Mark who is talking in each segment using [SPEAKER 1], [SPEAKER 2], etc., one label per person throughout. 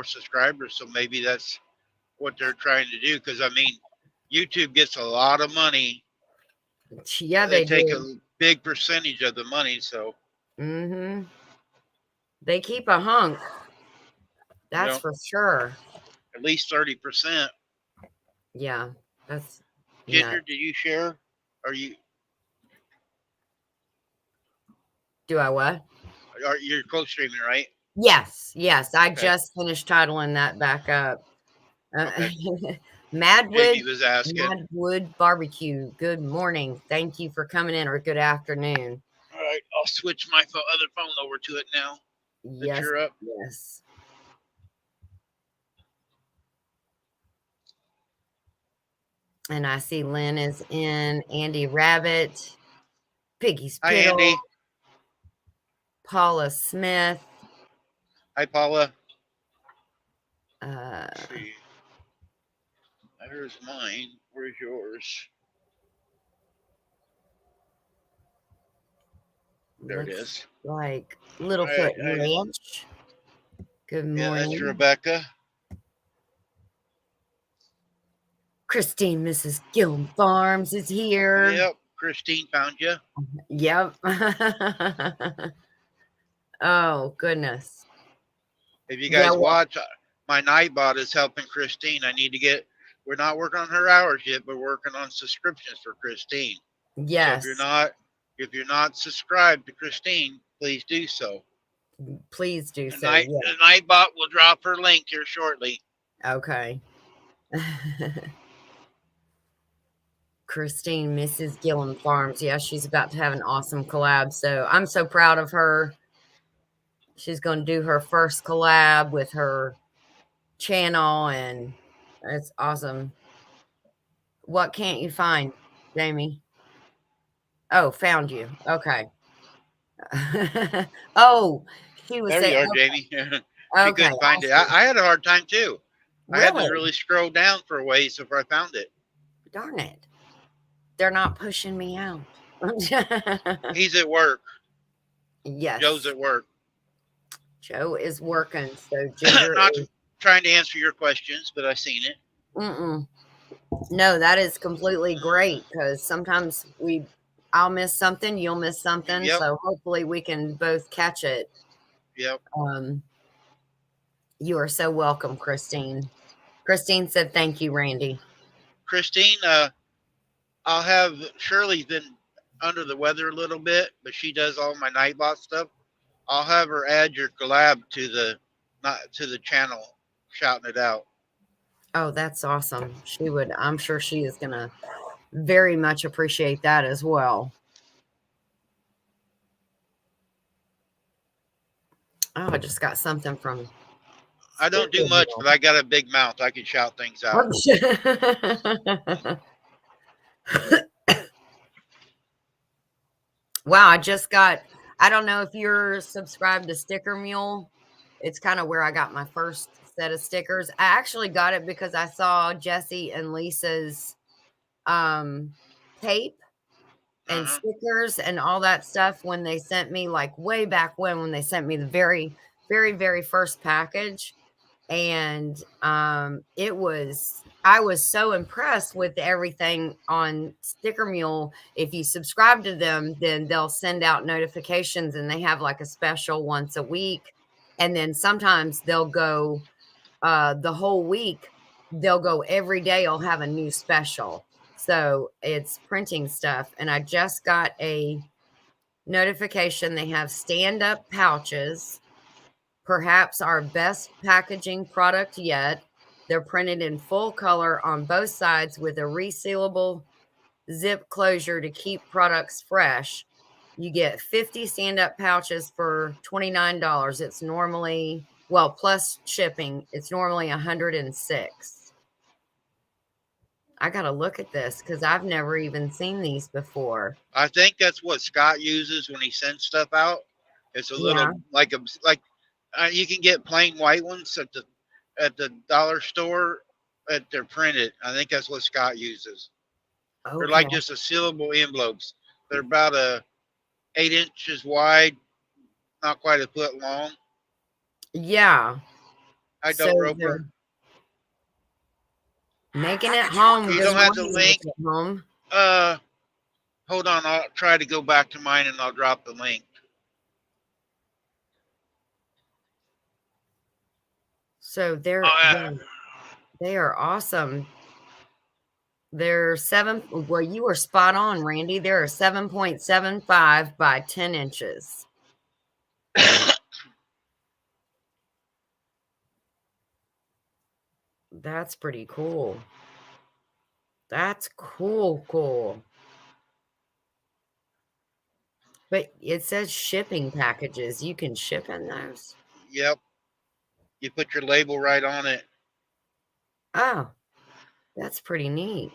[SPEAKER 1] subscribers, so maybe that's what they're trying to do. Because I mean, YouTube gets a lot of money.
[SPEAKER 2] Yeah,
[SPEAKER 1] They
[SPEAKER 2] they
[SPEAKER 1] take
[SPEAKER 2] do.
[SPEAKER 1] a big percentage of the money, so
[SPEAKER 2] Mm-hmm. They keep a hunk.
[SPEAKER 1] you
[SPEAKER 2] That's
[SPEAKER 1] know,
[SPEAKER 2] for sure.
[SPEAKER 1] at least 30%.
[SPEAKER 2] Yeah, that's
[SPEAKER 1] Ginger,
[SPEAKER 2] nuts.
[SPEAKER 1] did you share? Are you
[SPEAKER 2] Do I what?
[SPEAKER 1] are you're co-streaming, right?
[SPEAKER 2] Yes, yes. I
[SPEAKER 1] Okay,
[SPEAKER 2] just finished titling that back up. Uh,
[SPEAKER 1] okay.
[SPEAKER 2] Madwood,
[SPEAKER 1] Jamie was asking.
[SPEAKER 2] Madwood Barbecue. Good morning. Thank you for coming in, or good afternoon.
[SPEAKER 1] All right, I'll switch my other phone over to it now that
[SPEAKER 2] Yes,
[SPEAKER 1] you're up.
[SPEAKER 2] yes. And I see Lynn is in. Andy Rabbit, Piggy's
[SPEAKER 1] Hi,
[SPEAKER 2] Piddle,
[SPEAKER 1] Andy.
[SPEAKER 2] Paula Smith.
[SPEAKER 1] Hi, Paula.
[SPEAKER 2] Uh,
[SPEAKER 1] Let's see. There's mine. Where's yours? There it
[SPEAKER 2] looks
[SPEAKER 1] is.
[SPEAKER 2] like
[SPEAKER 1] All right.
[SPEAKER 2] Littlefoot Ranch. Good
[SPEAKER 1] Yeah, that's
[SPEAKER 2] morning.
[SPEAKER 1] Rebecca.
[SPEAKER 2] Christine, Mrs. Gilm Farms is here.
[SPEAKER 1] Yep, Christine found you.
[SPEAKER 2] Yep. Oh, goodness.
[SPEAKER 1] If you
[SPEAKER 2] Yeah,
[SPEAKER 1] guys
[SPEAKER 2] well,
[SPEAKER 1] watch, my Nightbot is helping Christine. I need to get. We're not working on her hours yet, but we're working on subscriptions for Christine. So
[SPEAKER 2] yes,
[SPEAKER 1] if you're not subscribed to Christine, please do so.
[SPEAKER 2] please do
[SPEAKER 1] The
[SPEAKER 2] so. Yeah.
[SPEAKER 1] Nightbot will drop her link here shortly.
[SPEAKER 2] Okay. Christine, Mrs. Gillen Farms. Yeah, she's about to have an awesome collab. So I'm so proud of her. She's going to do her first collab with her channel, and it's awesome. What can't you find, Jamie? Oh, found you. Okay. Oh, she was
[SPEAKER 1] There
[SPEAKER 2] saying,
[SPEAKER 1] you are, Jamie. She
[SPEAKER 2] okay,
[SPEAKER 1] couldn't find it.
[SPEAKER 2] awesome.
[SPEAKER 1] I had a hard time too. I had to
[SPEAKER 2] Really?
[SPEAKER 1] really scroll down for a ways before I found it.
[SPEAKER 2] Darn it. They're not pushing me out.
[SPEAKER 1] He's at work. Joe's
[SPEAKER 2] Yes,
[SPEAKER 1] at work.
[SPEAKER 2] Joe is working, so Ginger
[SPEAKER 1] Not
[SPEAKER 2] is.
[SPEAKER 1] trying to answer your questions, but I seen it.
[SPEAKER 2] Mm-mm. No, that is completely great because sometimes I'll miss something, you'll miss something,
[SPEAKER 1] Yep,
[SPEAKER 2] so hopefully we can both catch it.
[SPEAKER 1] yep.
[SPEAKER 2] Um, you are so welcome, Christine. Christine said, "Thank you, Randy."
[SPEAKER 1] Christine, I'll have Shirley's been under the weather a little bit, but she does all my Nightbot stuff. I'll have her add your collab to the not to the channel, shouting it out.
[SPEAKER 2] Oh, that's awesome. She would. I'm sure she is gonna very much appreciate that as well. Oh, I just got something from
[SPEAKER 1] I don't do
[SPEAKER 2] Sticker
[SPEAKER 1] much,
[SPEAKER 2] Mill.
[SPEAKER 1] but I got a big mouth. I can shout things out.
[SPEAKER 2] Wow, I just got. I don't know if you're subscribed to Sticker Mule. It's kind of where I got my first set of stickers. I actually got it because I saw Jesse and Lisa's um, tape and
[SPEAKER 1] Uh-huh.
[SPEAKER 2] stickers and all that stuff when they sent me, like way back when they sent me the very, very, very first package. And it was, I was so impressed with everything on Sticker Mule. If you subscribe to them, then they'll send out notifications, and they have like a special once a week. And then sometimes they'll go the whole week, they'll go every day, I'll have a new special. So it's printing stuff. And I just got a notification they have stand up pouches, perhaps our best packaging product yet. They're printed in full color on both sides with a resealable zip closure to keep products fresh. You get 50 stand up pouches for $29. It's normally, well, plus shipping, it's normally 106. I got to look at this because I've never even seen these before.
[SPEAKER 1] I think that's what Scott uses when he sends stuff out. It's a little
[SPEAKER 2] Yeah.
[SPEAKER 1] like you can get plain white ones at the dollar store at they're printed. I think that's what Scott uses. They're
[SPEAKER 2] Okay.
[SPEAKER 1] like just a sealable envelopes. They're about 8 inches wide, not quite a foot long.
[SPEAKER 2] Yeah.
[SPEAKER 1] I
[SPEAKER 2] So
[SPEAKER 1] don't
[SPEAKER 2] they're
[SPEAKER 1] Roper.
[SPEAKER 2] making it home.
[SPEAKER 1] You
[SPEAKER 2] Good
[SPEAKER 1] don't have the
[SPEAKER 2] morning,
[SPEAKER 1] link.
[SPEAKER 2] make it home.
[SPEAKER 1] Hold on. I'll try to go back to mine and I'll drop the link.
[SPEAKER 2] So they are awesome. They're well, you were spot on, Randy. They're 7.75 by 10 inches. That's pretty cool. That's cool. But it says shipping packages. You can ship in those.
[SPEAKER 1] Yep. You put your label right on it.
[SPEAKER 2] Oh, that's pretty neat.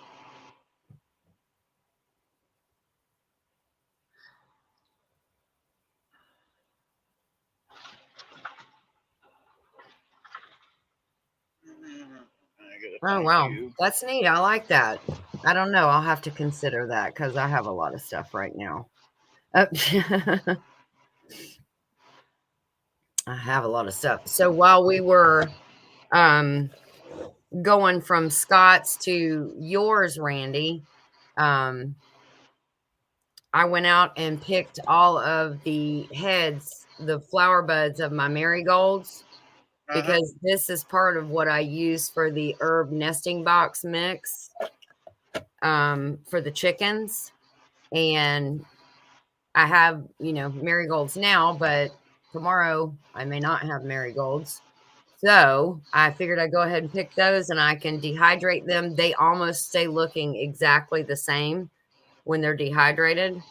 [SPEAKER 2] Oh, wow. That's neat. I like that. I don't know. I'll have to consider that because I have a lot of stuff right now. I have a lot of stuff. So while we were going from Scott's to yours, Randy, I went out and picked all of the heads, the flower buds of my marigolds, because this is part of what I use for the herb nesting box mix for the chickens. And I have, marigolds now, but tomorrow I may not have marigolds. So I figured I'd go ahead and pick those and I can dehydrate them. They almost stay looking exactly the same when they're dehydrated.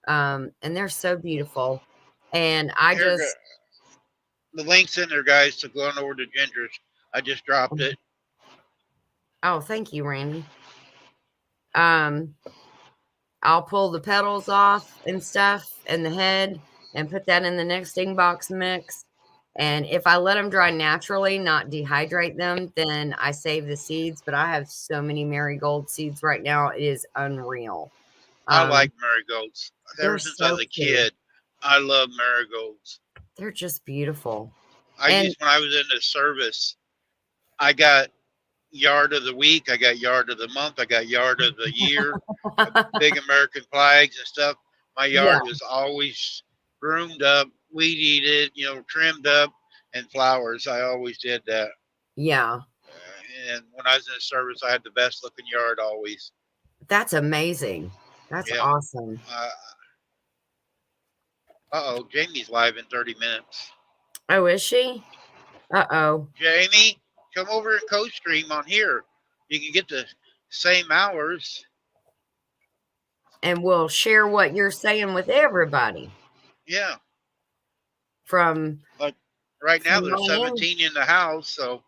[SPEAKER 2] And they're so beautiful. And the
[SPEAKER 1] link's in there, guys, to go on over to Ginger's. I just dropped it.
[SPEAKER 2] Oh, thank you, Randy. I'll pull the petals off and stuff and the head and put that in the nesting box mix. And if I let them dry naturally, not dehydrate them, then I save the seeds. But I have so many marigold seeds right now. It is unreal.
[SPEAKER 1] I like marigolds. Ever since I was a kid, I love marigolds.
[SPEAKER 2] They're just beautiful.
[SPEAKER 1] When I was in the service, I got yard of the week, I got yard of the month, I got yard of the year, big American flags and stuff. My yard was always groomed up, weed eated, trimmed up, and flowers. I always did that.
[SPEAKER 2] Yeah.
[SPEAKER 1] And when I was in the service, I had the best looking yard always.
[SPEAKER 2] That's amazing. That's awesome.
[SPEAKER 1] Jamie's live in 30 minutes.
[SPEAKER 2] Oh, is she?
[SPEAKER 1] Jamie, come over and co-stream on here. You can get the same hours.
[SPEAKER 2] And we'll share what you're saying with everybody.
[SPEAKER 1] Yeah.
[SPEAKER 2] Like
[SPEAKER 1] right now, there's 17 in the house, so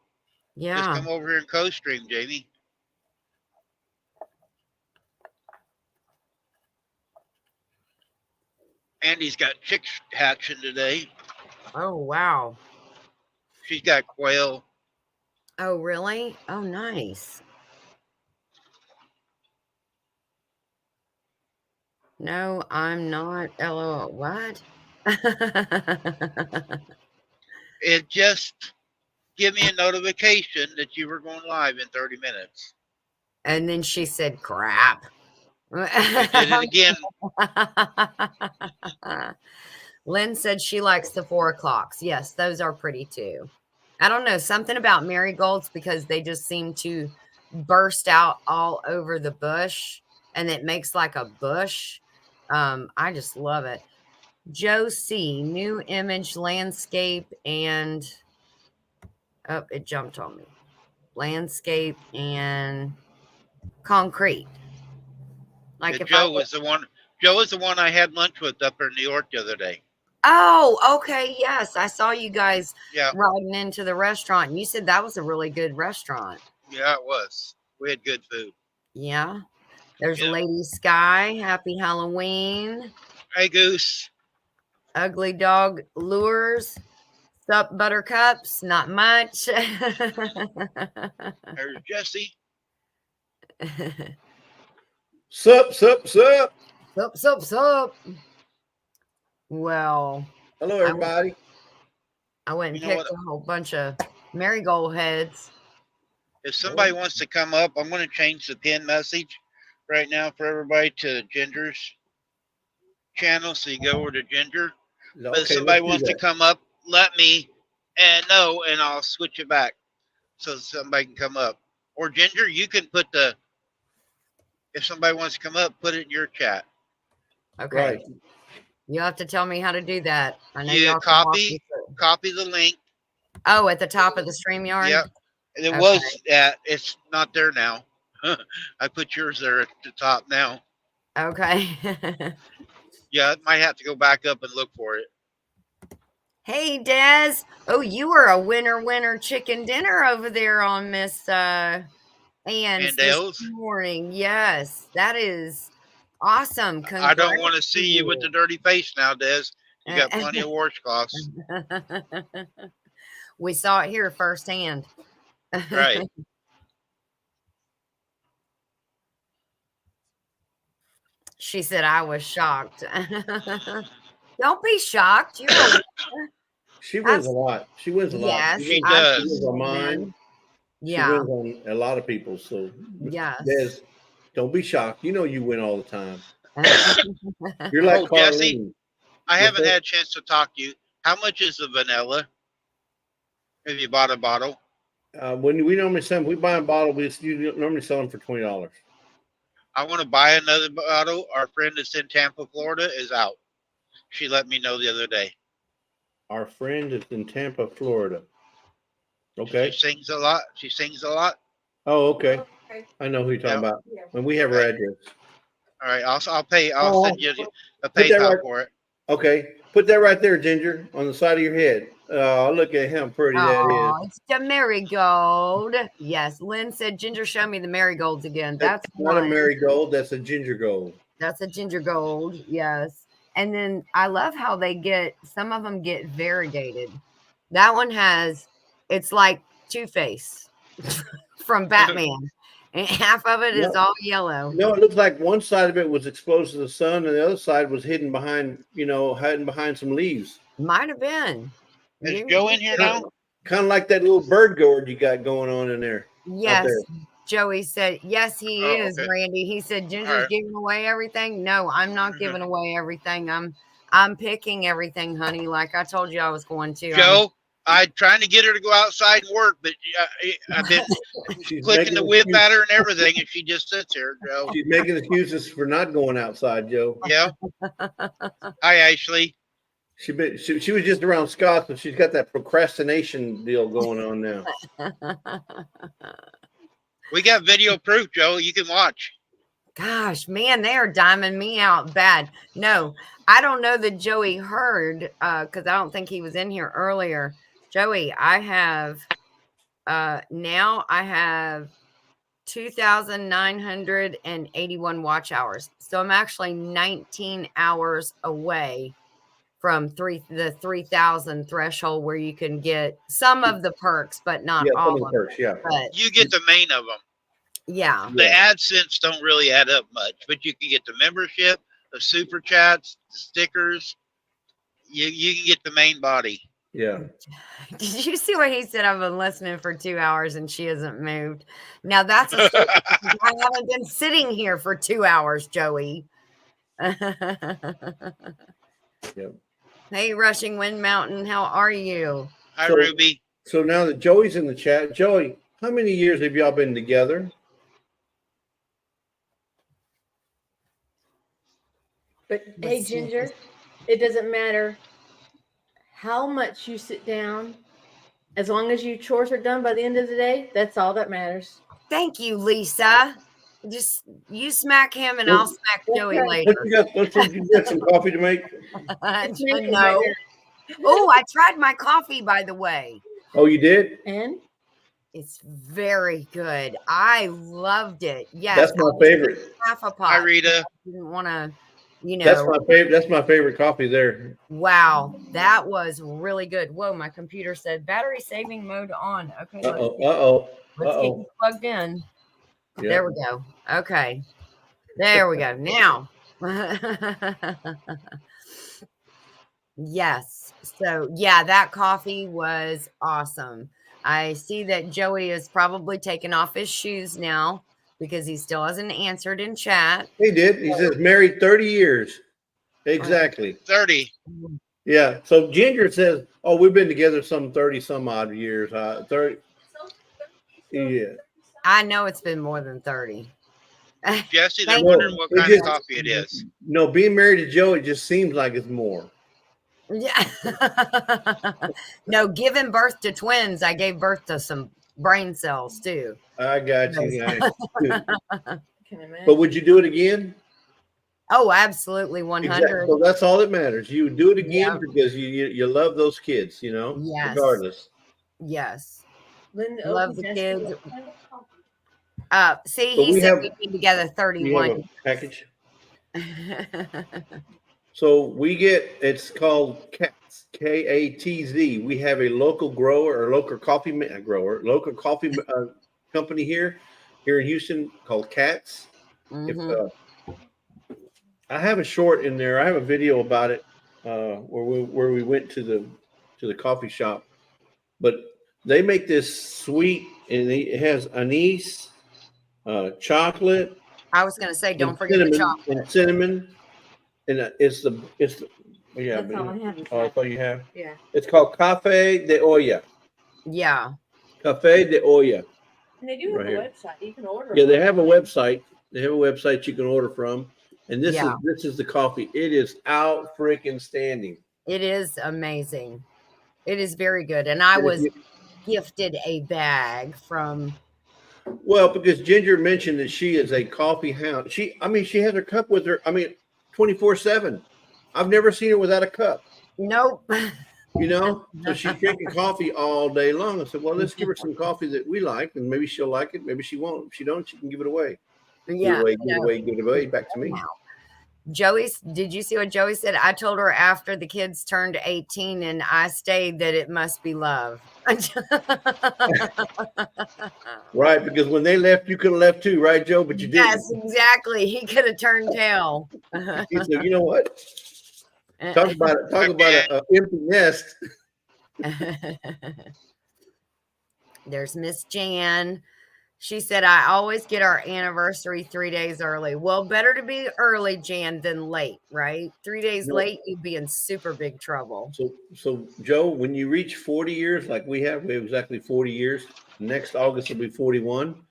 [SPEAKER 1] just come over here and co-stream, Jamie. Andy's got chicks hatching today.
[SPEAKER 2] Oh, wow.
[SPEAKER 1] She's got quail.
[SPEAKER 2] Oh, really? Oh, nice. No, I'm not. LOL. What?
[SPEAKER 1] It just give me a notification that you were going live in 30 minutes.
[SPEAKER 2] And then she said, crap.
[SPEAKER 1] I did it
[SPEAKER 2] again. Lynn said she likes the 4 o'clocks. Yes, those are pretty too. I don't know, something about marigolds because they just seem to burst out all over the bush and it makes like a bush. I just love it. Joe C, new image landscape and it jumped on me. Landscape and concrete.
[SPEAKER 1] Like if Joe was the one I had lunch with up in New York the other day.
[SPEAKER 2] Oh, okay. Yes. I saw you guys riding into the restaurant. And you said that was a really good restaurant.
[SPEAKER 1] Yeah, it was. We had good food.
[SPEAKER 2] Yeah. There's Lady Sky. Happy Halloween.
[SPEAKER 1] Hey, Goose.
[SPEAKER 2] Ugly Dog Lures. Sup, Buttercups. Not much.
[SPEAKER 1] There's Jesse.
[SPEAKER 3] Sup.
[SPEAKER 2] Sup. Well.
[SPEAKER 3] Hello, everybody.
[SPEAKER 2] I went and picked a whole bunch of Marigold heads.
[SPEAKER 1] If somebody wants to come up, I'm going to change the pin message right now for everybody to Ginger's channel. So you go over to Ginger. But if somebody wants to come up, let me know, and I'll switch it back so somebody can come up. Or Ginger, you can put if somebody wants to come up, put it in your chat.
[SPEAKER 2] Okay.
[SPEAKER 3] Right.
[SPEAKER 2] You'll have to tell me how to do that. I know
[SPEAKER 1] You
[SPEAKER 2] y'all
[SPEAKER 1] copy the link.
[SPEAKER 2] Oh, at the top of the StreamYard?
[SPEAKER 1] Yep. It was it's not there now. I put yours there at the top now.
[SPEAKER 2] Okay.
[SPEAKER 1] Yeah, I might have to go back up and look for it.
[SPEAKER 2] Hey, Des. Oh, you were a winner chicken dinner over there on Miss Ann's this morning. Yes, that is awesome.
[SPEAKER 1] I don't want to see you with the dirty face now, Des. You got plenty of washcloths.
[SPEAKER 2] We saw it here firsthand.
[SPEAKER 1] Right.
[SPEAKER 2] She said I was shocked. Don't be shocked.
[SPEAKER 3] She wins a lot. She wins a lot.
[SPEAKER 2] Yes,
[SPEAKER 1] she does.
[SPEAKER 3] She wins on mine.
[SPEAKER 2] Yeah.
[SPEAKER 3] She wins on a lot of people. So
[SPEAKER 2] yes.
[SPEAKER 3] Des, don't be shocked. You know you win all the time. You're like
[SPEAKER 1] Jesse, I haven't had a chance to talk to you. How much is the vanilla? If you bought a bottle?
[SPEAKER 3] When we normally sell them, we buy a bottle, we normally sell them for $20.
[SPEAKER 1] I want to buy another bottle. Our friend that's in Tampa, Florida is out. She let me know the other day.
[SPEAKER 3] Our friend is in Tampa, Florida. Okay.
[SPEAKER 1] She sings a lot.
[SPEAKER 3] Oh, okay. I know who you're talking about. When we have her address.
[SPEAKER 1] All right. I'll pay. I'll send you a PayPal for it.
[SPEAKER 3] Okay. Put that right there, Ginger, on the side of your head. Look at him, pretty that is.
[SPEAKER 2] It's the marigold. Yes, Lynn said, Ginger, show me the marigolds again. That's
[SPEAKER 3] not a marigold. That's a ginger gold.
[SPEAKER 2] That's a ginger gold. Yes. And then I love how some of them get variegated. That one it's like Two-Face from Batman. And half of it is all yellow.
[SPEAKER 3] No, it looks like one side of it was exposed to the sun and the other side was hidden behind some leaves.
[SPEAKER 2] Might have been.
[SPEAKER 1] Is Joe in here now?
[SPEAKER 3] Kind of like that little bird gourd you got going on in there.
[SPEAKER 2] Yes. Joey said, yes, he is, okay. Randy. He said, Ginger's giving away everything. No, I'm not giving away everything. I'm picking everything, honey, like I told you I was going to.
[SPEAKER 1] Joe, I'm trying to get her to go outside and work, but I've been clicking the whip at her and everything, and she just sits here, Joe.
[SPEAKER 3] She's making excuses for not going outside, Joe.
[SPEAKER 1] Yeah. Hi, Ashley.
[SPEAKER 3] She was just around Scott, so she's got that procrastination deal going on now.
[SPEAKER 2] We
[SPEAKER 1] got video proof, Joe. You can watch.
[SPEAKER 2] Gosh, man, they are diming me out bad. No, I don't know that Joey heard because I don't think he was in here earlier. Joey, I have 2,981 watch hours. So I'm actually 19 hours away from the 3,000 threshold where you can get some of the perks, but not all of them.
[SPEAKER 3] Perks, yeah.
[SPEAKER 1] But you get the main of them.
[SPEAKER 2] Yeah.
[SPEAKER 1] The AdSense don't really add up much, but you can get the membership, the super chats, the stickers. You can get the main body.
[SPEAKER 3] Yeah.
[SPEAKER 2] Did you see what he said? I've been listening for 2 hours and she hasn't moved. Now that's I haven't been sitting here for 2 hours, Joey.
[SPEAKER 3] Yep.
[SPEAKER 2] Hey, Rushing Wind Mountain, how are you?
[SPEAKER 1] Hi, Ruby.
[SPEAKER 3] So now that Joey's in the chat, Joey, how many years have y'all been together?
[SPEAKER 4] But hey, Ginger, it doesn't matter how much you sit down. As long as your chores are done by the end of the day, that's all that matters.
[SPEAKER 2] Thank you, Lisa. Just you smack him and I'll smack Joey later.
[SPEAKER 3] You got some coffee to make?
[SPEAKER 2] No. Oh, I tried my coffee, by the way.
[SPEAKER 3] Oh, you did?
[SPEAKER 4] And?
[SPEAKER 2] It's very good. I loved it. Yes.
[SPEAKER 3] That's my favorite.
[SPEAKER 2] Half a pot.
[SPEAKER 1] Hi, Rita.
[SPEAKER 2] I didn't want to,
[SPEAKER 3] That's my favorite coffee there.
[SPEAKER 2] Wow. That was really good. Whoa, my computer said battery saving mode on. Okay. Let's get you plugged in. Yeah. There we go. Okay. There we go. Now. Yes. So, yeah, that coffee was awesome. I see that Joey is probably taking off his shoes now because he still hasn't answered in chat.
[SPEAKER 3] He did. He says married 30 years. Exactly.
[SPEAKER 1] 30.
[SPEAKER 3] Yeah. So Ginger says, "Oh, we've been together some 30 some odd years. 30." Yeah.
[SPEAKER 2] I know it's been more than 30.
[SPEAKER 1] Jesse, they're
[SPEAKER 2] Thank
[SPEAKER 1] wondering
[SPEAKER 3] you.
[SPEAKER 1] what
[SPEAKER 3] It
[SPEAKER 1] kind of
[SPEAKER 3] just-
[SPEAKER 1] coffee it is.
[SPEAKER 3] No, being married to Joe, it just seems like it's more.
[SPEAKER 2] Yeah. No, giving birth to twins, I gave birth to some brain cells too.
[SPEAKER 3] I got you.
[SPEAKER 2] Yes.
[SPEAKER 3] Guys.
[SPEAKER 4] Can imagine.
[SPEAKER 3] But would you do it again?
[SPEAKER 2] Oh, absolutely, 100.
[SPEAKER 3] Exactly. So that's all that matters. You do it again
[SPEAKER 2] Yeah.
[SPEAKER 3] because you love those kids, you know,
[SPEAKER 2] Yes.
[SPEAKER 3] regardless.
[SPEAKER 2] Yes.
[SPEAKER 4] Linda
[SPEAKER 2] Love
[SPEAKER 4] Opie's
[SPEAKER 2] the
[SPEAKER 4] asking
[SPEAKER 2] kids.
[SPEAKER 4] what kind of coffee.
[SPEAKER 2] See,
[SPEAKER 3] But
[SPEAKER 2] he
[SPEAKER 3] we
[SPEAKER 2] said
[SPEAKER 3] have-
[SPEAKER 2] we've been together
[SPEAKER 3] You have
[SPEAKER 2] 31.
[SPEAKER 3] a package. So we get, it's called Katz, Katz. We have a local grower or local coffee local coffee company here in Houston called Katz. If,
[SPEAKER 2] Mhm.
[SPEAKER 3] I have a short in there. I have a video about it where we went to the coffee shop, but they make this sweet and it has anise, chocolate,
[SPEAKER 2] I was gonna say, don't
[SPEAKER 3] and
[SPEAKER 2] forget the
[SPEAKER 3] cinnamon,
[SPEAKER 2] chocolate.
[SPEAKER 3] and cinnamon, and it's the yeah.
[SPEAKER 4] That's all I have. in
[SPEAKER 3] Oh, that's
[SPEAKER 4] fact.
[SPEAKER 3] all you have.
[SPEAKER 4] Yeah.
[SPEAKER 3] It's called Cafe de Olla.
[SPEAKER 2] Yeah.
[SPEAKER 3] Cafe de Olla.
[SPEAKER 4] And they do have
[SPEAKER 3] Right
[SPEAKER 4] a
[SPEAKER 3] here.
[SPEAKER 4] website. You can order.
[SPEAKER 3] Yeah,
[SPEAKER 4] it.
[SPEAKER 3] they have a website. They have a website you can order from, and
[SPEAKER 2] Yeah.
[SPEAKER 3] this is the coffee. It is out freaking standing.
[SPEAKER 2] It is amazing. It is very good. And I
[SPEAKER 3] And if
[SPEAKER 2] was
[SPEAKER 3] you-
[SPEAKER 2] gifted a bag from
[SPEAKER 3] Well, because Ginger mentioned that she is a coffee hound. She has her cup with her. 24/7. I've never seen her without a cup.
[SPEAKER 2] nope.
[SPEAKER 3] You know, so she's drinking coffee all day long. I said, well, let's give her some coffee that we like, and maybe she'll like it. Maybe she won't. If she don't, she can give it away.
[SPEAKER 2] Yeah.
[SPEAKER 3] Give it away. Back to me.
[SPEAKER 2] Did you see what Joey said? I told her after the kids turned 18 and I stayed that it must be love.
[SPEAKER 3] Right, because when they left, you could have left too, right, Joe? But you didn't.
[SPEAKER 2] Yes, exactly. He could have turned tail.
[SPEAKER 3] He said, you know what? Talk about an empty nest.
[SPEAKER 2] There's Miss Jan. She said, I always get our anniversary 3 days early. Well, better to be early, Jan, than late, right? 3 days
[SPEAKER 3] No.
[SPEAKER 2] late, you'd be in super big trouble.
[SPEAKER 3] So Joe, when you reach 40 years, like we have exactly 40 years, next August will be 41.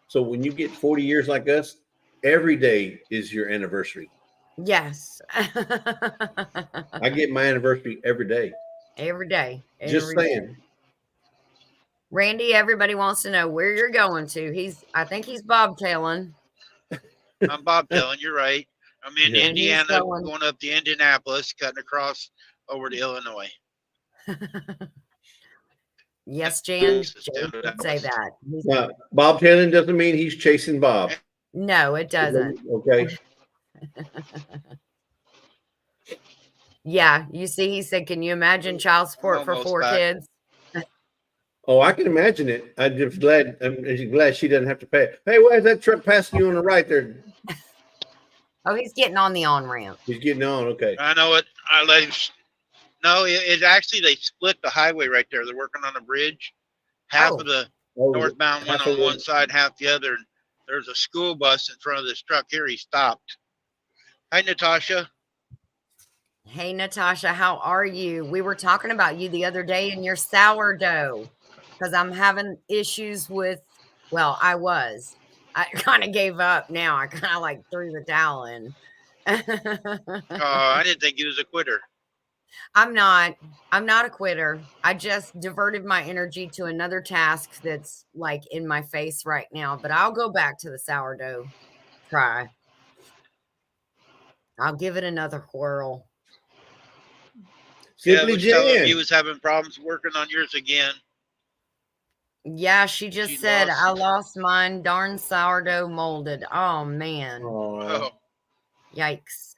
[SPEAKER 3] So when you get 40 years like us, every day is your anniversary.
[SPEAKER 2] Yes.
[SPEAKER 3] I get my anniversary every day.
[SPEAKER 2] Every day.
[SPEAKER 3] Just
[SPEAKER 2] every day.
[SPEAKER 3] saying.
[SPEAKER 2] Randy, everybody wants to know where you're going to. I think he's bobtailing.
[SPEAKER 1] I'm Bob Dylan. You're right. I'm in
[SPEAKER 3] Yeah.
[SPEAKER 2] And he's
[SPEAKER 1] Indiana,
[SPEAKER 2] going-
[SPEAKER 1] going up to Indianapolis, cutting across over to Illinois.
[SPEAKER 2] Yes, Jan.
[SPEAKER 1] This is
[SPEAKER 2] Joey
[SPEAKER 1] down to
[SPEAKER 2] did say
[SPEAKER 1] Dallas.
[SPEAKER 2] that.
[SPEAKER 3] Now, Bob Taylor doesn't mean he's chasing Bob.
[SPEAKER 2] No, it doesn't.
[SPEAKER 3] Okay.
[SPEAKER 2] Yeah, you see, he said, "Can you imagine child support for
[SPEAKER 1] Almost
[SPEAKER 2] 4
[SPEAKER 1] back.
[SPEAKER 2] kids?"
[SPEAKER 3] Oh, I can imagine it. I'm just glad. I'm just glad she doesn't have to pay. Hey, why is that truck passing you on the right there?
[SPEAKER 2] Oh, he's getting on the on ramp.
[SPEAKER 3] He's getting on. Okay.
[SPEAKER 1] I know it. No, it actually, they split the highway right there. They're working on a bridge. Half
[SPEAKER 2] Oh.
[SPEAKER 1] of the
[SPEAKER 3] Oh,
[SPEAKER 1] northbound went
[SPEAKER 3] half
[SPEAKER 1] on
[SPEAKER 3] of
[SPEAKER 1] one
[SPEAKER 3] it.
[SPEAKER 1] side, half the other. And there's a school bus in front of this truck here. He stopped. Hi, Natasha.
[SPEAKER 2] Hey, Natasha, how are you? We were talking about you the other day and your sourdough because I'm having issues with, well, I kind of gave up now. I kind of like threw the towel in.
[SPEAKER 1] I didn't think he was a quitter.
[SPEAKER 2] I'm not a quitter. I just diverted my energy to another task that's like in my face right now, but I'll go back to the sourdough try. I'll give it another whirl.
[SPEAKER 1] Yeah,
[SPEAKER 3] Simply
[SPEAKER 1] was telling
[SPEAKER 3] Jan.
[SPEAKER 1] he was having problems working on yours again.
[SPEAKER 2] Yeah, she just
[SPEAKER 1] She
[SPEAKER 2] said,
[SPEAKER 1] lost
[SPEAKER 2] I
[SPEAKER 1] it.
[SPEAKER 2] lost mine. Darn sourdough molded. Oh, man.
[SPEAKER 3] Oh,
[SPEAKER 1] Oh,
[SPEAKER 2] Yikes.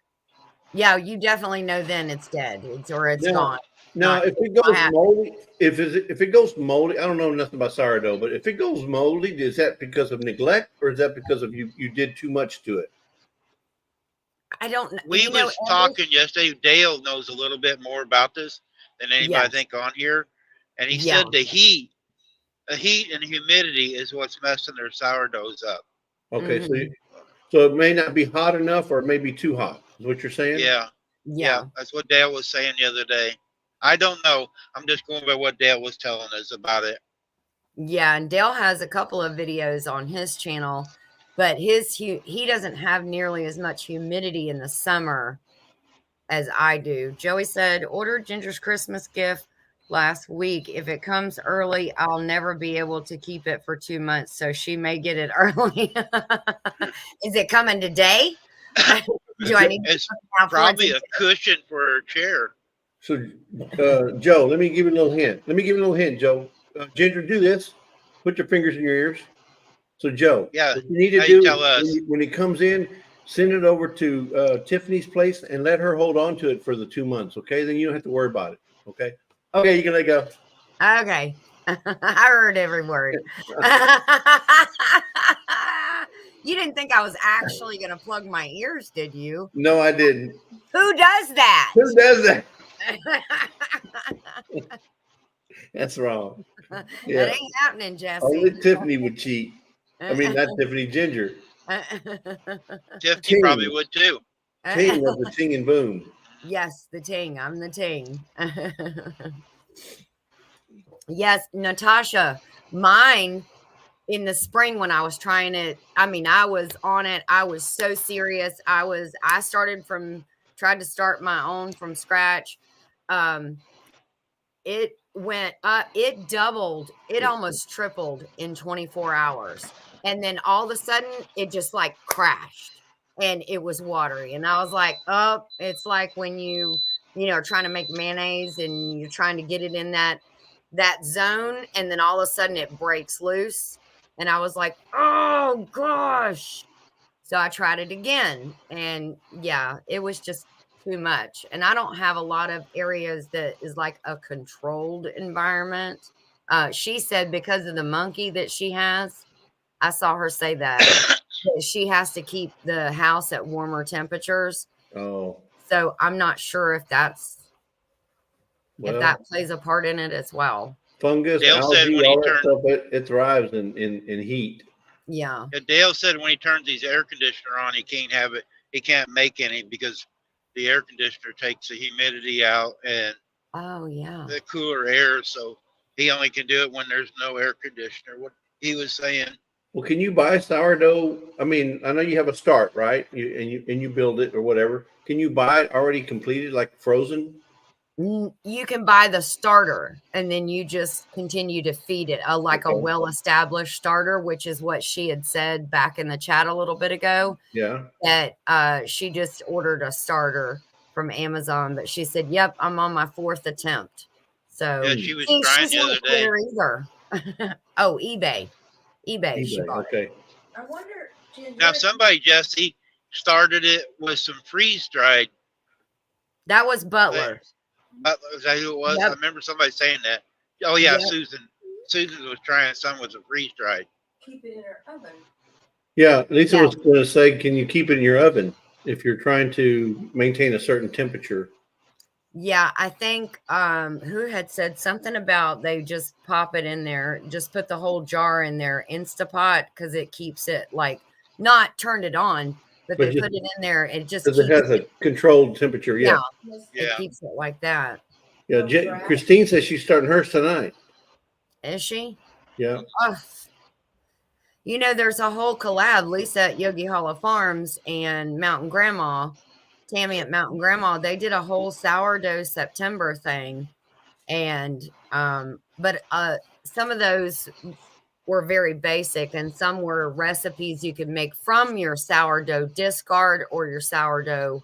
[SPEAKER 2] Yeah, you definitely know then it's dead. It's
[SPEAKER 3] Yeah.
[SPEAKER 2] gone.
[SPEAKER 3] now,
[SPEAKER 2] Not-
[SPEAKER 3] if it goes
[SPEAKER 2] happen.
[SPEAKER 3] moldy, if it goes moldy, I don't know nothing about sourdough, but if it goes moldy, is that because of neglect or is that because of you did too much to it?
[SPEAKER 2] I don't know.
[SPEAKER 1] we
[SPEAKER 2] You know,
[SPEAKER 1] was talking yesterday. Dale knows a little bit more about this than anybody I
[SPEAKER 2] Yes.
[SPEAKER 1] think on here, and he
[SPEAKER 2] Yeah.
[SPEAKER 1] said the heat The heat and humidity is what's messing their sourdoughs up.
[SPEAKER 3] Okay,
[SPEAKER 2] Mhm.
[SPEAKER 3] so it may not be hot enough, or it may be too hot. Is what you're saying?
[SPEAKER 1] Yeah,
[SPEAKER 2] Yeah.
[SPEAKER 1] that's what Dale was saying the other day. I don't know. I'm just going by what Dale was telling us about it.
[SPEAKER 2] Yeah, and Dale has a couple of videos on his channel, but he doesn't have nearly as much humidity in the summer as I do. Joey said, ordered Ginger's Christmas gift last week. If it comes early, I'll never be able to keep it for 2 months, so she may get it early. Is it coming today? Do I need to
[SPEAKER 1] It's
[SPEAKER 2] look out for it
[SPEAKER 1] probably
[SPEAKER 2] today?
[SPEAKER 1] a cushion for her chair.
[SPEAKER 3] So, Joe, let me give you a little hint. Joe. Ginger, do this. Put your fingers in your ears. So, Joe,
[SPEAKER 1] Yeah,
[SPEAKER 3] what you need to
[SPEAKER 1] now you
[SPEAKER 3] do
[SPEAKER 1] tell us.
[SPEAKER 3] when he comes in, send it over to Tiffany's place and let her hold on to it for the 2 months. Okay, then you don't have to worry about it. Okay. Okay, you can let go.
[SPEAKER 2] Okay. I heard every word. You didn't think I was actually going to plug my ears, did you?
[SPEAKER 3] No, I didn't.
[SPEAKER 2] Who does that?
[SPEAKER 3] Who does that? That's wrong.
[SPEAKER 2] That
[SPEAKER 3] Yeah,
[SPEAKER 2] ain't happening, Jesse.
[SPEAKER 3] only Tiffany would cheat. I mean, not Tiffany, Ginger.
[SPEAKER 1] Tiffany probably would too.
[SPEAKER 3] Ting of the Ting and Boom.
[SPEAKER 2] Yes, the ting. I'm the ting. Yes, Natasha, mine in the spring when I was trying it, I mean, I was on it. I was so serious. I tried to start my own from scratch. It went up, it doubled, it almost tripled in 24 hours. And then all of a sudden it just like crashed and it was watery. And I was like, oh, it's like when you are trying to make mayonnaise and you're trying to get it in that zone, and then all of a sudden it breaks loose. And I was like, oh gosh. So I tried it again, and yeah, it was just too much. And I don't have a lot of areas that is like a controlled environment. She said because of the monkey that she has, I saw her say that she has to keep the house at warmer temperatures.
[SPEAKER 3] Oh,
[SPEAKER 2] So I'm not sure if
[SPEAKER 3] well,
[SPEAKER 2] that plays a part in it as well.
[SPEAKER 3] fungus,
[SPEAKER 1] Dale said
[SPEAKER 3] algae,
[SPEAKER 1] when he
[SPEAKER 3] all that
[SPEAKER 1] turned-
[SPEAKER 3] stuff, it thrives in heat.
[SPEAKER 2] Yeah.
[SPEAKER 1] Dale said when he turns his air conditioner on, he can't have it. He can't make any because the air conditioner takes the humidity out and
[SPEAKER 2] Oh yeah.
[SPEAKER 1] the cooler air. So he only can do it when there's no air conditioner. What he was saying.
[SPEAKER 3] Well, can you buy sourdough? I mean, I know you have a start, right? You build it or whatever. Can you buy it already completed, like frozen?
[SPEAKER 2] You can buy the starter and then you just continue to feed it a well-established starter, which is what she had said back in the chat a little bit ago.
[SPEAKER 3] Yeah.
[SPEAKER 2] That she just ordered a starter from Amazon, but she said, yep, I'm on my 4th attempt. So
[SPEAKER 1] Yeah, she was trying the other day.
[SPEAKER 2] Either. Oh, eBay. She bought it.
[SPEAKER 3] Okay.
[SPEAKER 4] I wonder, Ginger,
[SPEAKER 1] Now somebody, Jesse, started it with some freeze dried.
[SPEAKER 2] That was Butler.
[SPEAKER 1] Is that who it was?
[SPEAKER 2] Yep.
[SPEAKER 1] I remember somebody saying that. Oh yeah,
[SPEAKER 2] Yep.
[SPEAKER 1] Susan. Susan was trying some with a freeze dried.
[SPEAKER 4] keep it in her oven.
[SPEAKER 3] Yeah, Lisa
[SPEAKER 2] Yeah.
[SPEAKER 3] was going to say, can you keep it in your oven if you're trying to maintain a certain temperature?
[SPEAKER 2] Yeah, I think who had said something about they just pop it in there, just put the whole jar in their Instapot because it keeps it like not turned it on, but
[SPEAKER 3] But
[SPEAKER 2] they
[SPEAKER 3] just-
[SPEAKER 2] put it in there. It just
[SPEAKER 3] Because it
[SPEAKER 2] keeps
[SPEAKER 3] has a controlled temperature. Yeah.
[SPEAKER 2] it
[SPEAKER 1] Yeah.
[SPEAKER 2] keeps it like that.
[SPEAKER 3] Yeah. Christine says she's starting hers tonight.
[SPEAKER 2] Is she?
[SPEAKER 3] Yeah.
[SPEAKER 2] Oh, there's a whole collab. Lisa at Yogi Hollow Farms and Mountain Grandma, Tammy at Mountain Grandma. They did a whole sourdough September thing, and but some of those were very basic, and some were recipes you could make from your sourdough discard or your sourdough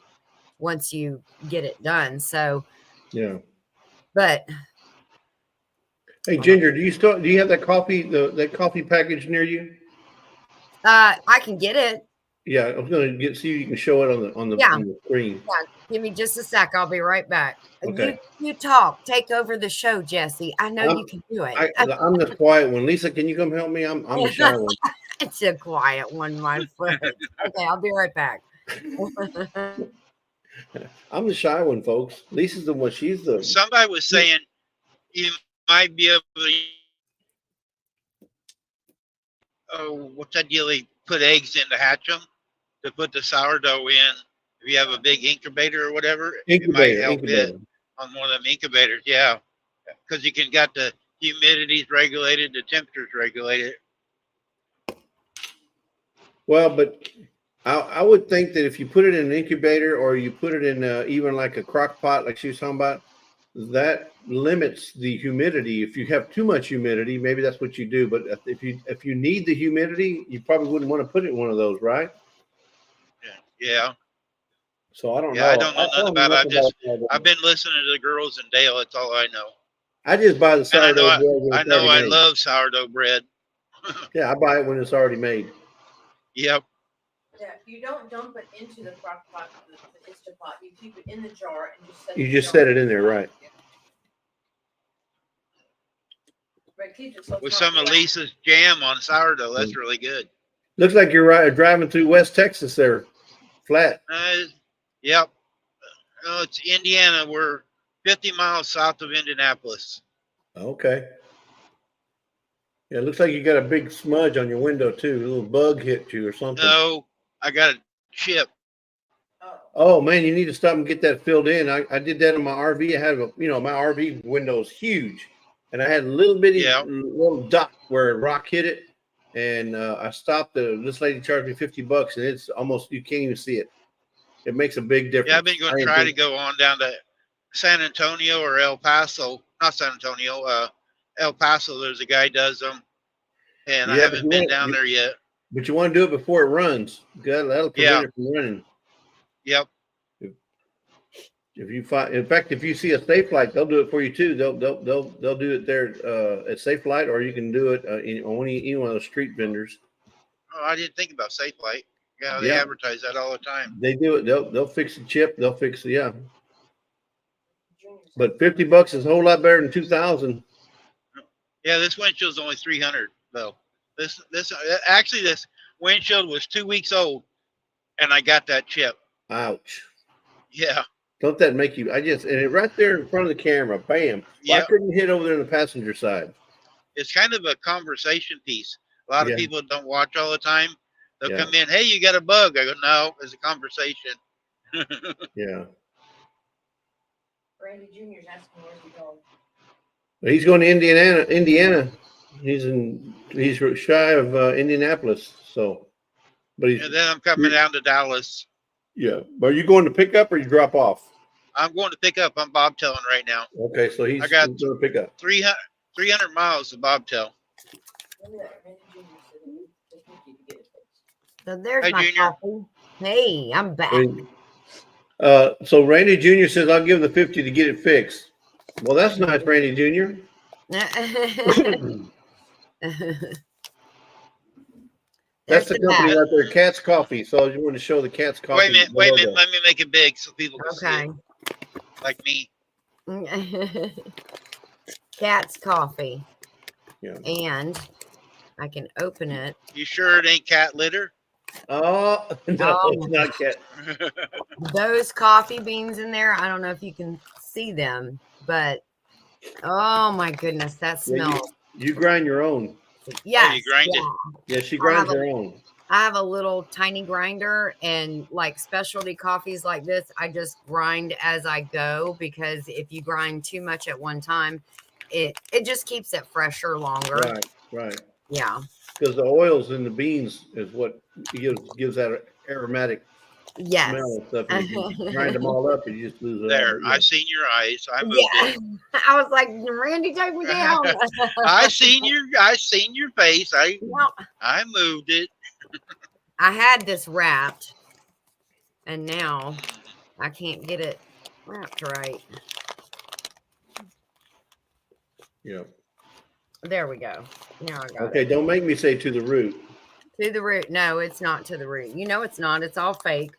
[SPEAKER 2] once you get it done. So,
[SPEAKER 3] Yeah.
[SPEAKER 2] but
[SPEAKER 3] Hey, Ginger, do you have that coffee, that coffee package near you?
[SPEAKER 2] I can get it.
[SPEAKER 3] Yeah, I was going to see if you can show it on the
[SPEAKER 2] Yeah.
[SPEAKER 3] screen.
[SPEAKER 2] Give me just a sec. I'll be right back.
[SPEAKER 3] Okay.
[SPEAKER 2] You talk. Take over the show, Jesse. I know you can do it.
[SPEAKER 3] I'm the quiet one. Lisa, can you come help me? I'm the shy one.
[SPEAKER 2] It's a quiet one, my friend. Okay, I'll be right back.
[SPEAKER 3] I'm the shy one, folks. Lisa's the one. She's the.
[SPEAKER 1] Somebody was saying you might be able to what's that deal? They put eggs in to hatch them to put the sourdough in. If you have a big incubator or whatever, it might help it on one of them incubators. Yeah, because you can got the humidity's regulated, the temperature's regulated.
[SPEAKER 3] Well, but I would think that if you put it in an incubator or you put it in even like a crock pot, like she was talking about, that limits the humidity. If you have too much humidity, maybe that's what you do. But if you need the humidity, you probably wouldn't want to put it in one of those, right?
[SPEAKER 1] Yeah.
[SPEAKER 3] So I don't know.
[SPEAKER 1] I don't know nothing about it. I've been listening to the girls in Dale. That's all I know.
[SPEAKER 3] I just buy the sourdough
[SPEAKER 1] bread. I love sourdough bread.
[SPEAKER 3] Yeah, I buy it when it's already made.
[SPEAKER 1] Yep.
[SPEAKER 4] Yeah, you don't dump it into the crock pot, the Instant Pot. You keep it in the jar and
[SPEAKER 3] just set it in there, right?
[SPEAKER 4] But it keeps it so
[SPEAKER 1] with some of Lisa's jam on sourdough, that's really good.
[SPEAKER 3] Looks like you're driving through West Texas there, flat.
[SPEAKER 1] Yep. It's Indiana. We're 50 miles south of Indianapolis.
[SPEAKER 3] Okay. Yeah, it looks like you got a big smudge on your window too. A little bug hit you or something.
[SPEAKER 1] No, I got a chip.
[SPEAKER 3] Oh man, you need to stop and get that filled in. I did that in my RV. I had my RV window is huge, and I had a little bitty little dot where a rock hit it, and I stopped. This lady charged me $50, and it's almost you can't even see it. It makes a big difference.
[SPEAKER 1] Yeah, I've been going to try to go on down to San Antonio or El Paso. Not San Antonio. El Paso. There's a guy does them, and I haven't been down there yet.
[SPEAKER 3] But you want to do it before it runs. That'll prevent it from running.
[SPEAKER 1] Yep.
[SPEAKER 3] If you find, in fact, if you see a Safe Light, they'll do it for you too. They'll do it there at Safe Light, or you can do it on any one of those street vendors.
[SPEAKER 1] Oh, I didn't think about Safe Light. Yeah, they advertise that all the time.
[SPEAKER 3] They do it. They'll fix the chip. They'll fix it. But $50 is a whole lot better than 2,000.
[SPEAKER 1] Yeah, this windshield's only 300 though. This windshield was 2 weeks old, and I got that chip.
[SPEAKER 3] Ouch.
[SPEAKER 1] Yeah.
[SPEAKER 3] Don't that make you? And it right there in front of the camera, bam. Well, I couldn't hit over there on the passenger side.
[SPEAKER 1] It's kind of a conversation piece. A lot of people don't watch all the time. They'll come in, hey, you got a bug. I go, no, it's a conversation.
[SPEAKER 3] Yeah.
[SPEAKER 4] Randy Jr.'s asking where's he going.
[SPEAKER 3] He's going to Indiana. He's shy of Indianapolis. So, but
[SPEAKER 1] and then I'm coming down to Dallas.
[SPEAKER 3] Yeah. But are you going to pick up or you drop off?
[SPEAKER 1] I'm going to pick up. I'm bobtailing right now.
[SPEAKER 3] Okay, so he's going to pick up
[SPEAKER 1] 300 miles to bobtail.
[SPEAKER 2] So there's my coffee. Hey, I'm back.
[SPEAKER 3] So Randy Jr. says, I'll give the 50 to get it fixed. Well, that's nice, Randy Jr. That's the company right there, Cat's Coffee. So I just want to show the Cat's Coffee.
[SPEAKER 1] Wait a minute. Let me make it big so people can see it. Like me.
[SPEAKER 2] Cat's Coffee.
[SPEAKER 3] Yeah.
[SPEAKER 2] And I can open it.
[SPEAKER 1] You sure it ain't cat litter?
[SPEAKER 3] Oh, no, it's not cat.
[SPEAKER 2] Those coffee beans in there, I don't know if you can see them, but oh my goodness, that smells.
[SPEAKER 3] You grind your own.
[SPEAKER 2] Yes,
[SPEAKER 1] you grind it.
[SPEAKER 3] Yeah, she grinds her own.
[SPEAKER 2] I have a little tiny grinder, and like specialty coffees like this, I just grind as I go, because if you grind too much at one time, it just keeps it fresher longer.
[SPEAKER 3] Right.
[SPEAKER 2] Yeah.
[SPEAKER 3] Because the oils in the beans is what gives that aromatic smell and stuff. If you grind them all up, you just lose it.
[SPEAKER 1] There, I've seen your eyes. I moved it.
[SPEAKER 2] I was like, Randy, take me down.
[SPEAKER 1] I seen your face. I moved it.
[SPEAKER 2] I had this wrapped, and now I can't get it wrapped right.
[SPEAKER 3] Yeah.
[SPEAKER 2] There we go. Now I got it.
[SPEAKER 3] Okay, don't make me say to the root.
[SPEAKER 2] To the root. No, it's not to the root. You know it's not. It's all fake.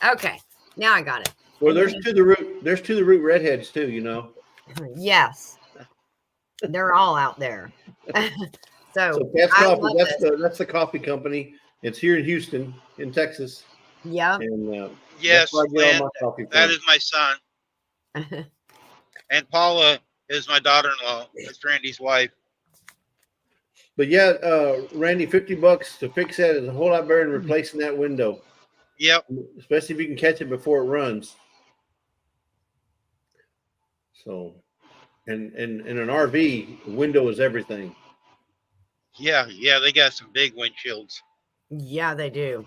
[SPEAKER 2] Okay. Now I got it.
[SPEAKER 3] Well, there's to the root. There's to the root redheads too, you know.
[SPEAKER 2] Yes. They're all out there. So
[SPEAKER 3] Cat's Coffee, that's the coffee company. It's here in Houston, in Texas.
[SPEAKER 2] Yeah.
[SPEAKER 3] And
[SPEAKER 1] yes, that is my son. And Paula is my daughter-in-law. It's Randy's wife.
[SPEAKER 3] But yeah, Randy, $50 to fix that is a whole lot better than replacing that window,
[SPEAKER 1] Yep.
[SPEAKER 3] especially if you can catch it before it runs. So, and in an RV, the window is everything.
[SPEAKER 1] Yeah. They got some big windshields.
[SPEAKER 2] Yeah, they do.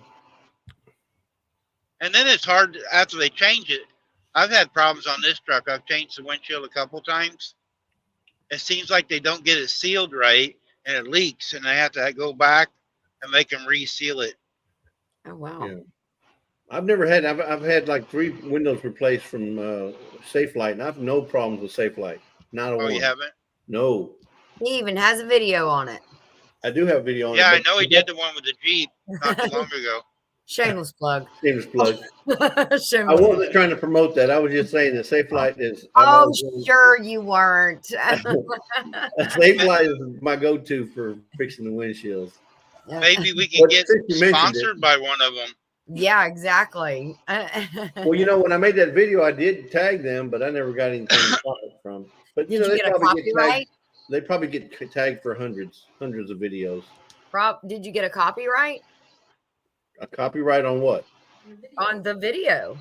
[SPEAKER 1] And then it's hard after they change it. I've had problems on this truck. I've changed the windshield a couple times. It seems like they don't get it sealed right, and it leaks, and they have to go back and make them reseal it.
[SPEAKER 2] Oh wow.
[SPEAKER 3] Yeah. I've never had. I've had like 3 windows replaced from Safelite, and I have no problems with Safelite. Not a
[SPEAKER 1] Oh,
[SPEAKER 3] one.
[SPEAKER 1] you haven't?
[SPEAKER 3] No,
[SPEAKER 2] He even has a video on it.
[SPEAKER 3] I do have video on it.
[SPEAKER 1] Yeah, I
[SPEAKER 3] but
[SPEAKER 1] know he did the one with the Jeep not too long ago.
[SPEAKER 2] Shameless plug.
[SPEAKER 3] Shameless plug.
[SPEAKER 2] Shameless
[SPEAKER 3] I wasn't trying to promote that. I was just saying that Safelite is.
[SPEAKER 2] Oh, sure you weren't.
[SPEAKER 3] Safelite is my go-to for fixing the windshields.
[SPEAKER 1] Maybe we can
[SPEAKER 3] But
[SPEAKER 1] get
[SPEAKER 3] since you mentioned
[SPEAKER 1] sponsored by one of them.
[SPEAKER 2] Yeah, exactly.
[SPEAKER 3] Well, you know, when I made that video, I did tag them, but I never got anything from. But you know,
[SPEAKER 2] Did you
[SPEAKER 3] they
[SPEAKER 2] get a
[SPEAKER 3] probably get
[SPEAKER 2] copyright?
[SPEAKER 3] tagged. They probably get tagged for hundreds of videos.
[SPEAKER 2] Did you get a copyright
[SPEAKER 3] A copyright on what?
[SPEAKER 2] on the video?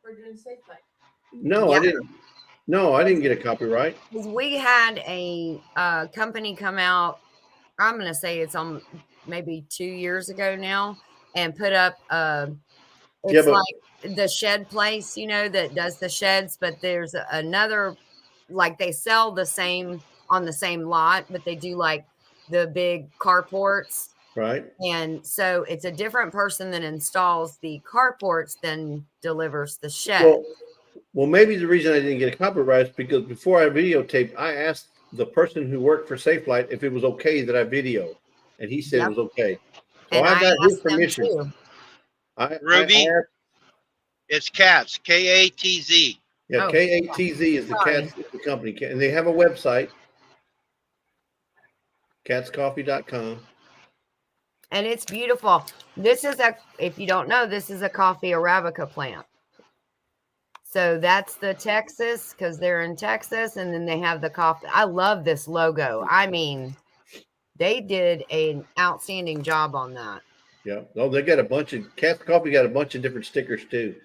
[SPEAKER 4] We're doing Safelite.
[SPEAKER 3] No, I
[SPEAKER 2] Yeah.
[SPEAKER 3] didn't. No, I didn't get a copyright.
[SPEAKER 2] 'Cause we had a company come out, I'm going to say it's on maybe 2 years ago now, and put up it's
[SPEAKER 3] Yeah, but-
[SPEAKER 2] like the shed place, you know, that does the sheds, but there's another, like they sell the same on the same lot, but they do like the big carports.
[SPEAKER 3] Right.
[SPEAKER 2] And so it's a different person that installs the carports than delivers the shed.
[SPEAKER 3] Well, maybe the reason I didn't get a copyright is because before I videotaped, I asked the person who worked for Safelite if it was okay that I video, and he said
[SPEAKER 2] Yep.
[SPEAKER 3] it was okay. So
[SPEAKER 2] And
[SPEAKER 3] I got his
[SPEAKER 2] asked them
[SPEAKER 3] permission.
[SPEAKER 2] too.
[SPEAKER 1] Ruby?
[SPEAKER 3] I asked-
[SPEAKER 1] It's Katz, Katz.
[SPEAKER 3] yeah,
[SPEAKER 2] Oh,
[SPEAKER 3] KATZ is the
[SPEAKER 2] sorry.
[SPEAKER 3] Katz, the company, and they have a website, katzcoffee.com.
[SPEAKER 2] And it's beautiful. This is if you don't know, this is a coffee Arabica plant. So that's the Texas, because they're in Texas, and then they have the coffee. I love this logo. I mean, they did an outstanding job on that.
[SPEAKER 3] Yeah. Oh, they got a bunch of Katz Coffee got a bunch of different stickers too.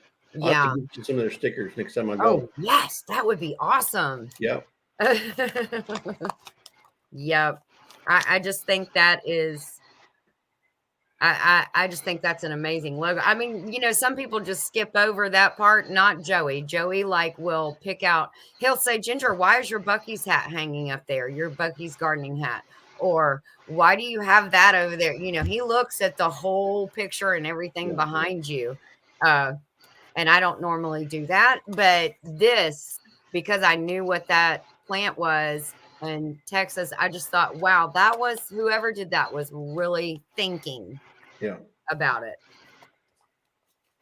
[SPEAKER 3] I'll
[SPEAKER 2] Yeah.
[SPEAKER 3] have to get you some of their stickers next time I go.
[SPEAKER 2] Oh, yes, that would be awesome.
[SPEAKER 3] Yeah.
[SPEAKER 2] Yep. I just think that is I just think that's an amazing logo. I mean, you know, some people just skip over that part. Not Joey. Joey will pick out, he'll say, Ginger, why is your Bucky's hat hanging up there? Your Bucky's gardening hat. Or why do you have that over there? You know, he looks at the whole picture and everything behind you. And I don't normally do that, but this, because I knew what that plant was in Texas, I just thought, wow, that was, whoever did that was really thinking about it.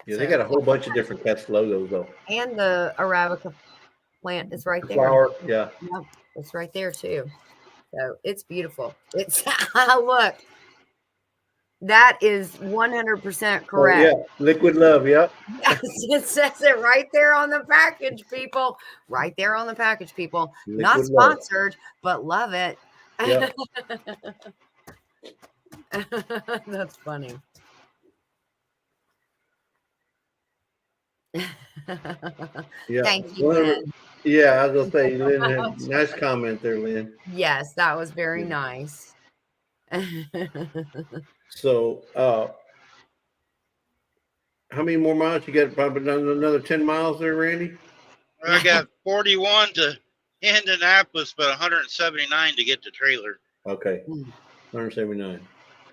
[SPEAKER 3] Yeah, they got a whole bunch of different Katz logos though.
[SPEAKER 2] And the Arabica plant is right
[SPEAKER 3] The
[SPEAKER 2] there.
[SPEAKER 3] flower, yeah.
[SPEAKER 2] Yep, it's right there too. So it's beautiful. It's look, that is 100% correct.
[SPEAKER 3] Oh, yeah, Liquid Love, yeah.
[SPEAKER 2] Yes, it says it right there on the package, people. Right there on the package, people. Not
[SPEAKER 3] Liquid Love.
[SPEAKER 2] sponsored, but love it.
[SPEAKER 3] Yeah.
[SPEAKER 2] That's funny.
[SPEAKER 3] Yeah.
[SPEAKER 2] Thank you,
[SPEAKER 3] One of the-
[SPEAKER 2] Lynn.
[SPEAKER 3] Yeah, I was gonna say, Lynn, had- nice comment there, Lynn.
[SPEAKER 2] Yes, that was very
[SPEAKER 3] Yeah.
[SPEAKER 2] nice.
[SPEAKER 3] So, how many more miles you got? Probably another 10 miles there, Randy.
[SPEAKER 1] I got 41 to Indianapolis, but 179 to get the trailer.
[SPEAKER 3] Okay,
[SPEAKER 2] Mm.
[SPEAKER 3] 179.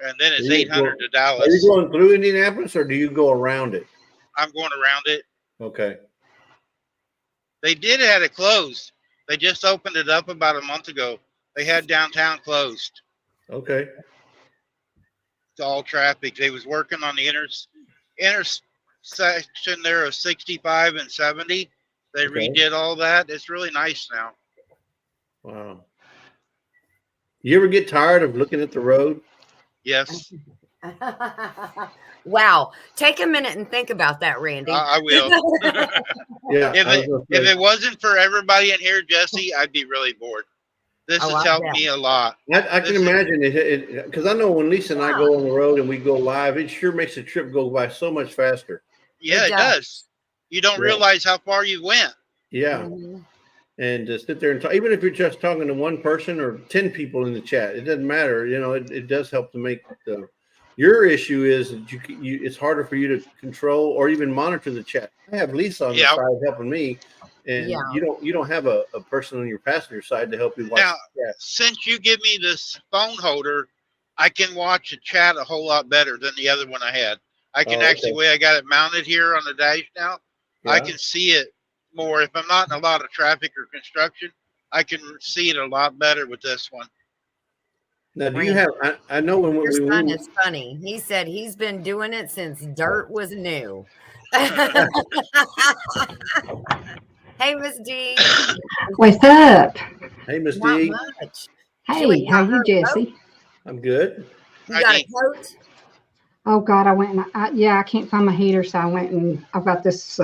[SPEAKER 1] And then it's
[SPEAKER 3] Are you
[SPEAKER 1] 800 to
[SPEAKER 3] Are you
[SPEAKER 1] Dallas.
[SPEAKER 3] going through Indianapolis or do you go around it?
[SPEAKER 1] I'm going around it.
[SPEAKER 3] Okay.
[SPEAKER 1] They did have it closed. They just opened it up about a month ago. They had downtown closed
[SPEAKER 3] Okay.
[SPEAKER 1] to all traffic. They was working on the intersection there of 65 and 70. They
[SPEAKER 3] Okay.
[SPEAKER 1] redid all that. It's really nice now.
[SPEAKER 3] Wow. You ever get tired of looking at the road?
[SPEAKER 1] Yes,
[SPEAKER 2] Wow. Take a minute and think about that, Randy.
[SPEAKER 1] I will.
[SPEAKER 3] Yeah.
[SPEAKER 1] If
[SPEAKER 3] I was gonna
[SPEAKER 1] If
[SPEAKER 3] say,
[SPEAKER 1] it wasn't for everybody in here, Jesse, I'd be really bored. This
[SPEAKER 2] Oh,
[SPEAKER 1] has
[SPEAKER 2] I
[SPEAKER 1] helped
[SPEAKER 2] bet.
[SPEAKER 1] me a lot.
[SPEAKER 3] I can
[SPEAKER 1] This is-
[SPEAKER 3] imagine it because I know when Lisa and I go on the road and we go live, it sure makes the trip go by so much faster.
[SPEAKER 1] Yeah,
[SPEAKER 2] It
[SPEAKER 1] it
[SPEAKER 2] does.
[SPEAKER 1] does. You don't
[SPEAKER 3] Yeah.
[SPEAKER 1] realize how far you went.
[SPEAKER 3] Yeah.
[SPEAKER 2] Mhm.
[SPEAKER 3] And to sit there and talk, even if you're just talking to one person or 10 people in the chat, it doesn't matter. You know, it does help to make the. Your issue is that it's harder for you to control or even monitor the chat. I have Lisa on the
[SPEAKER 1] Yeah.
[SPEAKER 3] side helping me, and
[SPEAKER 2] Yeah.
[SPEAKER 3] you don't have a person on your passenger side to help you watch
[SPEAKER 1] Now,
[SPEAKER 3] the chat.
[SPEAKER 1] since you give me this phone holder, I can watch the chat a whole lot better than the other one I had. I can
[SPEAKER 3] Oh,
[SPEAKER 1] actually,
[SPEAKER 3] okay.
[SPEAKER 1] the way I got it mounted here on the dash now, I
[SPEAKER 3] Yeah.
[SPEAKER 1] can see it more. If I'm not in a lot of traffic or construction, I can see it a lot better with this one.
[SPEAKER 3] Now, do you have? I know when
[SPEAKER 2] Your
[SPEAKER 3] we
[SPEAKER 2] son is funny. He said he's been doing it since dirt was new. Hey, Miss D.
[SPEAKER 5] What's up?
[SPEAKER 3] Hey, Miss
[SPEAKER 2] Not
[SPEAKER 3] D,
[SPEAKER 2] much.
[SPEAKER 5] Hey, how you, Jesse?
[SPEAKER 3] I'm good.
[SPEAKER 2] You
[SPEAKER 1] Hi,
[SPEAKER 2] got a
[SPEAKER 1] Dee.
[SPEAKER 2] coat?
[SPEAKER 5] Oh God, I went and I can't find my heater, so I went and I've got this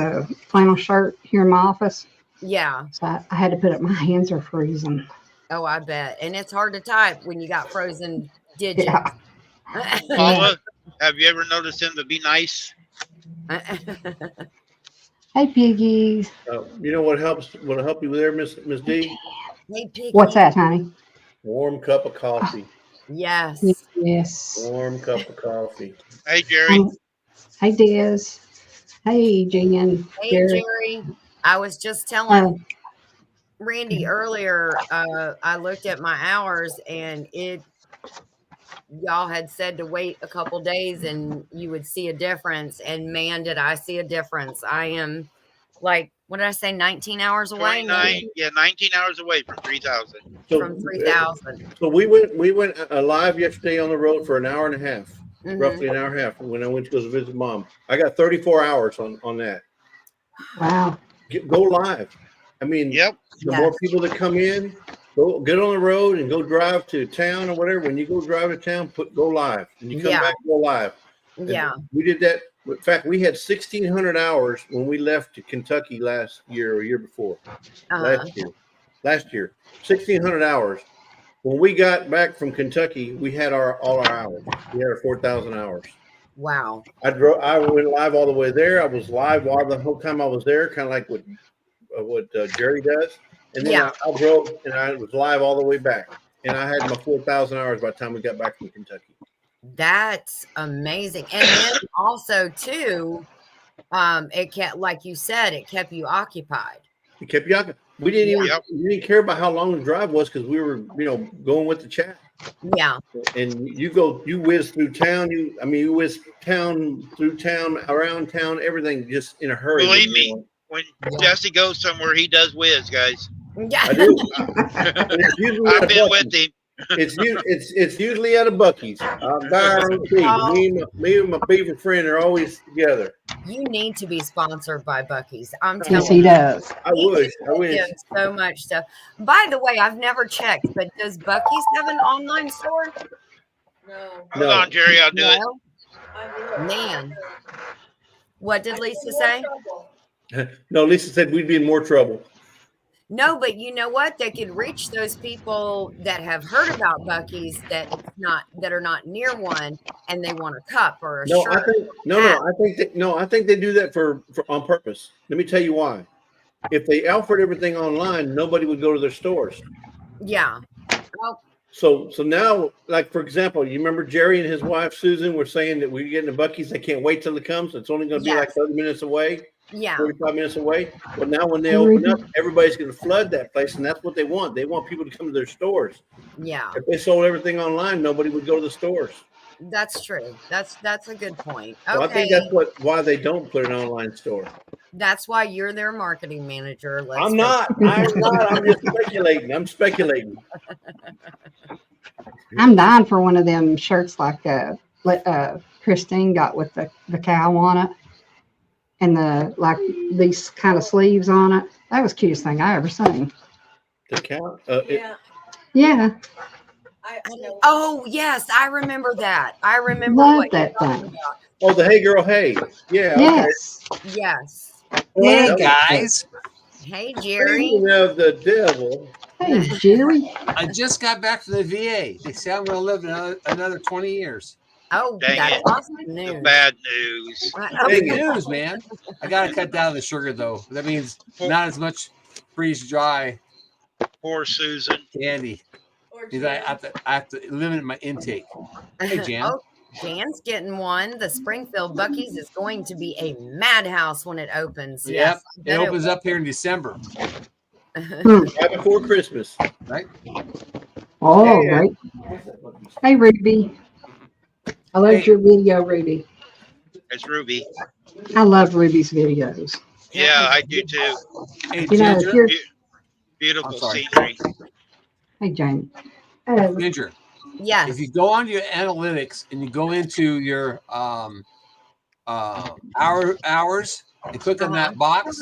[SPEAKER 5] flannel shirt here in my office,
[SPEAKER 2] Yeah.
[SPEAKER 5] so I had to put it. My hands are freezing.
[SPEAKER 2] Oh, I bet. And it's hard to type when you got frozen digits.
[SPEAKER 5] Yeah.
[SPEAKER 1] Paula, have you ever noticed him to be nice?
[SPEAKER 5] Hey, piggies.
[SPEAKER 3] You know what helps? What'll help you there, Miss D?
[SPEAKER 2] Hey, Piggy.
[SPEAKER 5] What's that, honey?
[SPEAKER 3] Warm cup of coffee.
[SPEAKER 2] Yes.
[SPEAKER 5] Yes.
[SPEAKER 3] Warm cup of coffee.
[SPEAKER 1] Hey, Jerry.
[SPEAKER 5] Hey, Des. Hey, Jen.
[SPEAKER 2] Hey,
[SPEAKER 5] Jerry.
[SPEAKER 2] Jerry. I was just telling Randy earlier, I looked at my hours and y'all had said to wait a couple days and you would see a difference. And man, did I see a difference. I am like, what did I say? 19 hours away?
[SPEAKER 1] 29, 19 hours away from 3,000.
[SPEAKER 2] From 3,000.
[SPEAKER 3] So we went live yesterday on the road for an hour and a half,
[SPEAKER 2] Mhm.
[SPEAKER 3] roughly an hour and a half when I went to go visit mom. I got 34 hours on that.
[SPEAKER 5] Wow.
[SPEAKER 3] Go live. I mean,
[SPEAKER 1] Yep.
[SPEAKER 3] the more people that come in, go get on the road and go drive to town or whatever. When you go drive to town, go live. When you come
[SPEAKER 2] Yeah.
[SPEAKER 3] back, go live. And
[SPEAKER 2] Yeah.
[SPEAKER 3] we did that. In fact, we had 1,600 hours when we left to Kentucky last year or year before. Last year, 1,600 hours. When we got back from Kentucky, we had all our hours. We had our 4,000 hours.
[SPEAKER 2] Wow.
[SPEAKER 3] I went live all the way there. I was live while the whole time I was there, kind of like what Jerry does. And then
[SPEAKER 2] Yeah.
[SPEAKER 3] I drove and I was live all the way back. And I had my 4,000 hours by the time we got back from Kentucky.
[SPEAKER 2] That's amazing. And then also too, it kept, like you said, it kept you occupied.
[SPEAKER 3] It kept you occupied. We didn't care about how long the drive was because we were, going with the chat.
[SPEAKER 2] Yeah.
[SPEAKER 3] And you whiz through town. You whiz through town, around town, everything just in a hurry.
[SPEAKER 1] Believe me, when Jesse goes somewhere, he does whiz, guys.
[SPEAKER 2] Yeah.
[SPEAKER 3] I do. And it's usually at
[SPEAKER 1] I've
[SPEAKER 3] a
[SPEAKER 1] been
[SPEAKER 3] Buc-ee's.
[SPEAKER 1] with him.
[SPEAKER 3] It's usually at a Buc-ee's. I'm guaranteed. Me and my favorite friend are always together.
[SPEAKER 2] You need to be sponsored by Buc-ee's. I'm
[SPEAKER 5] Yes,
[SPEAKER 2] telling
[SPEAKER 5] he
[SPEAKER 2] you.
[SPEAKER 5] does.
[SPEAKER 3] I wish.
[SPEAKER 2] Give so much stuff. By the way, I've never checked, but does Buc-ee's have an online store?
[SPEAKER 4] No.
[SPEAKER 1] Hold on, Jerry. I'll do it.
[SPEAKER 2] No? Man. What did Lisa say?
[SPEAKER 3] No, Lisa said we'd be in more trouble.
[SPEAKER 2] No, but you know what? They could reach those people that have heard about Buc-ee's that are not near one, and they want a cup or a
[SPEAKER 3] No,
[SPEAKER 2] shirt.
[SPEAKER 3] I think they do that for on purpose. Let me tell you why. If they offered everything online, nobody would go to their stores.
[SPEAKER 2] Yeah. Well,
[SPEAKER 3] So now, like for example, you remember Jerry and his wife Susan were saying that we're getting the Buc-ee's. They can't wait till it comes. It's only going to be like 30 minutes away.
[SPEAKER 2] yeah.
[SPEAKER 3] 45 minutes away. But now when they open up, everybody's going to flood that place, and that's what they want. They want people to come to their stores.
[SPEAKER 2] Yeah.
[SPEAKER 3] If they sold everything online, nobody would go to the stores.
[SPEAKER 2] That's true. That's a good point.
[SPEAKER 3] So I think that's why they don't put an online store.
[SPEAKER 2] That's why you're their marketing manager.
[SPEAKER 3] I'm not. I'm just speculating. I'm speculating.
[SPEAKER 5] I'm dying for one of them shirts like Christine got with the cow on it and these kind of sleeves on it. That was the cutest thing I ever seen.
[SPEAKER 3] The cow.
[SPEAKER 5] Yeah.
[SPEAKER 2] Oh yes, I remember that. I remember
[SPEAKER 5] Love
[SPEAKER 2] what
[SPEAKER 5] that
[SPEAKER 2] you're
[SPEAKER 5] thing.
[SPEAKER 2] talking about.
[SPEAKER 3] Oh, the Hey Girl Hey. Yeah.
[SPEAKER 5] Yes.
[SPEAKER 2] Yes.
[SPEAKER 6] Hey
[SPEAKER 3] Okay.
[SPEAKER 6] guys.
[SPEAKER 2] Hey Jerry.
[SPEAKER 3] Speaking of the devil,
[SPEAKER 5] Hey, Jerry.
[SPEAKER 6] I just got back from the VA. They say I'm going to live another 20 years.
[SPEAKER 2] Oh,
[SPEAKER 1] Dang
[SPEAKER 2] that's
[SPEAKER 1] it.
[SPEAKER 2] awesome
[SPEAKER 1] The
[SPEAKER 2] news.
[SPEAKER 1] bad news.
[SPEAKER 6] Good news, man. I got to cut down the sugar, though. That means not as much freeze dry
[SPEAKER 1] Poor Susan.
[SPEAKER 6] candy.
[SPEAKER 4] Or
[SPEAKER 6] Because I have to limit my intake. Hey, Jan.
[SPEAKER 2] Oh, Jan's getting one. The Springfield Buc-ee's is going to be a madhouse when it opens.
[SPEAKER 6] Yep.
[SPEAKER 2] Yes. I
[SPEAKER 6] It
[SPEAKER 2] bet
[SPEAKER 6] opens up here in December.
[SPEAKER 2] will.
[SPEAKER 3] Right before Christmas.
[SPEAKER 6] Right?
[SPEAKER 5] Oh,
[SPEAKER 3] Yeah.
[SPEAKER 5] great. Hey, Ruby. I loved your video, Ruby.
[SPEAKER 1] It's Ruby.
[SPEAKER 5] I love Ruby's videos.
[SPEAKER 1] Yeah, I do too.
[SPEAKER 6] Hey,
[SPEAKER 5] You know, if
[SPEAKER 6] Ginger.
[SPEAKER 5] you're,
[SPEAKER 1] Beautiful
[SPEAKER 6] I'm sorry.
[SPEAKER 1] scenery.
[SPEAKER 5] hey, Jane.
[SPEAKER 6] Ginger.
[SPEAKER 2] Yes.
[SPEAKER 6] If you go on your analytics and you go into your hours and click on that box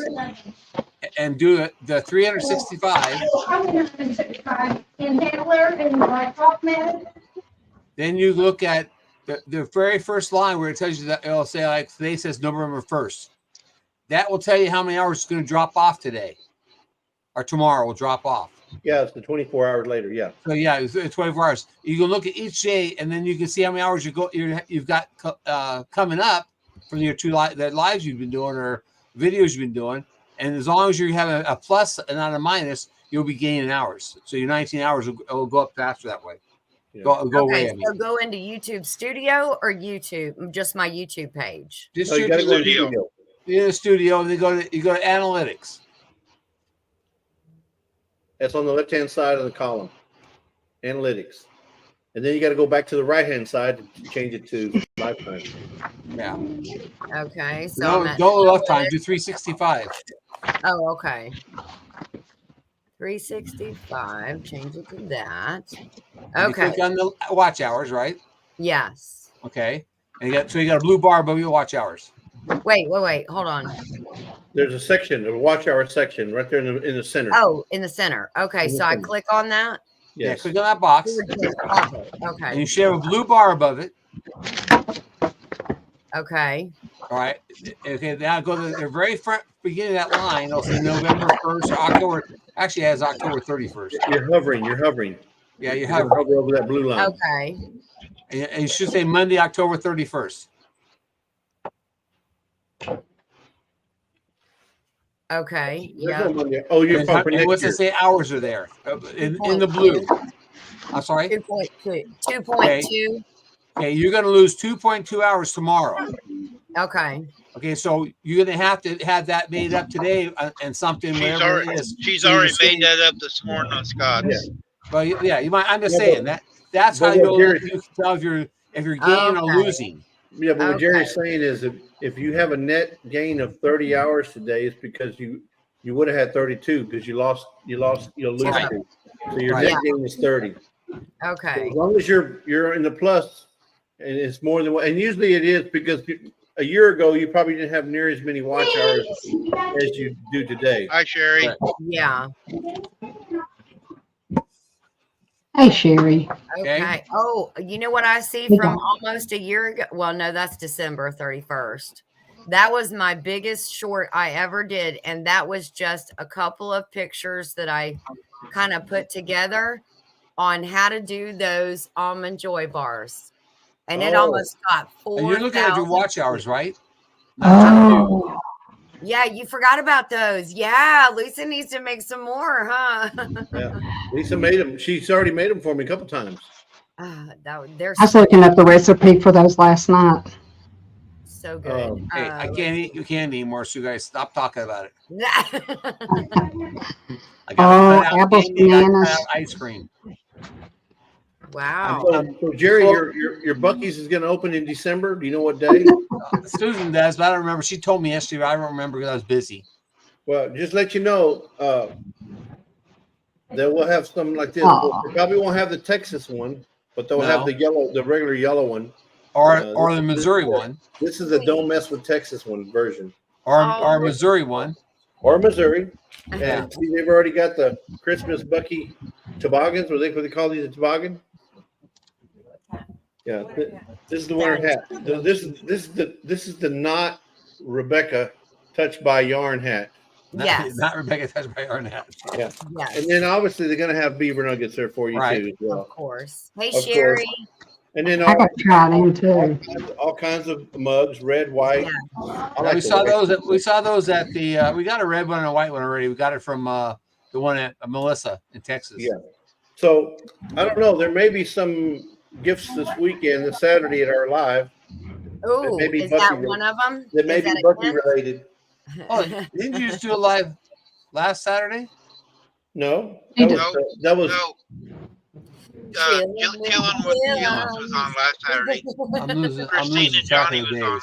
[SPEAKER 6] and do it the 365,
[SPEAKER 5] In Handler and my top man.
[SPEAKER 6] then you look at the very first line where it tells you that it'll say like today says November 1st. That will tell you how many hours it's going to drop off today or tomorrow will drop off.
[SPEAKER 3] Yeah, it's the 24 hours later. Yeah.
[SPEAKER 6] So yeah, it's 24 hours. You can look at each day, and then you can see how many hours you've got coming up from your the lives you've been doing or videos you've been doing. And as long as you have a plus and not a minus, you'll be gaining hours. So your 19 hours will go up faster that way.
[SPEAKER 3] Yeah.
[SPEAKER 6] Go
[SPEAKER 2] Okay,
[SPEAKER 6] away. I mean.
[SPEAKER 2] so go into YouTube Studio or YouTube, just my YouTube page.
[SPEAKER 6] Just
[SPEAKER 3] So you got to go to the
[SPEAKER 1] Studio.
[SPEAKER 3] studio.
[SPEAKER 6] in the studio, and then you go to analytics.
[SPEAKER 3] That's on the left-hand side of the column. Analytics. And then you got to go back to the right-hand side to change it to lifetime.
[SPEAKER 6] Yeah.
[SPEAKER 2] Okay, so
[SPEAKER 6] No,
[SPEAKER 2] I'm at,
[SPEAKER 6] don't left time. Do 365.
[SPEAKER 2] oh, okay. 365, change it to that.
[SPEAKER 6] You
[SPEAKER 2] Okay,
[SPEAKER 6] click on the watch hours, right?
[SPEAKER 2] yes.
[SPEAKER 6] Okay. And you got a blue bar above your watch hours.
[SPEAKER 2] Wait, hold on.
[SPEAKER 3] There's a section, a watch hour section right there in the center.
[SPEAKER 2] Oh, in the center. Okay,
[SPEAKER 3] In the
[SPEAKER 2] so I
[SPEAKER 3] center.
[SPEAKER 2] click on that.
[SPEAKER 6] Yeah,
[SPEAKER 3] Yes.
[SPEAKER 6] click on that box, and
[SPEAKER 2] Okay,
[SPEAKER 6] you should have a blue bar above it.
[SPEAKER 2] okay.
[SPEAKER 6] All right. Okay. Now go to the very front beginning of that line. It'll say November 1st or October. Actually, it has October 31st.
[SPEAKER 3] You're hovering.
[SPEAKER 6] Yeah, you
[SPEAKER 3] You
[SPEAKER 6] have.
[SPEAKER 3] hover over that blue line.
[SPEAKER 2] Okay.
[SPEAKER 6] And it should say Monday, October 31st.
[SPEAKER 2] Okay.
[SPEAKER 3] There's
[SPEAKER 2] Yeah.
[SPEAKER 3] no Monday. Oh, you're
[SPEAKER 6] And,
[SPEAKER 3] for
[SPEAKER 6] and what's
[SPEAKER 3] next
[SPEAKER 6] it
[SPEAKER 3] year.
[SPEAKER 6] say? Hours are there in the blue. I'm sorry.
[SPEAKER 2] 2.2. 2.2.
[SPEAKER 6] Okay, you're going to lose 2.2 hours tomorrow.
[SPEAKER 2] Okay.
[SPEAKER 6] Okay, so you're going to have that made up today and something whatever it is.
[SPEAKER 1] She's
[SPEAKER 6] So you're
[SPEAKER 1] already
[SPEAKER 6] saying-
[SPEAKER 1] made that up this morning on Scott's.
[SPEAKER 3] Yeah.
[SPEAKER 6] Well, yeah, you might. I'm just
[SPEAKER 3] Yeah,
[SPEAKER 6] saying that's how
[SPEAKER 3] but what Jerry-
[SPEAKER 6] you can tell if you're gaining or
[SPEAKER 2] Okay.
[SPEAKER 6] losing.
[SPEAKER 3] Yeah, but what
[SPEAKER 2] Okay.
[SPEAKER 3] Jerry's saying is if you have a net gain of 30 hours today, it's because you would have had 32 because you'll lose
[SPEAKER 2] Right.
[SPEAKER 3] 2. So your
[SPEAKER 6] Right.
[SPEAKER 3] net
[SPEAKER 2] Yeah.
[SPEAKER 3] gain is 30. So
[SPEAKER 2] Okay.
[SPEAKER 3] as long as you're in the plus, and it's more than and usually it is because a year ago you probably didn't have near as many watch hours as you do today.
[SPEAKER 1] Hi, Sherry.
[SPEAKER 6] Right.
[SPEAKER 2] Yeah.
[SPEAKER 5] Hey, Sherry.
[SPEAKER 6] Okay.
[SPEAKER 2] Okay. Oh, you know what I see
[SPEAKER 5] Hey,
[SPEAKER 2] from
[SPEAKER 5] Doc.
[SPEAKER 2] almost a year ago? Well, no, that's December 31st. That was my biggest short I ever did. And that was just a couple of pictures that I kind of put together on how to do those almond joy bars. And it
[SPEAKER 3] Oh.
[SPEAKER 2] almost got 4,000.
[SPEAKER 6] And you're looking at your watch hours, right? Not your view.
[SPEAKER 5] Oh,
[SPEAKER 2] Yeah, you forgot about those. Yeah, Lisa needs to make some more, huh?
[SPEAKER 3] Yeah. Lisa made them. She's already made them for me a couple times.
[SPEAKER 2] They're
[SPEAKER 5] I was looking up the recipe for those last night.
[SPEAKER 2] so good.
[SPEAKER 6] Hey, I can't eat your candy anymore, so you guys stop talking about it. I got
[SPEAKER 5] Oh,
[SPEAKER 6] cut out
[SPEAKER 5] apples,
[SPEAKER 6] candy, I got
[SPEAKER 5] bananas.
[SPEAKER 6] cut out ice cream.
[SPEAKER 2] Wow.
[SPEAKER 3] So Jerry, your Buc-ee's is going to open in December. Do you know what day?
[SPEAKER 6] Susan does, but I don't remember. She told me yesterday, but I don't remember because I was busy.
[SPEAKER 3] Well, just let you know, that we'll have something like this.
[SPEAKER 5] Aw.
[SPEAKER 3] We probably won't have the Texas one, but they'll have the regular yellow one.
[SPEAKER 6] Or the Missouri one,
[SPEAKER 3] This is a don't mess with Texas one version,
[SPEAKER 6] or Missouri one.
[SPEAKER 3] or Missouri.
[SPEAKER 6] Yeah.
[SPEAKER 3] And see, they've already got the Christmas Bucky toboggans. What they call these a toboggan? Yeah, this is the winter hat. This is the not Rebecca touched by yarn hat.
[SPEAKER 2] Yes.
[SPEAKER 6] Not Rebecca touched by Arnett.
[SPEAKER 3] Yeah.
[SPEAKER 2] Yes.
[SPEAKER 3] And then obviously they're going to have beaver nuggets there for you
[SPEAKER 6] Right.
[SPEAKER 3] too as well.
[SPEAKER 2] Of course. Hey,
[SPEAKER 3] course.
[SPEAKER 2] Sherry.
[SPEAKER 3] And then
[SPEAKER 5] I got to try them too.
[SPEAKER 3] all kinds of mugs, red, white.
[SPEAKER 2] Yeah.
[SPEAKER 3] I
[SPEAKER 6] Yeah,
[SPEAKER 3] like
[SPEAKER 6] we
[SPEAKER 3] the
[SPEAKER 6] saw
[SPEAKER 3] white.
[SPEAKER 6] those. We saw those at the. We got a red one and a white one already. We got it from the one at Melissa in Texas.
[SPEAKER 3] Yeah. So I don't know. There may be some gifts this weekend, this Saturday at our live.
[SPEAKER 2] Oh,
[SPEAKER 3] maybe
[SPEAKER 2] is
[SPEAKER 3] Bucky
[SPEAKER 2] that
[SPEAKER 3] related.
[SPEAKER 2] one of them?
[SPEAKER 3] That may be Bucky related.
[SPEAKER 6] Oh, didn't you just do it live last Saturday?
[SPEAKER 3] No,
[SPEAKER 5] He
[SPEAKER 3] that
[SPEAKER 5] did.
[SPEAKER 3] was, that was
[SPEAKER 1] No, Gillen was on last Saturday.
[SPEAKER 6] I'm losing.
[SPEAKER 1] Christine and
[SPEAKER 6] track
[SPEAKER 1] Johnny
[SPEAKER 6] of the
[SPEAKER 1] was on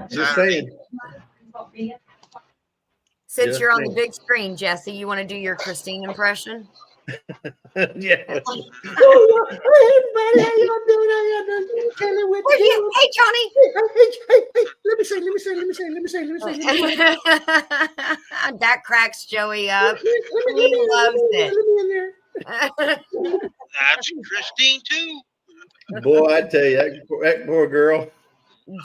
[SPEAKER 6] days.
[SPEAKER 3] just
[SPEAKER 1] Saturday.
[SPEAKER 3] saying.
[SPEAKER 2] Since
[SPEAKER 3] Just
[SPEAKER 2] you're on the
[SPEAKER 3] saying.
[SPEAKER 2] big screen, Jesse, you want to do your Christine impression?
[SPEAKER 3] Yeah.
[SPEAKER 4] Oh, hey, everybody, how y'all doing? How y'all doing? Chilling with you.
[SPEAKER 2] Hey, Johnny.
[SPEAKER 4] Hey, let me say.
[SPEAKER 2] That cracks Joey up.
[SPEAKER 4] Let me
[SPEAKER 2] He loves it.
[SPEAKER 4] Let me in there.
[SPEAKER 1] That's Christine too.
[SPEAKER 3] Boy, I tell you, that poor girl.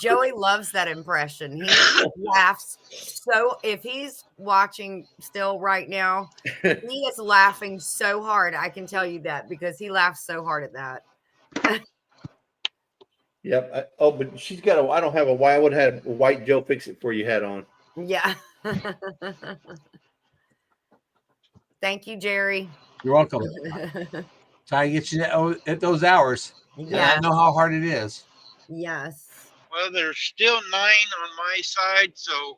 [SPEAKER 2] Joey loves that impression. He laughs so. If he's watching still right now, he is laughing so hard. I can tell you that because he laughs so hard at that.
[SPEAKER 3] Yep. But she's got a. I don't have a white. I would have had a white Joe Fix It for you hat on.
[SPEAKER 2] Yeah. Thank you, Jerry.
[SPEAKER 6] You're welcome. Try to get you at those hours. Yeah, I know how hard it is.
[SPEAKER 2] Yes.
[SPEAKER 1] Well, there's still 9 on my side, so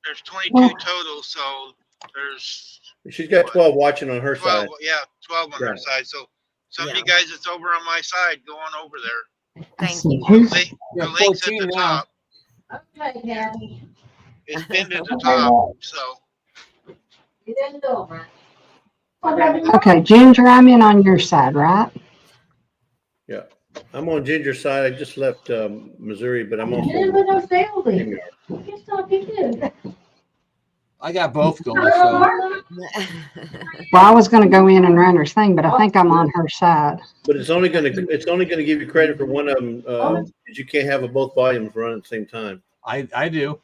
[SPEAKER 1] there's 22
[SPEAKER 5] Well-
[SPEAKER 1] total. So there's
[SPEAKER 3] She's got 12 watching on her
[SPEAKER 1] 12.
[SPEAKER 3] side.
[SPEAKER 1] Yeah, 12 on
[SPEAKER 3] Yeah.
[SPEAKER 1] her side. So some of
[SPEAKER 2] Yeah.
[SPEAKER 1] you guys that's over on my side, go on over there.
[SPEAKER 5] Let's
[SPEAKER 2] Thank
[SPEAKER 5] see,
[SPEAKER 2] you.
[SPEAKER 5] who's,
[SPEAKER 1] The
[SPEAKER 6] Yeah,
[SPEAKER 1] link's at
[SPEAKER 6] 14
[SPEAKER 1] the
[SPEAKER 6] now.
[SPEAKER 1] top.
[SPEAKER 4] Okay, Gabby.
[SPEAKER 1] It's pinned at the top. So
[SPEAKER 4] You didn't do it, right?
[SPEAKER 5] okay, Ginger, I'm in on your side, right?
[SPEAKER 3] Yeah. I'm on Ginger's side. I just left Missouri, but I'm
[SPEAKER 4] You
[SPEAKER 3] also.
[SPEAKER 4] didn't put no sales in. You stop you too.
[SPEAKER 6] I got both going. So
[SPEAKER 5] Well, I was going to go in and run her thing, but I think I'm on her side.
[SPEAKER 3] But it's only gonna give you credit for one of them. Because you can't have both volumes run at the same time.
[SPEAKER 6] I do.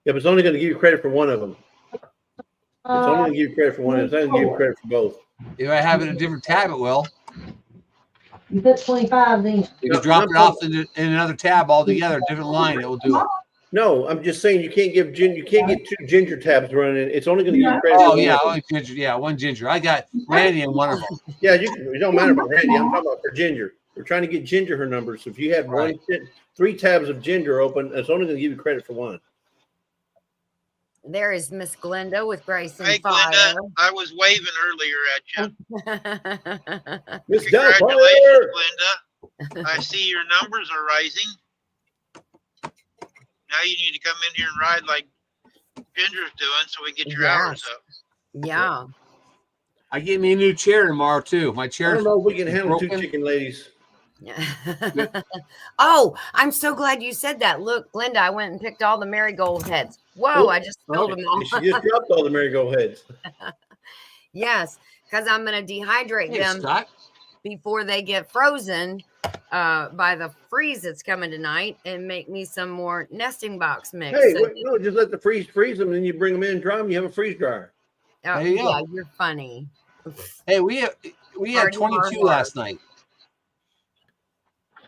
[SPEAKER 3] Yeah, but it's only gonna give you credit for one of them. It's only gonna give you credit for one. It's not gonna give you credit for both.
[SPEAKER 6] If I have it in a different tab, it will.
[SPEAKER 4] You put 25 in.
[SPEAKER 6] If you drop it off in another tab altogether, a different line, it will do it.
[SPEAKER 3] No, I'm just saying you can't get 2 Ginger tabs running. It's only gonna give you credit.
[SPEAKER 6] Oh
[SPEAKER 3] for
[SPEAKER 6] yeah,
[SPEAKER 3] one.
[SPEAKER 6] only Ginger. Yeah, one Ginger. I got Randy in one of them.
[SPEAKER 3] Yeah, it don't matter about Randy. I'm talking about for Ginger. We're trying to get Ginger her numbers. So if you have
[SPEAKER 6] Right.
[SPEAKER 3] 3 tabs of Ginger open, it's only gonna give you credit for one.
[SPEAKER 2] There is Miss Glenda with Grace
[SPEAKER 1] hey,
[SPEAKER 2] and
[SPEAKER 1] Glenda, I was waving earlier at you.
[SPEAKER 2] Fire.
[SPEAKER 3] Miss
[SPEAKER 1] Congratulations,
[SPEAKER 3] Doubtfire!
[SPEAKER 1] Glenda. I see your numbers are rising. Now you need to come in here and ride like Ginger's doing so we get your hours
[SPEAKER 2] Yes.
[SPEAKER 1] up.
[SPEAKER 2] Yeah.
[SPEAKER 6] I get me a new chair tomorrow too. My
[SPEAKER 3] I
[SPEAKER 6] chair.
[SPEAKER 3] don't know if we can handle 2
[SPEAKER 6] broken.
[SPEAKER 3] chicken ladies.
[SPEAKER 2] Oh, I'm so glad you said that. Look, Glenda, I went and picked all the marigold heads. Whoa, I just spilled them all.
[SPEAKER 3] She just dropped all the marigold heads.
[SPEAKER 2] Yes, because I'm going to dehydrate
[SPEAKER 6] Hey,
[SPEAKER 2] them
[SPEAKER 6] Scott.
[SPEAKER 2] before they get frozen by the freeze that's coming tonight and make me some more nesting box mix.
[SPEAKER 3] Hey,
[SPEAKER 2] So-
[SPEAKER 3] no, just let the freeze them, and then you bring them in, dry them. You have a freeze dryer.
[SPEAKER 2] Oh,
[SPEAKER 6] There you go.
[SPEAKER 2] yeah, you're funny.
[SPEAKER 6] Hey, we had
[SPEAKER 2] Hard,
[SPEAKER 6] 22
[SPEAKER 2] hard,
[SPEAKER 6] last night.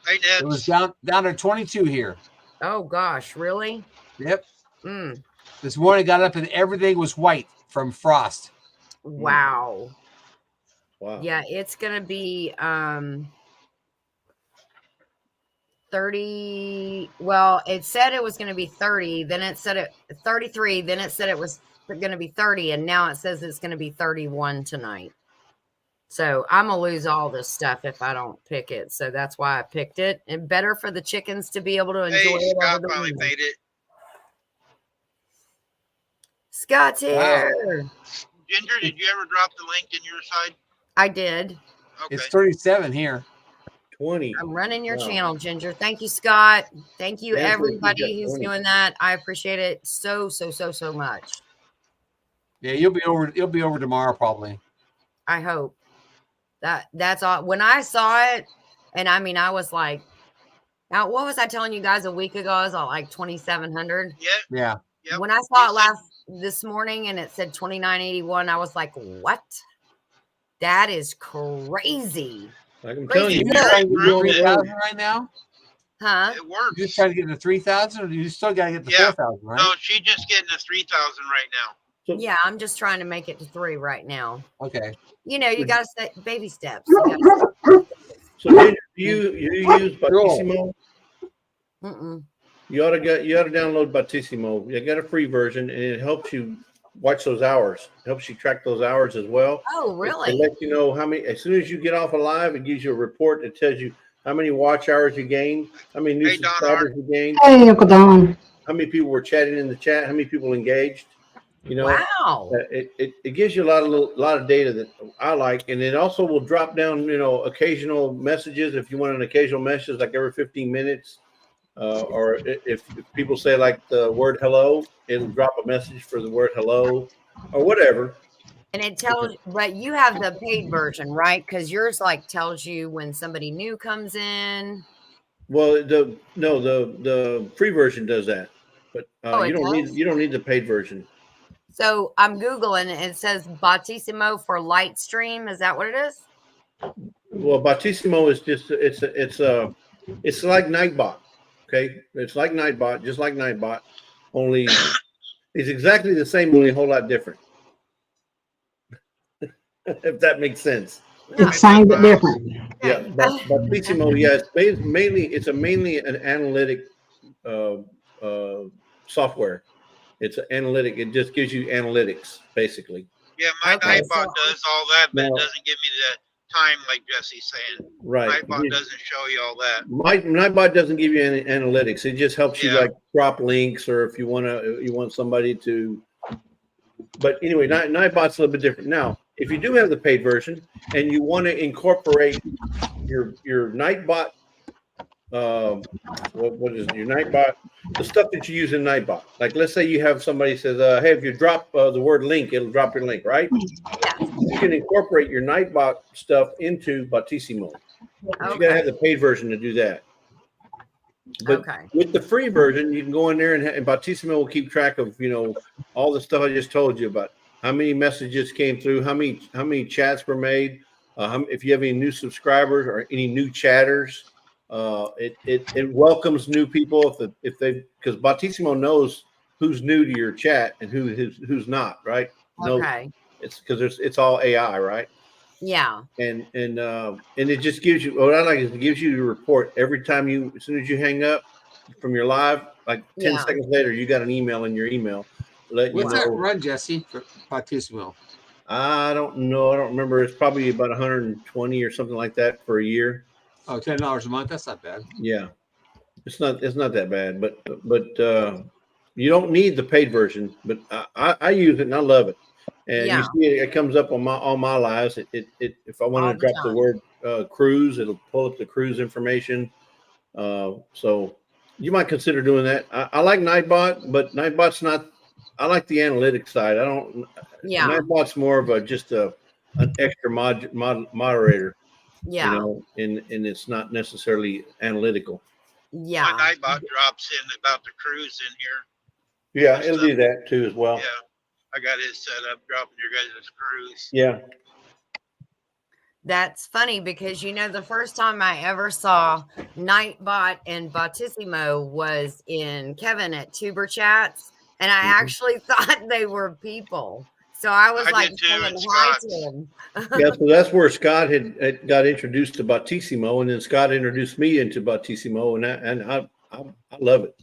[SPEAKER 1] Hey,
[SPEAKER 6] It was
[SPEAKER 1] Ned.
[SPEAKER 6] down to 22 here.
[SPEAKER 2] Oh gosh, really?
[SPEAKER 6] Yep.
[SPEAKER 2] Mm,
[SPEAKER 6] This morning I got up and everything was white from frost.
[SPEAKER 2] wow.
[SPEAKER 3] Wow.
[SPEAKER 2] Yeah, it's gonna be 30. Well, it said it was gonna be 30, then it said it 33, then it said it was gonna be 30, and now it says it's gonna be 31 tonight. So I'm gonna lose all this stuff if I don't pick it. So that's why I picked it. And better for the chickens to be able to enjoy
[SPEAKER 1] Hey,
[SPEAKER 2] it
[SPEAKER 1] Scott
[SPEAKER 2] over the
[SPEAKER 1] finally
[SPEAKER 2] weekend.
[SPEAKER 1] made it.
[SPEAKER 2] Scott's here.
[SPEAKER 1] Ginger, did you ever drop the link in your side?
[SPEAKER 2] I did.
[SPEAKER 1] Okay.
[SPEAKER 6] It's 37 here.
[SPEAKER 3] 20.
[SPEAKER 2] I'm running your
[SPEAKER 3] Wow.
[SPEAKER 2] channel, Ginger. Thank you, Scott. Thank you,
[SPEAKER 3] Yeah,
[SPEAKER 2] everybody
[SPEAKER 3] you got
[SPEAKER 2] who's
[SPEAKER 3] 20.
[SPEAKER 2] doing that. I appreciate it so much.
[SPEAKER 6] Yeah, you'll be over tomorrow probably.
[SPEAKER 2] I hope that's all. When I saw it, and I mean, I was like, now what was I telling you guys a week ago? I was at like 2,700.
[SPEAKER 1] Yeah.
[SPEAKER 6] Yeah.
[SPEAKER 1] Yep.
[SPEAKER 2] When I saw it
[SPEAKER 1] You said
[SPEAKER 2] last, this morning and it said 29.81. I was like, what? That is crazy.
[SPEAKER 3] Like I'm
[SPEAKER 2] Crazy.
[SPEAKER 3] telling you,
[SPEAKER 6] You
[SPEAKER 1] Yeah,
[SPEAKER 6] just trying to get the
[SPEAKER 1] improved it.
[SPEAKER 6] 3,000 right now?
[SPEAKER 2] Huh?
[SPEAKER 1] It works.
[SPEAKER 6] You just trying to get the 3,000, or you still got to get the
[SPEAKER 1] Yeah.
[SPEAKER 6] 4,000, right?
[SPEAKER 1] No, she's just getting the 3,000 right now.
[SPEAKER 3] So-
[SPEAKER 2] Yeah, I'm just trying to make it to 3 right now.
[SPEAKER 6] Okay.
[SPEAKER 2] You know, you got to set baby steps. You gotta-
[SPEAKER 3] So Ginger, you use Batissimo?
[SPEAKER 2] Mm-mm.
[SPEAKER 3] You ought to download Batissimo. You got a free version, and it helps you watch those hours. It helps you track those hours as well.
[SPEAKER 2] Oh,
[SPEAKER 3] It
[SPEAKER 2] really?
[SPEAKER 3] lets you know how many. As soon as you get off a live, it gives you a report that tells you how many watch hours you gained, how many new
[SPEAKER 1] Hey, Donna.
[SPEAKER 3] subscribers you gained,
[SPEAKER 5] Hey, Uncle Don.
[SPEAKER 3] how many people were chatting in the chat, how many people engaged. You know,
[SPEAKER 2] Wow.
[SPEAKER 3] it gives you a lot of data that I like, and it also will drop down, you know, occasional messages if you want an occasional message, like every 15 minutes, or if people say like the word hello, it'll drop a message for the word hello, or whatever.
[SPEAKER 2] And it tells, but you have the paid version, right? Because yours like tells you when somebody new comes in.
[SPEAKER 3] Well, the free version does that, but
[SPEAKER 2] Oh, it does?
[SPEAKER 3] you don't need the paid version.
[SPEAKER 2] So I'm Googling and it says Batissimo for Lightstream. Is that what it is?
[SPEAKER 3] Well, Batissimo is just it's like Nightbot. Okay, it's like Nightbot, just like Nightbot, only it's exactly the same, only a whole lot different. If that makes sense.
[SPEAKER 2] No.
[SPEAKER 5] It's same but different.
[SPEAKER 3] Yeah, Batissimo, yeah, it's mainly an analytic software. It's an analytic. It just gives you analytics, basically.
[SPEAKER 1] Yeah, my
[SPEAKER 2] Okay,
[SPEAKER 1] Nightbot
[SPEAKER 2] so-
[SPEAKER 1] does all that, but
[SPEAKER 3] No.
[SPEAKER 1] it doesn't give me the time like Jesse's saying.
[SPEAKER 3] Right.
[SPEAKER 1] Nightbot doesn't show you all that.
[SPEAKER 3] Nightbot doesn't give you any analytics. It just helps you
[SPEAKER 1] Yeah.
[SPEAKER 3] like drop links, or if you want somebody to. But anyway, Nightbot's a little bit different. Now, if you do have the paid version and you want to incorporate your Nightbot, what is it, your Nightbot, the stuff that you use in Nightbot. Like, let's say you have somebody says, "Hey, if you drop the word link, it'll drop your link," right?
[SPEAKER 2] Yeah.
[SPEAKER 3] You can incorporate your Nightbot stuff into Batissimo. But you gotta have the paid version to do that. But
[SPEAKER 2] Okay.
[SPEAKER 3] with the free version, you can go in there and Batissimo will keep track of, you know, all the stuff I just told you about. How many messages came through? How many chats were made? If you have any new subscribers or any new chatters, it welcomes new people if they because Batissimo knows who's new to your chat and who's not, right? No,
[SPEAKER 2] Okay.
[SPEAKER 3] it's because it's all AI, right?
[SPEAKER 2] Yeah.
[SPEAKER 3] And it just gives you what I like is it gives you your report every time as soon as you hang up from your live, like 10
[SPEAKER 2] Yeah.
[SPEAKER 3] seconds later, you got an email in your email. Letting you
[SPEAKER 6] What's that
[SPEAKER 3] know.
[SPEAKER 6] run, Jesse, for Batissimo?
[SPEAKER 3] I don't know. I don't remember. It's probably about 120 or something like that for a year.
[SPEAKER 6] Oh, $10 a month. That's not bad.
[SPEAKER 3] Yeah, it's not that bad, but you don't need the paid version. But I use it and I love it. And
[SPEAKER 2] Yeah.
[SPEAKER 3] you see it comes up on my lives. If I want
[SPEAKER 2] All
[SPEAKER 3] to
[SPEAKER 2] the
[SPEAKER 3] drop the
[SPEAKER 2] time.
[SPEAKER 3] word cruise, it'll pull up the cruise information. So you might consider doing that. I like Nightbot, but Nightbot's not. I like the analytics side. I don't.
[SPEAKER 2] Yeah.
[SPEAKER 3] Nightbot's more of an extra moderator.
[SPEAKER 2] Yeah.
[SPEAKER 3] You know, and it's not necessarily analytical.
[SPEAKER 2] Yeah.
[SPEAKER 1] My Nightbot drops in about the cruise in here.
[SPEAKER 3] Yeah, it'll do that too as well.
[SPEAKER 1] Yeah, I got his set up, dropping your guys' cruise.
[SPEAKER 3] Yeah.
[SPEAKER 2] That's funny because, you know, the first time I ever saw Nightbot and Batissimo was in Kevin at Tuber Chats. And I
[SPEAKER 3] Mhm.
[SPEAKER 2] actually thought they were people. So I was
[SPEAKER 1] I
[SPEAKER 2] like,
[SPEAKER 1] did too,
[SPEAKER 2] saying
[SPEAKER 1] and
[SPEAKER 2] hi
[SPEAKER 1] Scott.
[SPEAKER 2] to him.
[SPEAKER 3] Yeah, so that's where Scott had got introduced to Batissimo, and then Scott introduced me into Batissimo, and I love it.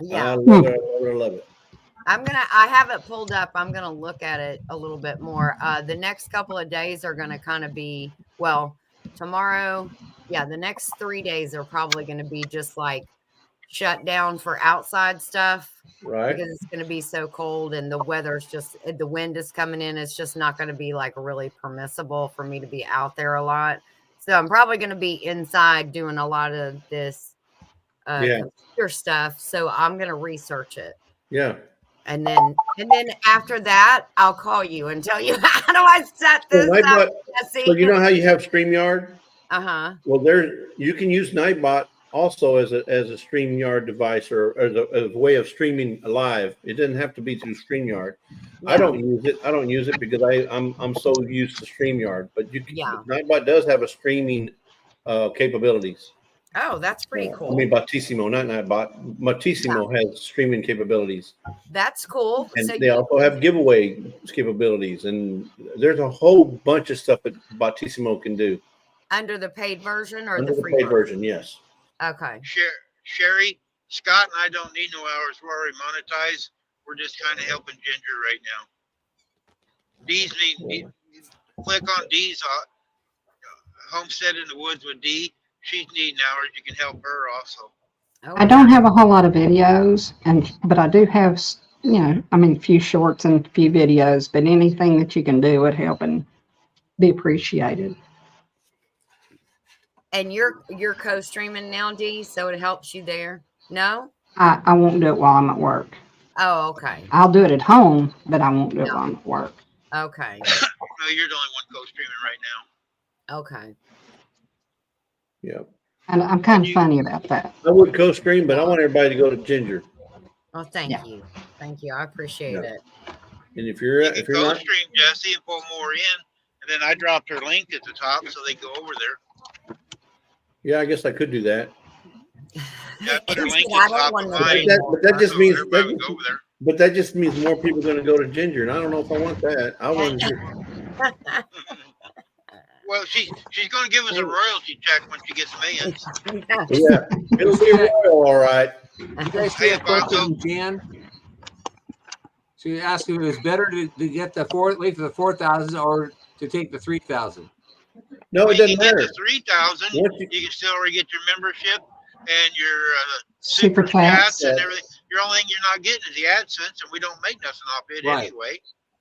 [SPEAKER 2] Yeah.
[SPEAKER 3] I love it. I love it.
[SPEAKER 2] I have it pulled up. I'm going to look at it a little bit more. The next couple of days are going to kind of be, well, tomorrow. Yeah. The next 3 days are probably going to be just like shut down for outside stuff.
[SPEAKER 3] Right.
[SPEAKER 2] Because it's going to be so cold and the weather's just, the wind is coming in. It's just not going to be like really permissible for me to be out there a lot. So I'm probably going to be inside doing a lot of this computer stuff. So I'm going to research it.
[SPEAKER 3] Yeah.
[SPEAKER 2] And then after that, I'll call you and tell you how do I set this up.
[SPEAKER 3] So you know how you have StreamYard?
[SPEAKER 2] Uh-huh.
[SPEAKER 3] Well, you can use Nightbot also as a StreamYard device or as a way of streaming live. It doesn't have to be through StreamYard. I
[SPEAKER 2] Yeah.
[SPEAKER 3] don't use it. I don't use it because I'm so used to StreamYard. But
[SPEAKER 2] Yeah.
[SPEAKER 3] Nightbot does have a streaming capabilities.
[SPEAKER 2] Oh, that's pretty
[SPEAKER 3] I
[SPEAKER 2] cool.
[SPEAKER 3] mean, Batissimo, not Nightbot. Batissimo has streaming capabilities,
[SPEAKER 2] That's cool.
[SPEAKER 3] and
[SPEAKER 2] So
[SPEAKER 3] they also have giveaway capabilities. And there's a whole bunch of stuff that Batissimo can do
[SPEAKER 2] under the paid version or
[SPEAKER 3] under
[SPEAKER 2] the
[SPEAKER 3] the
[SPEAKER 2] free
[SPEAKER 3] paid version. Yes.
[SPEAKER 2] Okay.
[SPEAKER 1] Sherry, Scott, and I don't need no hours. We're already monetized. We're just kind of helping Ginger right now. D's need click on D's homestead in the woods with D. She's needing hours. You can help her also.
[SPEAKER 2] Oh,
[SPEAKER 5] I don't have a whole lot of videos, but I do have, a few shorts and a few videos, but anything that you can do would help and be appreciated.
[SPEAKER 2] And you're co-streaming now, Dee, so it helps you there. No?
[SPEAKER 5] I won't do it while I'm at work.
[SPEAKER 2] Oh, okay.
[SPEAKER 5] I'll do it at home, but I won't do it while I'm at work.
[SPEAKER 2] Okay.
[SPEAKER 1] No, you're the only one co-streaming right now.
[SPEAKER 2] Okay.
[SPEAKER 3] Yeah.
[SPEAKER 5] And I'm kind of funny about that.
[SPEAKER 3] I would co-stream, but I want everybody to go to Ginger.
[SPEAKER 2] Well, thank
[SPEAKER 5] Yeah.
[SPEAKER 2] you. Thank you. I appreciate
[SPEAKER 3] Yeah.
[SPEAKER 2] it.
[SPEAKER 3] And if you're
[SPEAKER 1] You can
[SPEAKER 3] not,
[SPEAKER 1] co-stream Jesse and pull more in, and then I dropped her link at the top so they go over there.
[SPEAKER 3] yeah, I guess I could do that.
[SPEAKER 1] Yeah, put her
[SPEAKER 2] He
[SPEAKER 1] link
[SPEAKER 2] said, I
[SPEAKER 1] at the
[SPEAKER 2] don't
[SPEAKER 1] top
[SPEAKER 2] want
[SPEAKER 1] of
[SPEAKER 2] to
[SPEAKER 1] mine.
[SPEAKER 2] do that.
[SPEAKER 3] But that just
[SPEAKER 1] So
[SPEAKER 3] means
[SPEAKER 1] everybody would go over there.
[SPEAKER 3] But that just means more people are going to go to Ginger, and I don't know if I want that. I want
[SPEAKER 1] Well, she's going to give us a royalty check when she gets millions.
[SPEAKER 3] yeah, it'll be royal, all right.
[SPEAKER 6] You guys see a question from Jan? She asked if it was better to get wait for the 4,000 or to take the 3,000.
[SPEAKER 3] No, it
[SPEAKER 1] When
[SPEAKER 3] doesn't
[SPEAKER 1] you get
[SPEAKER 3] matter.
[SPEAKER 1] to 3,000,
[SPEAKER 3] Once
[SPEAKER 1] you
[SPEAKER 3] you-
[SPEAKER 1] can still already get your membership and your
[SPEAKER 5] Super chats.
[SPEAKER 1] and everything. Your only thing you're not getting is the AdSense, and we don't make nothing off it
[SPEAKER 6] Right.
[SPEAKER 1] anyway.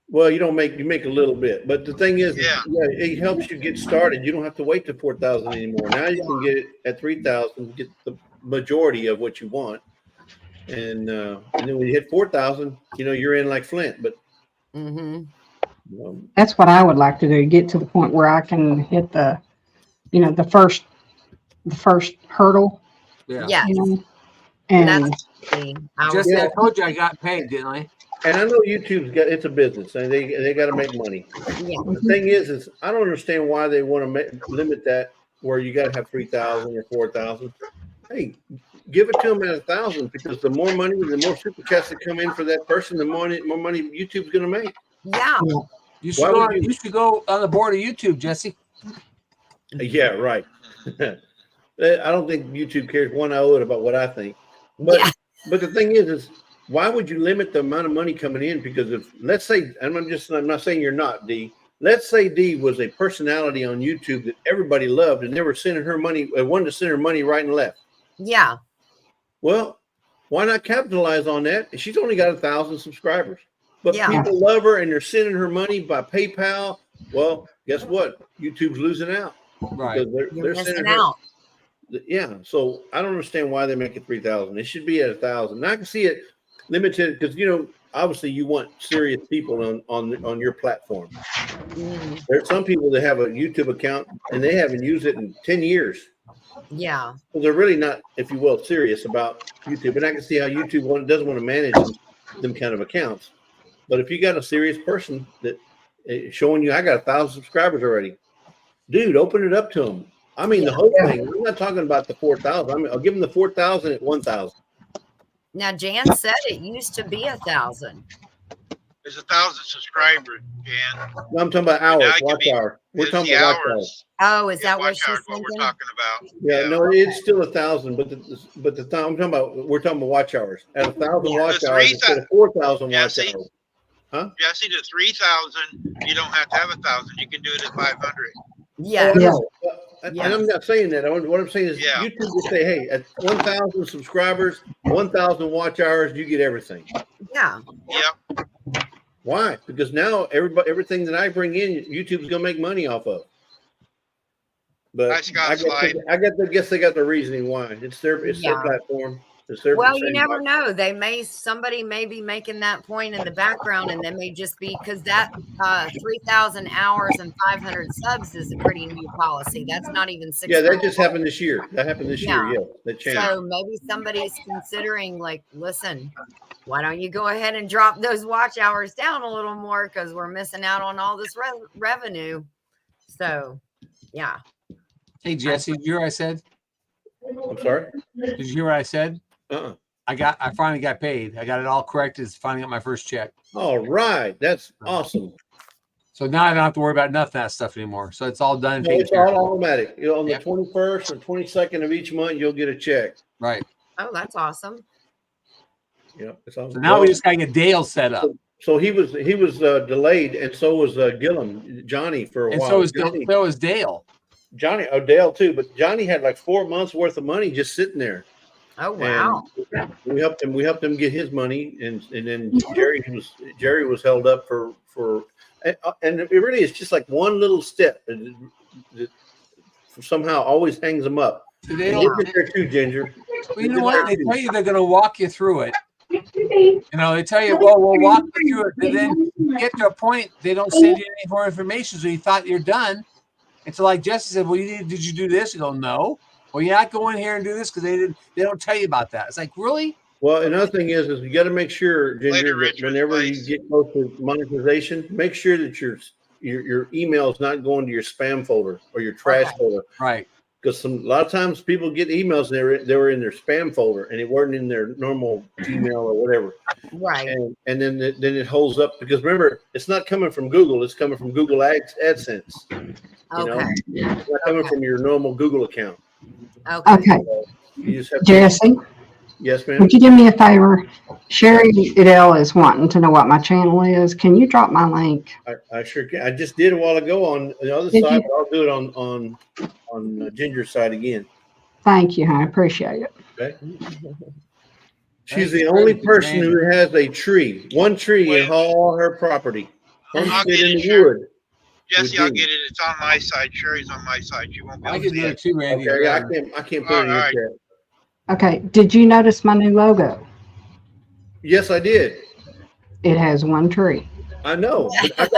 [SPEAKER 3] Well, you make a little bit, but the thing is,
[SPEAKER 1] Yeah.
[SPEAKER 3] it helps you get started. You don't have to wait to 4,000 anymore. Now you can get it at 3,000, get the majority of what you want, and then when you hit 4,000, you're in like Flint. But
[SPEAKER 2] Mm-hmm.
[SPEAKER 5] That's what I would like to do, get to the point where I can hit the first hurdle,
[SPEAKER 6] Yeah.
[SPEAKER 2] Yeah.
[SPEAKER 5] and
[SPEAKER 2] That's the, I was,
[SPEAKER 6] Jesse, I told you I got paid, didn't I?
[SPEAKER 3] and I know it's a business, and they got to make money.
[SPEAKER 2] yeah.
[SPEAKER 3] The thing is I don't understand why they want to limit that where you got to have 3,000 or 4,000. Hey, give it to them at 1,000 because the more money, the more super chats that come in for that person, the more money YouTube's going to make.
[SPEAKER 2] Yeah.
[SPEAKER 6] You should,
[SPEAKER 3] Why
[SPEAKER 6] go
[SPEAKER 3] would
[SPEAKER 6] on,
[SPEAKER 3] you-
[SPEAKER 6] you should go on the board of YouTube, Jesse.
[SPEAKER 3] Yeah, right. I don't think YouTube cares one iota about what I think. But
[SPEAKER 2] Yeah.
[SPEAKER 3] but the thing is why would you limit the amount of money coming in? Because if let's say, and I'm not saying you're not, D. Let's say D was a personality on YouTube that everybody loved, and they were sending her money, wanted to send her money right and left.
[SPEAKER 2] Yeah.
[SPEAKER 3] Well, why not capitalize on that? She's only got 1,000 subscribers, but
[SPEAKER 2] Yeah.
[SPEAKER 3] people love her, and they're sending her money by PayPal. Well, guess what? YouTube's losing out
[SPEAKER 6] Right.
[SPEAKER 3] because
[SPEAKER 2] You're
[SPEAKER 3] they're
[SPEAKER 2] missing
[SPEAKER 3] sending her.
[SPEAKER 2] out.
[SPEAKER 3] Yeah, so I don't understand why they make it 3,000. It should be at 1,000. Now I can see it limited because obviously you want serious people on your platform.
[SPEAKER 2] Mhm.
[SPEAKER 3] There's some people that have a YouTube account and they haven't used it in 10 years.
[SPEAKER 2] Yeah.
[SPEAKER 3] So they're really not, if you will, serious about YouTube. And I can see how YouTube doesn't want to manage them kind of accounts. But if you got a serious person that showing you, I got 1,000 subscribers already, dude, open it up to them. I mean, the whole thing. I'm not talking about the 4,000. I'll give them the 4,000 at 1,000.
[SPEAKER 2] Now Jan said it used to be 1,000.
[SPEAKER 1] There's 1,000 subscribers, Jan.
[SPEAKER 3] No, I'm talking about hours,
[SPEAKER 1] Now it can
[SPEAKER 3] watch
[SPEAKER 1] be-
[SPEAKER 3] hour. We're
[SPEAKER 1] It's
[SPEAKER 3] talking
[SPEAKER 1] the
[SPEAKER 3] about watch hours.
[SPEAKER 1] hours.
[SPEAKER 2] Oh, is
[SPEAKER 1] Yeah,
[SPEAKER 2] that what
[SPEAKER 1] watch
[SPEAKER 2] she's
[SPEAKER 1] hours, what
[SPEAKER 2] thinking?
[SPEAKER 1] we're talking about.
[SPEAKER 3] Yeah, no, it's still 1,000, but the time I'm talking about, we're talking about watch hours. At 1,000
[SPEAKER 2] Yeah.
[SPEAKER 3] watch
[SPEAKER 1] The
[SPEAKER 3] hours instead of 4,000 watch
[SPEAKER 1] Jesse.
[SPEAKER 3] hours.
[SPEAKER 1] Jesse, to 3,000, you don't have to have 1,000. You can do it at 500.
[SPEAKER 2] Yeah.
[SPEAKER 3] Oh,
[SPEAKER 5] Yeah.
[SPEAKER 3] no. And I'm not saying that. What I'm saying is
[SPEAKER 1] Yeah.
[SPEAKER 3] YouTube will say, hey, at 1,000 subscribers, 1,000 watch hours, you get everything.
[SPEAKER 2] Yeah.
[SPEAKER 1] Yep.
[SPEAKER 3] Why? Because now everything that I bring in, YouTube's gonna make money off of. But
[SPEAKER 1] Hi, Scott
[SPEAKER 3] I guess
[SPEAKER 1] Slide.
[SPEAKER 3] guess they got the reasoning why. It's their
[SPEAKER 2] Yeah.
[SPEAKER 3] platform. they're
[SPEAKER 2] Well,
[SPEAKER 3] the
[SPEAKER 2] you
[SPEAKER 3] same
[SPEAKER 2] never
[SPEAKER 3] watch.
[SPEAKER 2] know. Somebody may be making that point in the background, and they may just be because that 3,000 hours and 500 subs is a pretty new policy. That's not even
[SPEAKER 3] Yeah,
[SPEAKER 2] 6
[SPEAKER 3] that
[SPEAKER 2] months.
[SPEAKER 3] just happened this year. That happened this year.
[SPEAKER 2] Yeah.
[SPEAKER 3] Yeah, that changed.
[SPEAKER 2] So maybe somebody's considering, like, listen, why don't you go ahead and drop those watch hours down a little more because we're missing out on all this revenue. So, yeah.
[SPEAKER 6] Hey Jesse, did you hear what I said?
[SPEAKER 3] I'm sorry.
[SPEAKER 6] Did you hear what I said?
[SPEAKER 3] Uh-uh.
[SPEAKER 6] I finally got paid. I got it all corrected. It's finally got my first check.
[SPEAKER 3] All right, that's awesome.
[SPEAKER 6] So now I don't have to worry about nothing of that stuff anymore. So it's all done.
[SPEAKER 3] No,
[SPEAKER 6] Taken
[SPEAKER 3] it's
[SPEAKER 6] care
[SPEAKER 3] all
[SPEAKER 6] of.
[SPEAKER 3] automatic. You know, on the
[SPEAKER 6] Yep.
[SPEAKER 3] 21st or 22nd of each month, you'll get a check.
[SPEAKER 6] Right.
[SPEAKER 2] Oh, that's awesome.
[SPEAKER 3] Yep. It's all,
[SPEAKER 6] So now we just got to get Dale set up.
[SPEAKER 3] So he was delayed, and so was Gillum, Johnny, for a
[SPEAKER 6] And
[SPEAKER 3] while.
[SPEAKER 6] so is Dale.
[SPEAKER 3] Johnny, Odell too, but Johnny had like 4 months worth of money just sitting there.
[SPEAKER 2] Oh, wow.
[SPEAKER 3] And we helped him get his money, and then Jerry was held up for and it really is just like one little step that somehow always hangs them up.
[SPEAKER 6] So they
[SPEAKER 3] And
[SPEAKER 6] don't,
[SPEAKER 3] we'll get there too, Ginger.
[SPEAKER 6] well, you know what? They tell you they're going to walk you through it. You know, they tell you, well, we'll walk you through it. And then you get to a point, they don't send you any more information. So you thought you're done. And so like Jesse said, well, did you do this? You go, no. Well, you're not going here and do this because they don't tell you about that. It's like, really?
[SPEAKER 3] Well, another thing is you got to make sure, Ginger,
[SPEAKER 1] Later,
[SPEAKER 3] that
[SPEAKER 1] Richard's
[SPEAKER 3] whenever you
[SPEAKER 1] place.
[SPEAKER 3] get close to monetization, make sure that your email is not going to your spam folder or your trash
[SPEAKER 2] Okay.
[SPEAKER 3] folder.
[SPEAKER 6] Right.
[SPEAKER 3] Because a lot of times people get emails and they were in their spam folder and it weren't in their normal email or whatever.
[SPEAKER 2] Right.
[SPEAKER 3] And then it holds up because remember, it's not coming from Google, it's coming from Google AdSense. You know,
[SPEAKER 2] Okay.
[SPEAKER 3] it's not coming from your normal Google account.
[SPEAKER 2] Okay.
[SPEAKER 5] Okay,
[SPEAKER 3] You just have to,
[SPEAKER 5] Jesse,
[SPEAKER 3] yes, ma'am.
[SPEAKER 5] would you do me a favor? Sherry Udell is wanting to know what my channel is. Can you drop my link?
[SPEAKER 3] I sure can. I just did a while ago on the other
[SPEAKER 5] Did
[SPEAKER 3] side,
[SPEAKER 5] you?
[SPEAKER 3] but I'll do it on Ginger's side again.
[SPEAKER 5] Thank you, I appreciate it.
[SPEAKER 3] Okay. She's the only person who has a tree, one tree in all her property.
[SPEAKER 1] I'll
[SPEAKER 3] Homestead
[SPEAKER 1] get
[SPEAKER 3] in
[SPEAKER 1] it,
[SPEAKER 3] the
[SPEAKER 1] Sherry.
[SPEAKER 3] wood.
[SPEAKER 1] Jesse, I'll get it. It's on my side. Sherry's on my side. She won't be
[SPEAKER 6] I
[SPEAKER 1] able
[SPEAKER 6] can
[SPEAKER 1] to see
[SPEAKER 6] do
[SPEAKER 1] it.
[SPEAKER 6] it too, Randy.
[SPEAKER 3] Okay, I can't put it in your
[SPEAKER 1] All right.
[SPEAKER 3] chat.
[SPEAKER 5] Okay, did you notice my new logo?
[SPEAKER 3] Yes, I did.
[SPEAKER 5] It has one tree.
[SPEAKER 3] I know. But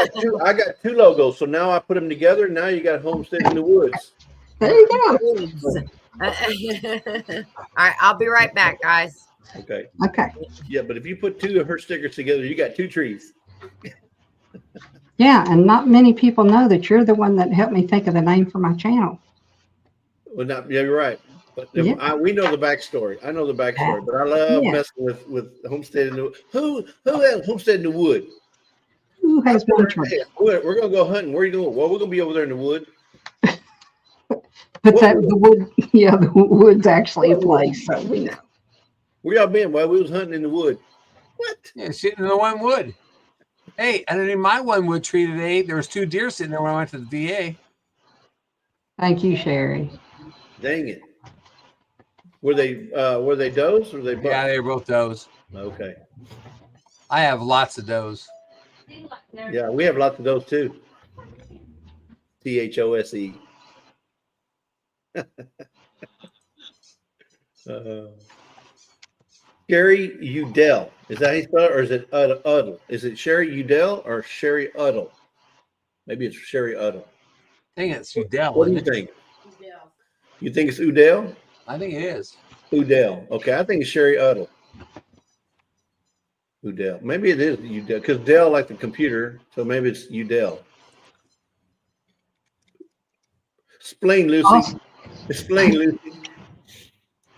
[SPEAKER 3] I got two logos, so now I put them together. Now you got Homestead in the Woods.
[SPEAKER 5] There you go.
[SPEAKER 2] All right. I'll be right back, guys.
[SPEAKER 3] Okay.
[SPEAKER 5] Okay.
[SPEAKER 3] Yeah, but if you put two of her stickers together, you got two trees.
[SPEAKER 5] Yeah, and not many people know that you're the one that helped me think of the name for my channel.
[SPEAKER 3] Well, not, yeah, you're right. But
[SPEAKER 5] Yeah.
[SPEAKER 3] we know the backstory. I know the backstory, but I love
[SPEAKER 5] Yeah.
[SPEAKER 3] messing with Homestead in the Who has Homestead in the Wood?
[SPEAKER 5] Who has one tree?
[SPEAKER 3] Hey, we're gonna go hunting. Where are you going? Well, we're gonna be over there in the wood.
[SPEAKER 5] But the wood, yeah, the wood's actually a place, so we know.
[SPEAKER 3] Where y'all been? Well, we was hunting in the wood. What?
[SPEAKER 6] Yeah, sitting in the one wood. Hey, and in my one wood tree today, there was 2 deer sitting there when I went to the VA.
[SPEAKER 5] Thank you, Sherry.
[SPEAKER 3] Dang it. Were they does or were they bucks?
[SPEAKER 6] Yeah, they were both does.
[SPEAKER 3] Okay.
[SPEAKER 6] I have lots of does.
[SPEAKER 3] Yeah, we have lots of those too. THOSE. Sherry Udell. Is that how you spell it, or is it Uddle? Is it Sherry Udell or Sherry Uddle? Maybe it's Sherry Uddle.
[SPEAKER 6] Dang it, it's Udell.
[SPEAKER 3] What do you
[SPEAKER 6] isn't it?
[SPEAKER 3] think? You think it's Udell?
[SPEAKER 6] I think it is.
[SPEAKER 3] Udell. Okay, I think it's Sherry Uddle. Udell. Maybe it is Udell because Dell like the computer, so maybe it's Udell. Explain, Lucy.
[SPEAKER 5] Also,
[SPEAKER 3] Explain, Lucy.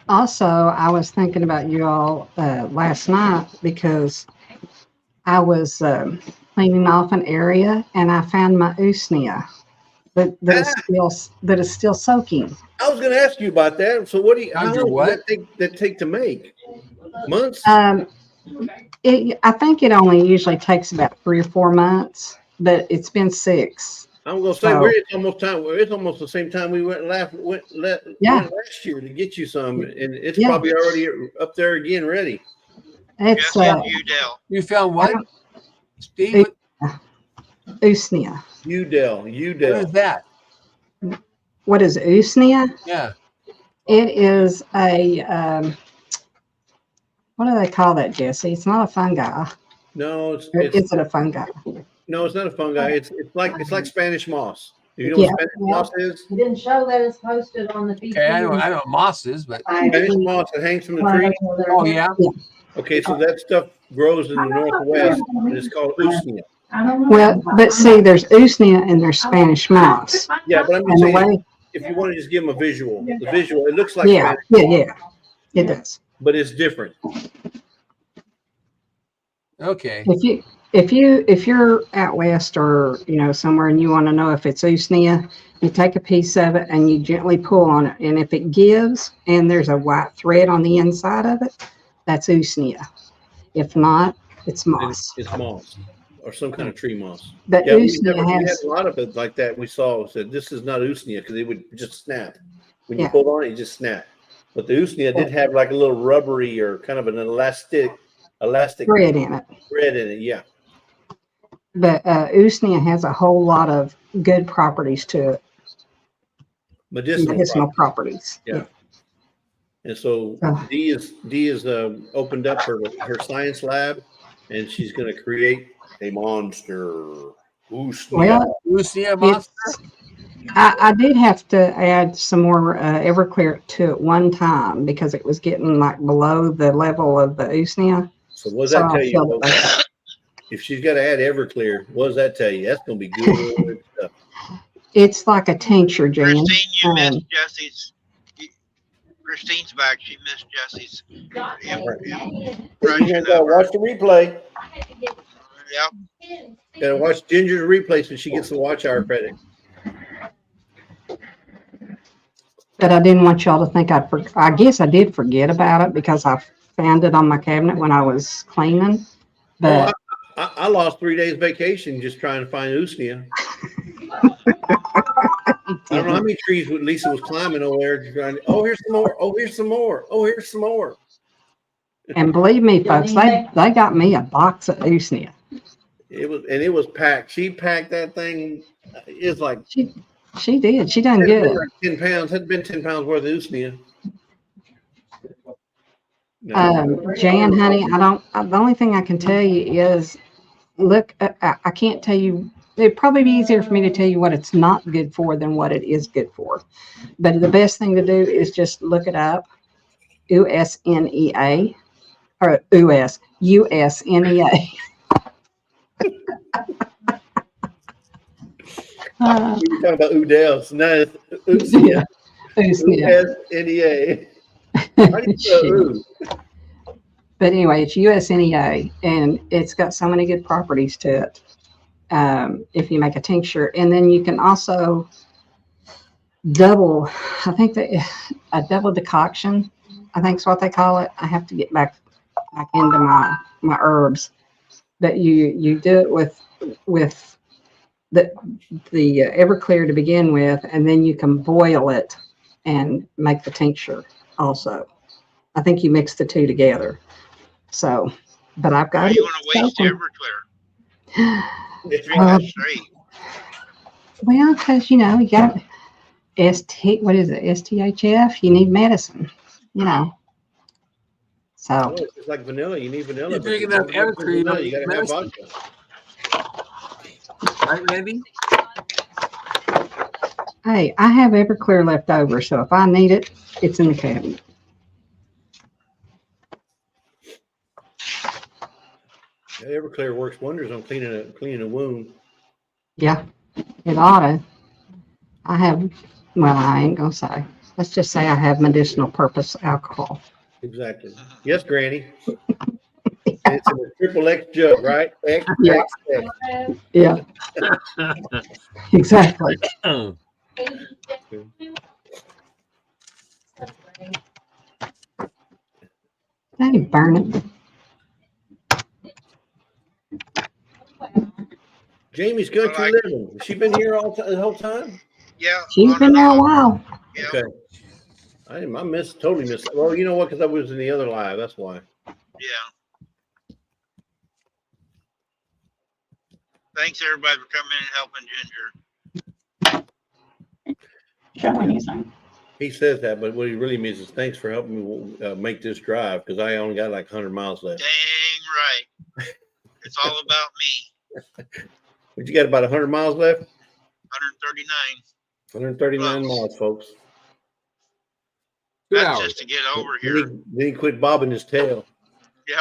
[SPEAKER 5] also, I was thinking about you all last night because I was cleaning off an area and I found my usnea that is still soaking.
[SPEAKER 3] I was going to ask you about that. So, what do you? How
[SPEAKER 6] Under
[SPEAKER 3] long
[SPEAKER 6] what?
[SPEAKER 3] does that take to make? Months?
[SPEAKER 5] I think it only usually takes about 3 or 4 months, but it's been 6.
[SPEAKER 3] I'm going to say
[SPEAKER 5] so-
[SPEAKER 3] it's almost the same time we went last year to get you some, and it's
[SPEAKER 5] Yeah.
[SPEAKER 3] probably already up there again, ready.
[SPEAKER 5] It's
[SPEAKER 1] Yes, Udell.
[SPEAKER 6] You found what?
[SPEAKER 5] don't-
[SPEAKER 6] Steve,
[SPEAKER 5] usnea.
[SPEAKER 3] Udell.
[SPEAKER 6] what is that?
[SPEAKER 5] What is usnea?
[SPEAKER 6] Yeah.
[SPEAKER 5] It is a What do they call that, Jesse? It's not a fungi.
[SPEAKER 3] No,
[SPEAKER 5] Or is it a fungi?
[SPEAKER 3] no, it's not a fungi. It's like Spanish moss. Do you know
[SPEAKER 5] Yeah.
[SPEAKER 3] what Spanish moss is?
[SPEAKER 7] It didn't show that it's posted on the.
[SPEAKER 6] Okay, I know what moss is, but
[SPEAKER 3] Spanish moss that hangs from the tree.
[SPEAKER 6] oh yeah,
[SPEAKER 3] Okay, so that stuff grows in the northwest, and it's called usnea.
[SPEAKER 5] Well, but see, there's usnea and there's Spanish moss.
[SPEAKER 3] Yeah, but I'm
[SPEAKER 5] And
[SPEAKER 3] just
[SPEAKER 5] the
[SPEAKER 3] saying,
[SPEAKER 5] way,
[SPEAKER 3] if you want to just give them a visual, the visual, it looks like
[SPEAKER 5] yeah,
[SPEAKER 3] Spanish,
[SPEAKER 5] yeah, it does.
[SPEAKER 3] but it's different.
[SPEAKER 6] okay.
[SPEAKER 5] If you're out west or somewhere and you want to know if it's usnea, you take a piece of it and you gently pull on it, and if it gives and there's a white thread on the inside of it, that's usnea. If not, it's moss.
[SPEAKER 3] It's moss or some kind of tree moss.
[SPEAKER 5] But
[SPEAKER 3] Yeah, we
[SPEAKER 5] usnea
[SPEAKER 3] had
[SPEAKER 5] has
[SPEAKER 3] a lot of it like that. We said this is not usnea because it would just snap. When you
[SPEAKER 5] Yeah.
[SPEAKER 3] pulled on it, it just snapped. But the usnea did have like a little rubbery or kind of an elastic
[SPEAKER 5] thread in it.
[SPEAKER 3] thread in it. Yeah.
[SPEAKER 5] But usnea has a whole lot of good properties to it, medicinal properties.
[SPEAKER 3] Yeah. And so
[SPEAKER 5] Oh.
[SPEAKER 3] Dee is opened up her science lab, and she's going to create a monster. Usnea.
[SPEAKER 5] Well,
[SPEAKER 6] Lucia monster.
[SPEAKER 5] I did have to add some more Everclear to it one time because it was getting like below the level of the usnea.
[SPEAKER 3] So what does
[SPEAKER 5] So
[SPEAKER 3] that
[SPEAKER 5] I
[SPEAKER 3] tell you?
[SPEAKER 5] filled it
[SPEAKER 3] Folks?
[SPEAKER 5] back up.
[SPEAKER 3] If she's got to add Everclear, what does that tell you? That's going to be good stuff.
[SPEAKER 5] It's like a tincture, Jan.
[SPEAKER 1] Christine, you missed
[SPEAKER 5] Um,
[SPEAKER 1] Jesse's. Christine's back. She missed Jesse's.
[SPEAKER 3] You gotta watch the replay.
[SPEAKER 1] Yep.
[SPEAKER 3] Gotta watch Ginger's replay so she gets the watch hour credit.
[SPEAKER 5] But I didn't want y'all to think I guess I did forget about it because I found it on my cabinet when I was cleaning. But
[SPEAKER 3] I lost 3 days vacation just trying to find usnea. I don't know how many trees Lisa was climbing over there trying to, oh, here's some more. Oh, here's some more. Oh, here's some more.
[SPEAKER 5] and believe me, folks, they got me a box of usnea.
[SPEAKER 3] It was packed. She packed that thing. It's like
[SPEAKER 5] She did. She done
[SPEAKER 3] had been
[SPEAKER 5] good.
[SPEAKER 3] like 10 pounds. Had been 10 pounds worth of usnea. No.
[SPEAKER 5] Jan, honey, the only thing I can tell you is look, I can't tell you, it'd probably be easier for me to tell you what it's not good for than what it is good for. But the best thing to do is just look it up, USNEA, or USNEA.
[SPEAKER 3] We were talking about Udell's. No, it's usnea.
[SPEAKER 5] Usnea.
[SPEAKER 3] USNEA. How do you spell ooh?
[SPEAKER 5] But anyway, it's USNEA, and it's got so many good properties to it. If you make a tincture, and then you can also double. I think that a double decoction, I think is what they call it. I have to get back into my herbs, but you do it with the Everclear to begin with, and then you can boil it and make the tincture also. I think you mix the two together. So, but I've
[SPEAKER 1] Why
[SPEAKER 5] got
[SPEAKER 1] you
[SPEAKER 5] it.
[SPEAKER 1] want to waste Everclear? Drink
[SPEAKER 5] Uh,
[SPEAKER 1] that straight.
[SPEAKER 5] Well, because you got what is it? STHF. You need medicine, So
[SPEAKER 3] Oh, it's just like vanilla. You need vanilla.
[SPEAKER 6] You're
[SPEAKER 3] but
[SPEAKER 6] drinking
[SPEAKER 3] you
[SPEAKER 6] that
[SPEAKER 3] don't have
[SPEAKER 6] Everclear, you
[SPEAKER 3] vanilla,
[SPEAKER 6] don't
[SPEAKER 3] you gotta
[SPEAKER 6] need
[SPEAKER 3] have
[SPEAKER 6] medicine.
[SPEAKER 3] vodka.
[SPEAKER 6] Right, Randy?
[SPEAKER 5] hey, I have Everclear left over, so if I need it, it's in the cabinet.
[SPEAKER 3] Yeah, Everclear works wonders on cleaning a wound.
[SPEAKER 5] Yeah, it ought to. I have. Well, I ain't gonna say. Let's just say I have medicinal purpose alcohol.
[SPEAKER 3] Exactly. Yes, Granny. And it's in a triple X jug, right? X,
[SPEAKER 5] Yeah.
[SPEAKER 3] X, X.
[SPEAKER 5] Yeah, exactly. Hey, burn it.
[SPEAKER 3] Jamie's country living. Has she been here the whole time?
[SPEAKER 1] Yeah.
[SPEAKER 5] She's
[SPEAKER 1] on
[SPEAKER 5] been
[SPEAKER 1] and
[SPEAKER 5] there a
[SPEAKER 1] off.
[SPEAKER 5] while.
[SPEAKER 1] Yeah.
[SPEAKER 3] Okay. I totally missed. Well, you know what? Because I was in the other live. That's why.
[SPEAKER 1] Yeah. Thanks everybody for coming in and helping Ginger.
[SPEAKER 5] Show anything.
[SPEAKER 3] He says that, but what he really means is thanks for helping me make this drive because I only got like 100 miles left.
[SPEAKER 1] Dang right. It's all about me.
[SPEAKER 3] But you got about 100 miles left?
[SPEAKER 1] 139.
[SPEAKER 3] 139
[SPEAKER 1] Close.
[SPEAKER 3] miles, folks.
[SPEAKER 6] 2
[SPEAKER 1] That's
[SPEAKER 6] hours.
[SPEAKER 1] just to get over
[SPEAKER 3] Then
[SPEAKER 1] here.
[SPEAKER 3] he quit bobbing his tail.
[SPEAKER 1] Yep.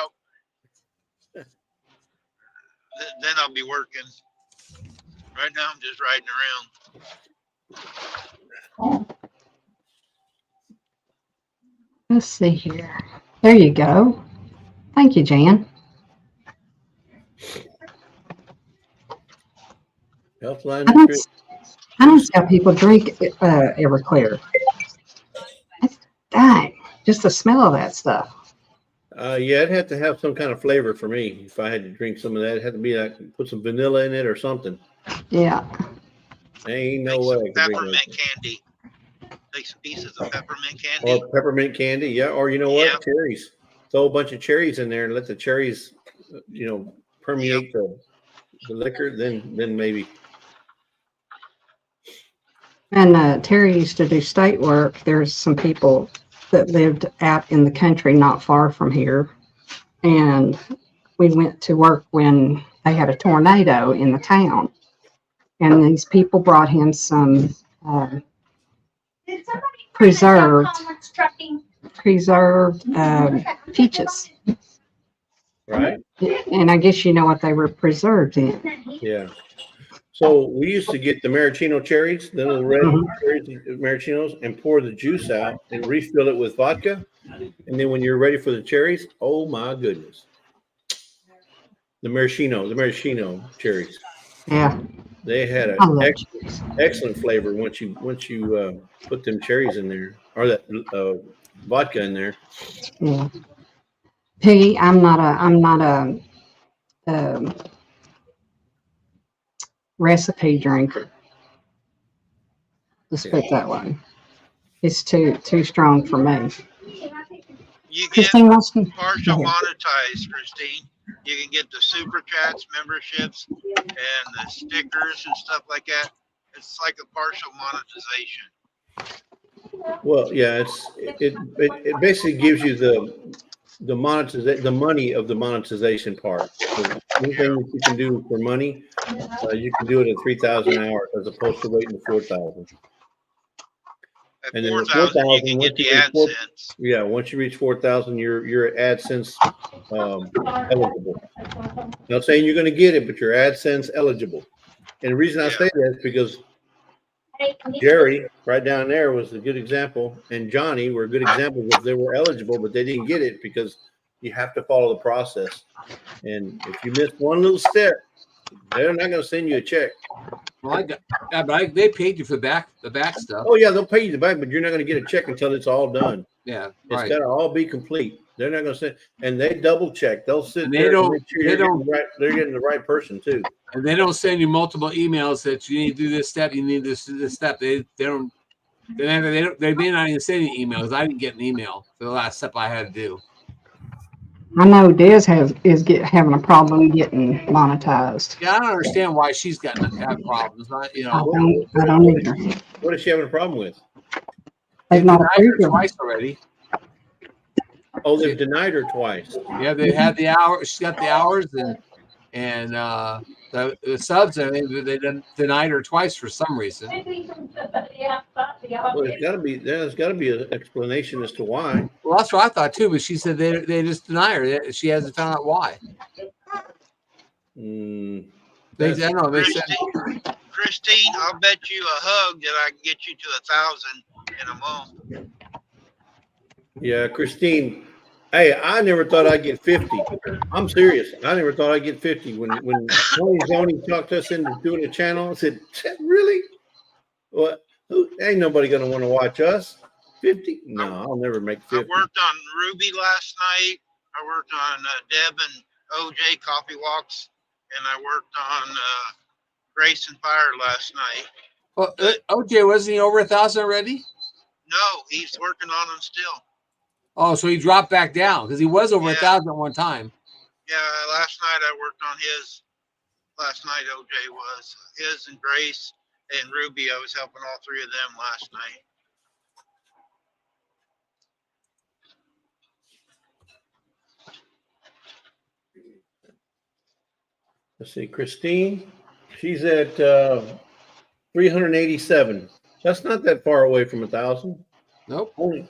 [SPEAKER 1] Then I'll be working. Right now, I'm just riding around.
[SPEAKER 5] Let's see here. There you go. Thank you, Jan.
[SPEAKER 3] Healthline
[SPEAKER 5] I don't,
[SPEAKER 3] Nutrition.
[SPEAKER 5] I don't see how people drink Everclear. That's, dang, just the smell of that stuff.
[SPEAKER 3] Yeah, it'd have to have some kind of flavor for me. If I had to drink some of that, it'd have to be like put some vanilla in it or something.
[SPEAKER 5] Yeah.
[SPEAKER 3] Ain't no
[SPEAKER 1] Take
[SPEAKER 3] way
[SPEAKER 1] some
[SPEAKER 3] I could drink
[SPEAKER 1] peppermint
[SPEAKER 3] that.
[SPEAKER 1] candy. Take some pieces of peppermint candy.
[SPEAKER 3] Or peppermint candy, yeah. Or you know what?
[SPEAKER 1] Yep.
[SPEAKER 3] Cherries. Throw a bunch of cherries in there and let the cherries, permeate the liquor. Then maybe.
[SPEAKER 5] And Terry used to do state work. There's some people that lived out in the country not far from here. And we went to work when they had a tornado in the town. And these people brought him some preserved peaches.
[SPEAKER 3] Right?
[SPEAKER 5] And I guess you know what they were preserved in.
[SPEAKER 3] Yeah. So we used to get the maraschino cherries, the little red
[SPEAKER 5] Mhm.
[SPEAKER 3] cherries, maraschinos, and pour the juice out and refill it with vodka. And then when you're ready for the cherries, oh my goodness. The maraschino cherries.
[SPEAKER 5] Yeah,
[SPEAKER 3] They had
[SPEAKER 5] I
[SPEAKER 3] an
[SPEAKER 5] love
[SPEAKER 3] excellent flavor once you put them cherries in there or that vodka in there.
[SPEAKER 5] Yeah. Piggy, I'm not a recipe drinker. Let's put it that way. It's too strong for me.
[SPEAKER 1] You get
[SPEAKER 5] Christine wants to.
[SPEAKER 1] partial
[SPEAKER 5] Go ahead.
[SPEAKER 1] monetized, Christine. You can get the super chats memberships and the stickers and stuff like that. It's like a partial monetization.
[SPEAKER 3] Well, yeah, it basically gives you the money of the monetization part. So anything that you can do for money, you can do it at 3,000 hours as opposed to waiting to 4,000.
[SPEAKER 1] At
[SPEAKER 3] And then
[SPEAKER 1] 4,000, you can get the AdSense.
[SPEAKER 3] Yeah, once you reach 4,000, you're AdSense eligible. Not saying you're going to get it, but you're AdSense eligible. And the reason I say that is because Jerry, right down there, was a good example, and Johnny were good examples if they were eligible, but they didn't get it because you have to follow the process. And if you miss one little step, they're not going to send you a check.
[SPEAKER 6] Well, they paid you for the back stuff.
[SPEAKER 3] Oh yeah, they'll pay you the back, but you're not going to get a check until it's all done.
[SPEAKER 6] Yeah,
[SPEAKER 3] It's
[SPEAKER 6] right.
[SPEAKER 3] got to all be complete. They're not going to send, and they double check. They'll sit
[SPEAKER 6] And
[SPEAKER 3] there and make sure they're getting the right person too.
[SPEAKER 6] And they don't send you multiple emails that you need to do this step, you need this step. They may not even send you emails. I didn't get an email for the last step I had to do.
[SPEAKER 5] I know Des having a problem getting monetized.
[SPEAKER 6] Yeah, I don't understand why she's got problems.
[SPEAKER 5] I don't either.
[SPEAKER 3] What is she having a problem with?
[SPEAKER 5] They've not
[SPEAKER 6] denied her
[SPEAKER 5] approved it.
[SPEAKER 6] twice already.
[SPEAKER 3] Oh, they've denied her twice.
[SPEAKER 6] Yeah, they had the hour. She's got the hours and the subs, and they denied her twice for some reason.
[SPEAKER 3] Well, there's got to be an explanation as to why.
[SPEAKER 6] Well, that's what I thought too. But she said they just deny her. She hasn't found out why. They said.
[SPEAKER 1] Christine, I'll bet you a hug that I can get you to 1,000 in a month.
[SPEAKER 3] Yeah, Christine. Hey, I never thought I'd get 50. I'm serious. I never thought I'd get 50. When Tony Zoni talked us into doing a channel, I said, really? What? Ain't nobody going to want to watch us. 50? No, I'll never make 50.
[SPEAKER 1] I worked on Ruby last night. I worked on Deb and OJ Coffee Walks, and I worked on Grace and Fire last night.
[SPEAKER 6] Well, OJ, wasn't he over 1,000 already?
[SPEAKER 1] No, he's working on them still.
[SPEAKER 6] Oh, so he dropped back down because he was over 1,000 at one time.
[SPEAKER 1] Yeah, last night I worked on his. Last night OJ was his and Grace and Ruby. I was helping all three of them last night.
[SPEAKER 3] Let's see, Christine, she's at 387. That's not that far away from 1,000.
[SPEAKER 6] Nope.
[SPEAKER 3] Only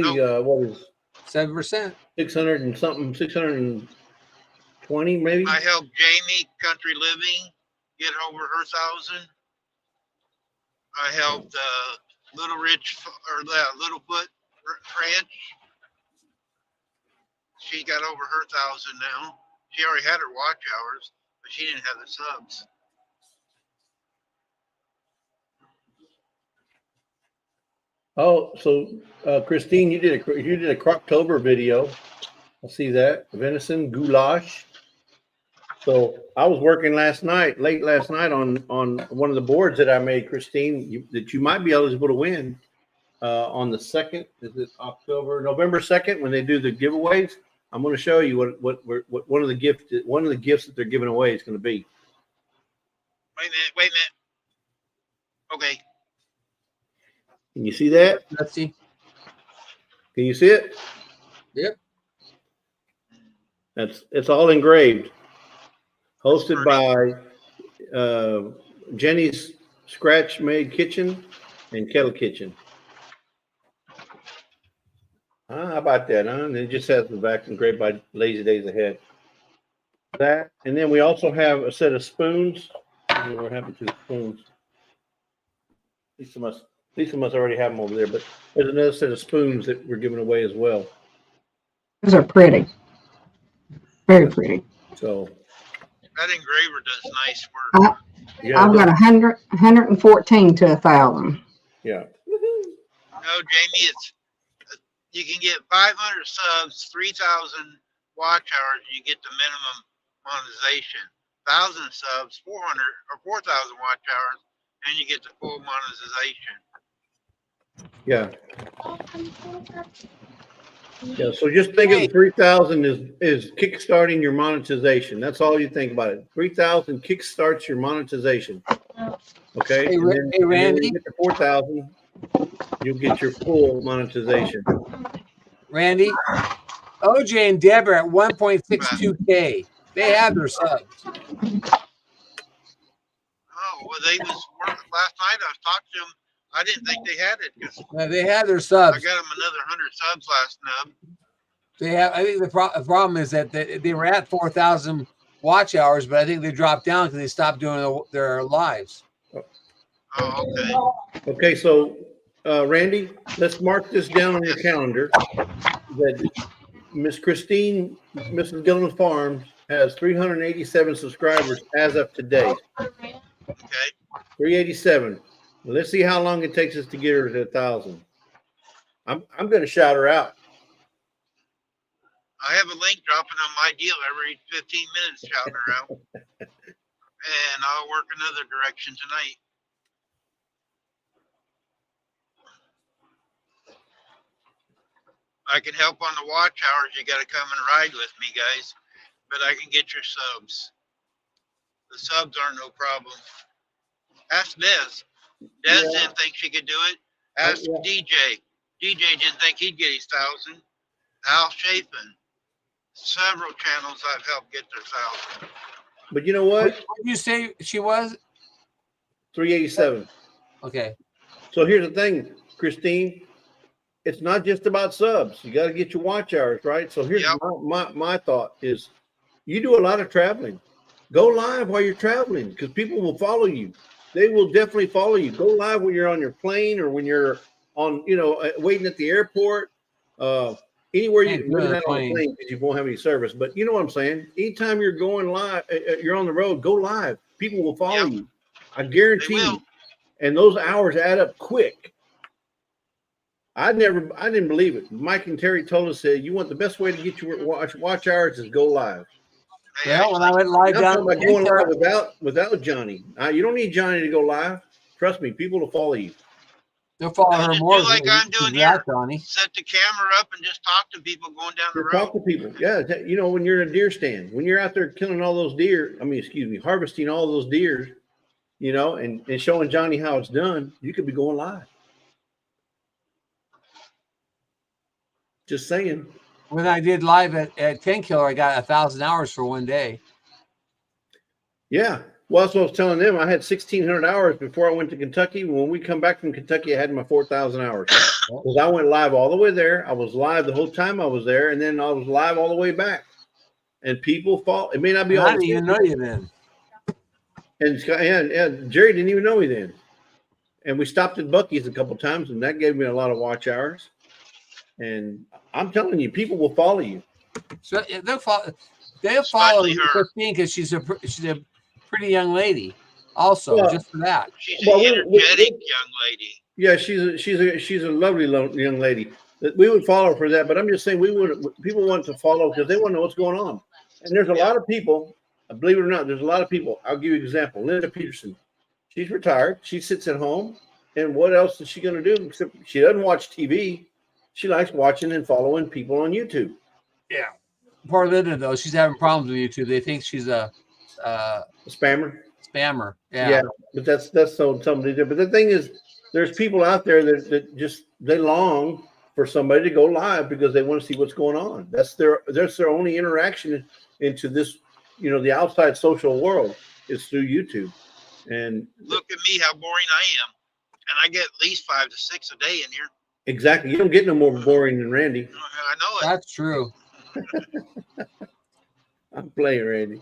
[SPEAKER 1] Nope.
[SPEAKER 3] what is
[SPEAKER 6] 7%.
[SPEAKER 3] 600 and something, 620 maybe.
[SPEAKER 1] I helped Jamie Country Living get over her 1,000. I helped Little Rich or Littlefoot Ranch. She got over her 1,000 now. She already had her watch hours, but she didn't have the subs.
[SPEAKER 3] Oh, so Christine, you did a Croctober video. I see that venison goulash. So I was working late last night on one of the boards that I made, Christine, that you might be eligible to win on the 2nd. Is it November 2nd when they do the giveaways? I'm going to show you what one of the gifts that they're giving away is going to be.
[SPEAKER 1] Wait a minute. Okay.
[SPEAKER 3] Can you see that?
[SPEAKER 6] Let's see.
[SPEAKER 3] Can you see it?
[SPEAKER 6] Yep.
[SPEAKER 3] It's all engraved. Hosted by Jenny's Scratch Made Kitchen and Kettle Kitchen. How about that, huh? And it just has the back engraved by Lazy Days Ahead. That, and then we also have a set of spoons. I don't know what happened to the spoons. Lisa must already have them over there, but there's another set of spoons that we're giving away as well.
[SPEAKER 5] Those are pretty. Very pretty.
[SPEAKER 3] So
[SPEAKER 1] That engraver does nice work.
[SPEAKER 3] yeah,
[SPEAKER 5] I've got 114 to 1,000.
[SPEAKER 3] yeah.
[SPEAKER 1] No, Jamie, you can get 500 subs, 3,000 watch hours, and you get the minimum monetization. 1,000 subs, 400 or 4,000 watch hours, and you get the full monetization.
[SPEAKER 3] Yeah. Yeah. So just think of 3,000 is kickstarting your monetization. That's all you think about it. 3,000 kickstarts your monetization. Okay.
[SPEAKER 6] Hey,
[SPEAKER 3] And then,
[SPEAKER 6] hey, Randy.
[SPEAKER 3] and then when you get to 4,000, you'll get your full monetization.
[SPEAKER 6] Randy, OJ and Deb are at 1.62K. They have their subs.
[SPEAKER 1] Oh, well, they was working last night. I was talking to them. I didn't think they had it because
[SPEAKER 6] They have their
[SPEAKER 1] I
[SPEAKER 6] subs.
[SPEAKER 1] got them another 100 subs last nub.
[SPEAKER 6] They have. I think the problem is that they were at 4,000 watch hours, but I think they dropped down because they stopped doing their lives.
[SPEAKER 1] Oh, okay.
[SPEAKER 3] Okay. So, Randy, let's mark this down on your calendar that Miss Christine, Mrs. Gillen Farms, has 387 subscribers as of today.
[SPEAKER 1] Okay.
[SPEAKER 3] 387. Let's see how long it takes us to get her to 1,000. I'm going to shout her out.
[SPEAKER 1] I have a link dropping on my deal every 15 minutes, shouting her out. And I'll work another direction tonight. I can help on the watch hours. You got to come and ride with me, guys. But I can get your subs. The subs aren't no problem. Ask Des. Des didn't think she could do it. Ask DJ. DJ didn't think he'd get his 1,000. Al Chafin. Several channels I've helped get their 1,000.
[SPEAKER 3] But you know what?
[SPEAKER 6] What did you say she was?
[SPEAKER 3] 387.
[SPEAKER 6] Okay.
[SPEAKER 3] So here's the thing, Christine. It's not just about subs. You got to get your watch hours, right? So here's my thought is you do a lot of traveling. Go live while you're traveling because people will follow you. They will definitely follow you. Go live when you're on your plane or when you're on, waiting at the airport. Anywhere maybe not on a plane because you won't have any service. But you know what I'm saying? Anytime you're going live, you're on the road, go live. People will follow you. I guarantee you. And those hours add up quick. I didn't believe it. Mike and Terry told us that you want the best way to get your watch hours is go live.
[SPEAKER 6] Yeah, when I went live down,
[SPEAKER 3] I'm going live without Johnny. You don't need Johnny to go live. Trust me, people will follow you.
[SPEAKER 6] They'll follow her more.
[SPEAKER 1] Do like I'm doing here. Set the camera up and just talk to people going down the road.
[SPEAKER 3] Talk to people. Yeah, when you're in a deer stand, when you're out there killing all those deer. Harvesting all those deer. And showing Johnny how it's done. You could be going live. Just saying.
[SPEAKER 6] When I did live at 10 Killer, I got 1,000 hours for one day.
[SPEAKER 3] Yeah. Well, that's what I was telling them. I had 1,600 hours before I went to Kentucky. When we come back from Kentucky, I had my 4,000 hours. Because I went live all the way there. I was live the whole time I was there, and then I was live all the way back. And people fall. It may not be all
[SPEAKER 6] I
[SPEAKER 3] the
[SPEAKER 6] didn't even know you then.
[SPEAKER 3] And Jerry didn't even know me then. And we stopped at Buc-ee's a couple times, and that gave me a lot of watch hours. And I'm telling you, people will follow you.
[SPEAKER 6] So they'll follow. They'll follow Christine because she's a pretty young lady. Also,
[SPEAKER 3] Well,
[SPEAKER 6] just for that.
[SPEAKER 1] She's
[SPEAKER 3] Well,
[SPEAKER 1] an energetic young lady.
[SPEAKER 3] Yeah, she's a lovely young lady. We would follow her for that, but I'm just saying people want to follow because they want to know what's going on. And there's a lot of people, believe it or not, there's a lot of people. I'll give you an example. Linda Peterson, she's retired. She sits at home, and what else is she going to do? Except she doesn't watch TV. She likes watching and following people on YouTube.
[SPEAKER 6] Yeah. Poor Linda though, she's having problems with YouTube. They think she's a
[SPEAKER 3] Spammer.
[SPEAKER 6] spammer.
[SPEAKER 3] Yeah, but that's so somebody did. But the thing is, there's people out there that just they long for somebody to go live because they want to see what's going on. That's their only interaction into this, the outside social world is through YouTube. And
[SPEAKER 1] Look at me, how boring I am. And I get at least 5 to 6 a day in here.
[SPEAKER 3] exactly, you don't get no more boring than Randy.
[SPEAKER 1] I know it.
[SPEAKER 6] That's true.
[SPEAKER 3] I'm playing Randy.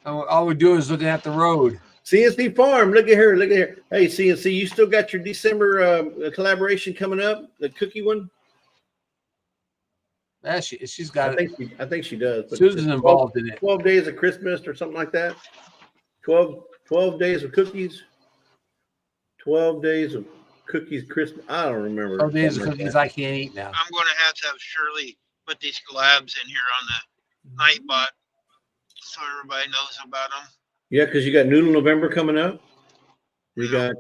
[SPEAKER 6] All we're doing is looking at the road.
[SPEAKER 3] CNC Farm, look at her, look at her. Hey, CNC, you still got your December collaboration coming up, the cookie one?
[SPEAKER 6] Yeah, she's got it.
[SPEAKER 3] I think she does. But
[SPEAKER 6] Susan's involved in it.
[SPEAKER 3] 12 days of Christmas or something like that. 12 days of cookies. 12 days of cookies Christmas. I don't remember.
[SPEAKER 6] 12 days of
[SPEAKER 3] Something like
[SPEAKER 6] cookies
[SPEAKER 3] that.
[SPEAKER 6] I can't eat now.
[SPEAKER 1] I'm going to have Shirley put these collabs in here on the Nightbot so everybody knows about them.
[SPEAKER 3] Yeah, because you got Noodle November coming up. You got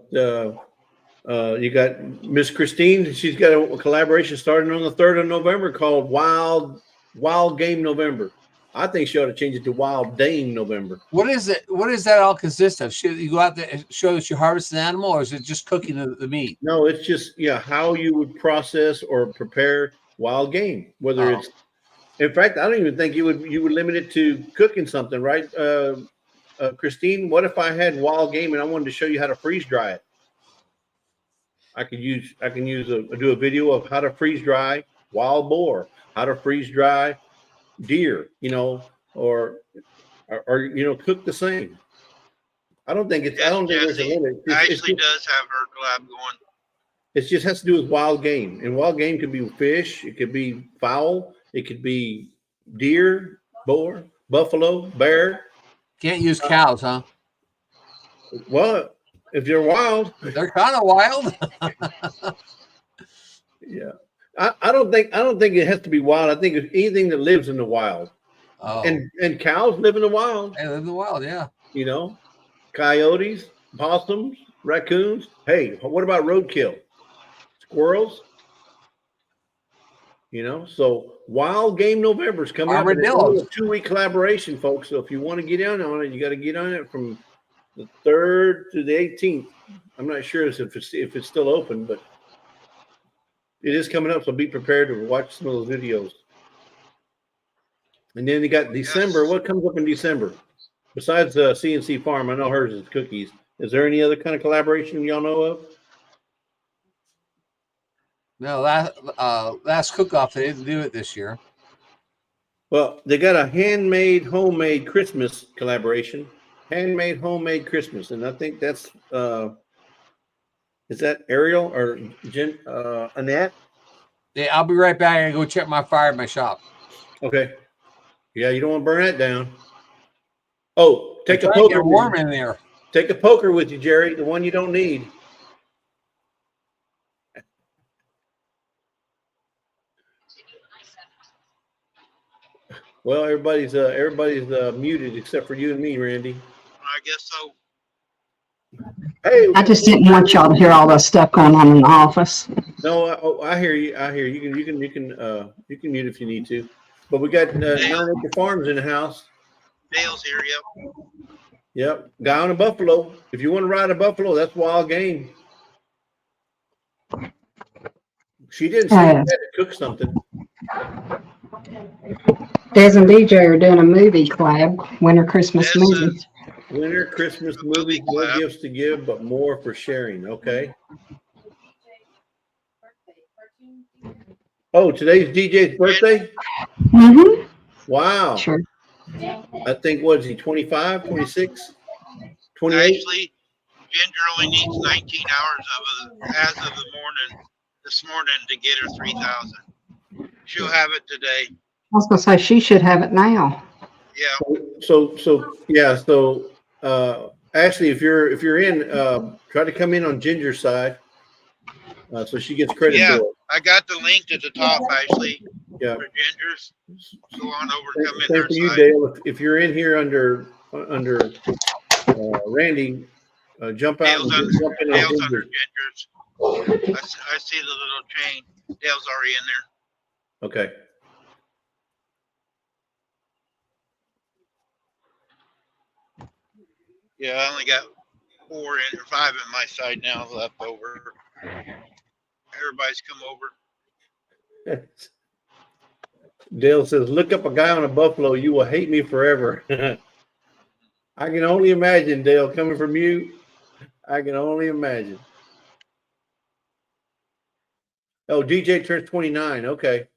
[SPEAKER 3] Miss Christine. She's got a collaboration starting on the 3rd of November called Wild Game November. I think she ought to change it to Wild Dame November.
[SPEAKER 6] What is it? What does that all consist of? Should you go out there and show that you harvest an animal, or is it just cooking the meat?
[SPEAKER 3] No, it's just how you would process or prepare wild game. Whether it's, in fact, I don't even think you would limit it to cooking something, right? Christine, what if I had wild game and I wanted to show you how to freeze dry it? I can do a video of how to freeze dry wild boar, how to freeze dry deer, or cook the same. I don't think there's a limit.
[SPEAKER 1] Ashley does have her collab going.
[SPEAKER 3] It just has to do with wild game, and wild game could be fish, it could be fowl, it could be deer, boar, buffalo, bear.
[SPEAKER 6] Can't use cows, huh?
[SPEAKER 3] Well, if you're wild,
[SPEAKER 6] they're kind of wild.
[SPEAKER 3] Yeah, I don't think it has to be wild. I think it's anything that lives in the wild.
[SPEAKER 6] Oh.
[SPEAKER 3] And cows live in the wild.
[SPEAKER 6] They live in the wild, yeah.
[SPEAKER 3] Coyotes, possums, raccoons. Hey, what about roadkill? Squirrels. So Wild Game November is coming up. It's a 2-week collaboration, folks. So if you want to get in on it, you got to get on it from the 3rd to the 18th. I'm not sure if it's still open, but it is coming up. So be prepared to watch some of those videos. And then you got December. What comes up in December? Besides CNC Farm, I know hers is cookies. Is there any other kind of collaboration y'all know of?
[SPEAKER 6] No, last cook-off, they didn't do it this year.
[SPEAKER 3] Well, they got a homemade Christmas collaboration. Handmade, homemade Christmas. And I think that's, is that Ariel or Annette?
[SPEAKER 6] Yeah, I'll be right back. I gotta go check my fire in my shop.
[SPEAKER 3] Okay. Yeah, you don't want to burn that down. Oh, take a poker.
[SPEAKER 6] Get warm in there.
[SPEAKER 3] Take a poker with you, Jerry, the one you don't need. Well, everybody's muted except for you and me, Randy.
[SPEAKER 1] I guess so.
[SPEAKER 3] Hey,
[SPEAKER 5] I just didn't want y'all to hear all that stuff going on in the office.
[SPEAKER 3] No, I hear you. You can mute if you need to. But we got 9 Acre Farms in the house.
[SPEAKER 1] Dale's here, yep.
[SPEAKER 3] Yep, guy on a buffalo. If you want to ride a buffalo, that's wild game. She didn't say you had to cook something.
[SPEAKER 5] Des and DJ are doing a movie collab, Winter Christmas movie.
[SPEAKER 3] Winter, Christmas, movies, no
[SPEAKER 1] collab.
[SPEAKER 3] gifts to give, but more for sharing. Okay. Oh, today's DJ's birthday?
[SPEAKER 5] Mm-hmm.
[SPEAKER 3] Wow.
[SPEAKER 5] Sure.
[SPEAKER 3] I think, what is he, 25, 26, 28?
[SPEAKER 1] Actually, Ginger only needs 19 hours as of this morning to get her 3,000. She'll have it today.
[SPEAKER 5] I was gonna say she should have it now.
[SPEAKER 1] Yeah.
[SPEAKER 3] So Ashley, if you're in, try to come in on Ginger's side, so she gets credit
[SPEAKER 1] Yeah.
[SPEAKER 3] for it.
[SPEAKER 1] I got the link at the top, Ashley,
[SPEAKER 3] Yeah.
[SPEAKER 1] for Ginger's. Go on over, come in
[SPEAKER 3] Same
[SPEAKER 1] their
[SPEAKER 3] for you,
[SPEAKER 1] side.
[SPEAKER 3] Dale. If you're in here under Randy, jump out and
[SPEAKER 1] Dale's
[SPEAKER 3] jump in on
[SPEAKER 1] Dale's under
[SPEAKER 3] Ginger's.
[SPEAKER 1] Ginger's. I see the little chain. Dale's already in there.
[SPEAKER 3] Okay.
[SPEAKER 1] Yeah, I only got 4 in or 5 in my side now left over. Everybody's come over.
[SPEAKER 3] Dale says, "Look up a guy on a buffalo. You will hate me forever." I can only imagine, Dale, coming from you. I can only imagine. Oh, DJ turns 29. Okay.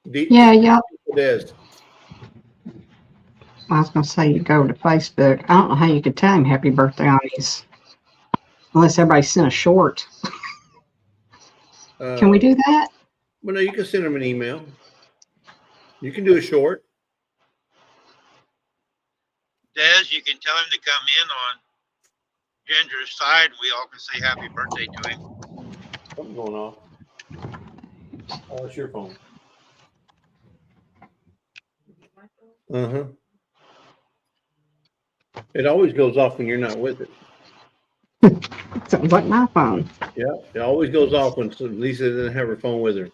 [SPEAKER 5] Yeah, yeah.
[SPEAKER 3] Des.
[SPEAKER 5] I was gonna say you go to Facebook. I don't know how you could tell him happy birthday on his, unless everybody sent a short. Can we do that?
[SPEAKER 3] Well, no, you can send him an email. You can do a short.
[SPEAKER 1] Des, you can tell him to come in on Ginger's side. We all can say happy birthday to him.
[SPEAKER 3] Something's going off. Oh, it's your phone. Uh-huh. It always goes off when you're not with it.
[SPEAKER 5] Sounds like my phone.
[SPEAKER 3] Yeah, it always goes off when Lisa doesn't have her phone with her.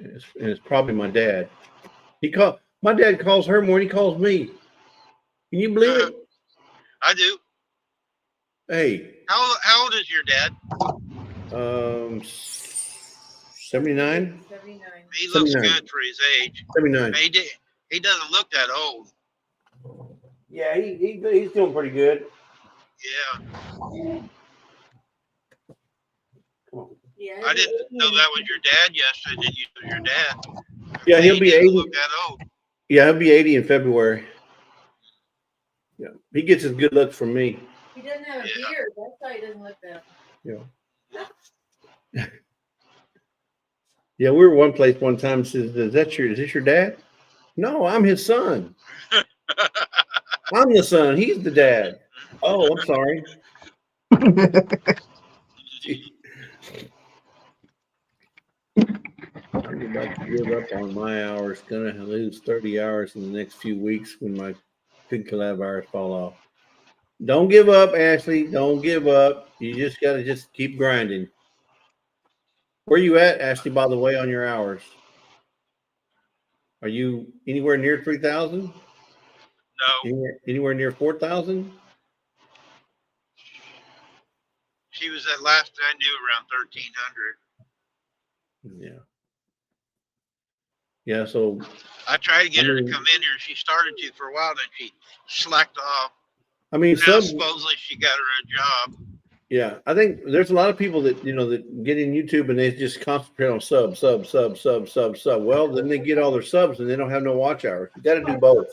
[SPEAKER 3] And it's probably my dad. My dad calls her more than he calls me. Can you believe it?
[SPEAKER 1] I do.
[SPEAKER 3] Hey,
[SPEAKER 1] How old is your dad?
[SPEAKER 3] 79?
[SPEAKER 1] He looks
[SPEAKER 3] 79.
[SPEAKER 1] good for his age.
[SPEAKER 3] 79.
[SPEAKER 1] He doesn't look that old.
[SPEAKER 3] Yeah, he's doing pretty good.
[SPEAKER 1] Yeah.
[SPEAKER 4] Yeah,
[SPEAKER 1] I didn't know that was your dad yesterday. Did you know your dad?
[SPEAKER 3] Yeah, he'll be
[SPEAKER 1] didn't
[SPEAKER 3] 80.
[SPEAKER 1] look that old.
[SPEAKER 3] Yeah, he'll be 80 in February. Yeah, he gets his good looks from me.
[SPEAKER 4] He doesn't have a
[SPEAKER 1] Yeah.
[SPEAKER 4] beard. That's why he doesn't look that.
[SPEAKER 3] Yeah, we were one place one time. Says, is this your dad? No, I'm his son. I'm the son. He's the dad. Oh, I'm sorry. I'm about to give up on my hours. Gonna lose 30 hours in the next few weeks when my Pig Collab hours fall off. Don't give up, Ashley. Don't give up. You just gotta keep grinding. Where you at, Ashley, by the way, on your hours? Are you anywhere near 3,000?
[SPEAKER 1] No,
[SPEAKER 3] Anywhere near 4,000?
[SPEAKER 1] she was at last I knew around 1,300.
[SPEAKER 3] Yeah. Yeah, so
[SPEAKER 1] I tried to get her to
[SPEAKER 3] mean-
[SPEAKER 1] come in here. She started to for a while, then she slacked off.
[SPEAKER 3] I mean,
[SPEAKER 1] Now
[SPEAKER 3] some,
[SPEAKER 1] supposedly she got her a job.
[SPEAKER 3] yeah, I think there's a lot of people that that get in YouTube and they just concentrate on sub. Well, then they get all their subs and they don't have no watch hours. You got to do both.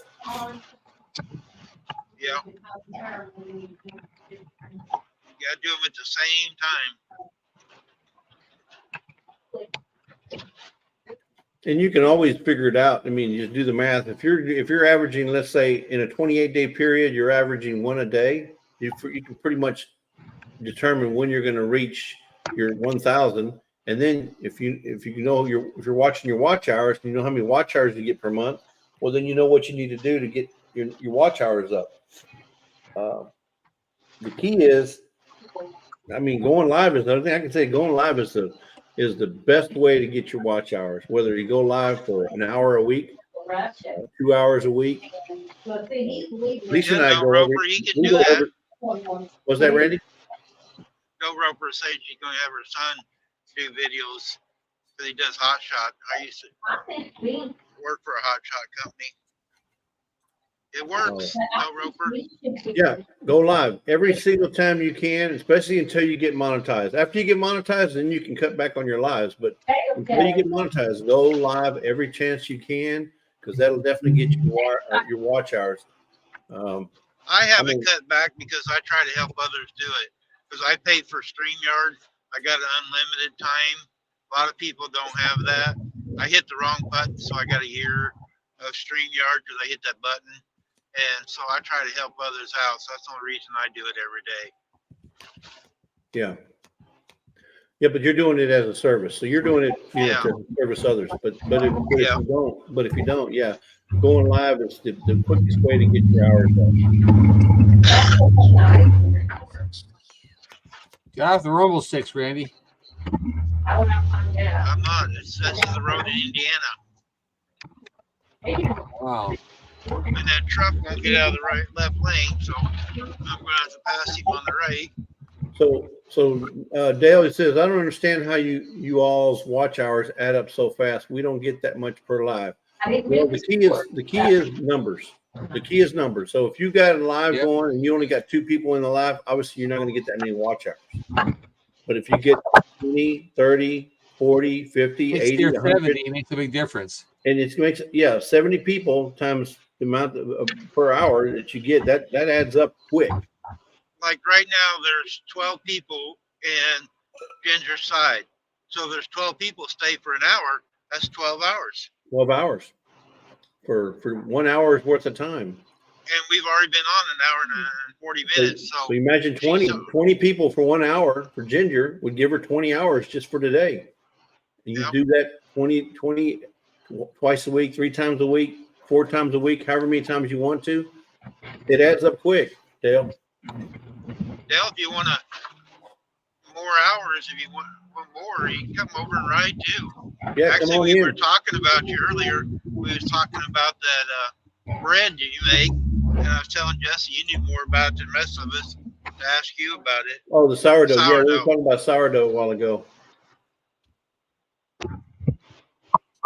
[SPEAKER 1] Yeah. You gotta do them at the same time.
[SPEAKER 3] And you can always figure it out. I mean, you just do the math. If you're averaging, let's say, in a 28-day period, you're averaging one a day. You can pretty much determine when you're going to reach your 1,000. And then if you're watching your watch hours, and you know how many watch hours you get per month, well, then you know what you need to do to get your watch hours up. The key is, I mean, going live is another thing. I can say going live is the best way to get your watch hours. Whether you go live for an hour a week, 2 hours a week. Lisa and I
[SPEAKER 1] Yeah,
[SPEAKER 3] go
[SPEAKER 1] Roper,
[SPEAKER 3] over.
[SPEAKER 1] he can
[SPEAKER 3] we
[SPEAKER 1] do
[SPEAKER 3] go
[SPEAKER 1] that.
[SPEAKER 3] over- Was that Randy?
[SPEAKER 1] Joe Roper said she's gonna have her son do videos because he does hot shot. I used to work for a hot shot company. It works. No Roper.
[SPEAKER 3] Yeah, go live every single time you can, especially until you get monetized. After you get monetized, then you can cut back on your lives. But until you get monetized, go live every chance you can, because that'll definitely get you your watch hours.
[SPEAKER 1] I haven't cut back because I try to help others do it. Because I pay for StreamYard. I got an unlimited time. A lot of people don't have that. I hit the wrong button, so I got a year of StreamYard because I hit that button. And so I try to help others out. So that's the only reason I do it every day.
[SPEAKER 3] Yeah. Yeah, but you're doing it as a service. So you're doing it to service others. But if you don't, yeah, going live is the quickest way to get your hours up.
[SPEAKER 6] Get off the rumble sticks, Randy.
[SPEAKER 1] I'm not. This is the road in Indiana.
[SPEAKER 6] Wow.
[SPEAKER 1] And that truck won't get out of the left lane, so I'm going to have to pass him on the right.
[SPEAKER 3] So Dale, it says, I don't understand how you all's watch hours add up so fast. We don't get that much per live. Well, the key is numbers. The key is numbers. So if you got a live going and you only got 2 people in the live, obviously you're not going to get that many watch hours. But if you get 20, 30, 40, 50, 80, 100,
[SPEAKER 6] 70, it makes a big difference.
[SPEAKER 3] And it makes 70 people times the amount of per hour that you get, that adds up quick.
[SPEAKER 1] Like right now, there's 12 people in Ginger's side. So there's 12 people stay for an hour. That's 12 hours.
[SPEAKER 3] 12 hours for 1 hour's worth of time.
[SPEAKER 1] And we've already been on an hour and 40 minutes. So
[SPEAKER 3] imagine 20 people for 1 hour for Ginger would give her 20 hours just for today. And you do that 20 twice a week, 3 times a week, 4 times a week, however many times you want to. It adds up quick, Dale.
[SPEAKER 1] Dale, if you want more hours, if you want more, you can come over and ride too.
[SPEAKER 3] Yeah,
[SPEAKER 1] actually, we were talking about you earlier. We was talking about that bread that you make, and I was telling Jesse you knew more about it than the rest of us to ask you about it.
[SPEAKER 3] Oh, the sourdough. Yeah, we were talking about sourdough a while ago.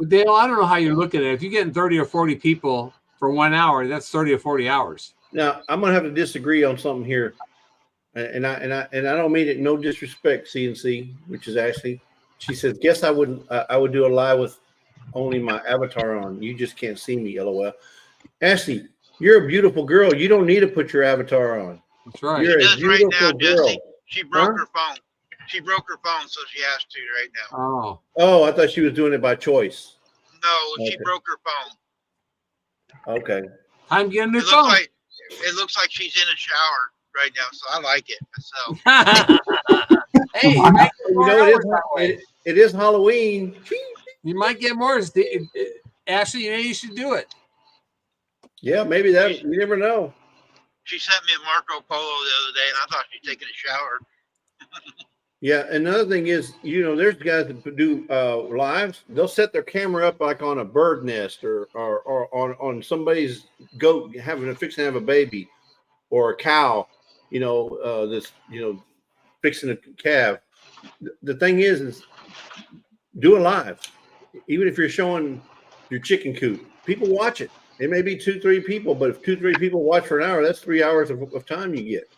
[SPEAKER 6] Dale, I don't know how you look at it. If you're getting 30 or 40 people for 1 hour, that's 30 or 40 hours.
[SPEAKER 3] Now, I'm gonna have to disagree on something here, and I don't mean it no disrespect, CNC, which is Ashley. She says, "Guess I would do a live with only my avatar on. You just can't see me, LOL." Ashley, you're a beautiful girl. You don't need to put your avatar on.
[SPEAKER 6] That's right.
[SPEAKER 3] You're a beautiful
[SPEAKER 1] right now,
[SPEAKER 3] girl.
[SPEAKER 1] Jesse. She broke her phone. She broke her phone, so she has to right now.
[SPEAKER 3] Oh, I thought she was doing it by choice.
[SPEAKER 1] No, she broke her phone.
[SPEAKER 3] Okay.
[SPEAKER 6] I'm getting the phone.
[SPEAKER 1] It looks like she's in a shower right now, so I like it myself.
[SPEAKER 6] Hey, you know,
[SPEAKER 3] it is Halloween.
[SPEAKER 6] You might get more. Ashley, you should do it.
[SPEAKER 3] Yeah, maybe that. You never know.
[SPEAKER 1] She sent me a Marco Polo the other day, and I thought she'd taken a shower.
[SPEAKER 3] Yeah, another thing is, there's guys that do lives. They'll set their camera up like on a bird nest or on somebody's goat fixing to have a baby, or a cow, fixing a calf. The thing is do it live. Even if you're showing your chicken coop, people watch it. It may be 2-3 people, but if 2-3 people watch for an hour, that's 3 hours of time you get.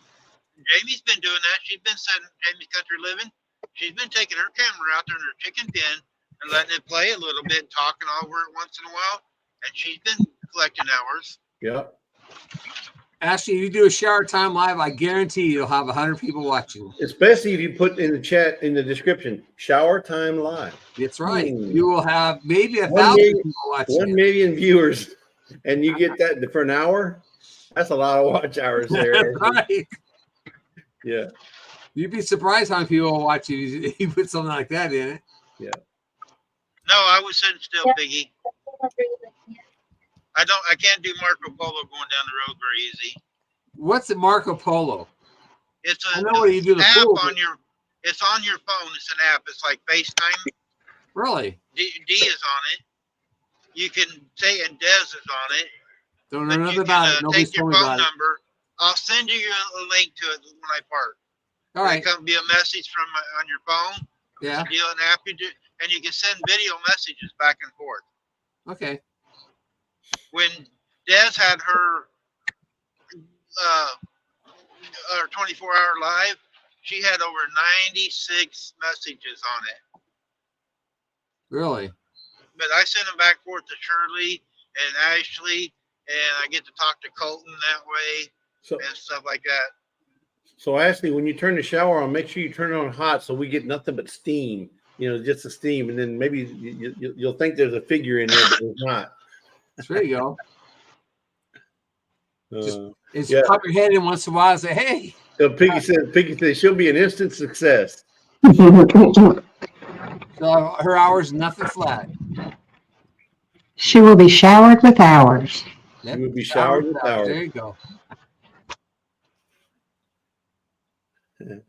[SPEAKER 1] Jamie's been doing that. She's been setting Jamie's Country Living. She's been taking her camera out there in her chicken pen and letting it play a little bit, talking over it once in a while. And she's been collecting hours.
[SPEAKER 3] Yeah.
[SPEAKER 6] Ashley, you do a shower time live, I guarantee you'll have 100 people watching.
[SPEAKER 3] Especially if you put in the chat, in the description, shower time live.
[SPEAKER 6] That's right. You will have maybe 1,000 people watching.
[SPEAKER 3] 1 million viewers. And you get that for an hour? That's a lot of watch hours there.
[SPEAKER 6] Right.
[SPEAKER 3] Yeah.
[SPEAKER 6] You'd be surprised how many people will watch you if you put something like that in it.
[SPEAKER 3] Yeah.
[SPEAKER 1] No, I was sitting still, Biggie. I can't do Marco Polo going down the road very easy.
[SPEAKER 6] What's a Marco Polo?
[SPEAKER 1] It's
[SPEAKER 6] I know what you do the
[SPEAKER 1] app
[SPEAKER 6] pool,
[SPEAKER 1] on your. It's on your phone. It's an app. It's like FaceTime.
[SPEAKER 6] Really?
[SPEAKER 1] D is on it. You can say, and Des is on it.
[SPEAKER 6] Don't know nothing about it. Nobody's
[SPEAKER 1] take your
[SPEAKER 6] told me
[SPEAKER 1] phone
[SPEAKER 6] about it.
[SPEAKER 1] number. I'll send you a link to it when I park.
[SPEAKER 6] All right.
[SPEAKER 1] It'll be a message from on your phone.
[SPEAKER 6] Yeah.
[SPEAKER 1] Deal an app you do, and you can send video messages back and forth.
[SPEAKER 6] Okay.
[SPEAKER 1] When Des had her our 24-hour live, she had over 96 messages on it.
[SPEAKER 6] Really?
[SPEAKER 1] But I send them back forth to Shirley and Ashley, and I get to talk to Colton that way
[SPEAKER 3] So,
[SPEAKER 1] and stuff like that.
[SPEAKER 3] so Ashley, when you turn the shower on, make sure you turn it on hot so we get nothing but steam. You know, just the steam, and then maybe you'll think there's a figure in there, but there's not.
[SPEAKER 6] There you go. Just
[SPEAKER 3] Yeah.
[SPEAKER 6] pop your head in once in a while and say, "Hey."
[SPEAKER 3] So Piggy said she'll be an instant success.
[SPEAKER 6] So her hours, nothing flat.
[SPEAKER 5] She will be showered with hours.
[SPEAKER 6] Yep.
[SPEAKER 3] You will be showered with hours.
[SPEAKER 6] There you go.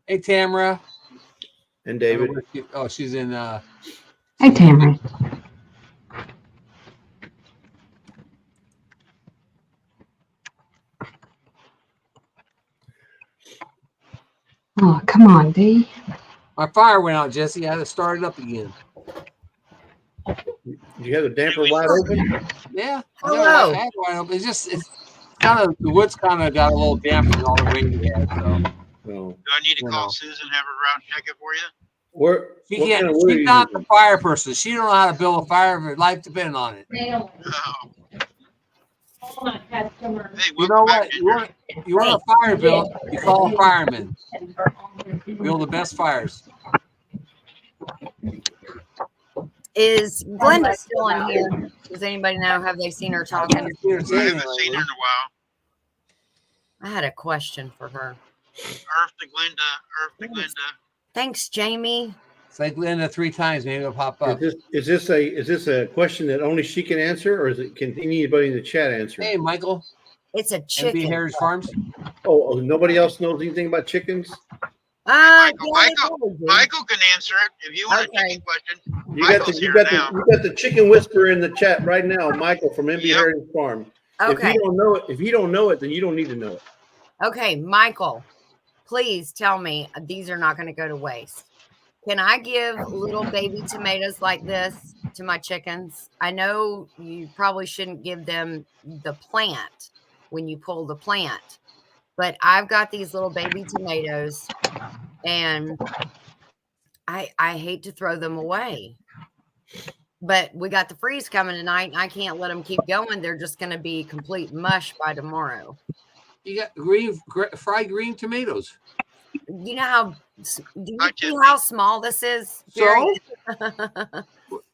[SPEAKER 6] Hey, Tamara.
[SPEAKER 3] And David.
[SPEAKER 6] Oh, she's in.
[SPEAKER 5] Hey, Tamara. Oh, come on, Dee.
[SPEAKER 6] My fire went out, Jesse. I had to start it up again.
[SPEAKER 3] You have the damper wide open?
[SPEAKER 6] Yeah.
[SPEAKER 2] Hello.
[SPEAKER 6] I had it wide open. It's kind of, the wood's kind of got a little damp in all the rain we had. So
[SPEAKER 3] No.
[SPEAKER 1] Do I need to
[SPEAKER 6] You
[SPEAKER 1] call
[SPEAKER 6] know.
[SPEAKER 1] Susan, have her round check it for you?
[SPEAKER 6] she
[SPEAKER 3] What
[SPEAKER 6] can't.
[SPEAKER 3] kind of wood are
[SPEAKER 6] She's
[SPEAKER 3] you
[SPEAKER 6] not
[SPEAKER 3] using?
[SPEAKER 6] the fire person. She don't know how to build a fire. Her life depends on it.
[SPEAKER 7] Nail.
[SPEAKER 1] Oh,
[SPEAKER 7] All my customers.
[SPEAKER 1] hey,
[SPEAKER 6] You
[SPEAKER 1] welcome
[SPEAKER 6] know
[SPEAKER 1] back,
[SPEAKER 6] what?
[SPEAKER 1] Ginger.
[SPEAKER 6] You want a fire built? You call a fireman. Build the best fires.
[SPEAKER 2] Is Glenda still in here? Does anybody know? Have they seen her talking?
[SPEAKER 1] I haven't seen her in a while.
[SPEAKER 2] I had a question for her.
[SPEAKER 1] Earth to Glenda.
[SPEAKER 2] Thanks, Jamie.
[SPEAKER 6] Say Glenda 3 times, maybe it'll pop up.
[SPEAKER 3] Is this a question that only she can answer, or can anybody in the chat answer?
[SPEAKER 6] Hey, Michael.
[SPEAKER 2] It's a
[SPEAKER 6] MB
[SPEAKER 2] chicken.
[SPEAKER 6] Heritage Farms.
[SPEAKER 3] Oh, nobody else knows anything about chickens?
[SPEAKER 1] Michael can answer it if you want a
[SPEAKER 2] Okay.
[SPEAKER 1] chicken question.
[SPEAKER 3] You got
[SPEAKER 1] Michael's
[SPEAKER 3] the
[SPEAKER 1] here
[SPEAKER 3] you got
[SPEAKER 1] now.
[SPEAKER 3] the you got the chicken whisperer in the chat right now, Michael from MB
[SPEAKER 1] Yep.
[SPEAKER 3] Heritage Farm.
[SPEAKER 2] Okay.
[SPEAKER 3] If you don't know it, then you don't need to know it.
[SPEAKER 2] Okay, Michael, please tell me these are not going to go to waste. Can I give little baby tomatoes like this to my chickens? I know you probably shouldn't give them the plant when you pull the plant, but I've got these little baby tomatoes and I hate to throw them away. But we got the freeze coming tonight and I can't let them keep going. They're just going to be complete mush by tomorrow.
[SPEAKER 6] You got fried green tomatoes.
[SPEAKER 2] You know how do you
[SPEAKER 1] Hi,
[SPEAKER 2] see
[SPEAKER 1] Tiffany.
[SPEAKER 2] how small this is? Jerry?
[SPEAKER 6] So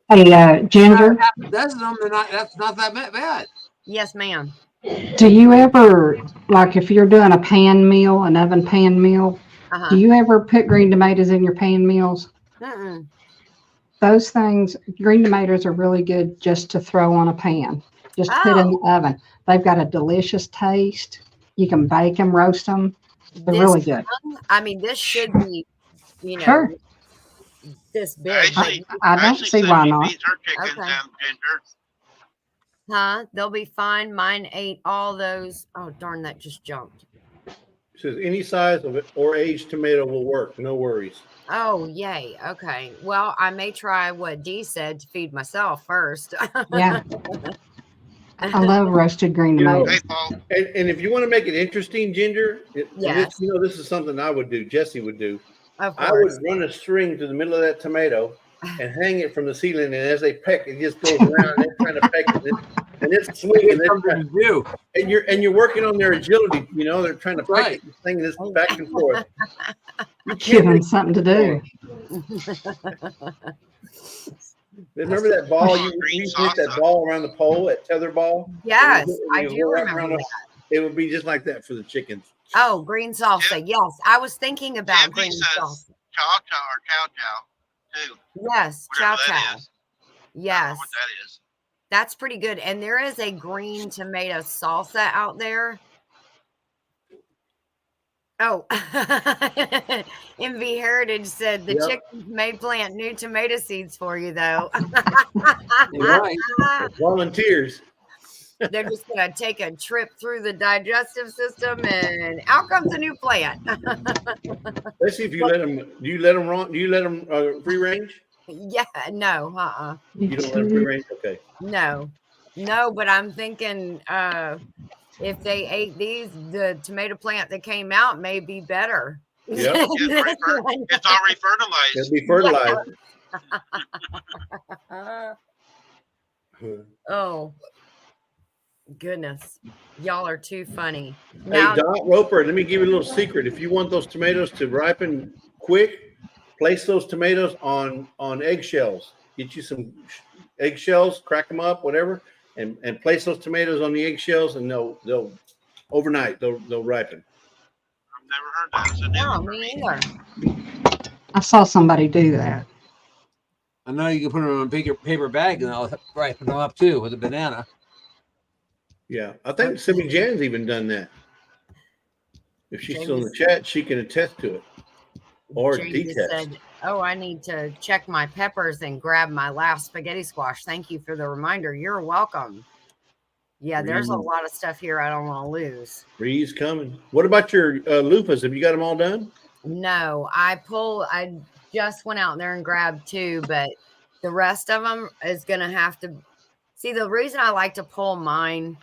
[SPEAKER 5] Hey, Ginger,
[SPEAKER 6] that's them. That's not that bad.
[SPEAKER 2] Yes, ma'am.
[SPEAKER 5] do you ever, like if you're doing a pan meal, an oven pan meal, do
[SPEAKER 2] Uh-huh.
[SPEAKER 5] you ever put green tomatoes in your pan meals?
[SPEAKER 2] Mm-mm.
[SPEAKER 5] Those things, green tomatoes are really good just to throw on a pan, just put in the oven. They've got a delicious taste. You can bake them, roast them. They're
[SPEAKER 2] This
[SPEAKER 5] really good.
[SPEAKER 2] I mean, this should be,
[SPEAKER 5] Sure.
[SPEAKER 2] this big.
[SPEAKER 1] Ashley,
[SPEAKER 5] I don't
[SPEAKER 1] Ashley
[SPEAKER 5] see
[SPEAKER 1] said
[SPEAKER 5] why
[SPEAKER 1] she
[SPEAKER 5] not.
[SPEAKER 1] feeds her chickens
[SPEAKER 2] Okay.
[SPEAKER 1] and Ginger.
[SPEAKER 2] Huh? They'll be fine. Mine ate all those. Oh, darn, that just jumped.
[SPEAKER 3] It says any size of it or age tomato will work. No worries.
[SPEAKER 2] Oh, yay. Okay. Well, I may try what Dee said to feed myself first.
[SPEAKER 5] Yeah, I love roasted green
[SPEAKER 3] You know,
[SPEAKER 5] tomatoes.
[SPEAKER 1] Hey, Paul.
[SPEAKER 3] And if you want to make it interesting, Ginger,
[SPEAKER 2] Yes.
[SPEAKER 3] this is something I would do. Jesse would do.
[SPEAKER 2] Of
[SPEAKER 3] I would
[SPEAKER 2] course.
[SPEAKER 3] run a string to the middle of that tomato and hang it from the ceiling, and as they peck, it just goes around. And they're trying to peck it, and it's swinging.
[SPEAKER 6] It's something to do.
[SPEAKER 3] And you're working on their agility. You know, they're trying to peck
[SPEAKER 6] Right.
[SPEAKER 3] it, this thing this back and forth.
[SPEAKER 5] Give them something to do.
[SPEAKER 3] Remember that ball
[SPEAKER 1] Oh,
[SPEAKER 3] you
[SPEAKER 1] green
[SPEAKER 3] used to hit that
[SPEAKER 1] salsa.
[SPEAKER 3] ball around the pole, that tether ball?
[SPEAKER 2] Yes,
[SPEAKER 3] And
[SPEAKER 2] I
[SPEAKER 3] you
[SPEAKER 2] do
[SPEAKER 3] go right
[SPEAKER 2] remember
[SPEAKER 3] around
[SPEAKER 2] that.
[SPEAKER 3] It would be just like that for the chickens.
[SPEAKER 2] Oh, green salsa. Yes, I was thinking about
[SPEAKER 1] Tiffany
[SPEAKER 2] green
[SPEAKER 1] says
[SPEAKER 2] salsa.
[SPEAKER 1] chow chow or chow chow too.
[SPEAKER 2] Yes, chow
[SPEAKER 1] Whatever that
[SPEAKER 2] chow.
[SPEAKER 1] is. I don't know
[SPEAKER 2] Yes,
[SPEAKER 1] what that is.
[SPEAKER 2] that's pretty good. And there is a green tomato salsa out there. Oh, MV Heritage said the
[SPEAKER 3] Yep.
[SPEAKER 2] chickens may plant new tomato seeds for you, though.
[SPEAKER 6] You're right.
[SPEAKER 3] Volunteers.
[SPEAKER 2] They're just gonna take a trip through the digestive system, and out comes a new plant.
[SPEAKER 3] Especially if you let them. Do you let them run? Do you let them free range?
[SPEAKER 2] Yeah, no,
[SPEAKER 3] You don't let them free range. Okay.
[SPEAKER 2] no, but I'm thinking if they ate these, the tomato plant that came out may be better.
[SPEAKER 3] Yep.
[SPEAKER 2] than
[SPEAKER 1] Yeah,
[SPEAKER 2] this one.
[SPEAKER 1] it's already fertilized.
[SPEAKER 3] It'll be fertilized.
[SPEAKER 2] Oh, goodness. Y'all are too funny.
[SPEAKER 3] Hey,
[SPEAKER 2] Now,
[SPEAKER 3] Dot Roper, let me give you a little secret. If you want those tomatoes to ripen quick, place those tomatoes on eggshells. Get you some eggshells, crack them up, whatever, and place those tomatoes on the eggshells, and they'll overnight they'll ripen.
[SPEAKER 1] I've never heard that. It's a new
[SPEAKER 2] no,
[SPEAKER 1] one for
[SPEAKER 2] me
[SPEAKER 1] me.
[SPEAKER 2] either.
[SPEAKER 5] I saw somebody do that.
[SPEAKER 6] I know you can put them in a paper bag and I'll ripen them up too with a banana.
[SPEAKER 3] Yeah, I think Simi Jan's even done that. If she's still in the chat, she can attest to it or
[SPEAKER 2] Jamie just
[SPEAKER 3] detest.
[SPEAKER 2] said, "Oh, I need to check my peppers and grab my last spaghetti squash. Thank you for the reminder. You're welcome." Yeah, there's a lot of stuff here I don't want to lose.
[SPEAKER 3] Breeze coming. What about your loofahs? Have you got them all done?
[SPEAKER 2] No, I just went out there and grabbed 2, but the rest of them is going to have to see. The reason I like to pull mine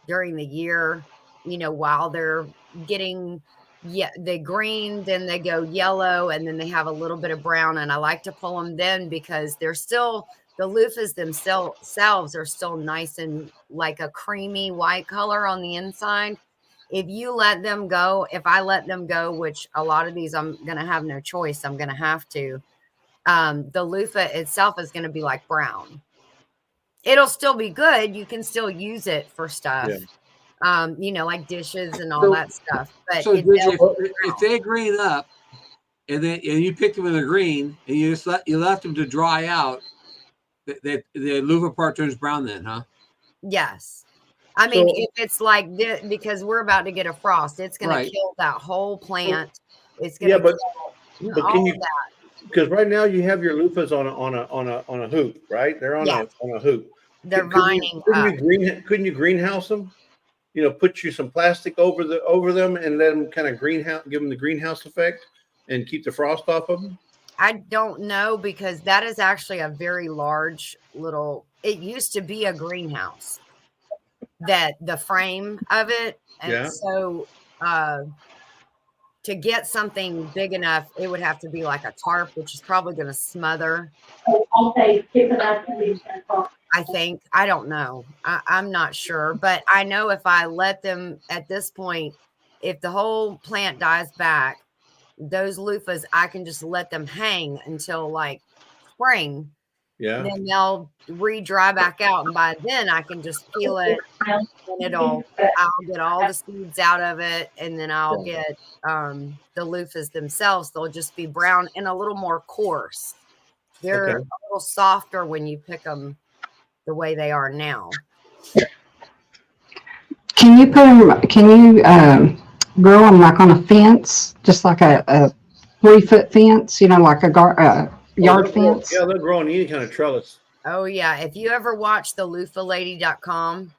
[SPEAKER 2] during the year, while they're getting the green, then they go yellow, and then they have a little bit of brown, and I like to pull them then because they're still, the loofahs themselves are still nice and like a creamy white color on the inside. If I let them go, which a lot of these I'm going to have no choice, I'm going to have to, the loofah itself is going to be like brown. It'll still be good. You can still use it for stuff, like dishes and all that stuff. But
[SPEAKER 6] So if they green up and you pick them in the green and you just left them to dry out, the loofah part turns brown then, huh?
[SPEAKER 2] Yes. I mean, if it's like this, because we're about to get a frost, it's going to kill that whole plant. It's going to
[SPEAKER 3] but
[SPEAKER 2] all
[SPEAKER 3] can you?
[SPEAKER 2] of that.
[SPEAKER 3] Because right now you have your loofahs on a hoop, right? They're on a hoop.
[SPEAKER 2] They're vining up.
[SPEAKER 3] Couldn't you greenhouse them? Put you some plastic over them and let them kind of give them the greenhouse effect and keep the frost off of them.
[SPEAKER 2] I don't know, because that is actually a very large it used to be a greenhouse, that the frame of it. And so to get something big enough, it would have to be like a tarp, which is probably going to smother. I think. I don't know. I'm not sure. But I know if I let them at this point, if the whole plant dies back, those loofahs, I can just let them hang until like spring.
[SPEAKER 3] Yeah.
[SPEAKER 2] Then they'll re-dry back out. And by then I can just peel it and I'll get all the seeds out of it. And then I'll get the loofahs themselves. They'll just be brown and a little more coarse. They're a little softer when you pick them the way they are now.
[SPEAKER 5] Can you grow them like on a fence, just like a 3-foot fence, like a yard fence?
[SPEAKER 3] Yeah, they'll grow on any kind of trellis.
[SPEAKER 2] Oh yeah. If you ever watch the loofalady.com,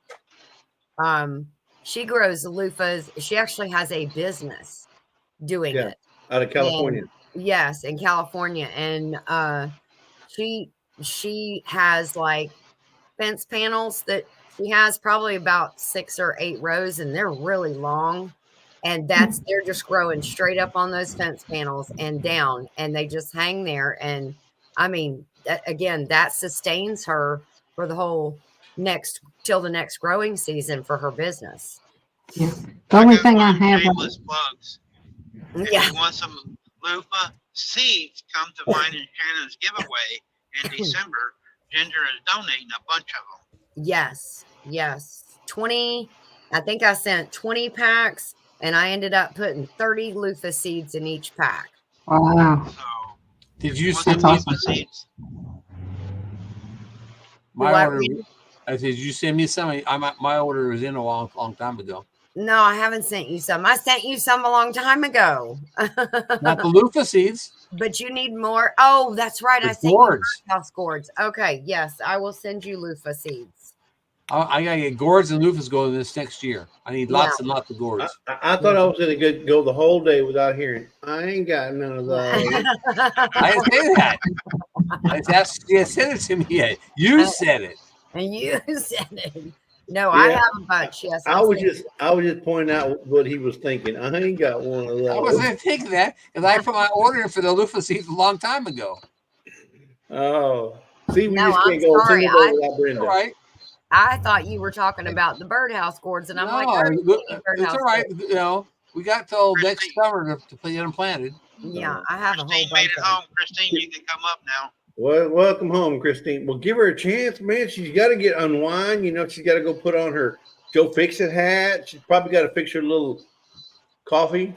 [SPEAKER 2] she grows loofahs. She actually has a business doing it.
[SPEAKER 3] Out of California.
[SPEAKER 2] Yes, in California. And she has like fence panels that she has probably about 6 or 8 rows, and they're really long. And they're just growing straight up on those fence panels and down, and they just hang there. And I mean, that sustains her for the whole till the next growing season for her business.
[SPEAKER 5] Yeah. The only thing I have.
[SPEAKER 1] Shameless plugs. If
[SPEAKER 2] Yeah.
[SPEAKER 1] you want some loofah seeds, come to mine and Shannon's giveaway in December. Ginger is donating a bunch of them.
[SPEAKER 2] Yes. 20. I think I sent 20 packs, and I ended up putting 30 loofah seeds in each pack.
[SPEAKER 5] Wow.
[SPEAKER 1] So
[SPEAKER 6] Did you
[SPEAKER 1] want
[SPEAKER 6] send
[SPEAKER 1] some
[SPEAKER 6] me
[SPEAKER 1] loofah seeds?
[SPEAKER 6] my order? I said, did you send me some? My order was in a long time ago.
[SPEAKER 2] No, I haven't sent you some. I sent you some a long time ago.
[SPEAKER 6] Not the loofah seeds.
[SPEAKER 2] But you need more. Oh, that's right.
[SPEAKER 6] The
[SPEAKER 2] I sent you
[SPEAKER 6] gourds.
[SPEAKER 2] house gourds. Okay, yes, I will send you loofah seeds.
[SPEAKER 6] I gotta get gourds and loofahs going this next year. I need lots and lots of gourds.
[SPEAKER 3] I thought I was going to go the whole day without hearing, I ain't got none of those.
[SPEAKER 6] I didn't say that. I just asked you to send it to me yet. You said it.
[SPEAKER 2] And you said it. No, I
[SPEAKER 3] Yeah.
[SPEAKER 2] have a bunch. Yes,
[SPEAKER 3] I
[SPEAKER 2] I'll
[SPEAKER 3] was
[SPEAKER 2] send
[SPEAKER 3] just pointing out what he was thinking. I ain't got one of
[SPEAKER 6] I
[SPEAKER 3] those.
[SPEAKER 6] wasn't thinking that because I put my order in for the loofah seats a long time ago.
[SPEAKER 3] Oh, see, we
[SPEAKER 2] No,
[SPEAKER 3] just
[SPEAKER 2] I'm
[SPEAKER 3] can't go a
[SPEAKER 2] sorry.
[SPEAKER 3] single day without Brenda.
[SPEAKER 6] All right.
[SPEAKER 2] I thought you were talking about the birdhouse gourds, and I'm like, I
[SPEAKER 6] No,
[SPEAKER 2] already gave you
[SPEAKER 6] it's
[SPEAKER 2] birdhouse
[SPEAKER 6] all right.
[SPEAKER 2] gourds.
[SPEAKER 6] You know, we got till next
[SPEAKER 1] Christine.
[SPEAKER 6] summer to get them planted.
[SPEAKER 2] Yeah, I have a whole
[SPEAKER 1] Christine made
[SPEAKER 2] bunch
[SPEAKER 1] it
[SPEAKER 2] of them.
[SPEAKER 1] home. Christine, you can come up now.
[SPEAKER 3] Well, welcome home, Christine. Well, give her a chance, man. She's got to get unwind. You know, she's got to go put on her Joe Fix-It hat. She's probably got to fix her little coffee.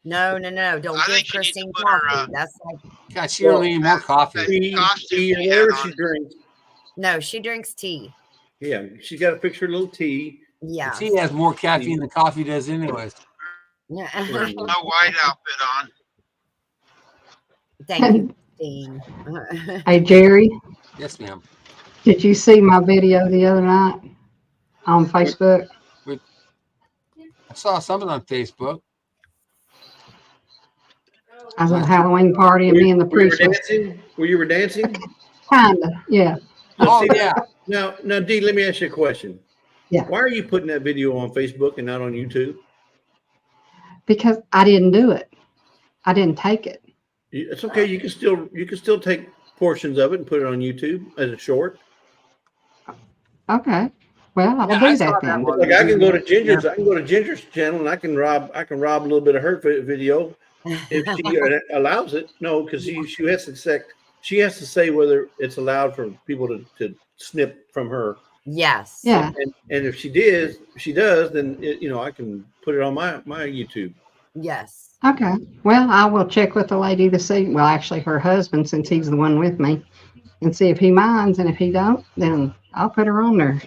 [SPEAKER 2] No. Don't
[SPEAKER 1] I
[SPEAKER 2] give
[SPEAKER 1] think she needs to
[SPEAKER 2] Christine
[SPEAKER 1] put her,
[SPEAKER 2] coffee. That's like,
[SPEAKER 6] God, she don't need more coffee.
[SPEAKER 1] that
[SPEAKER 3] Tea,
[SPEAKER 1] costume
[SPEAKER 3] tea, or
[SPEAKER 1] she
[SPEAKER 3] whatever
[SPEAKER 1] had
[SPEAKER 3] she
[SPEAKER 1] on.
[SPEAKER 3] drinks.
[SPEAKER 2] no, she drinks tea.
[SPEAKER 3] Yeah, she's got to fix her little tea.
[SPEAKER 2] Yeah.
[SPEAKER 6] Tea has more caffeine than coffee does, anyways.
[SPEAKER 2] Yeah.
[SPEAKER 1] No white outfit on.
[SPEAKER 2] Thank you, Christine.
[SPEAKER 5] Hey, Jerry,
[SPEAKER 6] Yes, ma'am.
[SPEAKER 5] did you see my video the other night on Facebook?
[SPEAKER 6] I saw something on Facebook.
[SPEAKER 5] I was at a Halloween party and me and the
[SPEAKER 3] Were you
[SPEAKER 5] priest was
[SPEAKER 3] dancing? Where you were dancing?
[SPEAKER 5] kinda, yeah.
[SPEAKER 6] Oh yeah.
[SPEAKER 3] Now, Dee, let me ask you a question.
[SPEAKER 5] Yeah.
[SPEAKER 3] Why are you putting that video on Facebook and not on YouTube?
[SPEAKER 5] Because I didn't do it. I didn't take it.
[SPEAKER 3] It's okay. You can still take portions of it and put it on YouTube as a short.
[SPEAKER 5] Okay. Well, I'll
[SPEAKER 6] Yeah,
[SPEAKER 5] do
[SPEAKER 6] I saw
[SPEAKER 5] that
[SPEAKER 6] that
[SPEAKER 5] then.
[SPEAKER 6] one.
[SPEAKER 3] Like I can go to Ginger's. I can go to Ginger's channel and I can rob a little bit of her video if she allows it. No, because she has to say whether it's allowed for people to snip from her.
[SPEAKER 2] Yes.
[SPEAKER 5] Yeah.
[SPEAKER 3] And if she does, then I can put it on my YouTube.
[SPEAKER 2] Yes.
[SPEAKER 5] Okay. Well, I will check with the lady to see. Well, actually, her husband, since he's the one with me, and see if he minds. And if he don't, then I'll put her on there.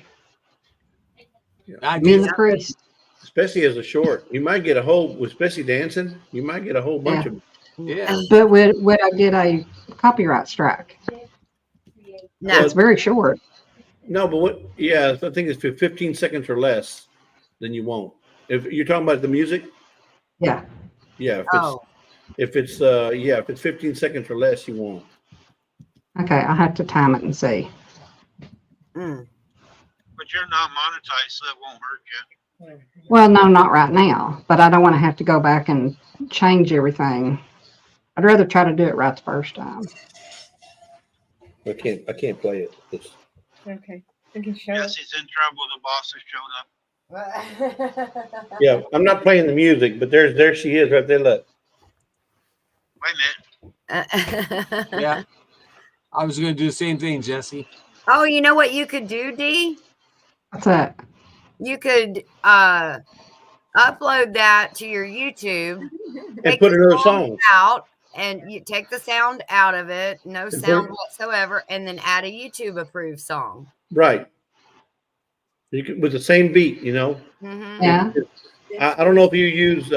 [SPEAKER 6] I
[SPEAKER 5] Me and
[SPEAKER 6] did.
[SPEAKER 5] the priest.
[SPEAKER 3] Especially as a short, you might get especially dancing. You might get a whole bunch of.
[SPEAKER 6] Yeah.
[SPEAKER 5] But would I get a copyright strike?
[SPEAKER 2] No.
[SPEAKER 5] It's very short.
[SPEAKER 3] No, but what? Yeah, I think it's 15 seconds or less, then you won't. If you're talking about the music,
[SPEAKER 5] Yeah.
[SPEAKER 3] yeah.
[SPEAKER 2] Oh.
[SPEAKER 3] If it's 15 seconds or less, you won't.
[SPEAKER 5] Okay. I'll have to time it and see.
[SPEAKER 2] Mm.
[SPEAKER 1] But you're not monetized, so it won't hurt you.
[SPEAKER 5] Well, no, not right now. But I don't want to have to go back and change everything. I'd rather try to do it right the first time.
[SPEAKER 3] I can't play it.
[SPEAKER 4] Okay. I can show.
[SPEAKER 1] Jesse's in trouble. The boss has showed up.
[SPEAKER 3] Yeah, I'm not playing the music, but there she is right there. Look.
[SPEAKER 1] Wait a minute.
[SPEAKER 6] Yeah. I was going to do the same thing, Jesse.
[SPEAKER 2] Oh, you know what you could do, Dee?
[SPEAKER 5] What's that?
[SPEAKER 2] You could upload that to your YouTube.
[SPEAKER 3] And
[SPEAKER 2] take
[SPEAKER 3] put
[SPEAKER 2] the
[SPEAKER 3] another
[SPEAKER 2] song
[SPEAKER 3] song.
[SPEAKER 2] out, and you take the sound out of it, no
[SPEAKER 3] put-
[SPEAKER 2] sound whatsoever, and then add a YouTube approved song.
[SPEAKER 3] Right. You can, with the same beat,
[SPEAKER 2] Mm-hmm.
[SPEAKER 5] Yeah.
[SPEAKER 3] I don't know if you use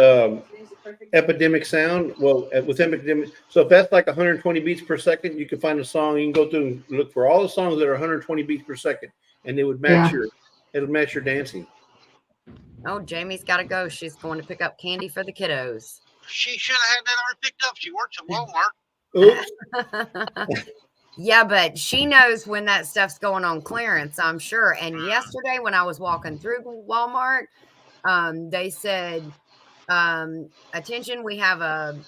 [SPEAKER 3] Epidemic Sound. Well, with Epidemic, so if that's like 120 beats per second, you can find a song. You can go through and look for all the songs that are 120 beats per second, and it would match it'll match your dancing.
[SPEAKER 2] Oh, Jamie's got to go. She's going to pick up candy for the kiddos.
[SPEAKER 1] She should have had that already picked up. She works at Walmart.
[SPEAKER 3] Oops.
[SPEAKER 2] Yeah, but she knows when that stuff's going on clearance, I'm sure. And yesterday when I was walking through Walmart, they said, attention, we have a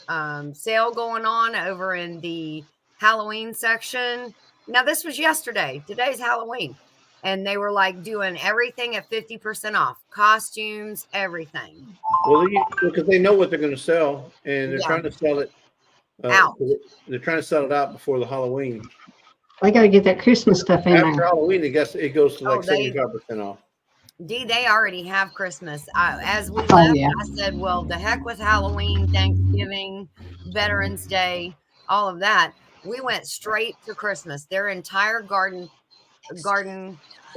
[SPEAKER 2] sale going on over in the Halloween section. Now, this was yesterday. Today's Halloween. And they were like doing everything at 50% off. Costumes, everything.
[SPEAKER 3] Well, because they know what they're going to sell, and they're
[SPEAKER 2] Yeah.
[SPEAKER 3] trying to sell it
[SPEAKER 2] Out.
[SPEAKER 3] They're trying to sell it out before the Halloween.
[SPEAKER 5] They got to get that Christmas stuff in
[SPEAKER 3] After
[SPEAKER 5] there.
[SPEAKER 3] Halloween, it goes to like
[SPEAKER 2] Oh, they-
[SPEAKER 3] 75% off.
[SPEAKER 2] Dee, they already have Christmas. As we
[SPEAKER 5] Oh,
[SPEAKER 2] left,
[SPEAKER 5] yeah.
[SPEAKER 2] I said, well, the heck with Halloween, Thanksgiving, Veterans Day, all of that. We went straight to Christmas. Their entire garden,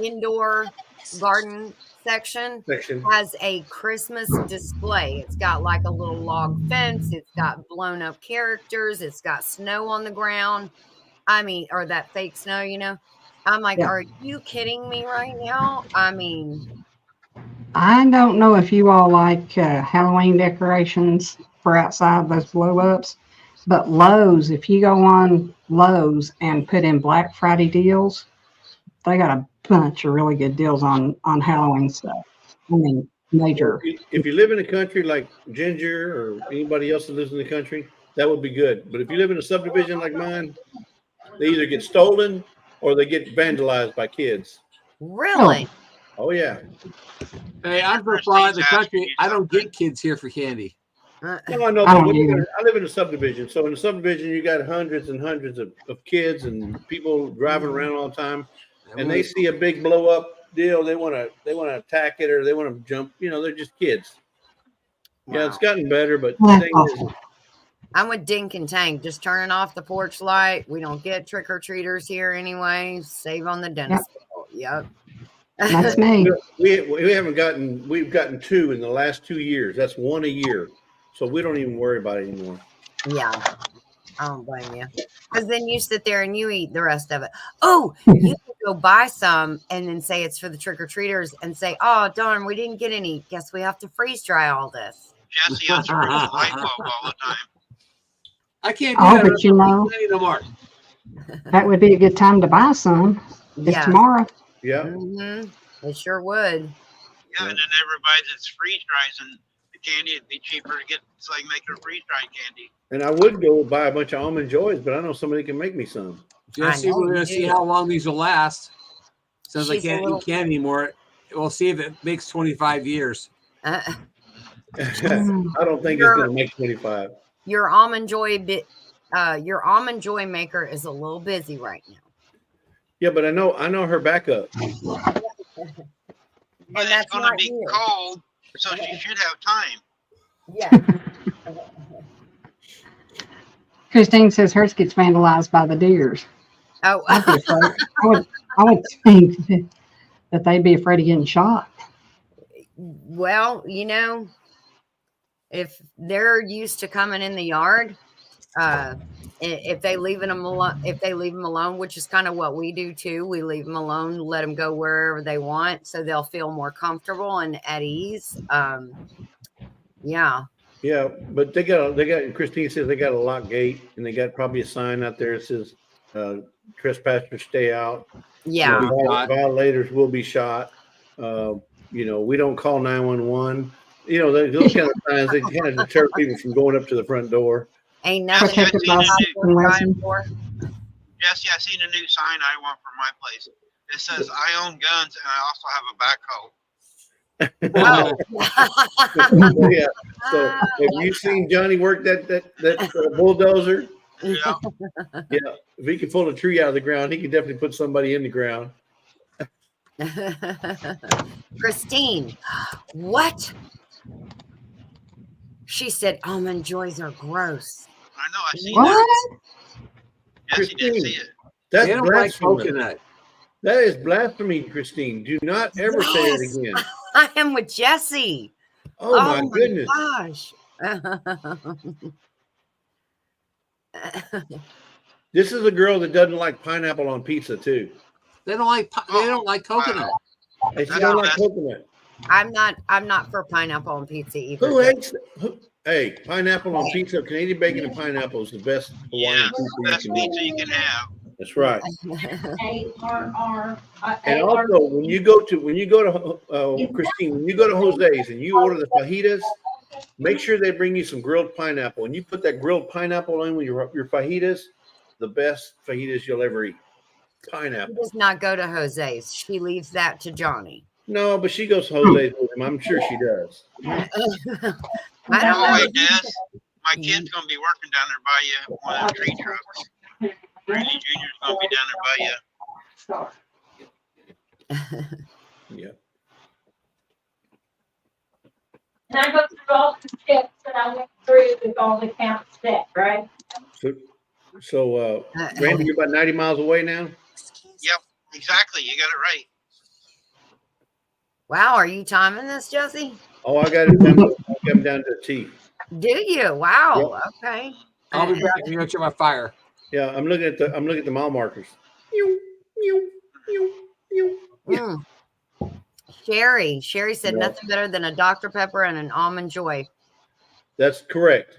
[SPEAKER 2] indoor garden section has a Christmas display. It's got like a little log fence. It's got blown up characters. It's got snow on the ground. I mean, or that fake snow, I'm like,
[SPEAKER 5] Yeah.
[SPEAKER 2] are you kidding me right now? I mean,
[SPEAKER 5] I don't know if you all like Halloween decorations for outside, those blow ups, but Lowe's, if you go on Lowe's and put in Black Friday deals, they got a bunch of really good deals on Halloween stuff. I mean, major.
[SPEAKER 3] If you live in a country like Ginger or anybody else that lives in the country, that would be good. But if you live in a subdivision like mine, they either get stolen or they get vandalized by kids.
[SPEAKER 2] Really?
[SPEAKER 3] Oh yeah.
[SPEAKER 6] Hey, I'm from far in the country. I don't get kids here for candy.
[SPEAKER 2] Uh,
[SPEAKER 3] No, I know.
[SPEAKER 5] I
[SPEAKER 3] But
[SPEAKER 5] don't either.
[SPEAKER 3] I live in a subdivision. So in a subdivision, you got hundreds and hundreds of kids and people driving around all the time. And they see a big blow up deal. They want to attack it or they want to jump. You know, they're just kids. Yeah, it's gotten better, but the
[SPEAKER 5] That's
[SPEAKER 3] thing is,
[SPEAKER 5] awful.
[SPEAKER 2] I'm with Dink and Tank. Just turning off the porch light. We don't get trick or treaters here anyway. Save on the dentist bill. Yep.
[SPEAKER 5] That's me.
[SPEAKER 3] we've gotten 2 in the last 2 years. That's 1 a year. So we don't even worry about it anymore.
[SPEAKER 2] Yeah. I don't blame you. Because then you sit there and you eat the rest of it. Oh, you can go buy some and then say it's for the trick or treaters and say, oh, darn, we didn't get any. Guess we have to freeze dry all this.
[SPEAKER 1] Jesse unscrews the light bulb all the time.
[SPEAKER 6] I can't do
[SPEAKER 5] Oh,
[SPEAKER 6] that.
[SPEAKER 5] but you know,
[SPEAKER 6] No more.
[SPEAKER 5] that would be a good time to buy some. It's
[SPEAKER 2] Yeah.
[SPEAKER 5] tomorrow.
[SPEAKER 3] Yeah.
[SPEAKER 2] Mm-hmm. It sure would.
[SPEAKER 1] Yeah, and then everybody that's freeze dries and the candy, it'd be cheaper to get so they can make their freeze dried candy.
[SPEAKER 3] And I would go buy a bunch of Almond Joys, but I know somebody can make me some.
[SPEAKER 6] Jesse,
[SPEAKER 2] know
[SPEAKER 6] we're
[SPEAKER 2] you
[SPEAKER 6] going to see
[SPEAKER 2] do.
[SPEAKER 6] how long these will last. Since I
[SPEAKER 2] She's a
[SPEAKER 6] can't
[SPEAKER 2] little-
[SPEAKER 6] eat candy anymore, we'll see if it makes 25 years.
[SPEAKER 3] I don't think it's going to make 25.
[SPEAKER 2] Your almond joy maker is a little busy right now.
[SPEAKER 3] Yeah, but I know her backup.
[SPEAKER 1] But it's
[SPEAKER 2] that's
[SPEAKER 1] going to
[SPEAKER 2] not
[SPEAKER 1] be
[SPEAKER 2] you.
[SPEAKER 1] cold, so she should have time.
[SPEAKER 2] Yeah.
[SPEAKER 5] Christine says hers gets vandalized by the deers.
[SPEAKER 2] Oh,
[SPEAKER 5] I'd be afraid. I would think that they'd be afraid of getting shot.
[SPEAKER 2] well, you know, if they're used to coming in the yard, if they leave them alone, which is kind of what we do too, we leave them alone, let them go wherever they want, so they'll feel more comfortable and at ease. Yeah.
[SPEAKER 3] Yeah, but they got Christine says they got a lock gate and they got probably a sign out there that says trespassers stay out.
[SPEAKER 2] Yeah.
[SPEAKER 3] You know, violators will be shot. You know, we don't call 911. You know, those kind of signs, they kind of deter people from going up to the front door.
[SPEAKER 2] Ain't nothing
[SPEAKER 5] Protected
[SPEAKER 2] to
[SPEAKER 5] by
[SPEAKER 2] be
[SPEAKER 5] something lesson.
[SPEAKER 2] for.
[SPEAKER 1] Jesse, I seen a new sign I want for my place. It says, I own guns and I also have a backhoe.
[SPEAKER 2] Oh.
[SPEAKER 3] Yeah. So have you seen Johnny work that bulldozer?
[SPEAKER 1] Yeah.
[SPEAKER 3] Yeah. If he can pull a tree out of the ground, he can definitely put somebody in the ground.
[SPEAKER 2] Christine, what? She said almond joys are gross.
[SPEAKER 1] I know, I seen
[SPEAKER 5] What?
[SPEAKER 1] that. Jesse didn't
[SPEAKER 3] Christine.
[SPEAKER 1] see it.
[SPEAKER 3] That's
[SPEAKER 6] They don't like
[SPEAKER 3] blasphemy.
[SPEAKER 6] coconut.
[SPEAKER 3] That is blasphemy, Christine. Do not ever say it
[SPEAKER 2] Yes.
[SPEAKER 3] again.
[SPEAKER 2] I am with Jesse.
[SPEAKER 3] Oh, my goodness.
[SPEAKER 2] Gosh.
[SPEAKER 3] This is a girl that doesn't like pineapple on pizza too.
[SPEAKER 6] They don't like coconut.
[SPEAKER 3] And she
[SPEAKER 1] That's
[SPEAKER 3] don't
[SPEAKER 1] the
[SPEAKER 3] like
[SPEAKER 1] best.
[SPEAKER 3] coconut.
[SPEAKER 2] I'm not for pineapple on pizza either.
[SPEAKER 3] Who hates? Hey, pineapple on pizza, Canadian bacon and pineapple is the best Hawaiian
[SPEAKER 1] Yeah,
[SPEAKER 3] pizza
[SPEAKER 1] best
[SPEAKER 3] you can
[SPEAKER 1] pizza
[SPEAKER 3] eat.
[SPEAKER 1] you can have.
[SPEAKER 3] That's right.
[SPEAKER 7] ARR.
[SPEAKER 3] And also, when you go to Christine, when you go to Jose's and you order the fajitas, make sure they bring you some grilled pineapple. And you put that grilled pineapple in with your fajitas, the best fajitas you'll ever eat.
[SPEAKER 2] She
[SPEAKER 3] Pineapple.
[SPEAKER 2] does not go to Jose's. She leaves that to Johnny.
[SPEAKER 3] No, but she goes to Jose's with him. I'm sure she does.
[SPEAKER 2] I
[SPEAKER 1] Oh,
[SPEAKER 2] don't
[SPEAKER 1] hey,
[SPEAKER 2] know.
[SPEAKER 1] Des, my kid's going to be working down there by you, one of the tree trucks. Randy Jr.'s going to be down there by you.
[SPEAKER 3] Yeah.
[SPEAKER 7] And I go through all the steps that I went through with all the count steps, right?
[SPEAKER 3] So Randy, you're about 90 miles away now?
[SPEAKER 1] Yep, exactly. You got it right.
[SPEAKER 2] Wow, are you timing this, Jesse?
[SPEAKER 3] Oh, I got it down. I got him down to a T.
[SPEAKER 2] Do you? Wow. Okay.
[SPEAKER 6] I'll be back and you check my fire.
[SPEAKER 3] Yeah, I'm looking at the mile markers.
[SPEAKER 2] Mm. Sherry said
[SPEAKER 3] Yeah.
[SPEAKER 2] nothing better than a Dr. Pepper and an almond joy.
[SPEAKER 3] That's correct.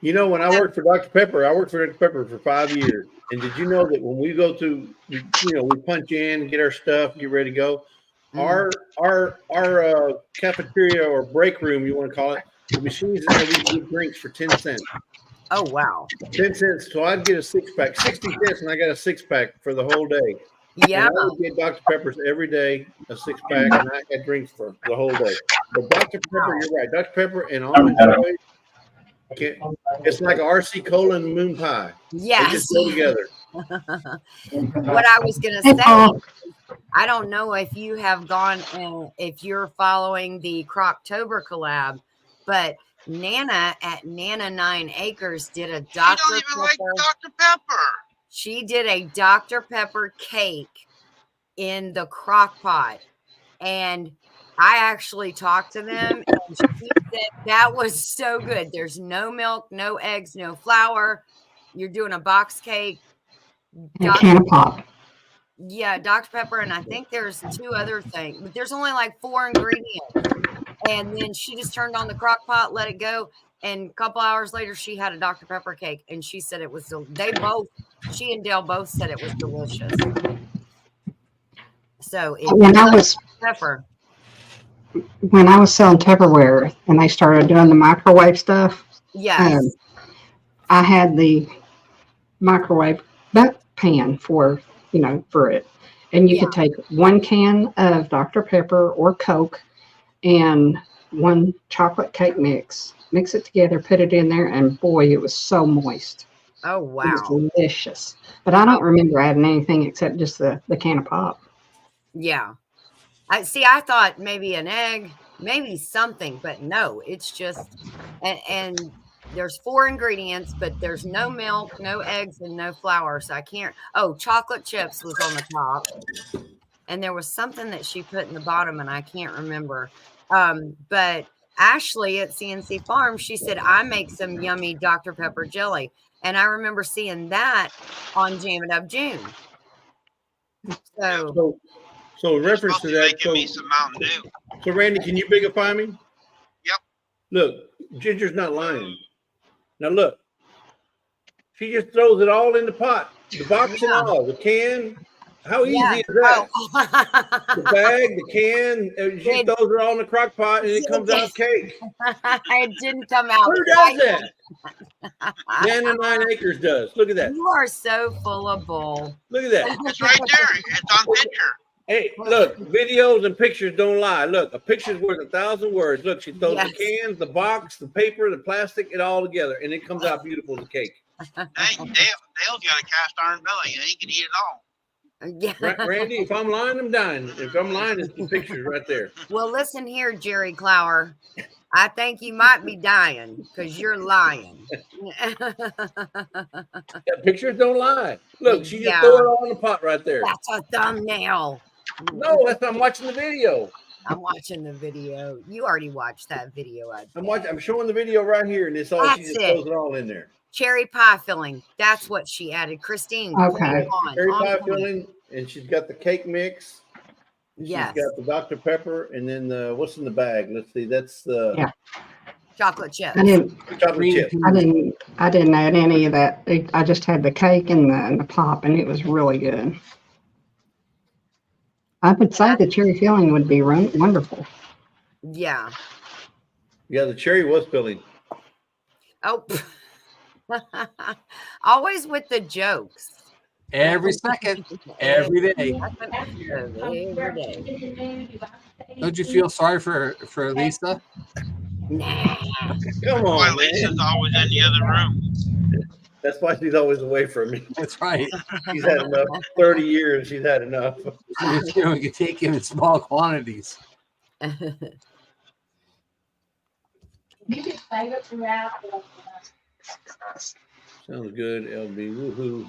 [SPEAKER 3] You know, when I worked for Dr. Pepper, I worked for Dr. Pepper for 5 years. And did you know that when we go to, we punch in, get our stuff, get ready to go, our cafeteria or break room, you want to call it, the machines in there, we get drinks for 10 cents.
[SPEAKER 2] Oh wow.
[SPEAKER 3] 10 cents. So I'd get a 6-pack, 60 cents, and I got a 6-pack for the whole day.
[SPEAKER 2] Yeah.
[SPEAKER 3] And I would get Dr. Peppers every day, a 6-pack, and I had drinks for the whole day. But Dr. Pepper, you're right. Dr. Pepper and almond joy, it's like RC Cola and moon pie. They
[SPEAKER 2] Yes.
[SPEAKER 3] just go together.
[SPEAKER 2] What I was gonna
[SPEAKER 5] Hey,
[SPEAKER 2] say,
[SPEAKER 5] Paul.
[SPEAKER 2] I don't know if you have gone and if you're following the Croctober collab, but Nana at Nana 9 Acres did a
[SPEAKER 1] You
[SPEAKER 2] Dr.
[SPEAKER 1] don't even like
[SPEAKER 2] Pepper.
[SPEAKER 1] Dr. Pepper.
[SPEAKER 2] She did a Dr. Pepper cake in the crock pot. And I actually talked to them and she said that was so good. There's no milk, no eggs, no flour. You're doing a box cake.
[SPEAKER 5] And a can of pop.
[SPEAKER 2] Yeah, Dr. Pepper, and I think there's 2 other things, but there's only like 4 ingredients. And then she just turned on the crock pot, let it go, and a couple hours later, she had a Dr. Pepper cake, and she said it was. She and Dale both said it was delicious. So
[SPEAKER 5] When I was
[SPEAKER 2] pepper,
[SPEAKER 5] selling Tupperware and they started doing the microwave stuff,
[SPEAKER 2] yes,
[SPEAKER 5] I had the microwave butt pan for it. And you could take 1 can of Dr. Pepper or Coke and 1 chocolate cake mix it together, put it in there, and boy, it was so moist.
[SPEAKER 2] oh
[SPEAKER 5] It
[SPEAKER 2] wow,
[SPEAKER 5] was delicious. But I don't remember adding anything except just the can of pop.
[SPEAKER 2] yeah. I thought maybe an egg, maybe something, but no, it's just and there's 4 ingredients, but there's no milk, no eggs, and no flour. So I can't. Oh, chocolate chips was on the top, and there was something that she put in the bottom, and I can't remember. But Ashley at CNC Farm, she said I make some yummy Dr. Pepper jelly, and I remember seeing that on Jam It Up June. So
[SPEAKER 3] So in
[SPEAKER 1] You're
[SPEAKER 3] reference
[SPEAKER 1] supposed
[SPEAKER 3] to
[SPEAKER 1] be
[SPEAKER 3] that,
[SPEAKER 1] making me some Mountain Dew.
[SPEAKER 3] so Randy, can you bigify me?
[SPEAKER 1] Yep.
[SPEAKER 3] Look, Ginger's not lying. Now look, she just throws it all in the pot, the box and all, the can. How easy is that? The bag, the can, she throws it all in the crock pot and it comes out cake.
[SPEAKER 2] It didn't come out.
[SPEAKER 3] Who does that? Nana 9 Acres does. Look at that.
[SPEAKER 2] You are so full of bull.
[SPEAKER 3] Look at that.
[SPEAKER 1] It's right there. It's on picture.
[SPEAKER 3] Hey, look, videos and pictures don't lie. Look, a picture's worth 1,000 words. Look, she throws
[SPEAKER 2] Yes.
[SPEAKER 3] the cans, the box, the paper, the plastic, it all together, and it comes out beautiful as a cake.
[SPEAKER 1] Hey, Dale's got a cast iron belly and he can eat it all.
[SPEAKER 2] Yeah.
[SPEAKER 3] Randy, if I'm lying, I'm dying. If I'm lying, it's the pictures right there.
[SPEAKER 2] Well, listen here, Jerry Clower. I think you might be dying because you're lying.
[SPEAKER 3] Yeah, pictures don't lie. Look, she just
[SPEAKER 2] Yeah.
[SPEAKER 3] threw it all in the pot right there.
[SPEAKER 2] That's a thumbnail.
[SPEAKER 3] No, I'm watching the video.
[SPEAKER 2] I'm watching the video. You already watched that video.
[SPEAKER 3] I'm showing the video right here, and it's all she
[SPEAKER 2] That's
[SPEAKER 3] just
[SPEAKER 2] it.
[SPEAKER 3] throws it all in there.
[SPEAKER 2] Cherry pie filling. That's what she added. Christine.
[SPEAKER 5] Okay.
[SPEAKER 3] Cherry
[SPEAKER 2] on
[SPEAKER 3] pie
[SPEAKER 2] point.
[SPEAKER 3] filling, and she's got the cake mix.
[SPEAKER 2] Yes.
[SPEAKER 3] She's got the Dr. Pepper, and then what's in the bag? Let's see. That's the
[SPEAKER 5] Yeah.
[SPEAKER 2] Chocolate chips.
[SPEAKER 5] I didn't
[SPEAKER 3] chocolate chip.
[SPEAKER 5] I didn't add any of that. I just had the cake and the pop, and it was really good. I would say the cherry filling would be wonderful.
[SPEAKER 2] Yeah.
[SPEAKER 3] Yeah, the cherry was filling.
[SPEAKER 2] Oh. Always with the jokes.
[SPEAKER 6] Every second, every day.
[SPEAKER 2] Every day.
[SPEAKER 6] Don't you feel sorry for Lisa?
[SPEAKER 2] Nah.
[SPEAKER 3] Come
[SPEAKER 1] Why
[SPEAKER 3] on, man.
[SPEAKER 1] Lisa's always in the other room.
[SPEAKER 3] That's why she's always away from me.
[SPEAKER 6] That's right.
[SPEAKER 3] She's had enough. 30 years, she's had enough.
[SPEAKER 6] You know, we can take him in small quantities.
[SPEAKER 3] Sounds good, LB. Woohoo.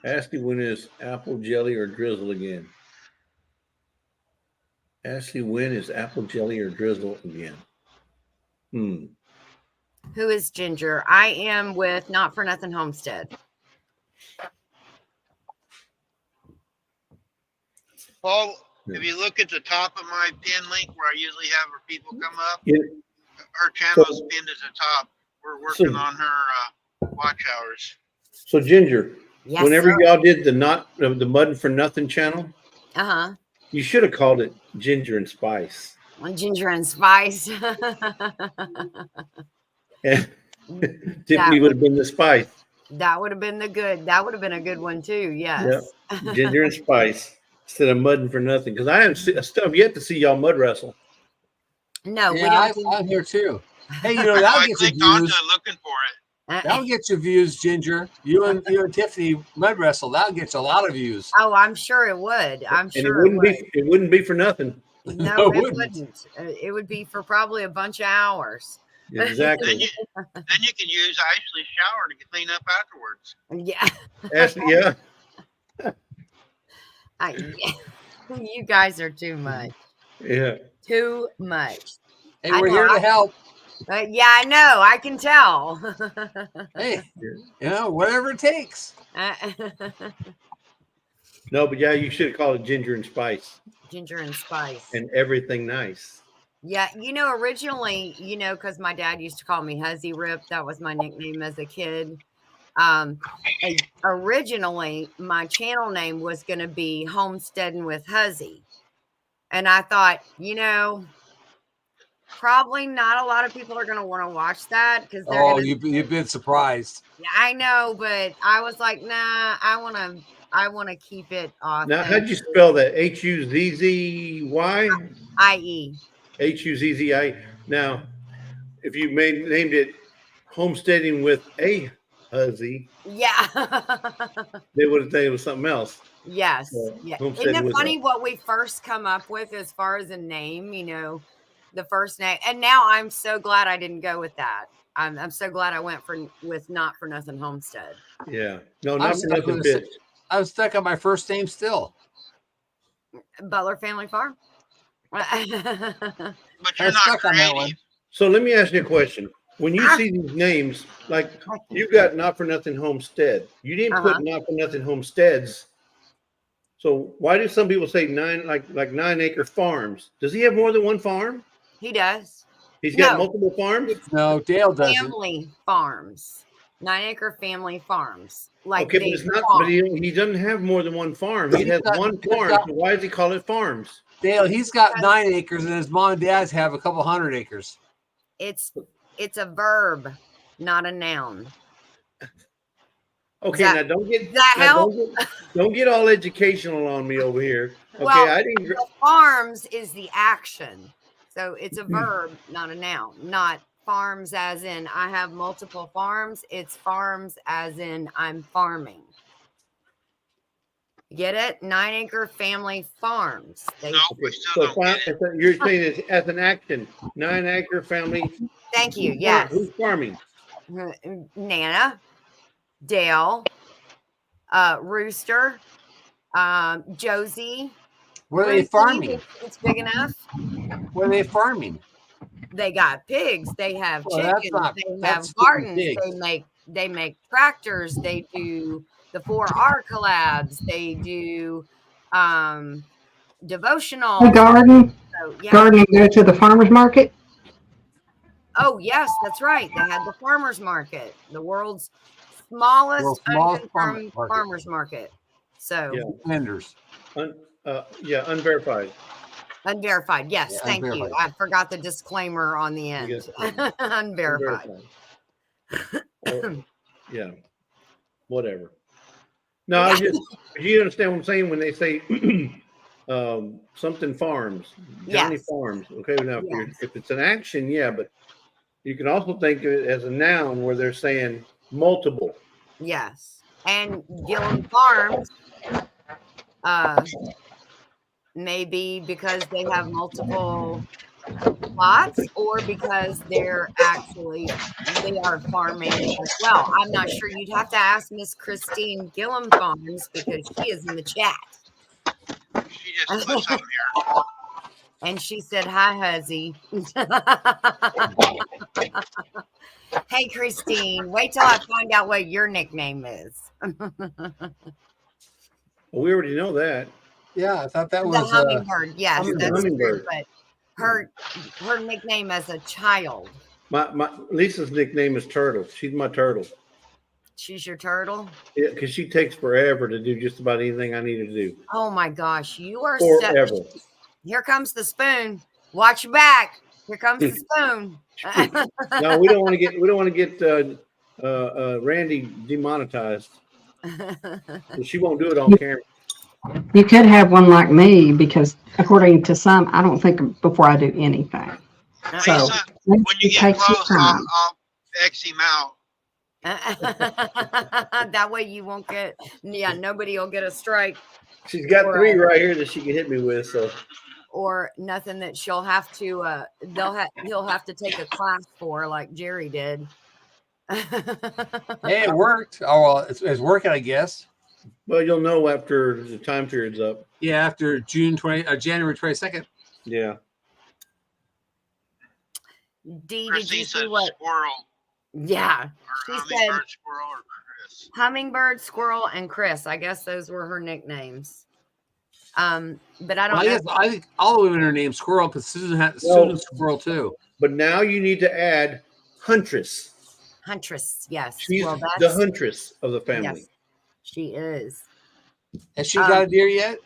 [SPEAKER 3] Ashley, when is apple jelly or drizzle again? Ashley, when is apple jelly or drizzle again?
[SPEAKER 2] Who is Ginger? I am with Not For Nothing Homestead.
[SPEAKER 1] Paul, if you look at the top of my pin link where I usually have her people come up,
[SPEAKER 3] Yeah.
[SPEAKER 1] her channel is pinned at the top. We're working on her watch hours.
[SPEAKER 3] So, Ginger,
[SPEAKER 2] Yes,
[SPEAKER 3] Whenever
[SPEAKER 2] sir.
[SPEAKER 3] y'all did the Muddin' for Nothing channel,
[SPEAKER 2] Uh-huh.
[SPEAKER 3] you should have called it Ginger and Spice.
[SPEAKER 2] Ginger and spice.
[SPEAKER 3] And
[SPEAKER 2] that
[SPEAKER 3] Tiffany would have been the spice.
[SPEAKER 2] that would have been that would have been a good one too. Yes.
[SPEAKER 3] Ginger and Spice instead of Muddin' for Nothing. Because I still have yet to see y'all mud wrestle.
[SPEAKER 2] No, we
[SPEAKER 6] Yeah,
[SPEAKER 2] don't.
[SPEAKER 6] I'm here too. Hey, you know
[SPEAKER 1] I
[SPEAKER 6] that'll get you
[SPEAKER 1] clicked onto
[SPEAKER 6] views.
[SPEAKER 1] it looking for it.
[SPEAKER 6] That'll get you views, Ginger. You and Tiffany mud wrestle. That'll get you a lot of views.
[SPEAKER 2] Oh, I'm sure it would. I'm
[SPEAKER 3] And
[SPEAKER 2] sure
[SPEAKER 3] it wouldn't be for nothing.
[SPEAKER 2] No,
[SPEAKER 6] No, it
[SPEAKER 2] it
[SPEAKER 6] wouldn't.
[SPEAKER 2] wouldn't. It would be for probably a bunch of hours.
[SPEAKER 3] Exactly.
[SPEAKER 1] Then you can use Ashley's shower to clean up afterwards.
[SPEAKER 2] Yeah.
[SPEAKER 3] Ashley, yeah.
[SPEAKER 2] Yeah. You guys are too much.
[SPEAKER 3] Yeah.
[SPEAKER 2] Too much.
[SPEAKER 6] Hey,
[SPEAKER 2] I
[SPEAKER 6] we're
[SPEAKER 2] know,
[SPEAKER 6] here to help.
[SPEAKER 2] Yeah, I know. I can tell.
[SPEAKER 6] Hey, whatever it takes.
[SPEAKER 3] No, but yeah, you should have called it Ginger and Spice
[SPEAKER 2] Ginger and spice.
[SPEAKER 3] and everything nice.
[SPEAKER 2] Yeah, originally, because my dad used to call me Huzzy Rip. That was my nickname as a kid. Originally, my channel name was going to be Homesteading with Huzzy. And I thought, probably not a lot of people are going to want to watch that because they're
[SPEAKER 6] Oh,
[SPEAKER 2] gonna,
[SPEAKER 6] you've been surprised.
[SPEAKER 2] I know, but I was like, nah, I want to keep it off.
[SPEAKER 3] Now, how'd you spell that? H-U-Z-Z-Y?
[SPEAKER 2] I-E.
[SPEAKER 3] H-U-Z-Z-I. Now, if you named it Homesteading with a Huzzy,
[SPEAKER 2] Yeah.
[SPEAKER 3] they would have thought it was something else.
[SPEAKER 2] Yes.
[SPEAKER 3] Yeah,
[SPEAKER 2] Yeah.
[SPEAKER 3] Homesteading
[SPEAKER 2] Isn't it
[SPEAKER 3] with
[SPEAKER 2] funny what we first come up with as far as a name, the first name? And now I'm so glad I didn't go with that. I'm so glad I went with Not for Nothing Homestead.
[SPEAKER 3] Yeah. No, not for
[SPEAKER 6] stuck
[SPEAKER 3] nothing
[SPEAKER 6] with
[SPEAKER 3] bitch.
[SPEAKER 6] I'm stuck on my first name still.
[SPEAKER 2] Butler Family Farm.
[SPEAKER 1] But
[SPEAKER 6] I'm
[SPEAKER 1] you're not
[SPEAKER 6] stuck on that one.
[SPEAKER 1] creative.
[SPEAKER 3] So let me ask you a question. When you see these names, like you got Not for Nothing Homestead, you didn't put Not for Nothing Homesteads. So why do some people say 9 acre farms? Does he have more than one farm?
[SPEAKER 2] He does.
[SPEAKER 3] He's got
[SPEAKER 2] No.
[SPEAKER 3] multiple farms?
[SPEAKER 6] No, Dale doesn't.
[SPEAKER 2] Family farms. 9 acre family farms. Like
[SPEAKER 3] Okay, but
[SPEAKER 2] they
[SPEAKER 3] it's not.
[SPEAKER 2] farm.
[SPEAKER 3] But he doesn't have more than one farm. He
[SPEAKER 6] He's
[SPEAKER 3] has
[SPEAKER 6] got-
[SPEAKER 3] one
[SPEAKER 6] he's
[SPEAKER 3] farm.
[SPEAKER 6] got-
[SPEAKER 3] So why does he call it farms?
[SPEAKER 6] Dale, he's got 9 acres, and his mom and dad's have a couple hundred acres.
[SPEAKER 2] It's a verb, not a noun.
[SPEAKER 3] Okay,
[SPEAKER 2] That-
[SPEAKER 3] now don't get
[SPEAKER 2] that
[SPEAKER 3] now
[SPEAKER 2] help?
[SPEAKER 3] don't get all educational on me over here. Okay,
[SPEAKER 2] Well,
[SPEAKER 3] I didn't.
[SPEAKER 2] The farms is the action. So it's a verb, not a noun. Not farms as in I have multiple farms. It's farms as in I'm farming. Get it? 9 acre family farms.
[SPEAKER 1] No, we still
[SPEAKER 3] So
[SPEAKER 1] don't get it.
[SPEAKER 3] you're saying it's as an action. 9 acre family.
[SPEAKER 2] Thank you. Yes.
[SPEAKER 3] Who's farming?
[SPEAKER 2] Nana, Dale, Rooster, Josie.
[SPEAKER 6] What are they
[SPEAKER 2] Ruthie,
[SPEAKER 6] farming?
[SPEAKER 2] It's big enough.
[SPEAKER 6] What are they farming?
[SPEAKER 2] They got pigs. They have
[SPEAKER 6] Well, that's
[SPEAKER 2] chickens.
[SPEAKER 6] not-
[SPEAKER 2] They have
[SPEAKER 6] that's
[SPEAKER 2] gardens.
[SPEAKER 6] pigs.
[SPEAKER 2] They make tractors. They do the 4R collabs. They do devotional.
[SPEAKER 5] A garden,
[SPEAKER 2] So, yeah.
[SPEAKER 5] garden and go to the farmer's market.
[SPEAKER 2] Oh yes, that's right. They had the farmers market, the world's smallest,
[SPEAKER 6] World's smallest
[SPEAKER 2] unconfirmed
[SPEAKER 6] farmers market.
[SPEAKER 2] farmers market. So
[SPEAKER 3] Yeah.
[SPEAKER 6] Vendors.
[SPEAKER 3] Unverified.
[SPEAKER 2] unverified. Yes,
[SPEAKER 6] Yeah,
[SPEAKER 2] thank you.
[SPEAKER 6] unverified.
[SPEAKER 2] I forgot the disclaimer on the end.
[SPEAKER 3] Yes.
[SPEAKER 2] Unverified.
[SPEAKER 3] Yeah. Whatever. No, I just you understand what I'm saying when they say something farms, Johnny
[SPEAKER 2] Yes.
[SPEAKER 3] Farms. Okay, now
[SPEAKER 2] Yes.
[SPEAKER 3] if it's an action, yeah, but you can also think of it as a noun where they're saying multiple.
[SPEAKER 2] Yes. And Gillum Farms, maybe because they have multiple lots or because they are farming as well. I'm not sure. You'd have to ask Miss Christine Gillum Farms because she is in the chat.
[SPEAKER 1] She just put something here.
[SPEAKER 2] And she said, hi, Huzzy. Hey, Christine, wait till I find out what your nickname is.
[SPEAKER 3] Well, we already know that.
[SPEAKER 6] Yeah, I thought that
[SPEAKER 2] The
[SPEAKER 6] was
[SPEAKER 2] hummingbird, yes,
[SPEAKER 3] Hummingbird.
[SPEAKER 2] that's true.
[SPEAKER 3] Hummingbird.
[SPEAKER 2] But her nickname as a child,
[SPEAKER 3] My Lisa's nickname is Turtle. She's my turtle.
[SPEAKER 2] She's your turtle.
[SPEAKER 3] Yeah, because she takes forever to do just about anything I need her to do.
[SPEAKER 2] Oh my gosh, you are
[SPEAKER 3] Forever.
[SPEAKER 2] Here comes the spoon. Watch your back. Here comes the spoon.
[SPEAKER 3] No, we don't want to get Randy demonetized. So she won't do it on camera.
[SPEAKER 5] You could have one like me because according to some, I don't think before I do anything. So
[SPEAKER 1] Lisa, when you
[SPEAKER 5] it
[SPEAKER 1] get
[SPEAKER 5] takes you
[SPEAKER 1] close,
[SPEAKER 5] time.
[SPEAKER 1] I'll X him out.
[SPEAKER 2] That way you won't get, nobody will get a strike
[SPEAKER 3] She's got 3 right here that she can hit me with. So
[SPEAKER 2] or nothing that she'll have to, he'll have to take a class for like Jerry did.
[SPEAKER 6] Hey, it worked. Oh, well, it's working, I guess.
[SPEAKER 3] well, you'll know after the time period's up.
[SPEAKER 6] Yeah, after January 22nd.
[SPEAKER 3] Yeah.
[SPEAKER 2] Dee, did you
[SPEAKER 1] Chrissy
[SPEAKER 2] see
[SPEAKER 1] said
[SPEAKER 2] what?
[SPEAKER 1] squirrel
[SPEAKER 2] Yeah,
[SPEAKER 1] or
[SPEAKER 2] she said
[SPEAKER 1] hummingbird squirrel or Chris.
[SPEAKER 2] Hummingbird, Squirrel, and Chris. I guess those were her nicknames. But I don't
[SPEAKER 6] I
[SPEAKER 2] know.
[SPEAKER 6] guess I think all the women are named Squirrel because Susan's Squirrel too.
[SPEAKER 3] But now you need to add Huntress.
[SPEAKER 2] Huntress, yes.
[SPEAKER 3] She's
[SPEAKER 2] Well,
[SPEAKER 3] the
[SPEAKER 2] that's
[SPEAKER 3] huntress of the family.
[SPEAKER 2] yes, she is.
[SPEAKER 6] Has she got a deer yet?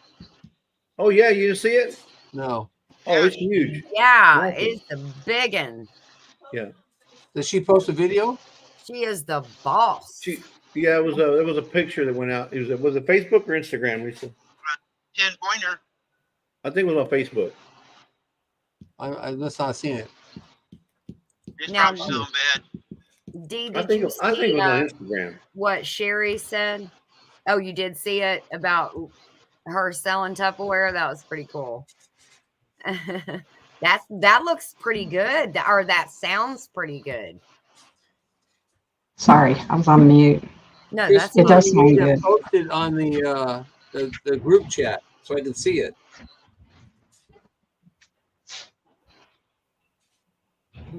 [SPEAKER 3] Oh yeah, you didn't see it?
[SPEAKER 6] No.
[SPEAKER 3] Oh, it's huge.
[SPEAKER 2] Yeah,
[SPEAKER 3] Like it.
[SPEAKER 2] it's a big one.
[SPEAKER 6] Did she post a video?
[SPEAKER 2] She is the boss.
[SPEAKER 3] Yeah, it was a picture that went out. Was it Facebook or Instagram, Lisa?
[SPEAKER 1] 10-pointer.
[SPEAKER 3] I think it was on Facebook.
[SPEAKER 6] I must not have seen it.
[SPEAKER 1] It's
[SPEAKER 2] Now-
[SPEAKER 1] probably still in bed.
[SPEAKER 2] Dee,
[SPEAKER 3] I
[SPEAKER 2] did
[SPEAKER 3] think
[SPEAKER 2] you
[SPEAKER 3] it was
[SPEAKER 2] see
[SPEAKER 3] on Instagram.
[SPEAKER 2] what Sherry said? Oh, you did see it about her selling Tupperware? That was pretty cool. That looks pretty good, or that sounds pretty good.
[SPEAKER 5] Sorry, I was on mute.
[SPEAKER 2] No,
[SPEAKER 6] Chris,
[SPEAKER 2] that's
[SPEAKER 5] It
[SPEAKER 2] fine.
[SPEAKER 5] does
[SPEAKER 6] you need
[SPEAKER 5] sound
[SPEAKER 6] to
[SPEAKER 5] good.
[SPEAKER 6] post it on the group chat so I can see it.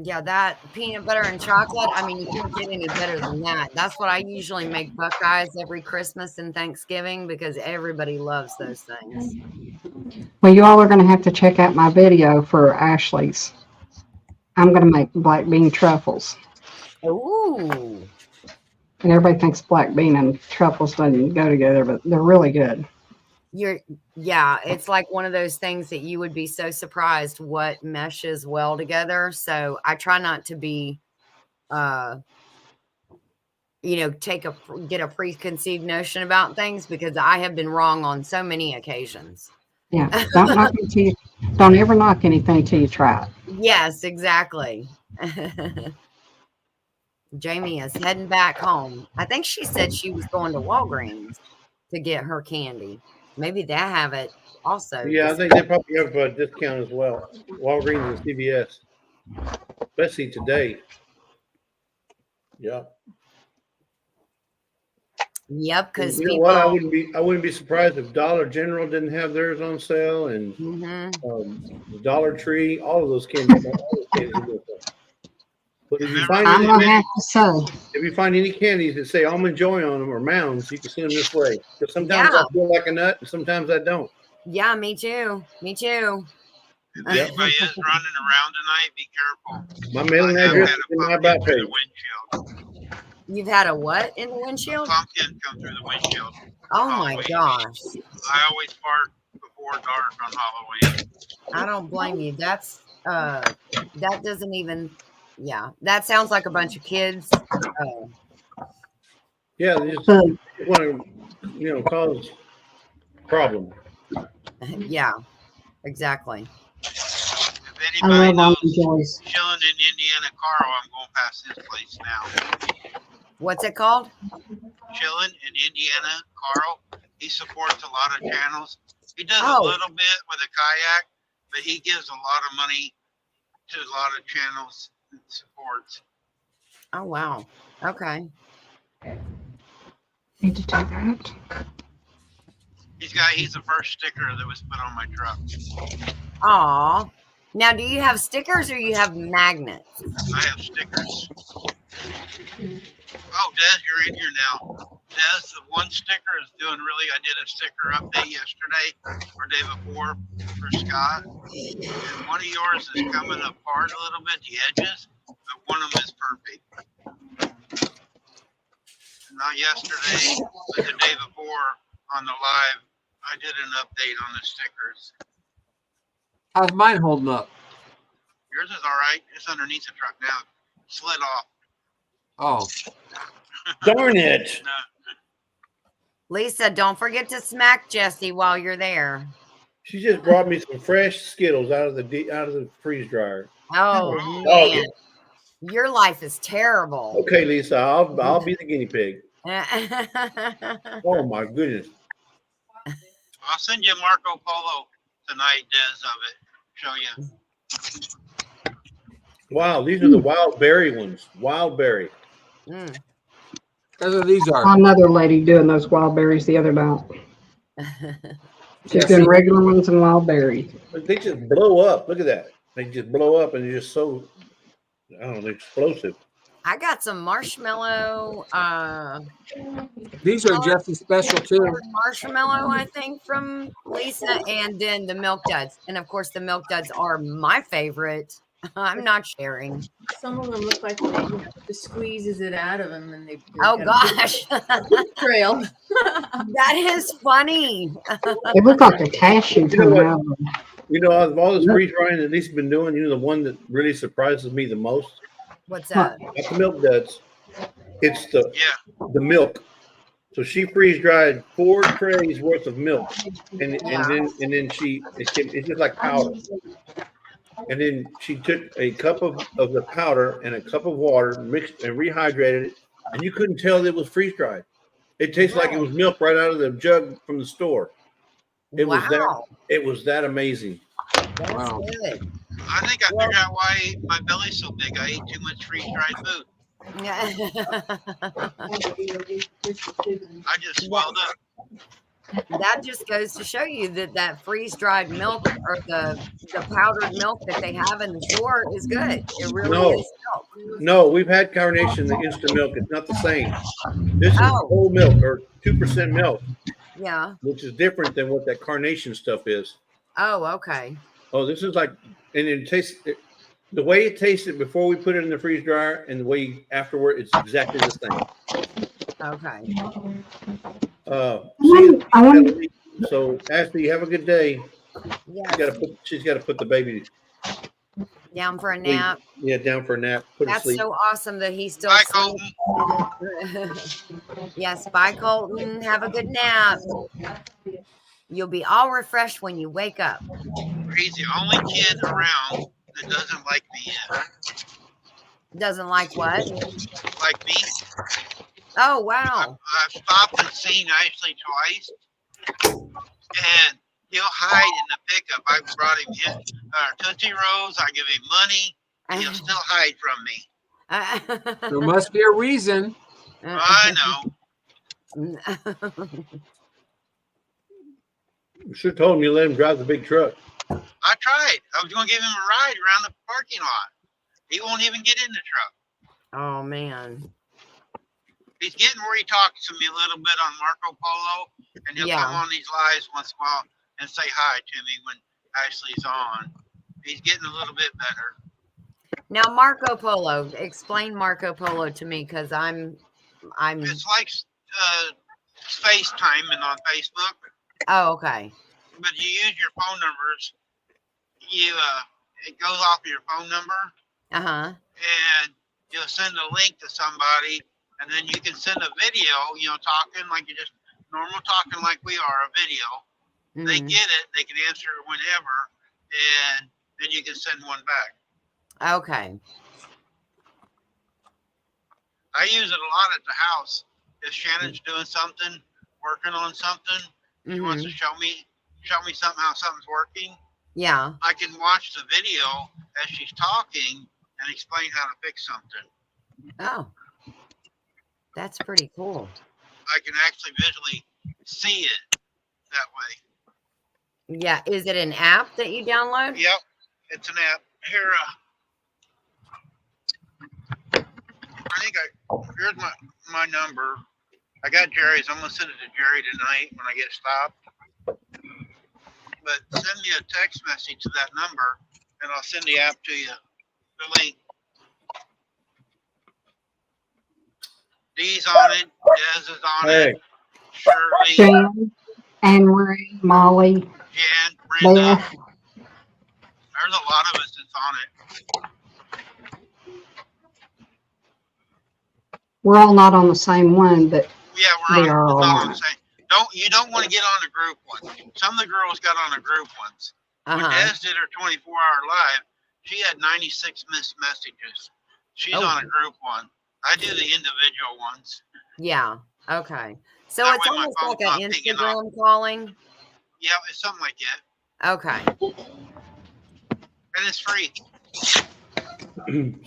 [SPEAKER 2] Yeah, that peanut butter and chocolate. I mean, you can't get any better than that. That's what I usually make Buckeyes every Christmas and Thanksgiving because everybody loves those things.
[SPEAKER 5] Well, you all are going to have to check out my video for Ashley's. I'm going to make black bean truffles.
[SPEAKER 2] Ooh.
[SPEAKER 5] And everybody thinks black bean and truffles doesn't go together, but they're really good.
[SPEAKER 2] Yeah, it's like one of those things that you would be so surprised what meshes well together. So I try not to be, get a preconceived notion about things because I have been wrong on so many occasions.
[SPEAKER 5] Yeah, don't ever knock anything till you try it.
[SPEAKER 2] Yes, exactly. Jamie is heading back home. I think she said she was going to Walgreens to get her candy. Maybe they have it also.
[SPEAKER 3] Yeah, I think they probably have a discount as well. Walgreens and CVS, especially today. Yeah.
[SPEAKER 2] Yep, because
[SPEAKER 3] You know what? I wouldn't be surprised if Dollar General didn't have theirs on sale, and Dollar Tree, all of those candies. But if you find
[SPEAKER 5] I'm going to have to say,
[SPEAKER 3] any candies that say Almond Joy on them or Mounds, you can send them this way. Because sometimes
[SPEAKER 2] Yeah.
[SPEAKER 3] I feel like a nut, and sometimes I don't.
[SPEAKER 2] Yeah, me too. Me too.
[SPEAKER 1] If anybody is running around tonight, be careful.
[SPEAKER 3] My mailing
[SPEAKER 1] I have
[SPEAKER 3] address
[SPEAKER 1] had
[SPEAKER 3] is
[SPEAKER 1] a
[SPEAKER 3] in my
[SPEAKER 1] pumpkin
[SPEAKER 3] back
[SPEAKER 1] through
[SPEAKER 3] page.
[SPEAKER 1] the windshield.
[SPEAKER 2] You've had a what in the windshield?
[SPEAKER 1] Pumpkin come through the windshield.
[SPEAKER 2] Oh my
[SPEAKER 1] Halloween.
[SPEAKER 2] gosh.
[SPEAKER 1] I always park before dark on Halloween.
[SPEAKER 2] I don't blame you. That's that doesn't even that sounds like a bunch of kids.
[SPEAKER 3] Yeah, they just
[SPEAKER 5] the,
[SPEAKER 3] want to, cause problem.
[SPEAKER 2] Yeah, exactly.
[SPEAKER 1] If
[SPEAKER 5] I
[SPEAKER 1] anybody
[SPEAKER 5] love Almond
[SPEAKER 1] knows
[SPEAKER 5] Joys.
[SPEAKER 1] chilling in Indiana, Carl, I'm going past his place now.
[SPEAKER 2] What's it called?
[SPEAKER 1] Chilling in Indiana, Carl. He supports a lot of channels. He does
[SPEAKER 2] Oh.
[SPEAKER 1] a little bit with a kayak, but he gives a lot of money to a lot of channels and supports.
[SPEAKER 2] Oh wow. Okay.
[SPEAKER 5] Need to do that.
[SPEAKER 1] He's the first sticker that was put on my truck.
[SPEAKER 2] Aw. Now, do you have stickers or you have magnets?
[SPEAKER 1] I have stickers. Oh, Des, you're in here now. Des, the one sticker is doing really. I did a sticker update yesterday or day before for Scott. And one of yours is coming apart a little bit, the edges, but one of them is perfect. not yesterday, but the day before on the live, I did an update on the stickers.
[SPEAKER 6] How's mine holding up?
[SPEAKER 1] Yours is all right. It's underneath the truck now. Slid off.
[SPEAKER 6] Oh,
[SPEAKER 3] Darn it.
[SPEAKER 1] No,
[SPEAKER 2] Lisa, don't forget to smack Jesse while you're there.
[SPEAKER 3] She just brought me some fresh Skittles out of the freeze dryer.
[SPEAKER 2] Oh,
[SPEAKER 3] Oh,
[SPEAKER 2] man. Your life is terrible.
[SPEAKER 3] Okay, Lisa, I'll be the guinea pig. Oh my goodness.
[SPEAKER 1] I'll send you Marco Polo tonight, Des, of it. Show you.
[SPEAKER 3] Wow, these are the wild berry ones. Wild berry.
[SPEAKER 2] Mm.
[SPEAKER 6] that's what these are.
[SPEAKER 5] Another lady doing those wild berries the other night. She's
[SPEAKER 6] Yes.
[SPEAKER 5] doing regular ones and wild berries.
[SPEAKER 3] But they just blow up. Look at that. They just blow up and they're just so, I don't know, explosive.
[SPEAKER 2] I got some marshmallow,
[SPEAKER 6] These are Jesse's special too.
[SPEAKER 2] marshmallow, I think, from Lisa, and then the Milk Duds. And of course, the Milk Duds are my favorite. I'm not sharing.
[SPEAKER 4] Some of them look like the squeezes it out of them and they.
[SPEAKER 2] Oh gosh,
[SPEAKER 4] Trail.
[SPEAKER 2] that is funny.
[SPEAKER 5] It looked like a cashew coming out of them.
[SPEAKER 3] You know, out of all this freeze drying that Lisa's been doing, you know, the one that really surprises me the most,
[SPEAKER 2] What's that?
[SPEAKER 3] not the Milk Duds, it's the
[SPEAKER 1] Yeah.
[SPEAKER 3] milk. So she freeze dried 4 trays worth of milk, and then it's just like powder. And then she took a cup of the powder and a cup of water, mixed and rehydrated it, and you couldn't tell that it was freeze dried. It tastes like it was milk right out of the jug from the store. It
[SPEAKER 2] Wow,
[SPEAKER 3] was that amazing.
[SPEAKER 2] that's
[SPEAKER 6] Wow.
[SPEAKER 2] good.
[SPEAKER 1] I think I figured out why my belly's so big. I ate too much freeze-dried food. I just swelled up.
[SPEAKER 2] That just goes to show you that freeze-dried milk or the powdered milk that they have in the store is good. It really
[SPEAKER 3] No.
[SPEAKER 2] is milk.
[SPEAKER 3] No, we've had Carnation, the instant milk. It's not the same. This is
[SPEAKER 2] Oh.
[SPEAKER 3] whole milk or 2% milk,
[SPEAKER 2] Yeah.
[SPEAKER 3] which is different than what that Carnation stuff is.
[SPEAKER 2] Oh, okay.
[SPEAKER 3] Oh, this is like, and it tastes, the way it tasted before we put it in the freeze dryer and the way afterward, it's exactly the same.
[SPEAKER 2] Okay.
[SPEAKER 5] I wonder-
[SPEAKER 3] So Ashley, have a good day.
[SPEAKER 2] Yeah.
[SPEAKER 3] She's got to put the baby
[SPEAKER 2] Down for a nap.
[SPEAKER 3] down for a nap, put her to
[SPEAKER 2] That's
[SPEAKER 3] sleep.
[SPEAKER 2] so awesome that he's still
[SPEAKER 1] Bye,
[SPEAKER 2] sleeping.
[SPEAKER 1] Colton.
[SPEAKER 2] Yes, bye, Colton. Have a good nap. You'll be all refreshed when you wake up.
[SPEAKER 1] He's the only kid around that doesn't like me yet.
[SPEAKER 2] Doesn't like what?
[SPEAKER 1] Like me.
[SPEAKER 2] Oh, wow.
[SPEAKER 1] I've stopped and seen Ashley twice, and he'll hide in the pickup. I brought him in Tootsie Rolls. I give him money. He'll still hide from me.
[SPEAKER 6] There must be a reason.
[SPEAKER 1] I know.
[SPEAKER 3] You should have told him you let him drive the big truck.
[SPEAKER 1] I tried. I was going to give him a ride around the parking lot. He won't even get in the truck.
[SPEAKER 2] Oh, man.
[SPEAKER 1] He's getting where he talks to me a little bit on Marco Polo, and he'll
[SPEAKER 2] Yeah.
[SPEAKER 1] come on these lives once in a while and say hi to me when Ashley's on. He's getting a little bit better.
[SPEAKER 2] Now, Marco Polo. Explain Marco Polo to me, because I'm.
[SPEAKER 1] It's like FaceTiming on Facebook,
[SPEAKER 2] Oh, okay.
[SPEAKER 1] but you use your phone numbers. It goes off your phone number,
[SPEAKER 2] Uh-huh.
[SPEAKER 1] and you'll send a link to somebody, and then you can send a video, talking like you're just normal talking like we are, a video. They
[SPEAKER 2] Mhm.
[SPEAKER 1] get it, they can answer whenever, and then you can send one back.
[SPEAKER 2] Okay.
[SPEAKER 1] I use it a lot at the house. If Shannon's doing something, working on something, she wants
[SPEAKER 2] Mhm.
[SPEAKER 1] to show me something, how something's working,
[SPEAKER 2] Yeah.
[SPEAKER 1] I can watch the video as she's talking and explain how to fix something.
[SPEAKER 2] Oh. That's pretty cool.
[SPEAKER 1] I can actually visually see it that way.
[SPEAKER 2] Yeah. Is it an app that you download?
[SPEAKER 1] Yep, it's an app. Here, I think here's my number. I got Jerry's. I'm gonna send it to Jerry tonight when I get stopped. But send me a text message to that number, and I'll send the app to you. The link. Dee's on it. Des is on
[SPEAKER 3] Hey,
[SPEAKER 1] it. Shirley,
[SPEAKER 5] Jan, Anne Marie, Molly,
[SPEAKER 1] Jan, Brenda.
[SPEAKER 5] Beth.
[SPEAKER 1] There's a lot of us that's on it.
[SPEAKER 5] We're all not on the same one, but
[SPEAKER 1] Yeah, we're
[SPEAKER 5] they are all
[SPEAKER 1] not on
[SPEAKER 5] on
[SPEAKER 1] the
[SPEAKER 5] it.
[SPEAKER 1] same. You don't want to get on the group one. Some of the girls got on the group ones. When
[SPEAKER 2] Uh-huh.
[SPEAKER 1] Des did her 24-hour live, she had 96 missed messages. She's
[SPEAKER 2] Oh.
[SPEAKER 1] on a group one. I do the individual ones.
[SPEAKER 2] Yeah. Okay. So
[SPEAKER 1] That
[SPEAKER 2] it's
[SPEAKER 1] way my
[SPEAKER 2] almost
[SPEAKER 1] phone's
[SPEAKER 2] like
[SPEAKER 1] not
[SPEAKER 2] an
[SPEAKER 1] pinging
[SPEAKER 2] Instagram calling.
[SPEAKER 1] Yeah, it's something like that,
[SPEAKER 2] Okay.
[SPEAKER 1] and it's free.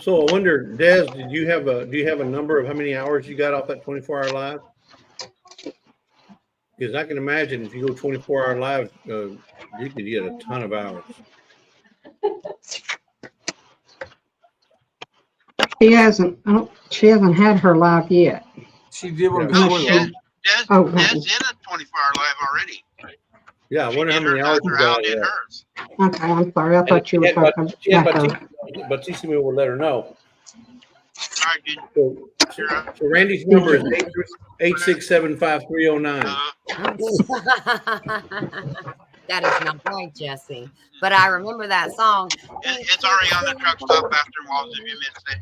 [SPEAKER 3] so I wonder, Des, do you have a number of how many hours you got off that 24-hour live? Because I can imagine if you go 24-hour live, you could get a ton of hours.
[SPEAKER 5] She hasn't had her live yet.
[SPEAKER 6] She did one
[SPEAKER 3] Yeah.
[SPEAKER 6] before
[SPEAKER 1] No,
[SPEAKER 6] though.
[SPEAKER 1] Des
[SPEAKER 5] Oh,
[SPEAKER 1] did a 24-hour live already.
[SPEAKER 3] Yeah, I
[SPEAKER 1] She
[SPEAKER 3] wonder how
[SPEAKER 1] did
[SPEAKER 3] many
[SPEAKER 1] hers
[SPEAKER 3] hours
[SPEAKER 1] after
[SPEAKER 3] you
[SPEAKER 1] Al
[SPEAKER 3] got.
[SPEAKER 1] did
[SPEAKER 3] Yeah.
[SPEAKER 1] hers.
[SPEAKER 5] Okay, I'm sorry. I thought you were talking about her.
[SPEAKER 3] Batissimo will let her know.
[SPEAKER 1] All right, dude.
[SPEAKER 3] So Randy's number is 8675309.
[SPEAKER 2] That is not right, Jesse. But I remember that song.
[SPEAKER 1] It's already on the truck stop after Walls if you missed it.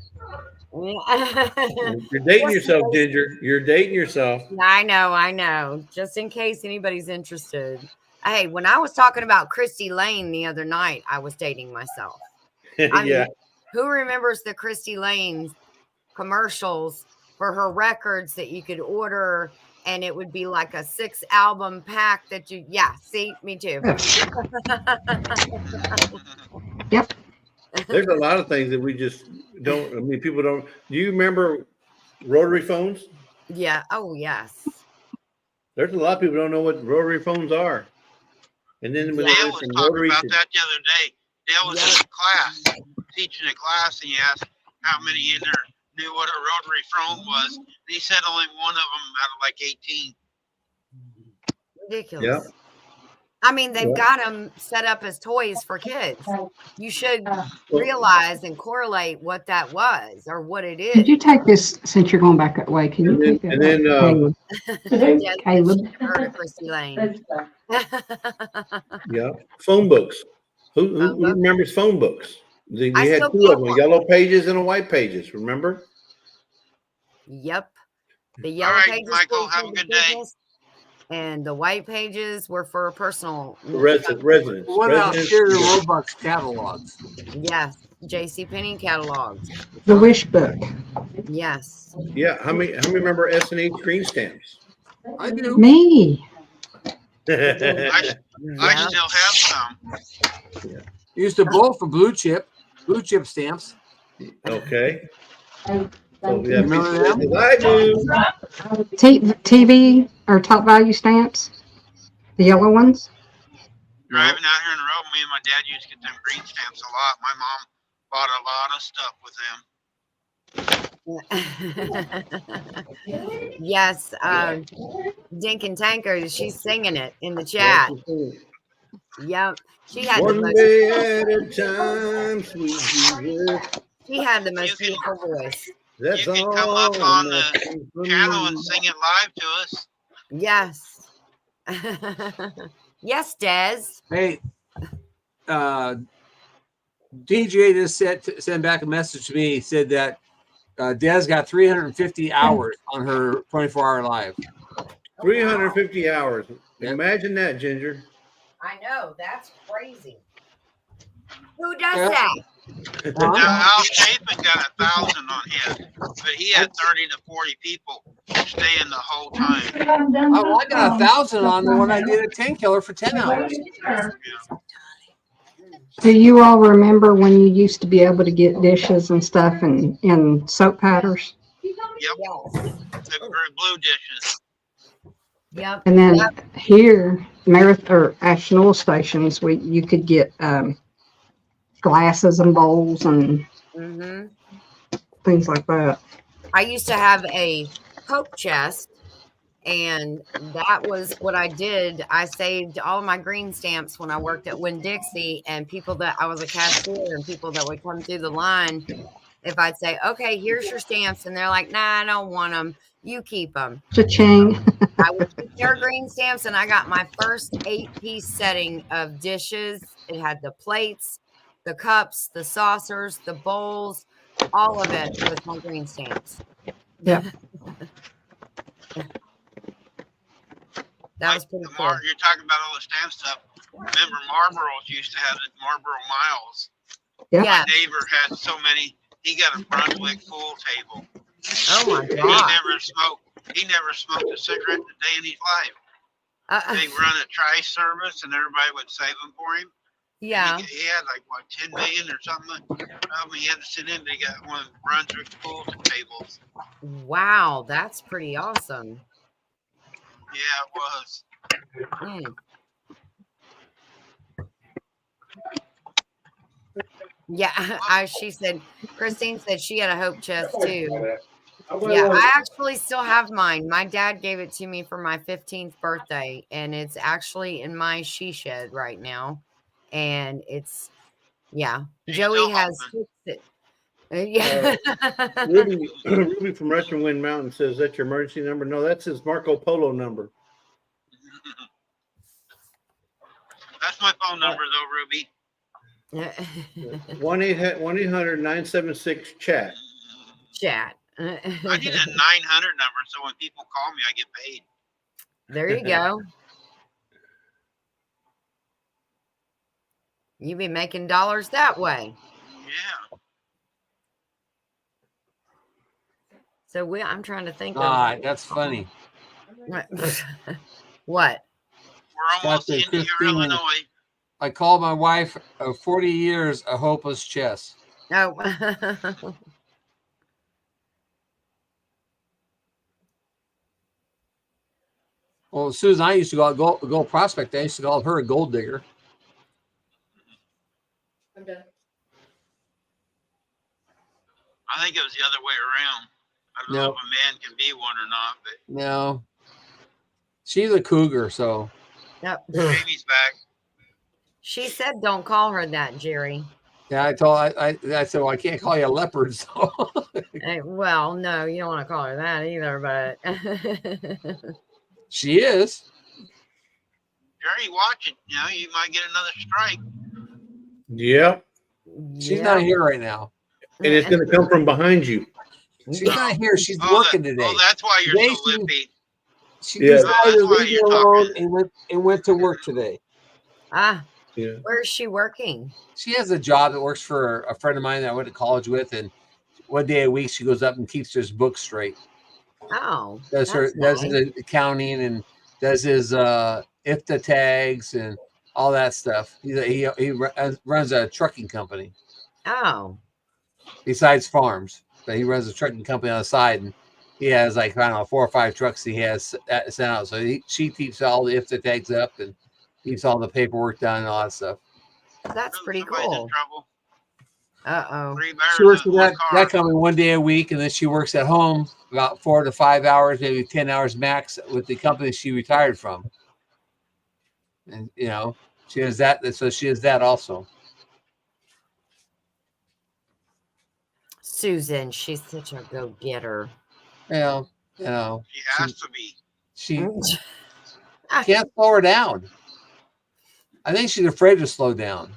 [SPEAKER 3] You're dating yourself, Ginger. You're dating yourself.
[SPEAKER 2] I know. Just in case anybody's interested. Hey, when I was talking about Christy Lane the other night, I was dating myself. I
[SPEAKER 3] Yeah.
[SPEAKER 2] mean, who remembers the Christy Lane commercials for her records that you could order and it would be like a 6-album pack that you, see, me too.
[SPEAKER 3] There's a lot of things that we just don't, I mean, people don't. Do you remember rotary phones?
[SPEAKER 2] Yeah. Oh, yes.
[SPEAKER 3] There's a lot of people who don't know what rotary phones are. And then when
[SPEAKER 1] Dale
[SPEAKER 3] they went
[SPEAKER 1] was
[SPEAKER 3] from
[SPEAKER 1] talking
[SPEAKER 3] rotary
[SPEAKER 1] about
[SPEAKER 3] to,
[SPEAKER 1] that the other day. Dale was in a class, teaching a class, and he asked how many in there knew what a rotary phone was. And he said only one of them out of like 18.
[SPEAKER 2] Ridiculous.
[SPEAKER 3] Yeah.
[SPEAKER 2] I mean, they've
[SPEAKER 3] Yeah.
[SPEAKER 2] got them set up as toys for kids. You should
[SPEAKER 3] Well,
[SPEAKER 2] realize and correlate what that was or what it is.
[SPEAKER 5] Could you take this since you're going back that way? Can you
[SPEAKER 3] And then-
[SPEAKER 5] take
[SPEAKER 3] and
[SPEAKER 5] that?
[SPEAKER 3] then,
[SPEAKER 5] Caleb?
[SPEAKER 2] Yes,
[SPEAKER 5] Caleb.
[SPEAKER 2] she's heard of Christy Lane.
[SPEAKER 3] yeah, phone books. Who
[SPEAKER 2] Phone book?
[SPEAKER 3] remembers phone books? We
[SPEAKER 2] I
[SPEAKER 3] had
[SPEAKER 2] still
[SPEAKER 3] two
[SPEAKER 2] get
[SPEAKER 3] of them,
[SPEAKER 2] one.
[SPEAKER 3] yellow pages and a white pages. Remember?
[SPEAKER 2] Yep. The yellow
[SPEAKER 1] right,
[SPEAKER 2] pages
[SPEAKER 1] Michael,
[SPEAKER 2] were
[SPEAKER 1] have
[SPEAKER 2] for
[SPEAKER 1] a
[SPEAKER 2] the
[SPEAKER 1] good day.
[SPEAKER 2] business, and the white pages were for personal.
[SPEAKER 3] The residents.
[SPEAKER 6] What about
[SPEAKER 3] Residents-
[SPEAKER 6] Sugar Robux catalogs?
[SPEAKER 2] Yes, J.C. Penney catalogs.
[SPEAKER 5] The wish book.
[SPEAKER 2] Yes.
[SPEAKER 3] Yeah, how many remember S&H green stamps?
[SPEAKER 6] I do.
[SPEAKER 5] Me.
[SPEAKER 1] I
[SPEAKER 2] Yeah.
[SPEAKER 1] still have some.
[SPEAKER 6] Used to vote for blue chip stamps.
[SPEAKER 3] Okay. So yeah,
[SPEAKER 6] Remember them?
[SPEAKER 3] I do.
[SPEAKER 5] TV or top value stamps. The yellow ones.
[SPEAKER 1] Driving out here in the road, me and my dad used to get them green stamps a lot. My mom bought a lot of stuff with them.
[SPEAKER 2] Yes, Dinkin Tanker, she's singing it in the chat. Yep. She had the
[SPEAKER 3] One
[SPEAKER 2] most,
[SPEAKER 3] day at a time, sweet Jesus.
[SPEAKER 2] she had the most
[SPEAKER 1] You can-
[SPEAKER 2] beautiful voice.
[SPEAKER 3] That's
[SPEAKER 1] You can
[SPEAKER 3] all.
[SPEAKER 1] come up on the
[SPEAKER 3] that comes from
[SPEAKER 1] Channel
[SPEAKER 3] me.
[SPEAKER 1] and sing it live to us.
[SPEAKER 2] Yes. Yes, Des.
[SPEAKER 6] Hey, DJ just sent back a message to me. He said that Des got 350 hours on her 24-hour live.
[SPEAKER 3] 350 hours.
[SPEAKER 6] Yep.
[SPEAKER 3] Imagine that, Ginger.
[SPEAKER 2] I know, that's crazy. Who does
[SPEAKER 6] Yeah.
[SPEAKER 2] that?
[SPEAKER 1] Now, Al Chapin got 1,000 on his, but he had 30 to 40 people staying the whole time.
[SPEAKER 6] Oh, I got 1,000 on the one I did at 10 Killer for 10 hours.
[SPEAKER 5] Do you all remember when you used to be able to get dishes and stuff in soap powders?
[SPEAKER 1] Yep,
[SPEAKER 2] Yes.
[SPEAKER 1] the blue dishes.
[SPEAKER 2] Yep.
[SPEAKER 5] And then here, Marathon or Ashton Oil stations, you could get glasses and bowls and
[SPEAKER 2] hmm
[SPEAKER 5] things like that.
[SPEAKER 2] I used to have a Coke chest, and that was what I did. I saved all my green stamps when I worked at Winn-Dixie, and people that I was a cashier and people that would come through the line if I'd say, okay, here's your stamps, and they're like, nah, I don't want them. You keep them.
[SPEAKER 5] Cha-ching.
[SPEAKER 2] I would keep their green stamps, and I got my first 8-piece setting of dishes. It had the plates, the cups, the saucers, the bowls, all of it with my green stamps.
[SPEAKER 5] Yep.
[SPEAKER 2] That was pretty cool.
[SPEAKER 1] You're talking about all the stamp stuff. Remember, Marlboro's used to have the Marlboro Miles.
[SPEAKER 5] Yep.
[SPEAKER 2] Yeah.
[SPEAKER 1] My neighbor had so many. He got a Brunswick full table.
[SPEAKER 2] Oh my
[SPEAKER 1] He
[SPEAKER 2] god.
[SPEAKER 1] never smoked a cigarette a day in his life. They run a tri-service, and everybody would save them for him.
[SPEAKER 2] Yeah.
[SPEAKER 1] He had like what 10 million or something. He had to sit in. They got one of Brunswick full tables.
[SPEAKER 2] Wow, that's pretty awesome.
[SPEAKER 1] Yeah, it was.
[SPEAKER 2] Mm. Yeah, she said, Christine said she had a Hope chest too. Yeah, I actually still have mine. My dad gave it to me for my 15th birthday, and it's actually in my she shed right now. And it's, yeah, Joey has fixed it. Yeah.
[SPEAKER 3] Ruby from Russian Wind Mountain says that's your emergency number. No, that's his Marco Polo number.
[SPEAKER 1] That's my phone number, though, Ruby.
[SPEAKER 3] 1-800-976-chat.
[SPEAKER 2] Chat.
[SPEAKER 1] I need a 900 number, so when people call me, I get paid.
[SPEAKER 2] There you go. You be making dollars that way.
[SPEAKER 1] Yeah.
[SPEAKER 2] So I'm trying to think
[SPEAKER 6] That's funny.
[SPEAKER 2] of what?
[SPEAKER 1] We're almost
[SPEAKER 6] Dr.
[SPEAKER 1] into your
[SPEAKER 6] Christine.
[SPEAKER 1] Illinois.
[SPEAKER 6] I called my wife of 40 years a hopeless chest.
[SPEAKER 2] Oh.
[SPEAKER 6] Well, Susan, I used to go gold prospect. I used to call her a gold digger.
[SPEAKER 4] I'm done.
[SPEAKER 1] I think it was the other way around. I don't know if a man can be one or not, but
[SPEAKER 6] No, she's a cougar. So
[SPEAKER 2] Yep.
[SPEAKER 1] baby's back.
[SPEAKER 2] She said, "Don't call her that, Jerry."
[SPEAKER 6] yeah, I said, well, I can't call you a leopard. So
[SPEAKER 2] Well, no, you don't want to call her that either, but
[SPEAKER 6] she is.
[SPEAKER 1] Jerry, watch it. You know, you might get another strike.
[SPEAKER 3] Yep.
[SPEAKER 6] She's not here right now.
[SPEAKER 3] And it's going to come from behind you.
[SPEAKER 6] She's not here. She's working today.
[SPEAKER 1] Oh, that's why you're
[SPEAKER 6] Today
[SPEAKER 1] so lippy.
[SPEAKER 6] She
[SPEAKER 3] Yeah.
[SPEAKER 6] decided
[SPEAKER 1] That's
[SPEAKER 6] to
[SPEAKER 1] why
[SPEAKER 6] leave me
[SPEAKER 1] you're
[SPEAKER 6] alone
[SPEAKER 1] talking.
[SPEAKER 6] and went to work today.
[SPEAKER 3] Yeah.
[SPEAKER 2] Where is she working?
[SPEAKER 6] She has a job that works for a friend of mine that I went to college with, and one day a week she goes up and keeps his books straight.
[SPEAKER 2] Oh,
[SPEAKER 6] Does
[SPEAKER 2] that's nice.
[SPEAKER 6] his accounting and does his IFTA tags and all that stuff. He runs a trucking company
[SPEAKER 2] Oh,
[SPEAKER 6] besides farms, but he runs a trucking company on the side, and he has like, I don't know, 4 or 5 trucks he has sent out. So she keeps all the IFTA tags up and keeps all the paperwork done and all that stuff.
[SPEAKER 2] that's pretty
[SPEAKER 1] Somebody's in
[SPEAKER 2] cool.
[SPEAKER 1] trouble.
[SPEAKER 2] Uh-oh.
[SPEAKER 1] 3 bears
[SPEAKER 6] She works
[SPEAKER 1] in
[SPEAKER 6] for
[SPEAKER 1] one
[SPEAKER 6] that
[SPEAKER 1] car.
[SPEAKER 6] company one day a week, and then she works at home about 4 to 5 hours, maybe 10 hours max with the company she retired from. And you know, she has that, so she has that also.
[SPEAKER 2] Susan, she's such a go-getter.
[SPEAKER 6] You know,
[SPEAKER 1] She has to be.
[SPEAKER 6] she can't slow her down. I think she's afraid to slow down.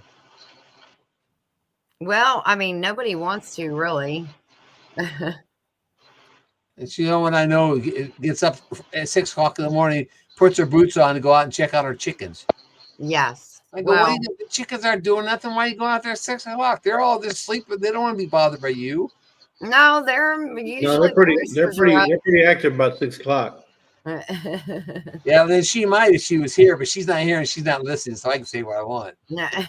[SPEAKER 2] Well, I mean, nobody wants to really.
[SPEAKER 6] And she, when I know, gets up at 6 o'clock in the morning, puts her boots on to go out and check on her chickens.
[SPEAKER 2] Yes.
[SPEAKER 6] I go,
[SPEAKER 2] Well,
[SPEAKER 6] the chickens aren't doing nothing. Why are you going out there at 6 o'clock? They're all just sleeping. They don't want to be bothered by you.
[SPEAKER 2] no, they're usually
[SPEAKER 3] No, they're pretty.
[SPEAKER 2] the
[SPEAKER 3] They're
[SPEAKER 2] roosters are
[SPEAKER 3] pretty active about 6 o'clock.
[SPEAKER 2] up.
[SPEAKER 6] Yeah, then she might if she was here, but she's not here and she's not listening, so I can say what I want.
[SPEAKER 1] I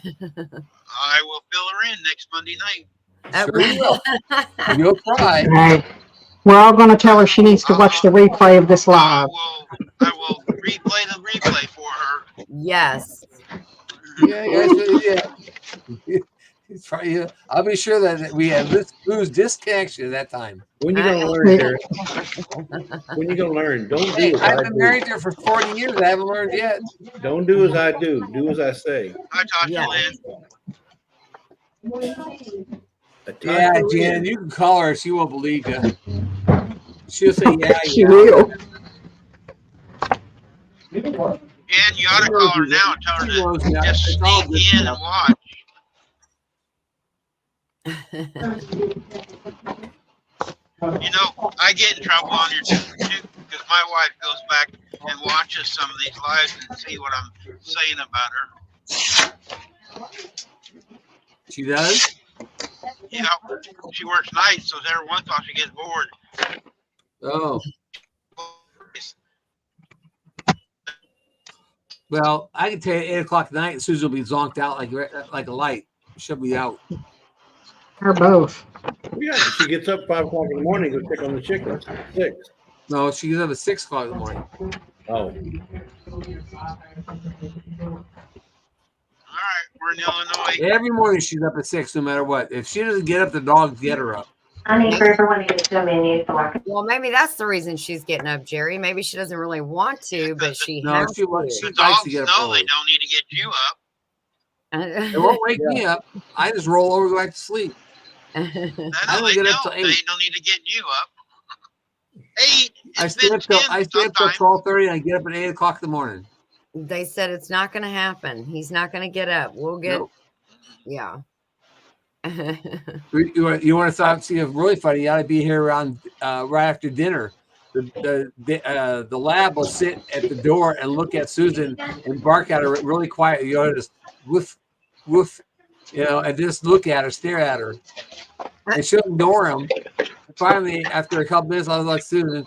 [SPEAKER 1] will fill her in next Monday night.
[SPEAKER 6] Sure you will. You'll cry.
[SPEAKER 5] Right. We're all going to tell her she needs to watch the replay of this live.
[SPEAKER 1] I will replay the replay for her.
[SPEAKER 2] Yes.
[SPEAKER 6] Yeah. It's probably, I'll be sure that we lose disconnection at that time.
[SPEAKER 3] When you gonna learn, Derek? When you gonna learn? Don't do
[SPEAKER 6] Hey,
[SPEAKER 3] as
[SPEAKER 6] I've
[SPEAKER 3] I
[SPEAKER 6] been
[SPEAKER 3] do.
[SPEAKER 6] married there for 40 years. I haven't learned yet.
[SPEAKER 3] Don't do as I do. Do as I say.
[SPEAKER 1] Hi, Tasha
[SPEAKER 2] Yeah.
[SPEAKER 1] Lynn.
[SPEAKER 3] A touch
[SPEAKER 6] Yeah,
[SPEAKER 3] of
[SPEAKER 6] Jan,
[SPEAKER 3] wind.
[SPEAKER 6] you can call her. She won't believe you. She'll say, yeah,
[SPEAKER 5] She
[SPEAKER 6] yeah.
[SPEAKER 5] will.
[SPEAKER 1] Jan, you ought to call her now and tell her
[SPEAKER 6] She
[SPEAKER 1] to
[SPEAKER 6] knows me.
[SPEAKER 1] just
[SPEAKER 6] It's all
[SPEAKER 1] sneak
[SPEAKER 6] good
[SPEAKER 1] in
[SPEAKER 6] stuff.
[SPEAKER 1] and watch. You know, I get in trouble on your too because my wife goes back and watches some of these lives and see what I'm saying about her.
[SPEAKER 6] She does?
[SPEAKER 1] You know, she works nights, so every once in a while she gets bored.
[SPEAKER 6] Oh. Well, I can tell you 8 o'clock at night, Susan will be zonked out like a light. She'll be out.
[SPEAKER 5] Or both.
[SPEAKER 3] Yeah, she gets up 5 o'clock in the morning, go check on the chickens. 6.
[SPEAKER 6] No, she gets up at 6 o'clock in the morning.
[SPEAKER 3] Oh,
[SPEAKER 1] All right, we're in Illinois.
[SPEAKER 6] Every morning she's up at 6, no matter what. If she doesn't get up, the dogs get her up.
[SPEAKER 8] I need for everyone to get to a menu so I can.
[SPEAKER 2] Well, maybe that's the reason she's getting up, Jerry. Maybe she doesn't really want to, but she
[SPEAKER 6] No,
[SPEAKER 2] has
[SPEAKER 6] she likes
[SPEAKER 1] The
[SPEAKER 6] to
[SPEAKER 1] dogs
[SPEAKER 6] get up
[SPEAKER 1] know they
[SPEAKER 6] early.
[SPEAKER 1] don't need to get you up.
[SPEAKER 6] It won't wake me up. I just roll over and go back to sleep.
[SPEAKER 1] I
[SPEAKER 6] I
[SPEAKER 1] know
[SPEAKER 6] don't
[SPEAKER 1] they
[SPEAKER 6] get
[SPEAKER 1] know
[SPEAKER 6] up till
[SPEAKER 1] they
[SPEAKER 6] 8.
[SPEAKER 1] don't need to get you up. 8.
[SPEAKER 6] I
[SPEAKER 1] It's
[SPEAKER 6] stay
[SPEAKER 1] been
[SPEAKER 6] up till
[SPEAKER 1] 10
[SPEAKER 6] 12:30
[SPEAKER 1] sometimes.
[SPEAKER 6] and I get up at 8 o'clock in the morning.
[SPEAKER 2] They said it's not going to happen. He's not going to get up. We'll get,
[SPEAKER 6] Nope.
[SPEAKER 2] yeah.
[SPEAKER 6] You want to see a really funny? You ought to be here around right after dinner. The lab will sit at the door and look at Susan and bark at her really quiet. You know, just woof, woof, you know, and just look at her, stare at her, and she'll ignore him. Finally, after a couple minutes, I was like, Susan,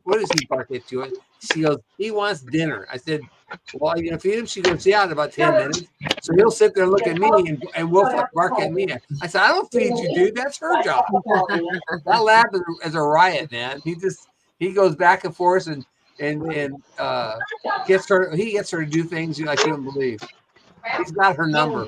[SPEAKER 6] what does he bark at you? She goes, he wants dinner. I said, well, are you gonna feed him? She goes, yeah, in about 10 minutes. So he'll sit there and look at me and wolf bark at me. I said, I don't feed you, dude. That's her job. That lab is a riot, man. He goes back and forth and gets her to do things like you don't believe. He's got her number.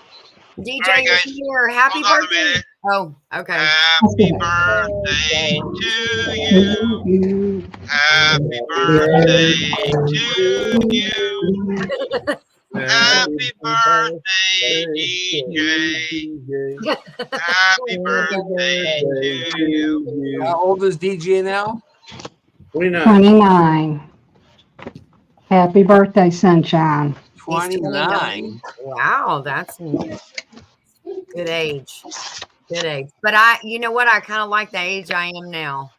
[SPEAKER 2] DJ,
[SPEAKER 1] All right,
[SPEAKER 2] you're
[SPEAKER 1] guys.
[SPEAKER 2] here. Happy
[SPEAKER 1] Hold on a
[SPEAKER 2] birthday.
[SPEAKER 1] minute.
[SPEAKER 2] Oh, okay.
[SPEAKER 1] Happy birthday to you. Happy birthday to you. Happy birthday, DJ. Happy birthday to you.
[SPEAKER 6] How old is DJ now?
[SPEAKER 3] 29.
[SPEAKER 5] 29. Happy birthday, sunshine.
[SPEAKER 6] 29.
[SPEAKER 2] Wow, that's good age. Good age. But you know what? I kind of like the age I am now.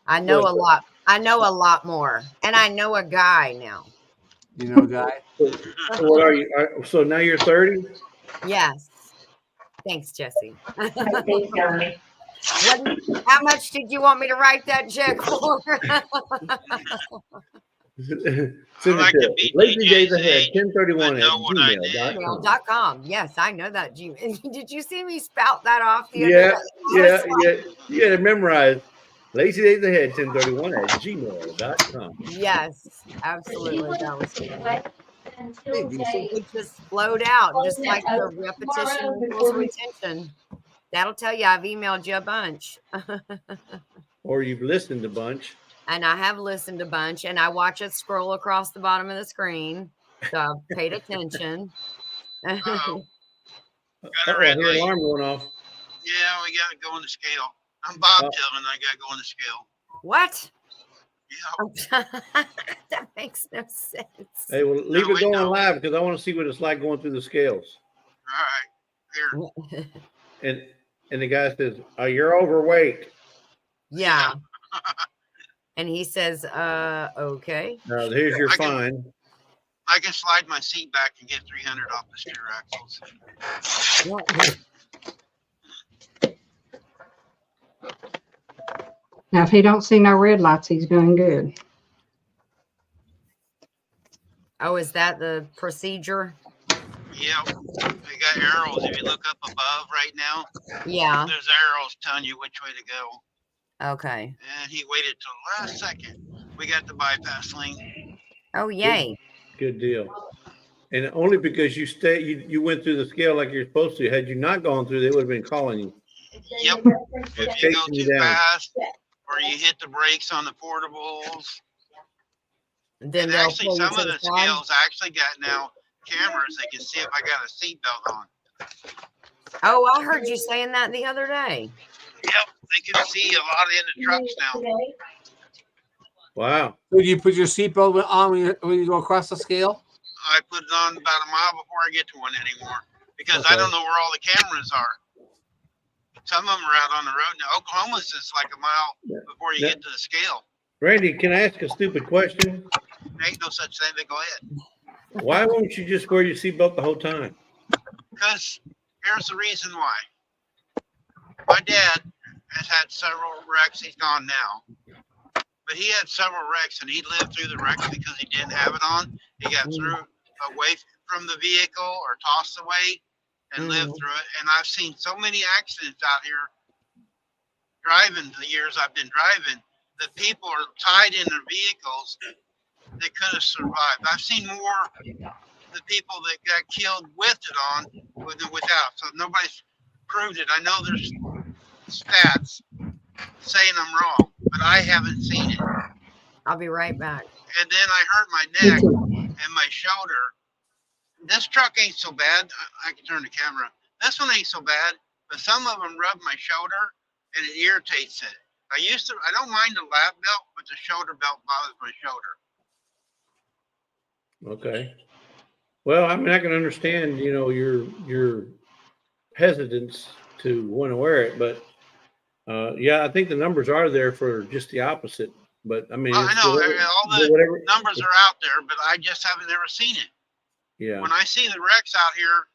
[SPEAKER 2] I know a lot. I know a lot more. And I know a guy now.
[SPEAKER 6] You know, guy.
[SPEAKER 3] So what are you? So now you're 30?
[SPEAKER 2] Yes. Thanks, Jesse.
[SPEAKER 8] Thanks, Jeremy.
[SPEAKER 2] How much did you want me to write that check for?
[SPEAKER 3] Send
[SPEAKER 1] like
[SPEAKER 3] it
[SPEAKER 1] to
[SPEAKER 3] to
[SPEAKER 1] be
[SPEAKER 3] Lazy Days
[SPEAKER 1] DJ's
[SPEAKER 3] Ahead,
[SPEAKER 1] age.
[SPEAKER 3] 1031
[SPEAKER 1] I
[SPEAKER 3] at
[SPEAKER 1] know what I did.
[SPEAKER 3] gmail.com.
[SPEAKER 2] Yes, I know that. Did you see me spout that off the
[SPEAKER 3] Yeah,
[SPEAKER 2] other day?
[SPEAKER 3] You got to memorize Lazy Days Ahead, 1031 at gmail.com.
[SPEAKER 2] Yes, absolutely. That was good.
[SPEAKER 8] Until day.
[SPEAKER 2] It just flowed out, just like the repetition equals retention. That'll tell you I've emailed you a bunch.
[SPEAKER 3] Or you've listened a bunch.
[SPEAKER 2] And I have listened a bunch, and I watch it scroll across the bottom of the screen. So I've paid attention.
[SPEAKER 1] Uh-oh. Got
[SPEAKER 3] Oh,
[SPEAKER 1] a
[SPEAKER 3] I
[SPEAKER 1] red
[SPEAKER 3] hear
[SPEAKER 1] light.
[SPEAKER 3] alarm going off.
[SPEAKER 1] Yeah, we got to go on the scale. I'm bobtailing. I got to go on the scale.
[SPEAKER 2] What?
[SPEAKER 1] Yeah.
[SPEAKER 2] That makes no sense.
[SPEAKER 3] Hey, well, leave
[SPEAKER 1] No,
[SPEAKER 3] it going
[SPEAKER 1] no.
[SPEAKER 3] live because I want to see what it's like going through the scales.
[SPEAKER 1] All right. Here.
[SPEAKER 3] And the guy says, "Oh, you're overweight."
[SPEAKER 2] Yeah. And he says, okay.
[SPEAKER 3] Now here's your
[SPEAKER 1] I can-
[SPEAKER 3] fine.
[SPEAKER 1] I can slide my seat back and get 300 off the steer axles.
[SPEAKER 5] Now, if he don't see no red lights, he's doing good.
[SPEAKER 2] Oh, is that the procedure?
[SPEAKER 1] Yeah. We got arrows. If you look up above right now,
[SPEAKER 2] Yeah.
[SPEAKER 1] there's arrows telling you which way to go.
[SPEAKER 2] Okay.
[SPEAKER 1] And he waited till the last second. We got the bypass lane.
[SPEAKER 2] Oh, yay.
[SPEAKER 3] Good deal. And only because you went through the scale like you're supposed to. Had you not gone through, they would have been calling you.
[SPEAKER 1] Yep. If you go
[SPEAKER 3] Chasing you
[SPEAKER 1] too
[SPEAKER 3] down.
[SPEAKER 1] fast or you hit the brakes on the portables.
[SPEAKER 2] Then
[SPEAKER 1] And
[SPEAKER 2] they'll
[SPEAKER 1] actually,
[SPEAKER 2] pull you
[SPEAKER 1] some
[SPEAKER 2] to
[SPEAKER 1] of
[SPEAKER 2] the
[SPEAKER 1] the
[SPEAKER 2] side.
[SPEAKER 1] scales actually got now cameras that can see if I got a seatbelt on.
[SPEAKER 2] Oh, I heard you saying that the other day.
[SPEAKER 1] Yep, they can see a lot in the trucks now.
[SPEAKER 8] Today?
[SPEAKER 3] Wow.
[SPEAKER 6] Would you put your seatbelt on when you go across the scale?
[SPEAKER 1] I put it on about a mile before I get to one anymore because I
[SPEAKER 3] Okay.
[SPEAKER 1] don't know where all the cameras are. Some of them are out on the road now. Oklahoma's just like a mile before you
[SPEAKER 3] Yeah.
[SPEAKER 1] get to the scale.
[SPEAKER 3] Randy, can I ask a stupid question?
[SPEAKER 1] There ain't no such thing. But go ahead.
[SPEAKER 3] Why won't you just wear your seatbelt the whole time?
[SPEAKER 1] Because here's the reason why. My dad has had several wrecks. He's gone now. But he had several wrecks, and he lived through the wrecks because he didn't have it on. He got through away from the vehicle or tossed away and lived through it. And I've seen so many accidents out here driving the years I've been driving that people are tied in their vehicles that could have survived. I've seen more the people that got killed with it on than without. So nobody's proved it. I know there's stats saying I'm wrong, but I haven't seen it.
[SPEAKER 2] I'll be right back.
[SPEAKER 1] And then I hurt my neck and my shoulder. This truck ain't so bad. I can turn the camera. This one ain't so bad, but some of them rub my shoulder and it irritates it. I don't mind the lap belt, but the shoulder belt bothers my shoulder.
[SPEAKER 3] Okay. Well, I mean, I can understand, your hesitance to want to wear it, but yeah, I think the numbers are there for just the opposite. But I mean,
[SPEAKER 1] Well, I know all the
[SPEAKER 3] whatever.
[SPEAKER 1] numbers are out there, but I just haven't ever seen it.
[SPEAKER 3] Yeah.
[SPEAKER 1] When I see the wrecks out here,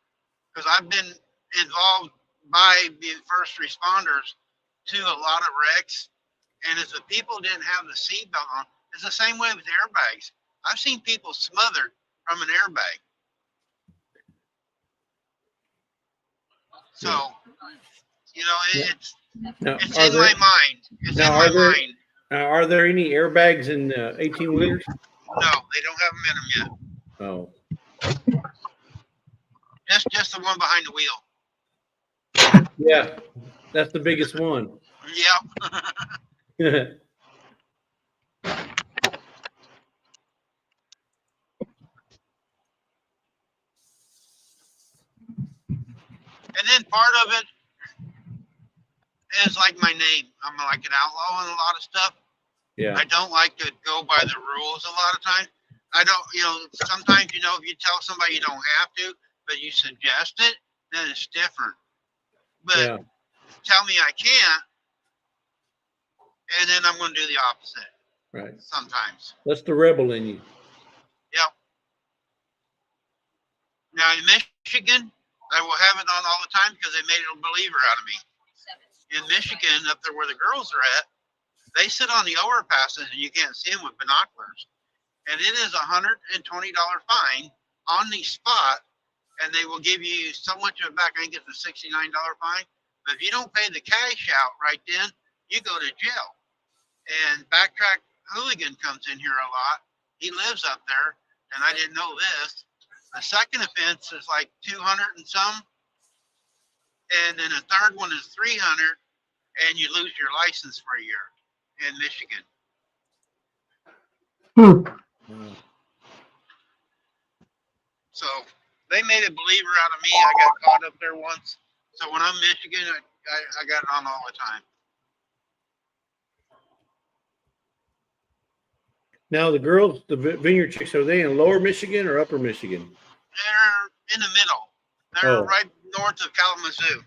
[SPEAKER 1] because I've been involved by the first responders to a lot of wrecks, and if the people didn't have the seatbelt on, it's the same way with airbags. I've seen people smothered from an airbag. So,
[SPEAKER 3] Now,
[SPEAKER 1] it's
[SPEAKER 3] are
[SPEAKER 1] in
[SPEAKER 3] there,
[SPEAKER 1] my mind. It's
[SPEAKER 3] now,
[SPEAKER 1] in my mind.
[SPEAKER 3] are there any airbags in 18-wheelers?
[SPEAKER 1] No, they don't have them in them yet.
[SPEAKER 3] Oh,
[SPEAKER 1] Just the one behind the wheel.
[SPEAKER 3] yeah, that's the biggest one.
[SPEAKER 1] Yeah. And then part of it is like my name. I'm like an outlaw in a lot of stuff.
[SPEAKER 3] Yeah.
[SPEAKER 1] I don't like to go by the rules a lot of times. I don't, sometimes, if you tell somebody you don't have to, but you suggest it, then it's different. But
[SPEAKER 3] Yeah.
[SPEAKER 1] tell me I can't, and then I'm going to do the opposite
[SPEAKER 3] Right.
[SPEAKER 1] sometimes.
[SPEAKER 3] That's the rebel in you.
[SPEAKER 1] Yep. Now in Michigan, I will have it on all the time because they made a believer out of me. In Michigan, up there where the girls are at, they sit on the overpasses and you can't see them with binoculars. And it is $120 fine on the spot, and they will give you so much of it back. I think it's a $69 fine. But if you don't pay the cash out right then, you go to jail. And Backtrack Hooligan comes in here a lot. He lives up there, and I didn't know this. The second offense is like 200 and some, and then the third one is 300, and you lose your license for a year in Michigan. So they made a believer out of me. I got caught up there once. So when I'm Michigan, I got it on all the time.
[SPEAKER 3] Now the girls, the Vineyard Chicks, are they in Lower Michigan or Upper Michigan?
[SPEAKER 1] They're in the middle. They're
[SPEAKER 3] Oh.
[SPEAKER 1] right north of Kalamazoo.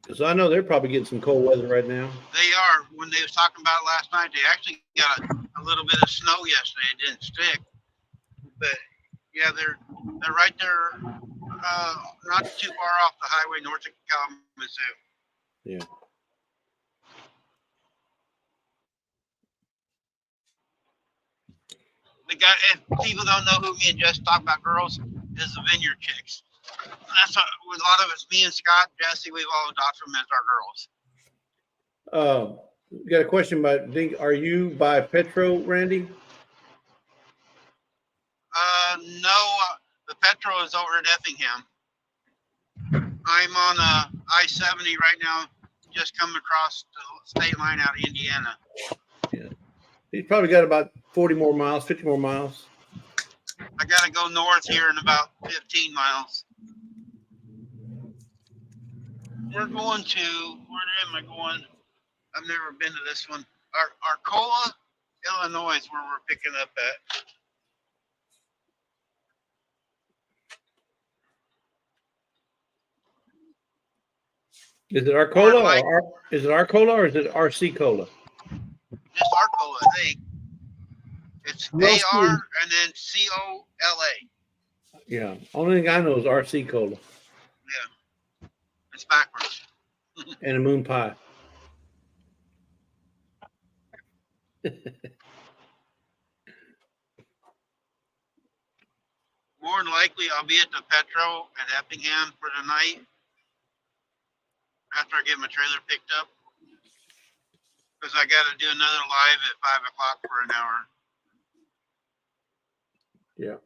[SPEAKER 3] Because I know they're probably getting some cold weather right now.
[SPEAKER 1] They are. When they was talking about it last night, they actually got a little bit of snow yesterday. It didn't stick, but yeah, they're right there, not too far off the highway north of Kalamazoo.
[SPEAKER 3] Yeah.
[SPEAKER 1] The guy, if people don't know who me and Jess talk about girls, is the Vineyard Chicks. That's with a lot of us. Me and Scott, Jesse, we've all adopted them as our girls.
[SPEAKER 3] Got a question about Dink. Are you by Petro, Randy?
[SPEAKER 1] No, the Petro is over at Effingham. I'm on I-70 right now, just coming across the state line out of Indiana.
[SPEAKER 3] Yeah. He's probably got about 40 more miles, 50 more miles.
[SPEAKER 1] I gotta go north here in about 15 miles. We're going to, where am I going? I've never been to this one. Arcola, Illinois is where we're picking up at.
[SPEAKER 3] Is it Arcola
[SPEAKER 1] Mike.
[SPEAKER 3] or is it Arcola or is it RC Cola?
[SPEAKER 1] Just Arcola, I think. It's
[SPEAKER 6] Well,
[SPEAKER 1] AR and then COLA.
[SPEAKER 3] Yeah. Only thing I know is RC Cola
[SPEAKER 1] It's backwards.
[SPEAKER 3] and a moon pie.
[SPEAKER 1] More than likely, I'll be at the Petro at Eppingham for the night after I get my trailer picked up. Because I got to do another live at 5 o'clock for an hour.
[SPEAKER 3] Yeah.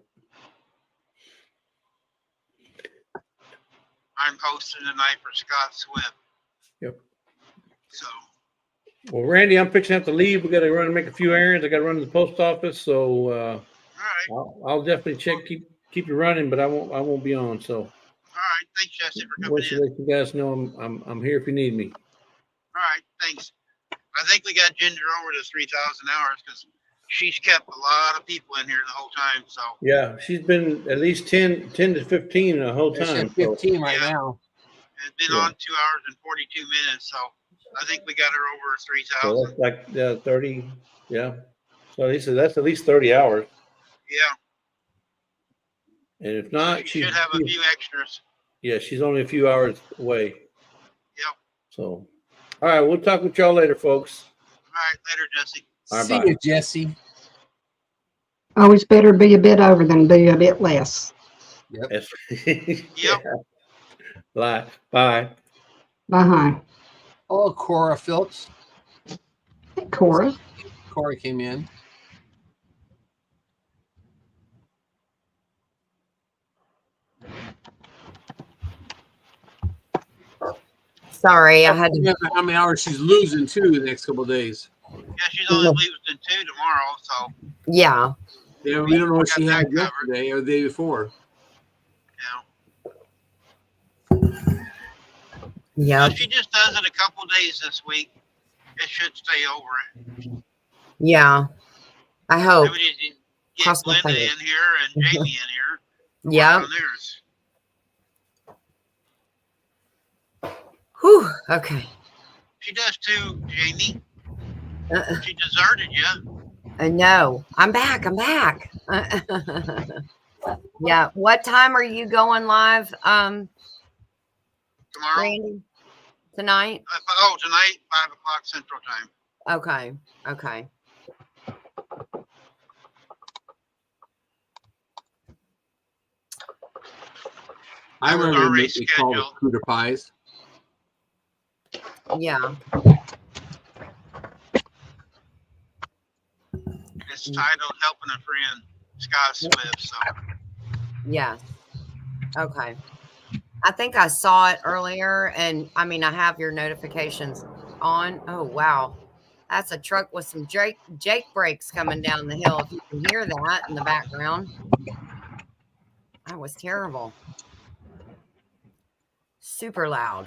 [SPEAKER 1] I'm hosting tonight for Scott Swift.
[SPEAKER 3] Yep.
[SPEAKER 1] So,
[SPEAKER 3] Well, Randy, I'm fixing to have to leave. We got to run and make a few errands. I got to run to the post office, so
[SPEAKER 1] all right.
[SPEAKER 3] I'll definitely keep you running, but I won't be on. So
[SPEAKER 1] All right. Thanks, Jesse, for coming
[SPEAKER 3] want
[SPEAKER 1] in.
[SPEAKER 3] to let you guys know I'm here if you need me.
[SPEAKER 1] All right. Thanks. I think we got Ginger over to 3,000 hours because she's kept a lot of people in here the whole time. So,
[SPEAKER 3] Yeah, she's been at least 10 to 15 the whole
[SPEAKER 6] It's
[SPEAKER 3] time.
[SPEAKER 6] at 15 right
[SPEAKER 1] Yeah.
[SPEAKER 6] now.
[SPEAKER 1] it's been
[SPEAKER 3] Yeah.
[SPEAKER 1] on 2 hours and 42 minutes. So, I think we got her over
[SPEAKER 3] So
[SPEAKER 1] 3,000.
[SPEAKER 3] that's like 30. Yeah. So he said that's at least 30 hours.
[SPEAKER 1] Yeah.
[SPEAKER 3] And if not,
[SPEAKER 1] She should have a few extras.
[SPEAKER 3] yeah, she's only a few hours away.
[SPEAKER 1] Yep.
[SPEAKER 3] So, all right, we'll talk with y'all later, folks.
[SPEAKER 1] All right. Later, Jesse.
[SPEAKER 3] All right,
[SPEAKER 6] See
[SPEAKER 3] bye.
[SPEAKER 6] you, Jesse.
[SPEAKER 5] Always better be a bit over than be a bit less.
[SPEAKER 3] Yes.
[SPEAKER 1] Yep.
[SPEAKER 3] Bye. Bye.
[SPEAKER 5] Bye.
[SPEAKER 6] Oh, Cora Phillips.
[SPEAKER 5] Hey, Cora.
[SPEAKER 6] Cora came in.
[SPEAKER 2] Sorry, I had to.
[SPEAKER 6] Remember how many hours she's losing too the next couple of days.
[SPEAKER 1] Yeah, she's only leaving 2 tomorrow. So,
[SPEAKER 2] Yeah.
[SPEAKER 6] Yeah, we don't know what she
[SPEAKER 1] Got
[SPEAKER 6] had
[SPEAKER 1] that covered.
[SPEAKER 6] yesterday or the day before.
[SPEAKER 2] Yeah.
[SPEAKER 1] If she just does it a couple days this week, it should stay over it.
[SPEAKER 2] Yeah. I hope.
[SPEAKER 1] Maybe we need to get
[SPEAKER 2] Cross my
[SPEAKER 1] Linda
[SPEAKER 2] fingers.
[SPEAKER 1] in here and Jamie in here.
[SPEAKER 2] Yeah.
[SPEAKER 1] On theirs.
[SPEAKER 2] Whew. Okay.
[SPEAKER 1] She does too, Jamie.
[SPEAKER 2] Uh,
[SPEAKER 1] She deserted you.
[SPEAKER 2] no, I'm back. I'm back. Yeah. What time are you going live,
[SPEAKER 1] Tomorrow.
[SPEAKER 2] Randy? Tonight?
[SPEAKER 1] Tonight, 5 o'clock Central Time.
[SPEAKER 2] Okay. Okay.
[SPEAKER 6] I
[SPEAKER 1] That was
[SPEAKER 6] remember
[SPEAKER 1] already
[SPEAKER 6] they called it
[SPEAKER 1] scheduled.
[SPEAKER 6] cooter pies.
[SPEAKER 2] Yeah.
[SPEAKER 1] It's titled Helping a Friend, Scott Swift. So,
[SPEAKER 2] Yes. Okay. I think I saw it earlier, and I mean, I have your notifications on. Oh, wow. That's a truck with some Jake brakes coming down the hill. If you can hear that in the background. That was terrible. Super loud.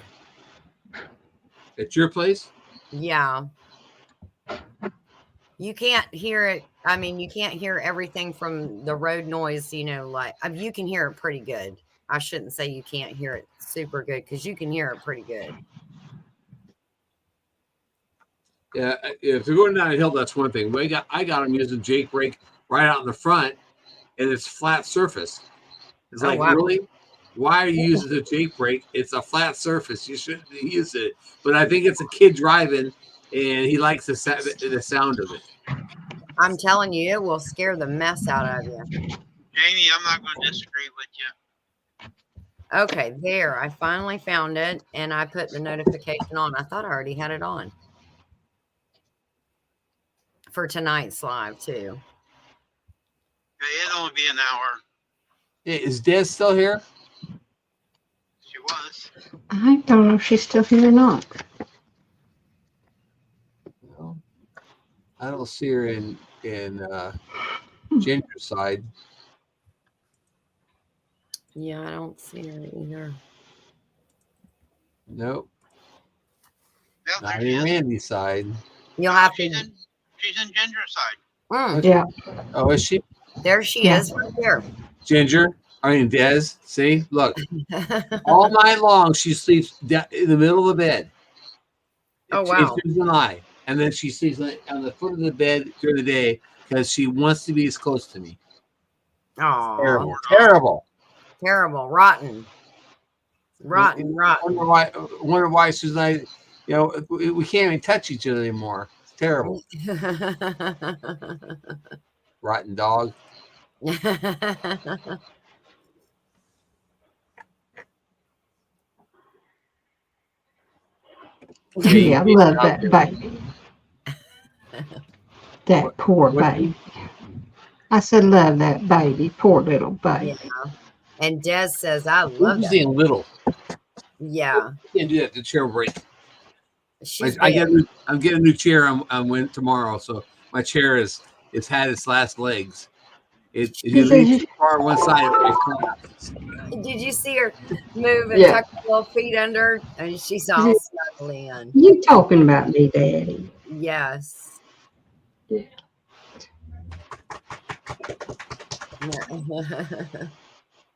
[SPEAKER 6] At your place?
[SPEAKER 2] Yeah. You can't hear it. I mean, you can't hear everything from the road noise, like you can hear it pretty good. I shouldn't say you can't hear it super good because you can hear it pretty good.
[SPEAKER 6] Yeah, if you're going down a hill, that's one thing. But I got them using Jake brake right out in the front, and it's flat surface. It's
[SPEAKER 2] Oh,
[SPEAKER 6] like,
[SPEAKER 2] wow.
[SPEAKER 6] really? Why are you using the Jake brake? It's a flat surface. You shouldn't use it. But I think it's a kid driving, and he likes the sound of it.
[SPEAKER 2] I'm telling you, it will scare the mess out of you.
[SPEAKER 1] Jamie, I'm not going to disagree with you.
[SPEAKER 2] Okay, there. I finally found it, and I put the notification on. I thought I already had it on for tonight's live, too.
[SPEAKER 1] It'll only be an hour.
[SPEAKER 6] Hey, is Des still here?
[SPEAKER 1] She was.
[SPEAKER 5] I don't know if she's still here or not.
[SPEAKER 6] No. I don't see her in Ginger's side.
[SPEAKER 2] Yeah, I don't see her either.
[SPEAKER 6] Nope.
[SPEAKER 1] Yeah,
[SPEAKER 6] Not
[SPEAKER 1] there she
[SPEAKER 6] in
[SPEAKER 1] is.
[SPEAKER 6] Randy's side.
[SPEAKER 2] You'll have to.
[SPEAKER 1] She's in Ginger's side.
[SPEAKER 2] Mm,
[SPEAKER 5] Yeah.
[SPEAKER 6] Oh, is she?
[SPEAKER 2] there she
[SPEAKER 5] Yeah.
[SPEAKER 2] is right there.
[SPEAKER 6] Ginger? I mean, Des. See? Look. All night long, she sleeps in the middle of the bed.
[SPEAKER 2] Oh, wow.
[SPEAKER 6] Susan and I. And then she sleeps on the foot of the bed during the day because she wants to be as close to me.
[SPEAKER 2] Oh,
[SPEAKER 6] Terrible. Terrible.
[SPEAKER 2] terrible, rotten. Rotten.
[SPEAKER 6] Wonder why Susan and I, you know, we can't even touch each other anymore. It's terrible. Rotten dog.
[SPEAKER 5] Yeah, I love that baby. That poor baby. I said, love that baby. Poor little baby.
[SPEAKER 2] Yeah. And Des says, I love
[SPEAKER 6] Who's
[SPEAKER 2] that.
[SPEAKER 6] being little?
[SPEAKER 2] Yeah.
[SPEAKER 6] Can't do that. The chair will break.
[SPEAKER 2] She's
[SPEAKER 6] I'm
[SPEAKER 2] big.
[SPEAKER 6] getting a new chair on tomorrow, so my chair it's had its last legs. It leaves too far on one side.
[SPEAKER 2] Did you see her move and
[SPEAKER 5] Yeah.
[SPEAKER 2] tuck her little feet under? And she's all snuggly in.
[SPEAKER 5] You talking about me, Daddy?
[SPEAKER 2] Yes.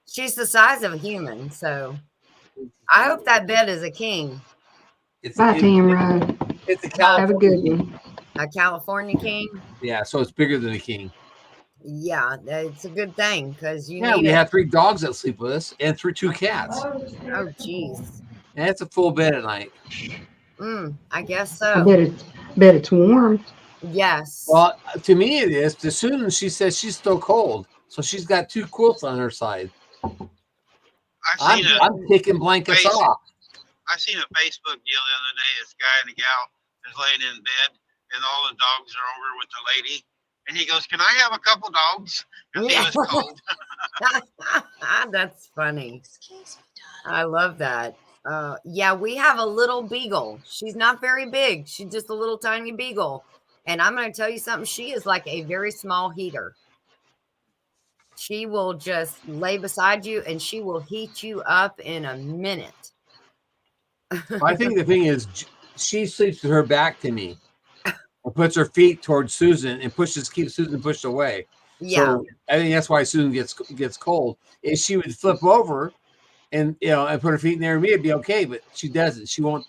[SPEAKER 2] She's the size of a human, so I hope that bed is a king.
[SPEAKER 5] Bye, Tamara.
[SPEAKER 6] It's a
[SPEAKER 5] Have a
[SPEAKER 6] California.
[SPEAKER 5] good one.
[SPEAKER 2] A California king.
[SPEAKER 6] Yeah, so it's bigger than a king.
[SPEAKER 2] Yeah, it's a good thing because you
[SPEAKER 6] Yeah,
[SPEAKER 2] need
[SPEAKER 6] we
[SPEAKER 2] it.
[SPEAKER 6] have 3 dogs that sleep with us and 2 cats.
[SPEAKER 2] Oh, jeez.
[SPEAKER 6] And it's a full bed at night.
[SPEAKER 2] I guess
[SPEAKER 5] I
[SPEAKER 2] so.
[SPEAKER 5] bet it's warm.
[SPEAKER 2] Yes.
[SPEAKER 6] Well, to me it is. To Susan, she says she's still cold, so she's got 2 quilts on her side. I'm taking blankets off.
[SPEAKER 1] I seen a Facebook deal the other day. This guy and a gal is laying in bed, and all the dogs are over with the lady. And he goes, "Can I have a couple dogs?" Because he was cold.
[SPEAKER 2] That's funny. I love that. Yeah, we have a little beagle. She's not very big. She's just a little tiny beagle. And I'm going to tell you something. She is like a very small heater. She will just lay beside you and she will heat you up in a minute.
[SPEAKER 6] I think the thing is, she sleeps with her back to me and puts her feet towards Susan and keeps Susan pushed away.
[SPEAKER 2] Yeah.
[SPEAKER 6] So I think that's why Susan gets cold. If she would flip over and and put her feet near me, it'd be okay. But she doesn't. She won't.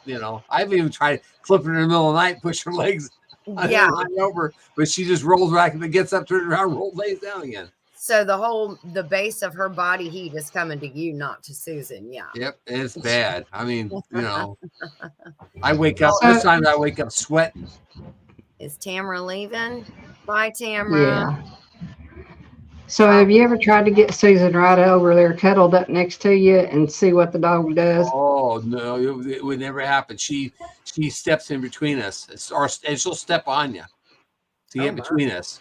[SPEAKER 6] I've even tried flipping her in the middle of the night, push her legs over, but she just rolls back and then gets up, turns around, lays down again.
[SPEAKER 2] So the base of her body heat is coming to you, not to Susan. Yeah.
[SPEAKER 6] Yep, it's bad. I mean, I wake up. This time I wake up sweating.
[SPEAKER 2] Is Tamara leaving? Bye, Tamara.
[SPEAKER 5] Yeah. So have you ever tried to get Susan right over there cuddled up next to you and see what the dog does?
[SPEAKER 6] Oh no, it would never happen. She steps in between us, and she'll step on you to get between us.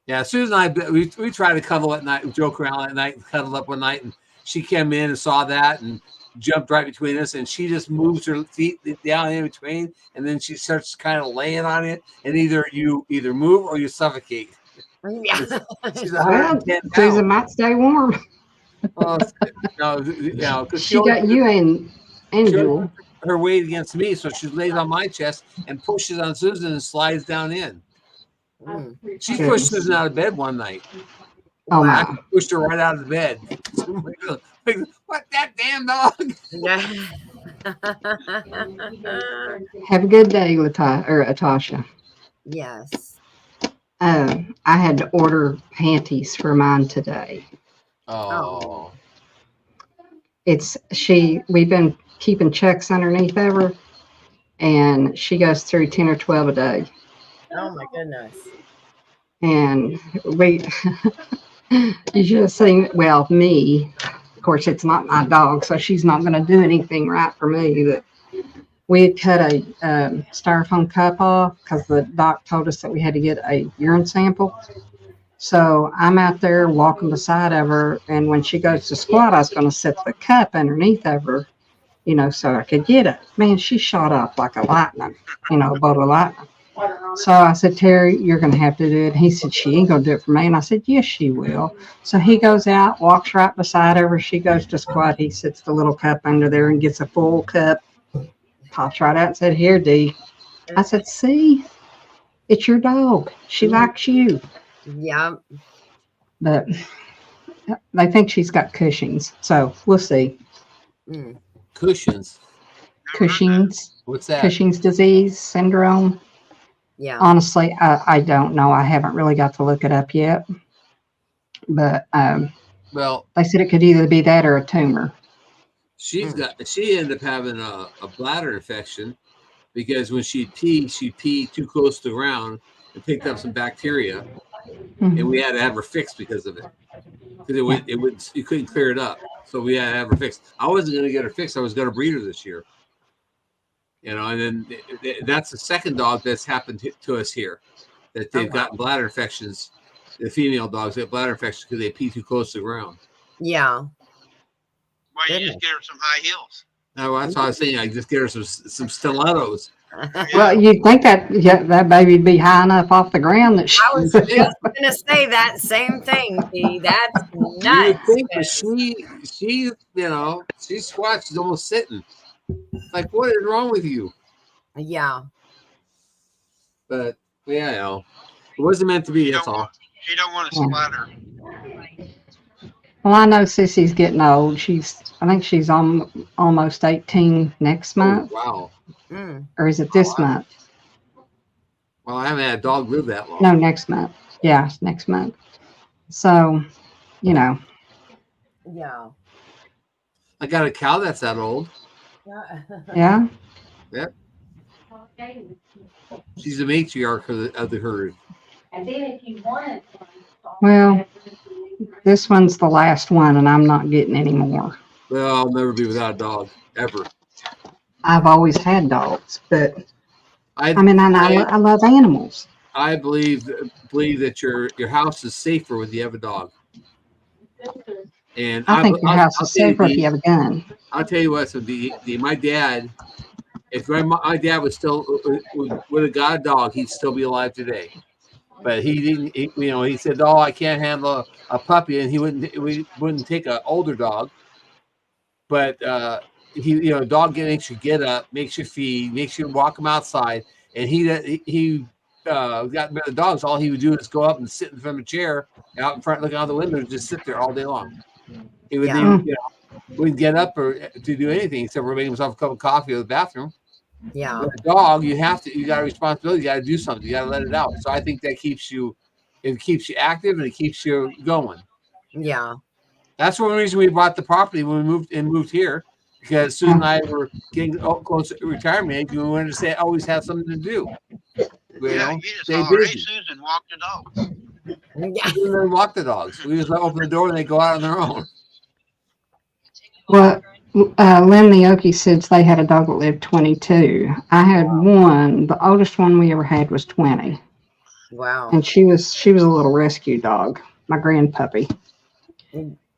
[SPEAKER 6] Yeah, Susan and I, we try to cuddle at night, joke around at night, cuddle up one night, and she came in and saw that and jumped right between us, and she just moves her feet down in between, and then she starts kind of laying on it, and either you move or you suffocate.
[SPEAKER 2] Yeah.
[SPEAKER 6] She's
[SPEAKER 5] Well,
[SPEAKER 6] 110
[SPEAKER 5] Susan
[SPEAKER 6] pounds.
[SPEAKER 5] might stay warm.
[SPEAKER 6] Because
[SPEAKER 5] She got you and Jewel.
[SPEAKER 6] her weight against me, so she lays on my chest and pushes on Susan and slides down in. She pushed Susan out of bed one night.
[SPEAKER 5] Oh
[SPEAKER 6] I
[SPEAKER 5] my.
[SPEAKER 6] pushed her right out of the bed. What, that damn dog?
[SPEAKER 5] Have a good day, Atasha.
[SPEAKER 2] Yes.
[SPEAKER 5] I had to order panties for mine today.
[SPEAKER 6] Oh.
[SPEAKER 5] We've been keeping checks underneath of her, and she goes through 10 or 12 a day.
[SPEAKER 2] Oh my goodness.
[SPEAKER 5] And you should have seen, well, me, of course, it's not my dog, so she's not going to do anything right for me. But we had cut a styrofoam cup off because the doc told us that we had to get a urine sample. So I'm out there walking beside of her, and when she goes to squat, I was going to set the cup underneath of her, so I could get it. Man, she shot up like a lightning, a bolt of lightning. So I said, Terry, you're going to have to do it. He said, she ain't going to do it for me. And I said, yes, she will. So he goes out, walks right beside her. She goes to squat. He sits the little cup under there and gets a full cup, pops right out and said, here, Dee. I said, see, it's your dog. She likes you.
[SPEAKER 2] Yeah.
[SPEAKER 5] But they think she's got Cushing's. So we'll see.
[SPEAKER 2] Mm.
[SPEAKER 6] Cushions.
[SPEAKER 5] Cushing's,
[SPEAKER 6] What's that?
[SPEAKER 5] Cushing's disease syndrome.
[SPEAKER 2] Yeah.
[SPEAKER 5] Honestly, I don't know. I haven't really got to look it up yet. But
[SPEAKER 6] Well,
[SPEAKER 5] they said it could either be that or a tumor.
[SPEAKER 6] she ended up having a bladder infection because when she peed too close to the ground and picked up some bacteria,
[SPEAKER 5] Mhm.
[SPEAKER 6] and we had to have her fixed because of it. Because you couldn't clear it up, so we had to have her fixed. I wasn't going to get her fixed. I was going to breed her this year. And then that's the second dog that's happened to us here, that they've gotten bladder infections. The female dogs get bladder infections because they pee too close to the ground.
[SPEAKER 2] Yeah.
[SPEAKER 1] Why you just get her some high heels?
[SPEAKER 6] No, that's what I was saying. I just get her some stilettos.
[SPEAKER 5] Well, you'd think that baby'd be high enough off the ground that she
[SPEAKER 2] I was just gonna say that same thing, Dee. That's
[SPEAKER 6] You
[SPEAKER 2] nuts.
[SPEAKER 6] would think, but she she squats. She's almost sitting. Like, what is wrong with you?
[SPEAKER 2] Yeah.
[SPEAKER 6] But yeah, it wasn't meant to be. That's all.
[SPEAKER 1] She don't want to splatter.
[SPEAKER 5] Well, I know Sissy's getting old. I think she's almost 18 next month.
[SPEAKER 6] Oh, wow.
[SPEAKER 2] Mm.
[SPEAKER 5] Or is it this month?
[SPEAKER 6] Well, I haven't had a dog live that long.
[SPEAKER 5] No, next month. Yeah, it's next month. So,
[SPEAKER 2] Yeah.
[SPEAKER 6] I got a cow that's that old.
[SPEAKER 5] yeah.
[SPEAKER 6] She's the matriarch of the herd.
[SPEAKER 8] And then if you wanted
[SPEAKER 5] Well, this one's the last one, and I'm not getting any more.
[SPEAKER 6] Well, I'll never be without a dog ever.
[SPEAKER 5] I've always had dogs, but
[SPEAKER 6] I
[SPEAKER 5] love animals.
[SPEAKER 6] I believe that your house is safer when you have a dog. And
[SPEAKER 5] I think your house is safer if you have a gun.
[SPEAKER 6] I'll tell you what. So my dad, if my dad was still would have got a dog, he'd still be alive today. But he didn't. He said, "Oh, I can't handle a puppy," and we wouldn't take an older dog. But dog makes you get up, makes you feed, makes you walk him outside, and he got better dogs. All he would do is go up and sit in front of a chair out in front, looking out the window, and just sit there all day long. He would wouldn't get up or to do anything except for making himself a cup of coffee or the bathroom.
[SPEAKER 2] Yeah.
[SPEAKER 6] With a dog, you got a responsibility. You got to do something. You got to let it out. So I think that keeps you active and it keeps you going.
[SPEAKER 2] Yeah.
[SPEAKER 6] That's one reason we bought the property when we moved here, because Susan and I were getting close to retirement age. We wanted to always have something to do.
[SPEAKER 1] You just
[SPEAKER 6] stay
[SPEAKER 1] holler,
[SPEAKER 6] busy.
[SPEAKER 1] "Hey, Susan, walk the dogs."
[SPEAKER 2] Yeah.
[SPEAKER 6] We didn't walk the dogs. We just open the door and they go out on their own.
[SPEAKER 5] Well, Lynn the Okie said they had a dog that lived 22. I had one. The oldest one we ever had was 20,
[SPEAKER 2] Wow.
[SPEAKER 5] and she was a little rescue dog, my grandpuppy.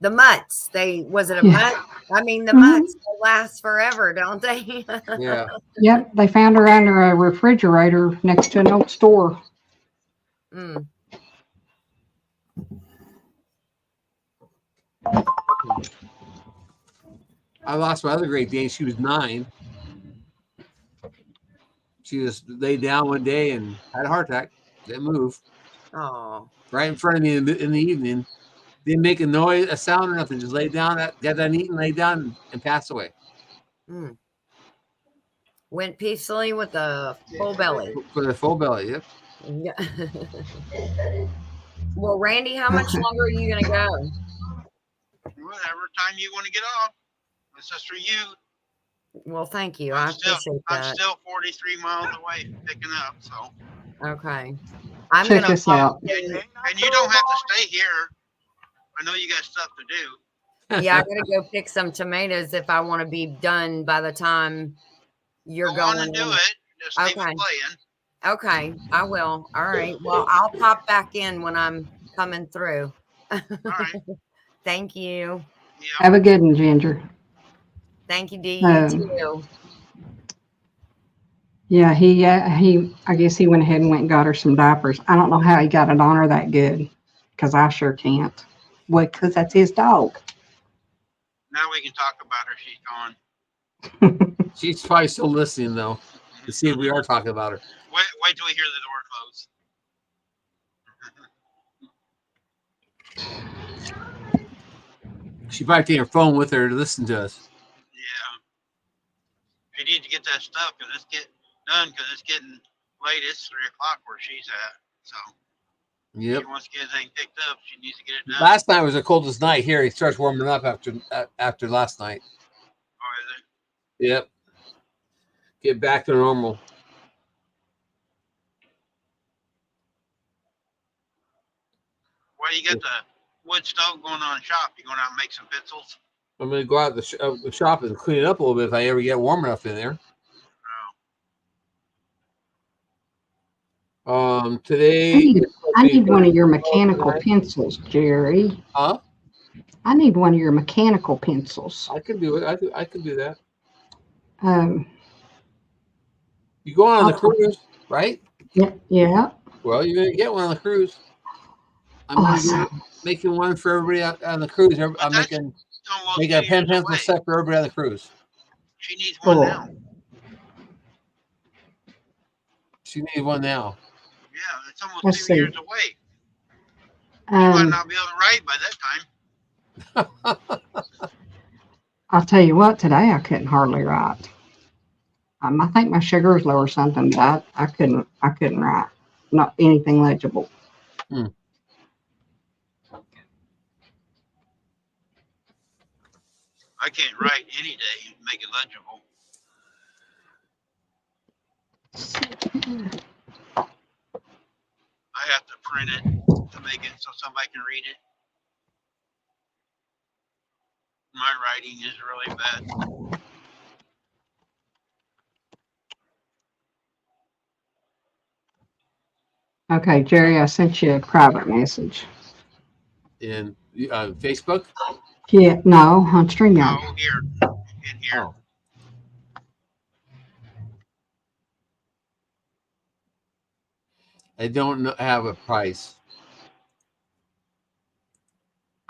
[SPEAKER 2] The mutts. Was it a
[SPEAKER 5] Yeah.
[SPEAKER 2] mutt? I mean, the
[SPEAKER 5] Mhm.
[SPEAKER 2] mutts last forever, don't they?
[SPEAKER 6] Yeah.
[SPEAKER 5] Yep, they found her under a refrigerator next to an old store.
[SPEAKER 2] Mm.
[SPEAKER 6] I lost my other Great Dane. She was 9. She just laid down one day and had a heart attack. Didn't move.
[SPEAKER 2] Oh.
[SPEAKER 6] Right in front of me in the evening. Didn't make a sound or nothing. Just laid down, got done eating, laid down, and passed away.
[SPEAKER 2] Mm. Went peacefully with a full belly.
[SPEAKER 6] For the full belly, yep.
[SPEAKER 2] Yeah. Well, Randy, how much longer are you gonna go?
[SPEAKER 1] Whatever time you want to get off. It's just for you.
[SPEAKER 2] Well, thank you. I appreciate
[SPEAKER 1] I'm
[SPEAKER 2] that.
[SPEAKER 1] still 43 miles away from picking up, so.
[SPEAKER 2] Okay. I'm
[SPEAKER 5] Check
[SPEAKER 2] gonna
[SPEAKER 5] this out.
[SPEAKER 1] And you don't have to stay here. I know you got stuff to do.
[SPEAKER 2] Yeah, I gotta go pick some tomatoes if I want to be done by the time you're
[SPEAKER 1] Go on
[SPEAKER 2] going.
[SPEAKER 1] and do
[SPEAKER 2] in.
[SPEAKER 1] it. Just leave
[SPEAKER 2] Okay.
[SPEAKER 1] it playing.
[SPEAKER 2] Okay, I will. All right. Well, I'll pop back in when I'm coming through.
[SPEAKER 1] All right.
[SPEAKER 2] Thank you.
[SPEAKER 1] Yeah.
[SPEAKER 5] Have a good one, Ginger.
[SPEAKER 2] Thank you, Dee. You too.
[SPEAKER 5] Yeah, I guess he went ahead and went and got her some diapers. I don't know how he got it on her that good, because I sure can't. Well, because that's his dog.
[SPEAKER 1] Now we can talk about her. She's gone.
[SPEAKER 6] She's probably still listening though to see if we are talking about her.
[SPEAKER 1] Wait till we hear the door close.
[SPEAKER 6] She might take her phone with her to listen to us.
[SPEAKER 1] Yeah. She needs to get that stuff because it's getting done because it's getting late. It's 3 o'clock where she's at. So
[SPEAKER 6] Yep.
[SPEAKER 1] she wants to get everything picked up. She needs to get it done.
[SPEAKER 6] Last night was the coldest night here. He starts warming up after last night.
[SPEAKER 1] Oh, is it?
[SPEAKER 6] Yep. Get back to normal.
[SPEAKER 1] Well, you got the wood stove going on in the shop. You going out and make some pencils?
[SPEAKER 6] I'm gonna go out the shop and clean it up a little bit if I ever get warm enough in there. Today.
[SPEAKER 5] I need one of your mechanical pencils, Jerry.
[SPEAKER 6] Huh?
[SPEAKER 5] I need one of your mechanical pencils.
[SPEAKER 6] I can do it. I can do that.
[SPEAKER 5] Um,
[SPEAKER 6] You go on the cruise, right?
[SPEAKER 5] yeah.
[SPEAKER 6] Well, you're gonna get one on the cruise. I'm
[SPEAKER 5] Awesome.
[SPEAKER 6] making one for everybody on the cruise. I'm making a pen pencil set for everybody on the cruise.
[SPEAKER 1] She needs one
[SPEAKER 5] Cool.
[SPEAKER 1] now.
[SPEAKER 6] She needs one now.
[SPEAKER 1] Yeah, it's almost
[SPEAKER 5] Let's
[SPEAKER 1] 2
[SPEAKER 5] see.
[SPEAKER 1] years away. You might
[SPEAKER 5] Um,
[SPEAKER 1] not be able to write by that time.
[SPEAKER 5] I'll tell you what, today I couldn't hardly write. I think my sugar was low or something, but I couldn't write. Not anything legible.
[SPEAKER 1] I can't write any day and make it legible. I have to print it to make it so somebody can read it. My writing is really bad.
[SPEAKER 5] Okay, Jerry, I sent you a private message.
[SPEAKER 6] In Facebook.
[SPEAKER 5] Yeah, no, on StreamYard.
[SPEAKER 1] Oh, here. In here.
[SPEAKER 6] Oh. I don't have a price.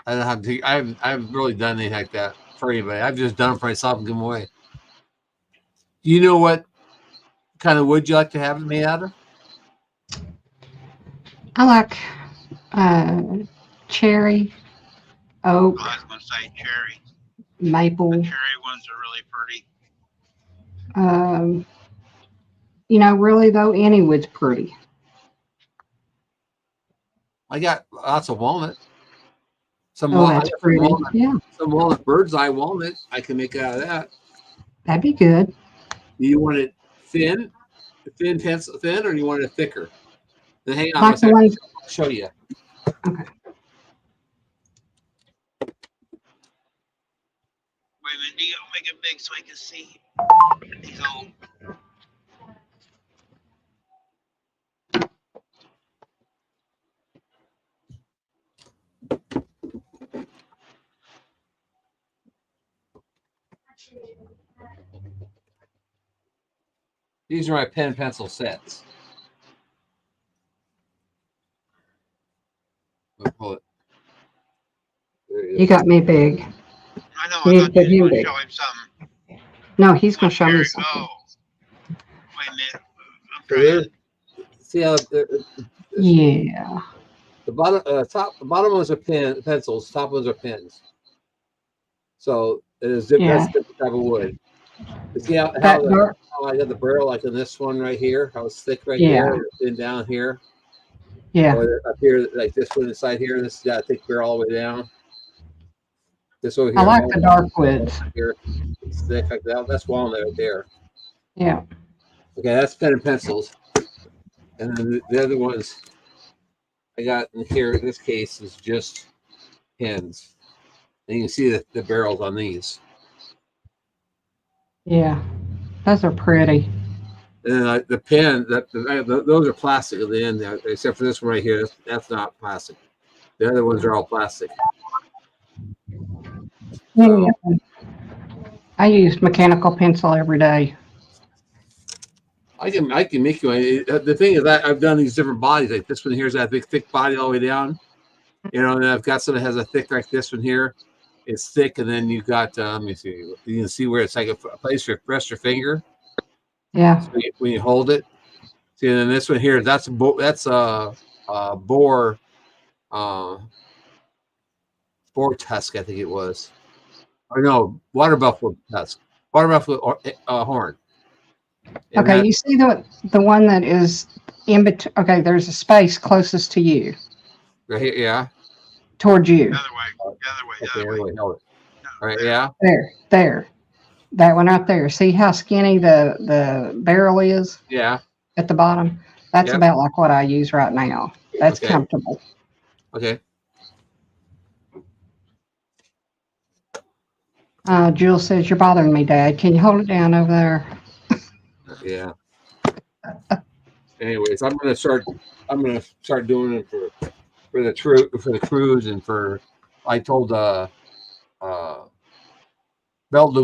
[SPEAKER 6] I don't have to. I haven't really done anything like that for anybody. I've just done it for myself and give them away. Do you know what kind of wood you like to have it made out of?
[SPEAKER 5] I like cherry, oak,
[SPEAKER 1] I was going to say cherry.
[SPEAKER 5] maple.
[SPEAKER 1] The cherry ones are really pretty.
[SPEAKER 5] Really though, any wood's pretty.
[SPEAKER 6] I got lots of walnut. Some
[SPEAKER 5] Oh,
[SPEAKER 6] walnut,
[SPEAKER 5] that's pretty.
[SPEAKER 6] walnut,
[SPEAKER 5] Yeah,
[SPEAKER 6] some walnut, bird's eye walnut. I can make out of that.
[SPEAKER 5] that'd be good.
[SPEAKER 6] Do you want it thin pencil, thin, or do you want it thicker? Then hang on,
[SPEAKER 5] Like the ones.
[SPEAKER 6] I'll show you.
[SPEAKER 5] Okay.
[SPEAKER 1] Wait a minute, do you make it big so I can see these old?
[SPEAKER 6] These are my pen and pencil sets. I'll pull it. There you
[SPEAKER 5] You got me big.
[SPEAKER 1] I know,
[SPEAKER 5] You
[SPEAKER 1] I
[SPEAKER 5] need
[SPEAKER 1] thought
[SPEAKER 5] to
[SPEAKER 1] you were
[SPEAKER 5] put him
[SPEAKER 1] going to show him something.
[SPEAKER 5] No, he's gonna show me
[SPEAKER 1] Cherry-
[SPEAKER 5] something.
[SPEAKER 1] Oh, wait a minute. I'm
[SPEAKER 6] So
[SPEAKER 1] trying
[SPEAKER 6] there-
[SPEAKER 1] to,
[SPEAKER 6] See how
[SPEAKER 5] Yeah.
[SPEAKER 6] the bottom ones are pencils, top ones are pens. So it is different, that's a different type of wood. You see how
[SPEAKER 5] That dark.
[SPEAKER 6] I got the barrel like in this one right here, how it's thick right
[SPEAKER 5] Yeah.
[SPEAKER 6] here, and down here,
[SPEAKER 5] Yeah.
[SPEAKER 6] or up here like this one inside here. This has got a thick barrel all the way down. This over here,
[SPEAKER 5] I like the dark woods.
[SPEAKER 6] here, it's thick like that. That's walnut right there.
[SPEAKER 5] Yeah.
[SPEAKER 6] Okay, that's pen and pencils. And then the other ones I got in here in this case is just pens. And you can see the barrels on these.
[SPEAKER 5] Yeah. Those are pretty.
[SPEAKER 6] And then the pen, those are plastic at the end there, except for this one right here. That's not plastic. The other ones are all plastic.
[SPEAKER 5] Yeah. I use mechanical pencil every day.
[SPEAKER 6] I can make you. The thing is that I've done these different bodies. Like this one here's that big thick body all the way down. You know, and I've got some that has a thick like this one here. It's thick, and then you've got let me see. You can see where it's like a place to rest your finger.
[SPEAKER 5] Yeah.
[SPEAKER 6] So when you hold it. See, and then this one here, that's a boar tusk, I think it was. Or no, water buffalo tusk. Water buffalo horn. And
[SPEAKER 5] Okay,
[SPEAKER 6] that-
[SPEAKER 5] you see the one that is in between. Okay, there's a space closest to you,
[SPEAKER 6] right here, yeah.
[SPEAKER 5] towards you.
[SPEAKER 1] The other way. The other way. The
[SPEAKER 6] Okay,
[SPEAKER 1] other way.
[SPEAKER 6] everybody held it.
[SPEAKER 1] No,
[SPEAKER 6] All right,
[SPEAKER 1] there.
[SPEAKER 6] yeah.
[SPEAKER 5] There. That one right there. See how skinny the barrel is
[SPEAKER 6] Yeah.
[SPEAKER 5] at the bottom? That's
[SPEAKER 6] Yep.
[SPEAKER 5] about like what I use right now. That's
[SPEAKER 6] Okay.
[SPEAKER 5] comfortable.
[SPEAKER 6] Okay.
[SPEAKER 5] Jules says, you're bothering me, Dad. Can you hold it down over there?
[SPEAKER 6] Yeah. Anyways, I'm gonna start doing it for the cruise and for I told Belt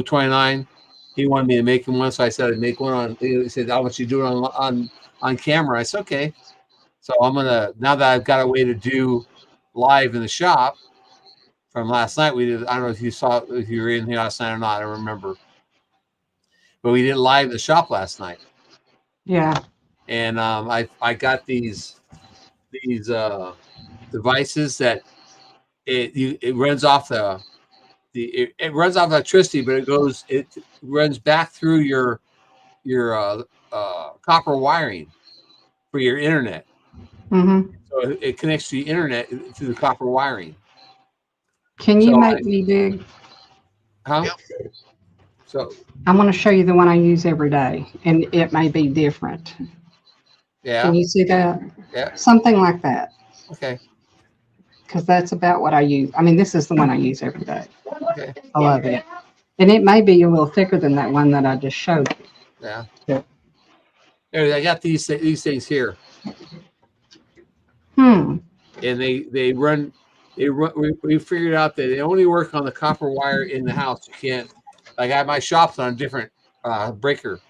[SPEAKER 6] 29, he wanted me to make him one, so I said I'd make one on. He said, "How much you do it on camera?" I said, "Okay." So I'm gonna, now that I've got a way to do live in the shop from last night. We did. I don't know if you were in here last night or not. I don't remember, but we did live in the shop last night.
[SPEAKER 5] Yeah.
[SPEAKER 6] And I got these devices that it runs off it runs off electricity, but it runs back through your copper wiring for your internet.
[SPEAKER 5] Mm-hmm.
[SPEAKER 6] So it connects to the internet through the copper wiring.
[SPEAKER 5] Can you
[SPEAKER 6] So
[SPEAKER 5] make me big?
[SPEAKER 6] Huh?
[SPEAKER 1] Yep.
[SPEAKER 6] So
[SPEAKER 5] I'm going to show you the one I use every day, and it may be different.
[SPEAKER 6] yeah,
[SPEAKER 5] Can you see that?
[SPEAKER 6] yeah,
[SPEAKER 5] Something like that,
[SPEAKER 6] okay,
[SPEAKER 5] because that's about what I use. I mean, this is the one I use every day.
[SPEAKER 6] okay,
[SPEAKER 5] I love it. And it may be a little thicker than that one that I just showed you.
[SPEAKER 6] yeah.
[SPEAKER 5] Yeah.
[SPEAKER 6] Here, I got these things here.
[SPEAKER 5] Hmm.
[SPEAKER 6] And they run. We figured out that they only work on the copper wire in the house. You can't, like, I have my shop's on a different breaker,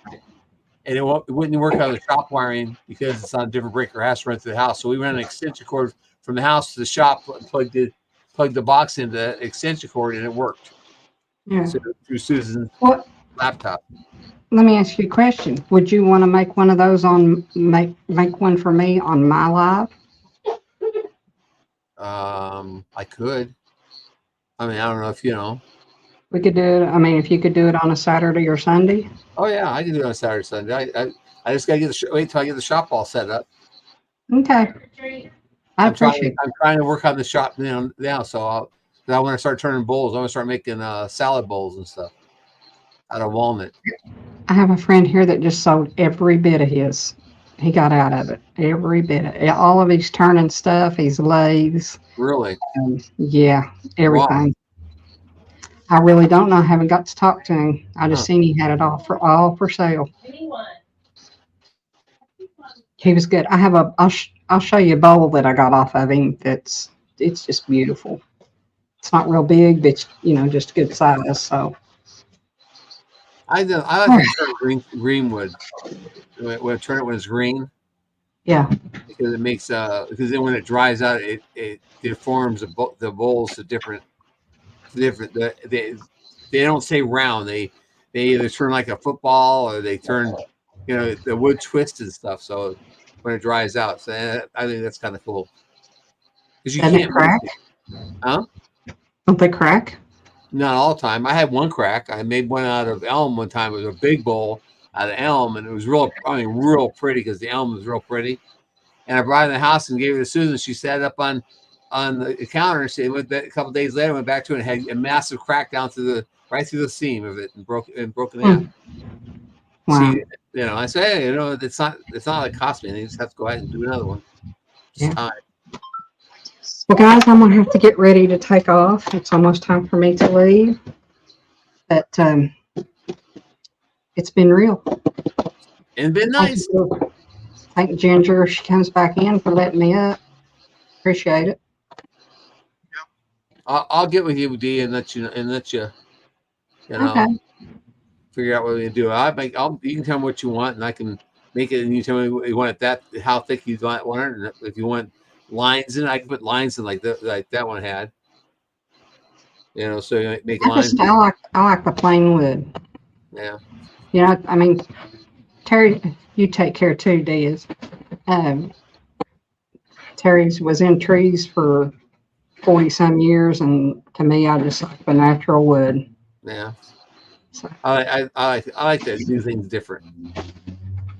[SPEAKER 6] and it wouldn't work on the shop wiring because it's on a different breaker. It has to run through the house. So we ran an extension cord from the house to the shop, plugged the box into the extension cord, and it worked.
[SPEAKER 5] Yeah.
[SPEAKER 6] So, through Susan's
[SPEAKER 5] What?
[SPEAKER 6] laptop.
[SPEAKER 5] Let me ask you a question. Would you want to make one of those make one for me on my live?
[SPEAKER 6] I could. I mean, I don't know if you know.
[SPEAKER 5] We could do it. I mean, if you could do it on a Saturday or Sunday.
[SPEAKER 6] Oh yeah, I can do it on Saturday, Sunday. I just gotta wait till I get the shop all set up.
[SPEAKER 5] Okay. I appreciate it.
[SPEAKER 6] I'm trying to work on the shop now. So I want to start turning bowls. I want to start making salad bowls and stuff out of walnut.
[SPEAKER 5] I have a friend here that just sold every bit of his. He got out of it. Every bit of it. All of his turning stuff, his lathes.
[SPEAKER 6] Really?
[SPEAKER 5] Yeah, everything. I really don't know. I haven't got to talk to him. I just seen he had it all for sale. He was good. I have I'll show you a bowl that I got off of him. It's just beautiful. It's not real big, but just good size. So
[SPEAKER 6] I like to turn green wood. When I turn it when it's green,
[SPEAKER 5] yeah,
[SPEAKER 6] because it makes because then when it dries out, it deforms the bowls to different. They don't stay round. They either turn like a football or they turn, the wood twists and stuff. So when it dries out, so I think that's kind of cool. Because you
[SPEAKER 5] Doesn't it
[SPEAKER 6] can't
[SPEAKER 5] crack?
[SPEAKER 6] Huh?
[SPEAKER 5] Don't they crack?
[SPEAKER 6] Not all the time. I had one crack. I made one out of elm one time. It was a big bowl out of elm, and it was real pretty because the elm was real pretty. And I brought it in the house and gave it to Susan. She sat up on the counter. She went back, a couple days later, went back to it and had a massive crack down right through the seam of it and broke it in.
[SPEAKER 5] Wow.
[SPEAKER 6] I say, hey, it's not like it cost me anything. You just have to go ahead and do another one. Just time.
[SPEAKER 5] Well, guys, I'm gonna have to get ready to take off. It's almost time for me to leave. But it's been real.
[SPEAKER 6] And been nice.
[SPEAKER 5] Thank Ginger if she comes back in for letting me up. Appreciate it.
[SPEAKER 6] I'll get with you, D, and let you
[SPEAKER 5] Okay.
[SPEAKER 6] figure out what we can do. You can tell me what you want, and I can make it, and you tell me what you want it that how thick you want it. And if you want lines in it, I can put lines in like that one had. You know, so you make lines.
[SPEAKER 5] I like the plain wood.
[SPEAKER 6] Yeah.
[SPEAKER 5] You know, I mean, Terry, you take care too, Diaz. Terry's was in trees for 40 some years, and to me, I just like the natural wood.
[SPEAKER 6] Yeah.
[SPEAKER 5] So,
[SPEAKER 6] I like to do things different.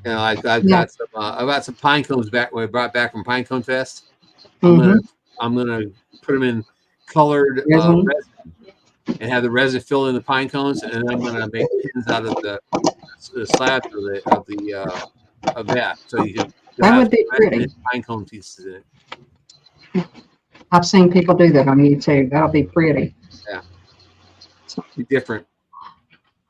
[SPEAKER 6] You know, I've
[SPEAKER 5] yeah.
[SPEAKER 6] got some pine cones back when I brought back from Pine Cone Fest.
[SPEAKER 5] Mhm.
[SPEAKER 6] I'm gonna put them in colored
[SPEAKER 5] Resin.
[SPEAKER 6] resin and have the resin fill in the pine cones, and I'm gonna make pins out of the slabs of that, so you can
[SPEAKER 5] That
[SPEAKER 6] have
[SPEAKER 5] would be pretty.
[SPEAKER 6] pine cone pieces in it.
[SPEAKER 5] I've seen people do that on YouTube. That'll be pretty.
[SPEAKER 6] Yeah, be different.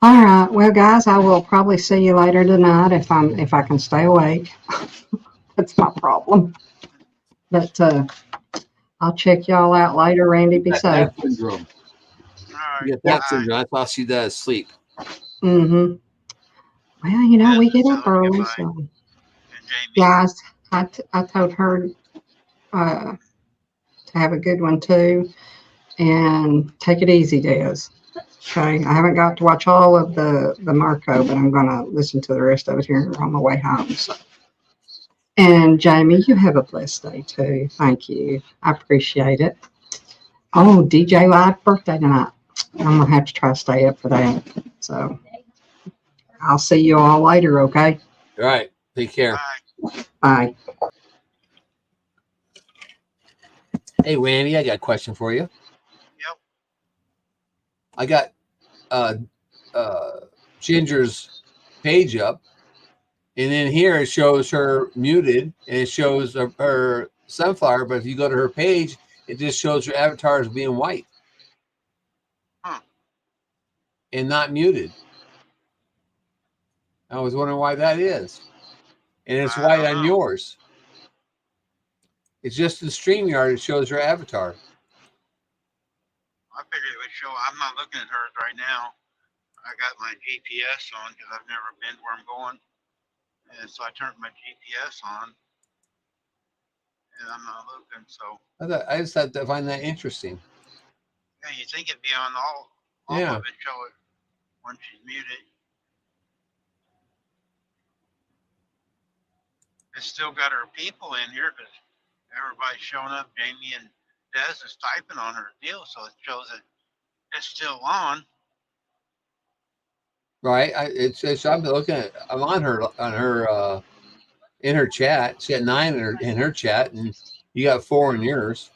[SPEAKER 5] All right. Well, guys, I will probably see you later tonight if I can stay awake. That's my problem. But I'll check y'all out later. Randy, be safe.
[SPEAKER 6] That syndrome.
[SPEAKER 1] All right.
[SPEAKER 6] You get
[SPEAKER 5] Yeah.
[SPEAKER 6] that syndrome. That's all she does. Sleep.
[SPEAKER 5] Mm-hmm. Well, you know, we
[SPEAKER 1] Yes,
[SPEAKER 5] get up
[SPEAKER 1] so
[SPEAKER 5] early,
[SPEAKER 1] goodbye.
[SPEAKER 5] so
[SPEAKER 1] And Jamie.
[SPEAKER 5] guys, I told her to have a good one too, and take it easy, Des. Okay, I haven't got to watch all of the Marco, but I'm gonna listen to the rest of it here on my way home. So. And Jamie, you have a blessed day too. Thank you. I appreciate it. Oh, DJ Live birthday tonight. I'm gonna have to try to stay up for that. So I'll see you all later, okay?
[SPEAKER 6] All right. Take care.
[SPEAKER 1] Bye.
[SPEAKER 5] Bye.
[SPEAKER 6] Hey, Randy, I got a question for you.
[SPEAKER 1] Yep.
[SPEAKER 6] I got Ginger's page up, and then here it shows her muted, and it shows her sunflower. But if you go to her page, it just shows her avatar as being white.
[SPEAKER 1] Huh.
[SPEAKER 6] And not muted. I was wondering why that is. And it's
[SPEAKER 1] I
[SPEAKER 6] white
[SPEAKER 1] don't
[SPEAKER 6] on
[SPEAKER 1] know.
[SPEAKER 6] yours. It's just in StreamYard, it shows her avatar.
[SPEAKER 1] I figured it would show. I'm not looking at hers right now. I got my GPS on because I've never been where I'm going. And so I turned my GPS on. And I'm not looking. So,
[SPEAKER 6] I just thought I find that interesting.
[SPEAKER 1] yeah, you think it'd be on all
[SPEAKER 6] Yeah.
[SPEAKER 1] of it, show it when she's muted. It's still got her people in here because everybody's showing up. Jamie and Des is typing on her deal, so it shows that it's still on.
[SPEAKER 6] Right? I'm looking at. I'm on her in her chat. She had 9 in her chat, and you got 4 in yours.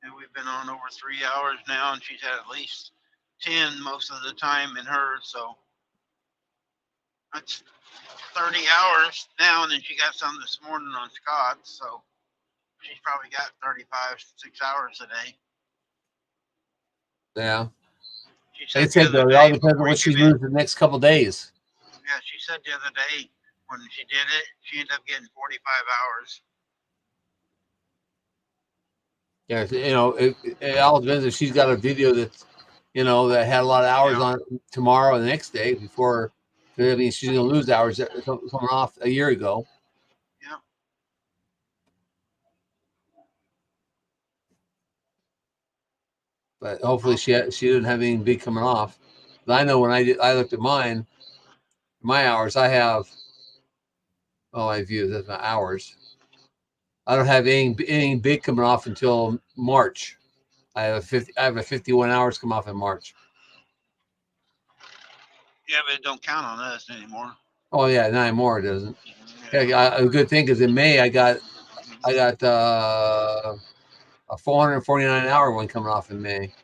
[SPEAKER 1] And we've been on over 3 hours now, and she's had at least 10 most of the time in hers. So that's 30 hours now, and then she got some this morning on Scott's. So she's probably got 35, 6 hours a day.
[SPEAKER 6] Yeah.
[SPEAKER 1] She
[SPEAKER 6] Like I
[SPEAKER 1] said the
[SPEAKER 6] said,
[SPEAKER 1] other
[SPEAKER 6] though, it
[SPEAKER 1] day
[SPEAKER 6] all depends on
[SPEAKER 1] before
[SPEAKER 6] what
[SPEAKER 1] you
[SPEAKER 6] she
[SPEAKER 1] come in,
[SPEAKER 6] moves the next couple of days.
[SPEAKER 1] yeah, she said the other day when she did it, she ended up getting 45 hours.
[SPEAKER 6] Yeah, you know, it all depends if she's got a video that's, you know, that had a lot of hours
[SPEAKER 1] Yeah.
[SPEAKER 6] on it tomorrow or the next day before. I mean, she's going to lose hours that coming off a year ago.
[SPEAKER 1] Yeah.
[SPEAKER 6] But hopefully she didn't have anything big coming off. But I know when I looked at mine, my hours, I have, I view that's my hours. I don't have anything big coming off until March. I have a 51 hours come off in March.
[SPEAKER 1] Yeah, but it don't count on us anymore.
[SPEAKER 6] Oh yeah, 9 more it doesn't.
[SPEAKER 1] Yeah.
[SPEAKER 6] Yeah, a good thing is in May I got a 449 hour one coming off in May.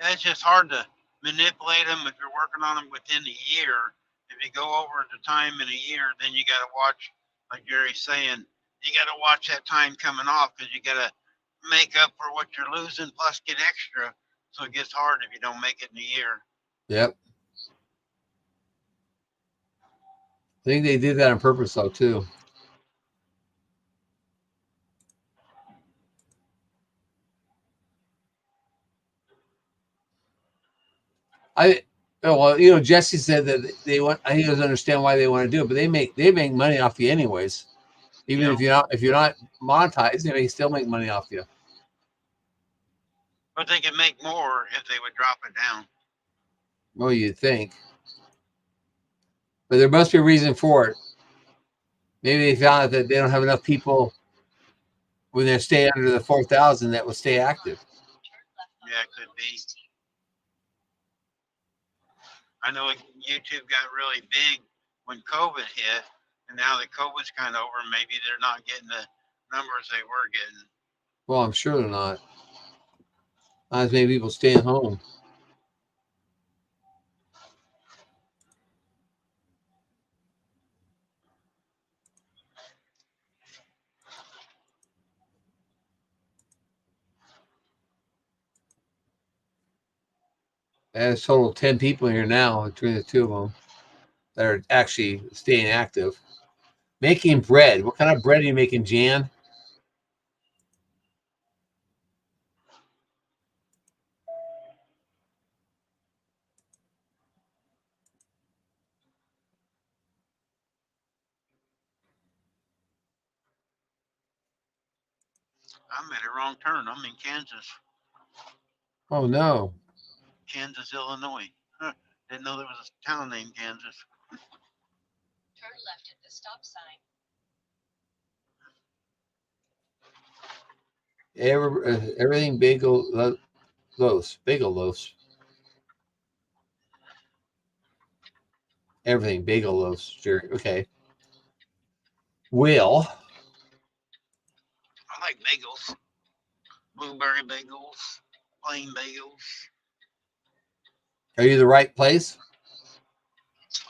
[SPEAKER 1] It's just hard to manipulate them if you're working on them within a year. If you go over the time in a year, then you got to watch, like Gary's saying, you got to watch that time coming off because you got to make up for what you're losing plus get extra. So it gets hard if you don't make it in a year.
[SPEAKER 6] Yep. I think they did that on purpose, though, too. Well, Jesse said that they want. He doesn't understand why they want to do it, but they make money off you anyways. Even if you're not monetized, they still make money off you.
[SPEAKER 1] But they could make more if they would drop it down.
[SPEAKER 6] Well, you'd think, but there must be a reason for it. Maybe they found out that they don't have enough people when they stay under the 4,000 that will stay active.
[SPEAKER 1] Yeah, it could be. I know YouTube got really big when COVID hit, and now that COVID's kind of over, maybe they're not getting the numbers they were getting.
[SPEAKER 6] Well, I'm sure they're not. Not as many people staying home. There's total 10 people here now between the two of them that are actually staying active. Making bread. What kind of bread are you making, Jan?
[SPEAKER 1] I made a wrong turn. I'm in Kansas.
[SPEAKER 6] Oh, no.
[SPEAKER 1] Kansas, Illinois. Huh. Didn't know there was a town named Kansas.
[SPEAKER 9] Turn left at the stop sign.
[SPEAKER 6] Everything bagel loaves. Bagel loaves. Everything bagel loaves. Sure. Okay. Will.
[SPEAKER 1] I like bagels. Blueberry bagels. Plain bagels.
[SPEAKER 6] Are you the right place?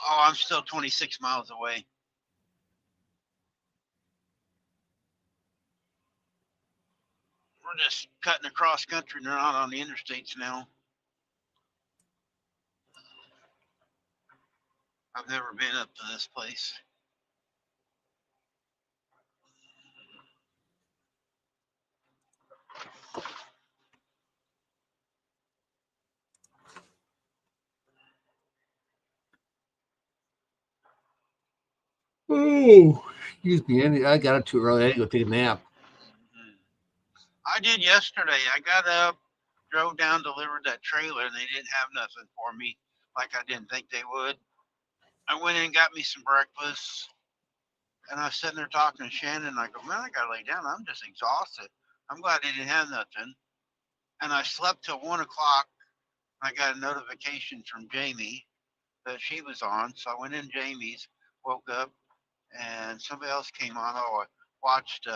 [SPEAKER 1] Oh, I'm still 26 miles away. We're just cutting across country. They're not on the interstates now. I've never been up to this place.
[SPEAKER 6] Oh, excuse me. I got up too early. I had to go take a nap.
[SPEAKER 1] I did yesterday. I got up, drove down, delivered that trailer, and they didn't have nothing for me like I didn't think they would. I went in and got me some breakfast, and I was sitting there talking to Shannon. And I go, man, I got to lay down. I'm just exhausted. I'm glad they didn't have nothing. And I slept till 1 o'clock. I got a notification from Jamie that she was on. So I went in Jamie's, woke up, and somebody else came on. Oh, I watched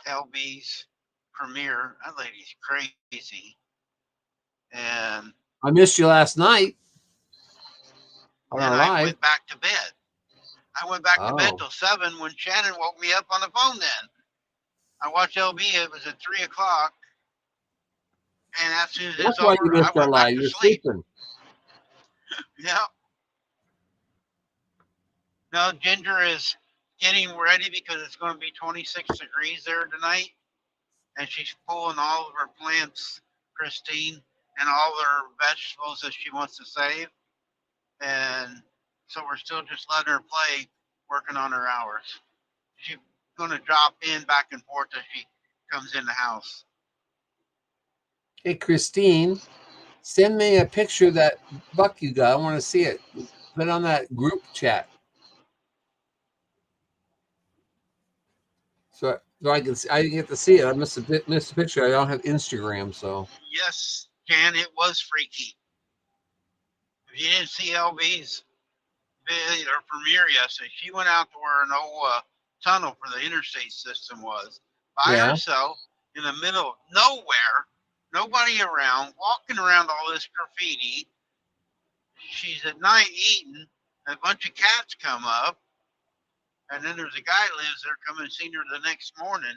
[SPEAKER 1] LB's premiere. That lady's crazy. And
[SPEAKER 6] I missed you last night. On our
[SPEAKER 1] I
[SPEAKER 6] live.
[SPEAKER 1] went back to bed. I went back to bed
[SPEAKER 6] Oh.
[SPEAKER 1] till 7 when Shannon woke me up on the phone then. I watched LB. It was at 3 o'clock. And as soon as
[SPEAKER 6] That's
[SPEAKER 1] it's
[SPEAKER 6] why
[SPEAKER 1] over,
[SPEAKER 6] you
[SPEAKER 1] I
[SPEAKER 6] missed our
[SPEAKER 1] went back
[SPEAKER 6] live.
[SPEAKER 1] to
[SPEAKER 6] You're
[SPEAKER 1] sleep.
[SPEAKER 6] sleeping.
[SPEAKER 1] Yeah. No, Ginger is getting ready because it's going to be 26 degrees there tonight. And she's pulling all of her plants, Christine, and all her vegetables that she wants to save. And so we're still just letting her play, working on her hours. She's going to drop in back and forth as she comes in the house.
[SPEAKER 6] Hey, Christine, send me a picture of that buck you got. I want to see it. Put it on that group chat. So I didn't get to see it. I missed the picture. I don't have Instagram, so.
[SPEAKER 1] Yes, Jan, it was freaky. If you didn't see LB's video or premiere yesterday, she went out to where an old tunnel for the interstate system was by herself in the middle of nowhere, nobody around, walking around all this graffiti. She's at night eating. A bunch of cats come up, and then there's a guy that lives there come and seen her the next morning.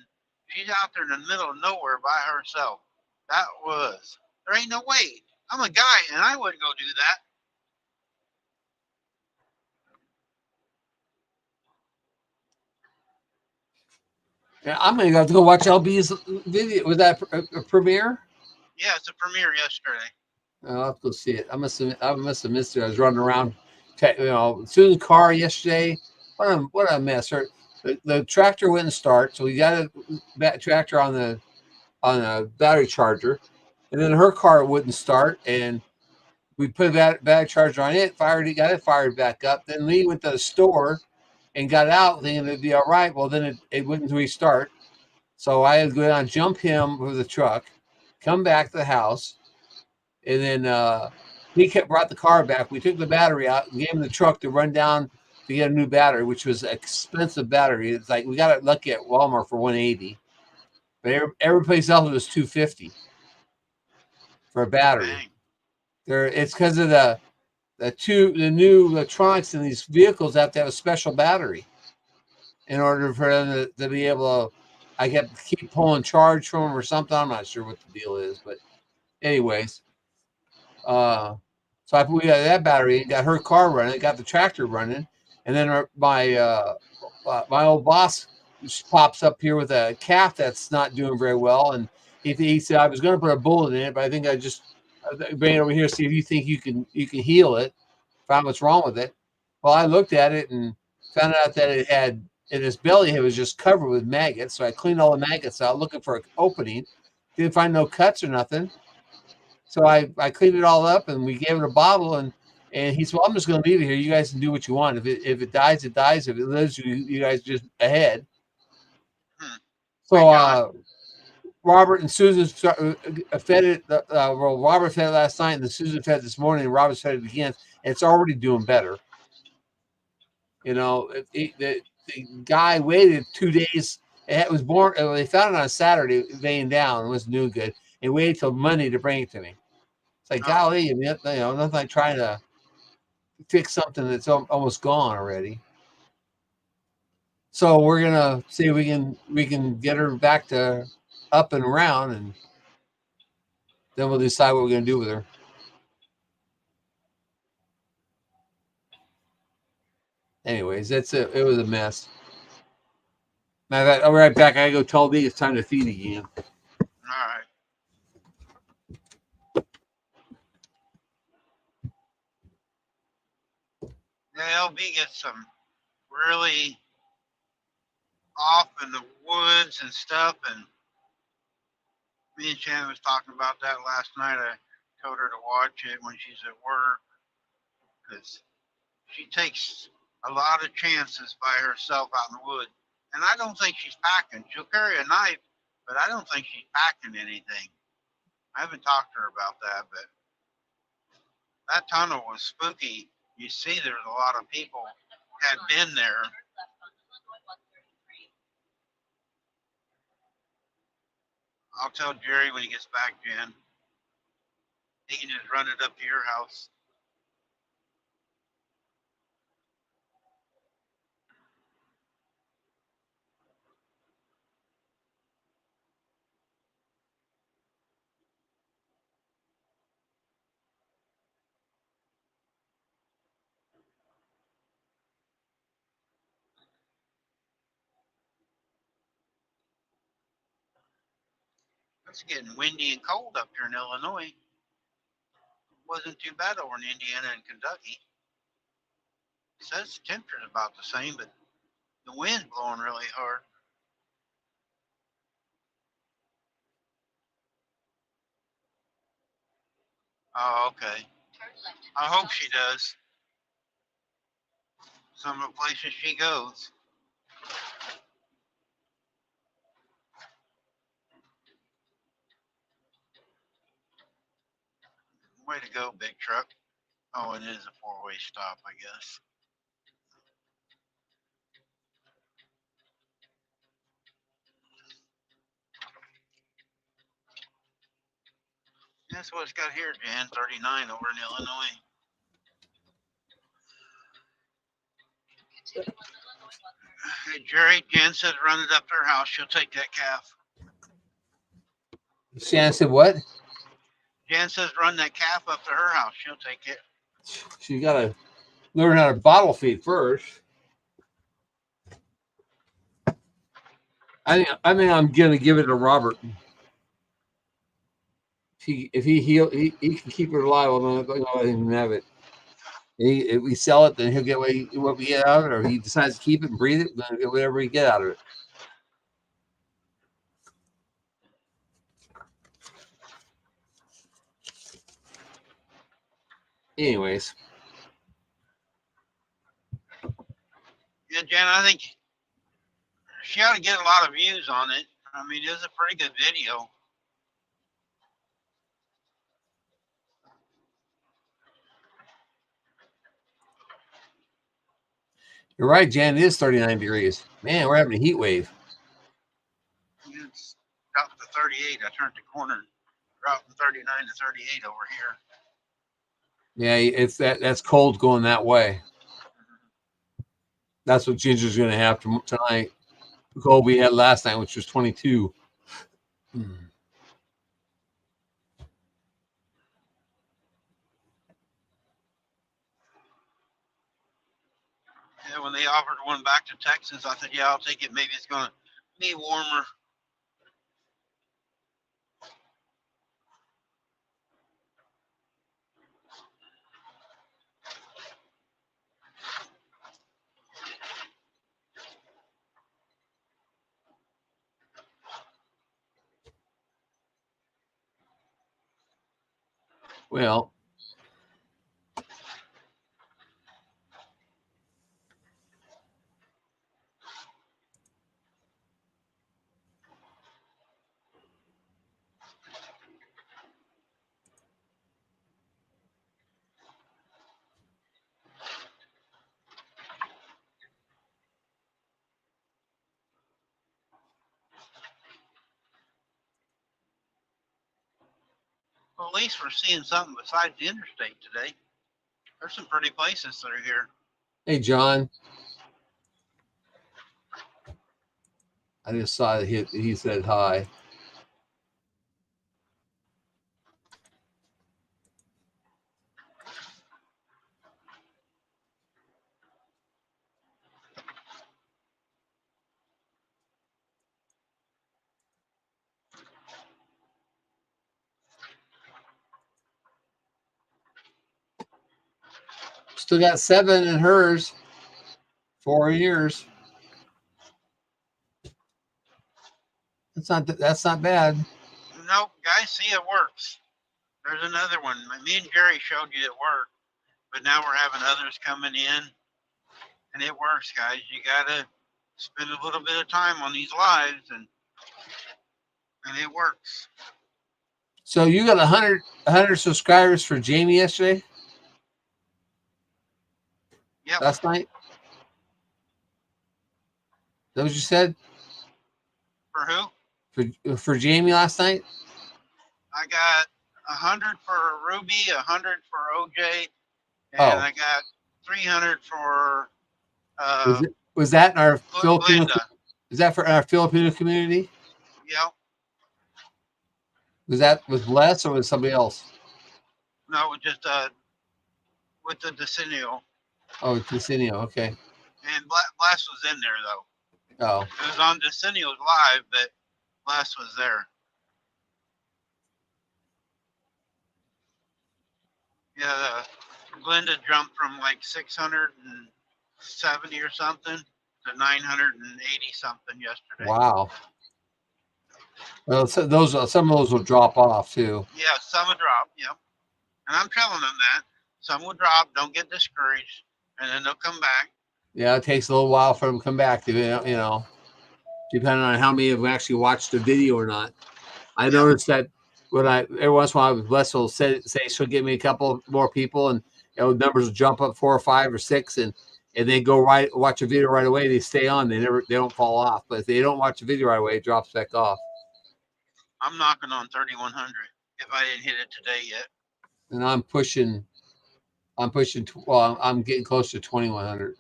[SPEAKER 1] She's out there in the middle of nowhere by herself. There ain't no way I'm a guy, and I wouldn't go do that.
[SPEAKER 6] Yeah, I'm gonna have to go watch LB's video. Was that a premiere?
[SPEAKER 1] Yeah, it's a premiere yesterday.
[SPEAKER 6] I'll have to go see it. I must have missed it. I was running around, Susan's car yesterday. What a mess. The tractor wouldn't start, so we got a tractor on a battery charger, and then her car wouldn't start, and we put a battery charger on it, got it fired back up. Then Lee went to the store and got out thinking it'd be all right. Well, then it wouldn't restart. So I had to go down, jump him with the truck, come back to the house, and then he brought the car back. We took the battery out and gave him the truck to run down to get a new battery, which was an expensive battery. It's like we got it lucky at Walmart for $180, but every place else was $250 for a battery.
[SPEAKER 1] Dang.
[SPEAKER 6] It's because of the new electronics in these vehicles have to have a special battery in order for them to be able to. I kept keep pulling charge from them or something. I'm not sure what the deal is, but anyways, so we got that battery, got her car running, got the tractor running, and then my old boss pops up here with a calf that's not doing very well, and he said I was going to put a bullet in it, but I think I just bring it over here, see if you think you can heal it, find what's wrong with it. Well, I looked at it and found out that it had in its belly, it was just covered with maggots. So I cleaned all the maggots out, looking for an opening. Didn't find no cuts or nothing. So I cleaned it all up, and we gave it a bottle, and he said, well, I'm just going to leave it here. You guys can do what you want. If it dies, it dies. If it lives, you guys just ahead. So Robert and Susan fed it. Well, Robert fed it last night, and then Susan fed it this morning, and Robert fed it again. And it's already doing better. The guy waited 2 days. It was born. They found it on Saturday, laying down. It wasn't doing good. And waited till Monday to bring it to me. It's like, golly, nothing like trying to fix something that's almost gone already. So we're gonna see if we can get her back to up and around, and then we'll decide what we're gonna do with her. Anyways, that's it. It was a mess. Matter of fact, I'll be right back. I gotta go tell Lee it's time to feed again.
[SPEAKER 1] All right. Yeah, LB gets some really off in the woods and stuff, and me and Shannon was talking about that last night. I told her to watch it when she's at work, because she takes a lot of chances by herself out in the woods. And I don't think she's packing. She'll carry a knife, but I don't think she's packing anything. I haven't talked to her about that, but that tunnel was spooky. You see there's a lot of people had been there. I'll tell Jerry when he gets back, Jen. He can just run it up to your house. It's getting windy and cold up here in Illinois. It wasn't too bad over in Indiana and Kentucky. It says the temperature's about the same, but the wind's blowing really hard. Oh, okay. I hope she does. Some of the places she goes. Way to go, big truck. Oh, it is a four-way stop, I guess. That's what it's got here, Jan. 39 over in Illinois. Hey, Jerry, Jan said run it up to her house. She'll take that calf.
[SPEAKER 6] Shannon said what?
[SPEAKER 1] Jan says run that calf up to her house. She'll take it.
[SPEAKER 6] She got to learn how to bottle feed first. I think I'm gonna give it to Robert. If he can keep it alive, I'm not going to let him have it. If we sell it, then he'll get what we get out of it, or he decides to keep it and breathe it, then he'll get whatever we get out of it. Anyways,
[SPEAKER 1] Yeah, Jan, I think she ought to get a lot of views on it. I mean, it's a pretty good video.
[SPEAKER 6] you're right, Jan. It is 39 degrees. Man, we're having a heat wave.
[SPEAKER 1] It's dropped to 38. I turned the corner, dropped from 39 to 38 over here.
[SPEAKER 6] Yeah, it's that's cold going that way. That's what Ginger's going to have tonight. The cold we had last night, which was 22.
[SPEAKER 1] Yeah, when they offered one back to Texas, I said, yeah, I'll take it. Maybe it's going to be warmer.
[SPEAKER 6] Well,
[SPEAKER 1] Well, at least we're seeing something besides the interstate today. There's some pretty places that are here.
[SPEAKER 6] hey, John. I just saw that he said hi. Still got 7 in hers. 4 years. That's not bad.
[SPEAKER 1] Nope, guys, see, it works. There's another one. Me and Jerry showed you it worked, but now we're having others coming in, and it works, guys. You gotta spend a little bit of time on these lives, and it works.
[SPEAKER 6] So you got 100 subscribers for Jamie yesterday?
[SPEAKER 1] Yep.
[SPEAKER 6] Last night? Is that what you said?
[SPEAKER 1] For who?
[SPEAKER 6] For Jamie last night?
[SPEAKER 1] I got 100 for Ruby, 100 for OJ, and I got 300 for
[SPEAKER 6] was that in our Filipino?
[SPEAKER 1] Glenda.
[SPEAKER 6] Is that for our Filipino community?
[SPEAKER 1] Yep.
[SPEAKER 6] Was that with Les or with somebody else?
[SPEAKER 1] No, just with the Decennial.
[SPEAKER 6] Oh, Decennial. Okay.
[SPEAKER 1] And Blast was in there though.
[SPEAKER 6] Oh.
[SPEAKER 1] It was on Decennial's live, but Blast was there. Yeah, Glenda jumped from like 670 or something to 980 something yesterday.
[SPEAKER 6] Wow. Well, so some of those will drop off too.
[SPEAKER 1] Yeah, some will drop. Yep. And I'm telling them that some will drop. Don't get discouraged, and then they'll come back.
[SPEAKER 6] Yeah, it takes a little while for them to come back. Depending on how many have actually watched the video or not. I noticed that every once in a while, Bless will say she'll give me a couple more people, and numbers will jump up 4 or 5 or 6, and they go watch a video right away. They stay on. They don't fall off. But if they don't watch the video right away, it drops back off.
[SPEAKER 1] I'm knocking on 3,100 if I didn't hit it today yet.
[SPEAKER 6] And I'm pushing. Well, I'm getting close to 2,100.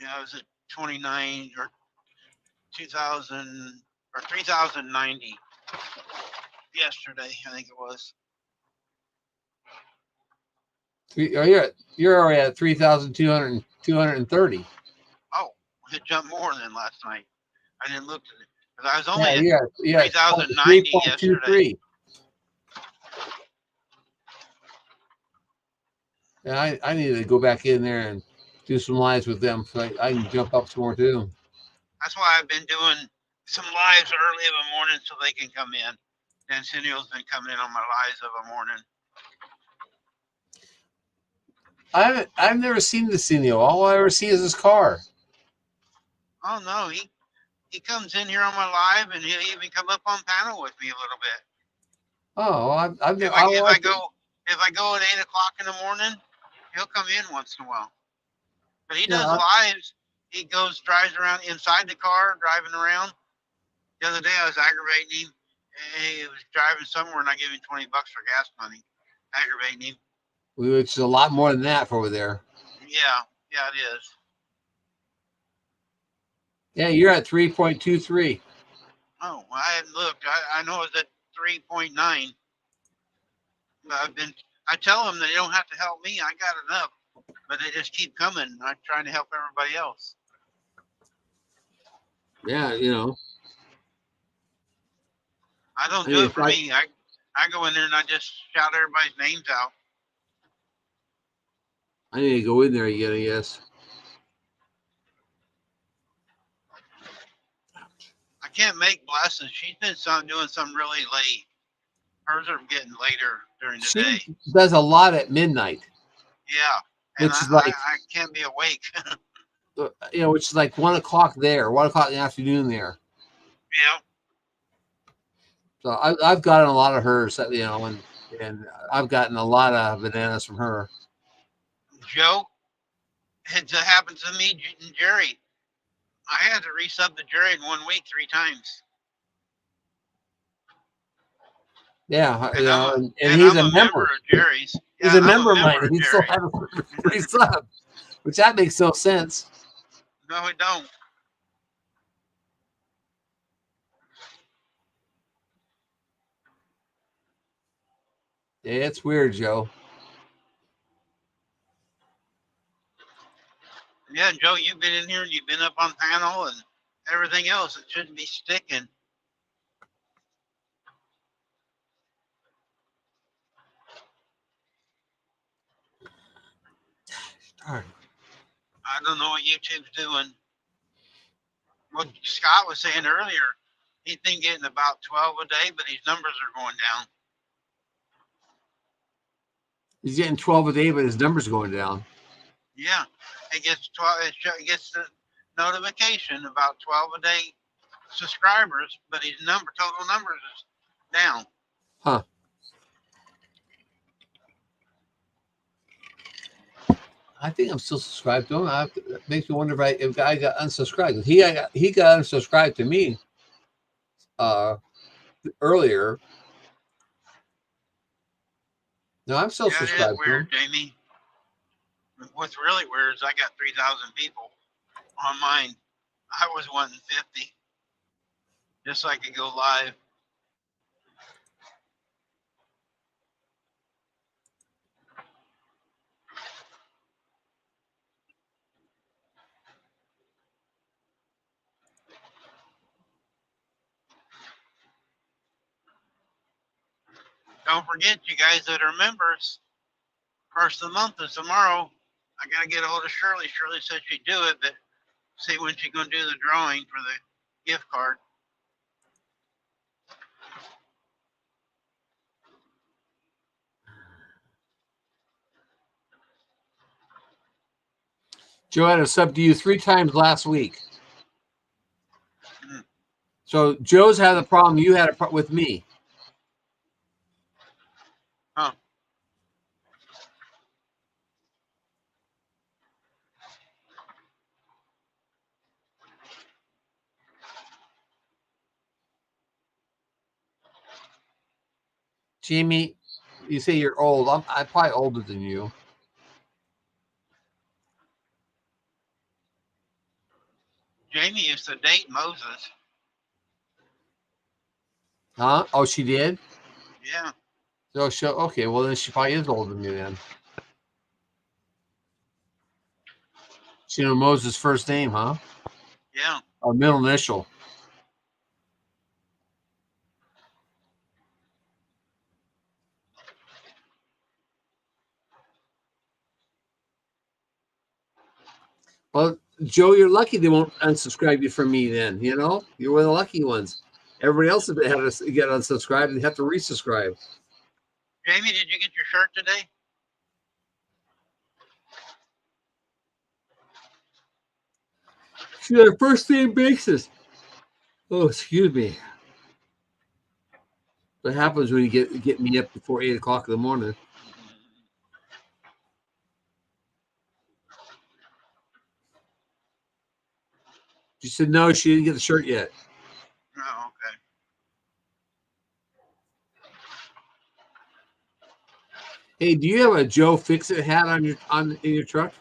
[SPEAKER 1] Yeah, I was at 29 or 2,000 or 3,090 yesterday, I think it was.
[SPEAKER 6] You're already at 3,230.
[SPEAKER 1] Oh, it jumped more than last night. I didn't look at it. 'Cause I was only
[SPEAKER 6] Yeah,
[SPEAKER 1] at
[SPEAKER 6] yeah.
[SPEAKER 1] 3,090 yesterday.
[SPEAKER 6] 3.23. Yeah, I need to go back in there and do some lives with them so I can jump up some more too.
[SPEAKER 1] That's why I've been doing some lives early in the morning so they can come in. And Cindy's been coming in on my lives of a morning.
[SPEAKER 6] I've never seen the Cineo. All I ever see is his car.
[SPEAKER 1] Oh no, he comes in here on my live and he'll even come up on panel with me a little bit.
[SPEAKER 6] Oh, I've
[SPEAKER 1] If I go at 8 o'clock in the morning, he'll come in once in a while. But he does lives. He drives around inside the car, driving around. The other day I was aggravating him. He was driving somewhere and I gave him $20 for gas money. Aggravating him.
[SPEAKER 6] which is a lot more than that for over there.
[SPEAKER 1] Yeah, it is.
[SPEAKER 6] Yeah, you're at 3.23.
[SPEAKER 1] Oh, well, I hadn't looked. I know it's at 3.9. I tell them they don't have to help me. I got enough, but they just keep coming. I'm trying to help everybody else.
[SPEAKER 6] Yeah,
[SPEAKER 1] I don't do it for me. I go in there and I just shout everybody's names out.
[SPEAKER 6] I need to go in there again, I guess.
[SPEAKER 1] I can't make Blessing. She's been doing some really late. Hers are getting later during the day.
[SPEAKER 6] She does a lot at midnight.
[SPEAKER 1] Yeah, and
[SPEAKER 6] Which is like,
[SPEAKER 1] I can't be awake.
[SPEAKER 6] which is like 1 o'clock there, 1 o'clock in the afternoon there.
[SPEAKER 1] Yeah.
[SPEAKER 6] So I've gotten a lot of hers, and I've gotten a lot of bananas from her.
[SPEAKER 1] Joe, it happened to me and Jerry. I had to resub the Jerry in 1 week 3 times.
[SPEAKER 6] Yeah,
[SPEAKER 1] And
[SPEAKER 6] he's
[SPEAKER 1] I'm
[SPEAKER 6] a member
[SPEAKER 1] of Jerry's.
[SPEAKER 6] He's
[SPEAKER 1] Yeah,
[SPEAKER 6] a member of
[SPEAKER 1] I'm
[SPEAKER 6] mine. He still
[SPEAKER 1] Jerry.
[SPEAKER 6] has a free sub, which that makes no sense.
[SPEAKER 1] No, it don't.
[SPEAKER 6] Yeah, it's weird, Joe.
[SPEAKER 1] Yeah, Joe, you've been in here and you've been up on panel and everything else. It shouldn't be sticking.
[SPEAKER 6] Darn.
[SPEAKER 1] I don't know what YouTube's doing. What Scott was saying earlier, he's been getting about 12 a day, but his numbers are going down.
[SPEAKER 6] He's getting 12 a day, but his numbers are going down.
[SPEAKER 1] Yeah, it gets 12. It gets the notification about 12 a day subscribers, but his total numbers is down.
[SPEAKER 6] Huh. I think I'm still subscribed to him. It makes me wonder if I got unsubscribed. He got unsubscribed to me earlier. No, I'm still subscribed.
[SPEAKER 1] It is weird, Jamie. What's really weird is I got 3,000 people on mine. I was wanting 50, just so I could go live. Don't forget, you guys that are members, first of the month is tomorrow. I got to get a hold of Shirley. Shirley said she'd do it, but see when she's going to do the drawing for the gift card.
[SPEAKER 6] Joe had a sub to you 3 times last week. So Joe's had a problem. You had a problem with me.
[SPEAKER 1] Huh.
[SPEAKER 6] Jamie, you say you're old. I'm probably older than you.
[SPEAKER 1] Jamie used to date Moses.
[SPEAKER 6] Huh? Oh, she did?
[SPEAKER 1] Yeah.
[SPEAKER 6] So okay, well then she probably is older than me then. She knows Moses' first name, huh?
[SPEAKER 1] Yeah.
[SPEAKER 6] Or middle initial. Well, Joe, you're lucky they won't unsubscribe you from me then, you know? You're one of the lucky ones. Everybody else had to get unsubscribed and have to resubscribe.
[SPEAKER 1] Jamie, did you get your shirt today?
[SPEAKER 6] She's on a first name basis. Oh, excuse me. What happens when you get me up before 8 o'clock in the morning? She said no, she didn't get the shirt yet.
[SPEAKER 1] Oh, okay.
[SPEAKER 6] Hey, do you have a Joe Fix-It hat in your truck?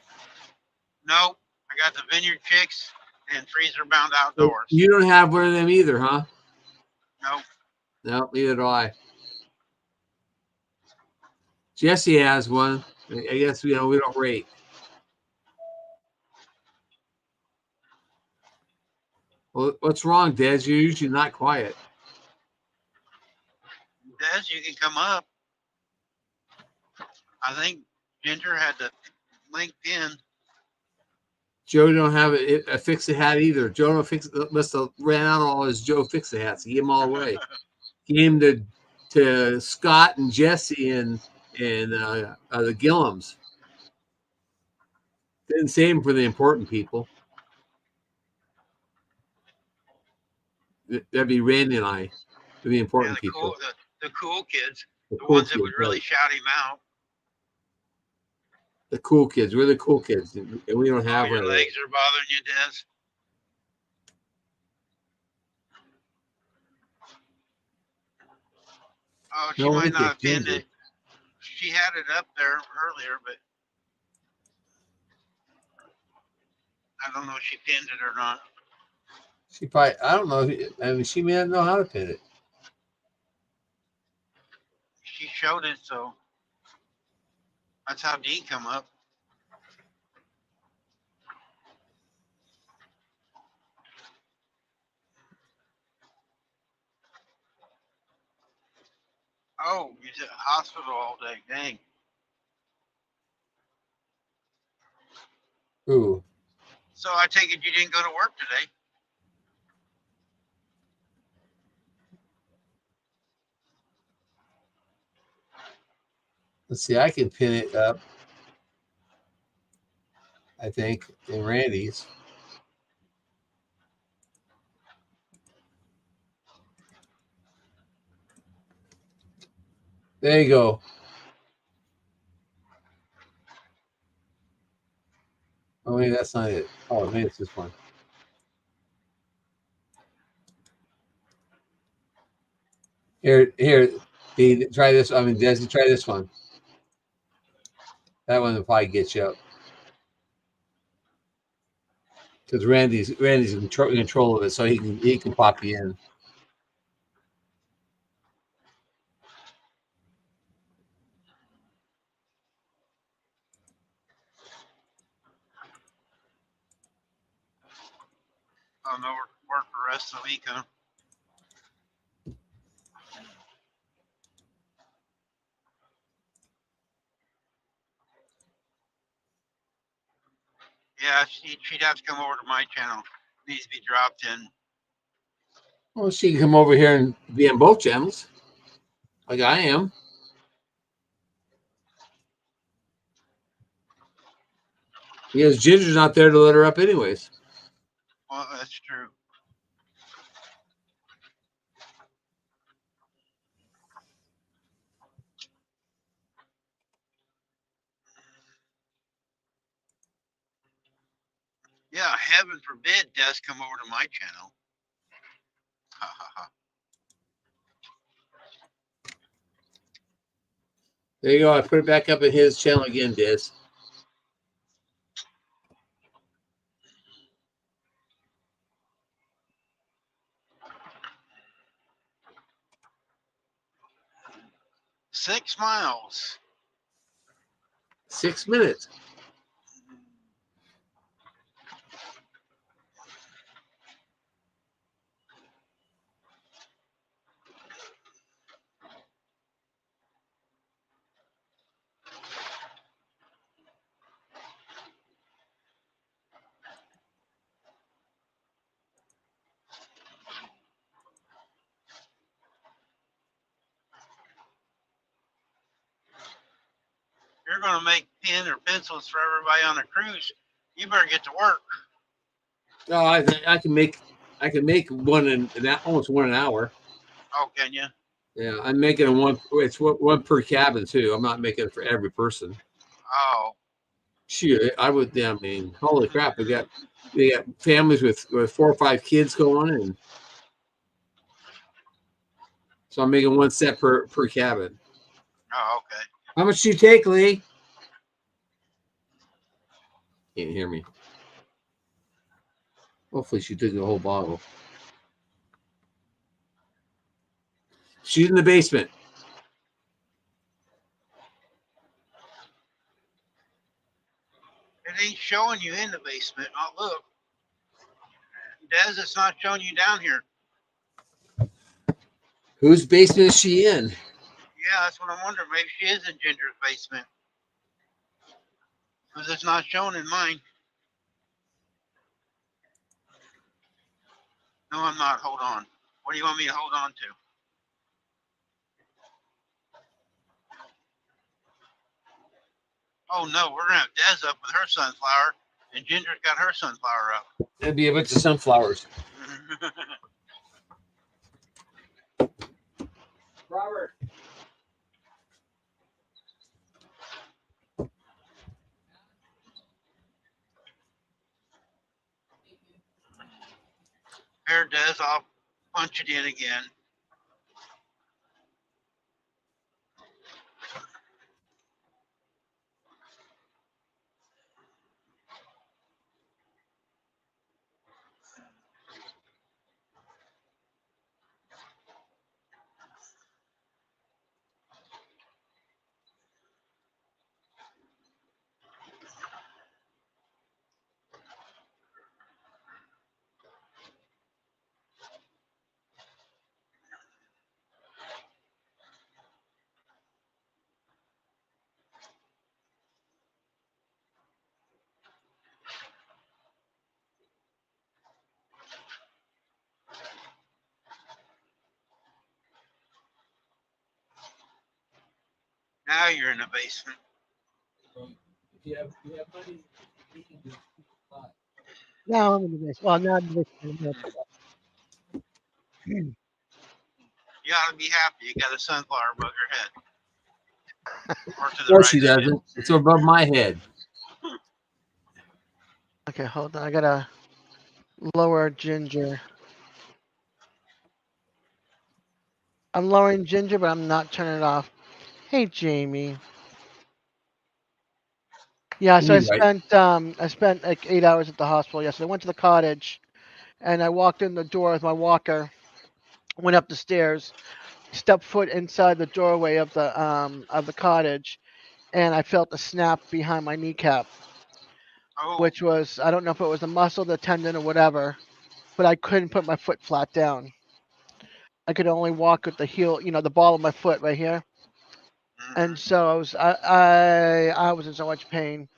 [SPEAKER 1] No, I got the Vineyard Chicks and Freezer Bound Outdoors.
[SPEAKER 6] You don't have one of them either, huh?
[SPEAKER 1] No.
[SPEAKER 6] No, neither do I. Jesse has one. I guess we don't rate. Well, what's wrong, Des? You're usually not quiet.
[SPEAKER 1] Des, you can come up. I think Ginger had the link pinned.
[SPEAKER 6] Joe don't have a Fix-It hat either. Joe must have ran out of all his Joe Fix-It hats. He gave them all away. He gave them to Scott and Jesse and the Gillums. Didn't save them for the important people. That'd be Randy and I, for the important people.
[SPEAKER 1] The cool kids, the
[SPEAKER 6] cool
[SPEAKER 1] ones that
[SPEAKER 6] kids,
[SPEAKER 1] would really
[SPEAKER 6] right.
[SPEAKER 1] shout him out.
[SPEAKER 6] The cool kids. We're the cool kids, and we don't have
[SPEAKER 1] Your
[SPEAKER 6] one.
[SPEAKER 1] legs are bothering you, Des. Oh, she might not have pinned it. She had it up there earlier, but I don't know if she pinned it or not.
[SPEAKER 6] She probably, I don't know. I mean, she may not know how to pin it.
[SPEAKER 1] She showed it, so that's how Dean come up. Oh, he's at the hospital all day. Dang.
[SPEAKER 6] Ooh.
[SPEAKER 1] So I take it you didn't go to work today?
[SPEAKER 6] Let's see. I can pin it up. I think in Randy's. There you go. Oh, maybe that's not it. Oh, maybe it's this one. Here. Dean, try this. I mean, Desi, try this one. That one will probably get you up. Because Randy's in control of it, so he can pop you in.
[SPEAKER 1] Oh, no work the rest of the week, huh? Yeah, she'd have to come over to my channel. Needs to be dropped in.
[SPEAKER 6] Well, she can come over here and be on both channels, like I am. Because Ginger's not there to let her up anyways.
[SPEAKER 1] Well, that's true. Yeah, heaven forbid Des come over to my channel. Ha ha ha.
[SPEAKER 6] There you go. I put it back up at his channel again, Des.
[SPEAKER 1] 6 miles.
[SPEAKER 6] 6 minutes.
[SPEAKER 1] You're going to make pen or pencils for everybody on a cruise. You better get to work.
[SPEAKER 6] Oh, I can make one in almost 1 hour.
[SPEAKER 1] Oh, can you?
[SPEAKER 6] Yeah, I'm making one. It's one per cabin too. I'm not making it for every person.
[SPEAKER 1] Oh.
[SPEAKER 6] Shoot, I would. Yeah, I mean, holy crap! We got families with 4 or 5 kids going, and so I'm making one set per cabin.
[SPEAKER 1] Oh, okay.
[SPEAKER 6] How much do you take, Lee? Can't hear me. Hopefully, she took the whole bottle. She's in the basement.
[SPEAKER 1] It ain't showing you in the basement. Oh, look. Des, it's not showing you down here.
[SPEAKER 6] Whose basement is she in?
[SPEAKER 1] Yeah, that's what I'm wondering. Maybe she is in Ginger's basement. Because it's not showing in mine. No, I'm not. Hold on. What do you want me to hold on to? Oh, no. We're going to have Des up with her sunflower. And Ginger's got her sunflower up.
[SPEAKER 6] That'd be a bunch of sunflowers. Robert.
[SPEAKER 1] Here, Des, I'll punch it in again. Now you're in the basement.
[SPEAKER 10] Now I'm in the basement. Well, not in the basement.
[SPEAKER 1] You ought to be happy you got a sunflower above your head. Or to
[SPEAKER 6] Of
[SPEAKER 1] the
[SPEAKER 6] course
[SPEAKER 1] right
[SPEAKER 6] she
[SPEAKER 1] of it.
[SPEAKER 6] doesn't. It's above my head.
[SPEAKER 10] Okay, hold on. I gotta lower Ginger. I'm lowering Ginger, but I'm not turning it off. Hey, Jamie. Yeah, so
[SPEAKER 6] You're right.
[SPEAKER 10] I spent like 8 hours at the hospital yesterday. I went to the cottage, and I walked in the door with my walker. Went up the stairs, stepped foot inside the doorway of the cottage, and I felt a snap behind my kneecap,
[SPEAKER 1] Oh,
[SPEAKER 10] which was, I don't know if it was a muscle, the tendon, or whatever, but I couldn't put my foot flat down. I could only walk with the heel, the ball of my foot right here. And so I was in so much pain,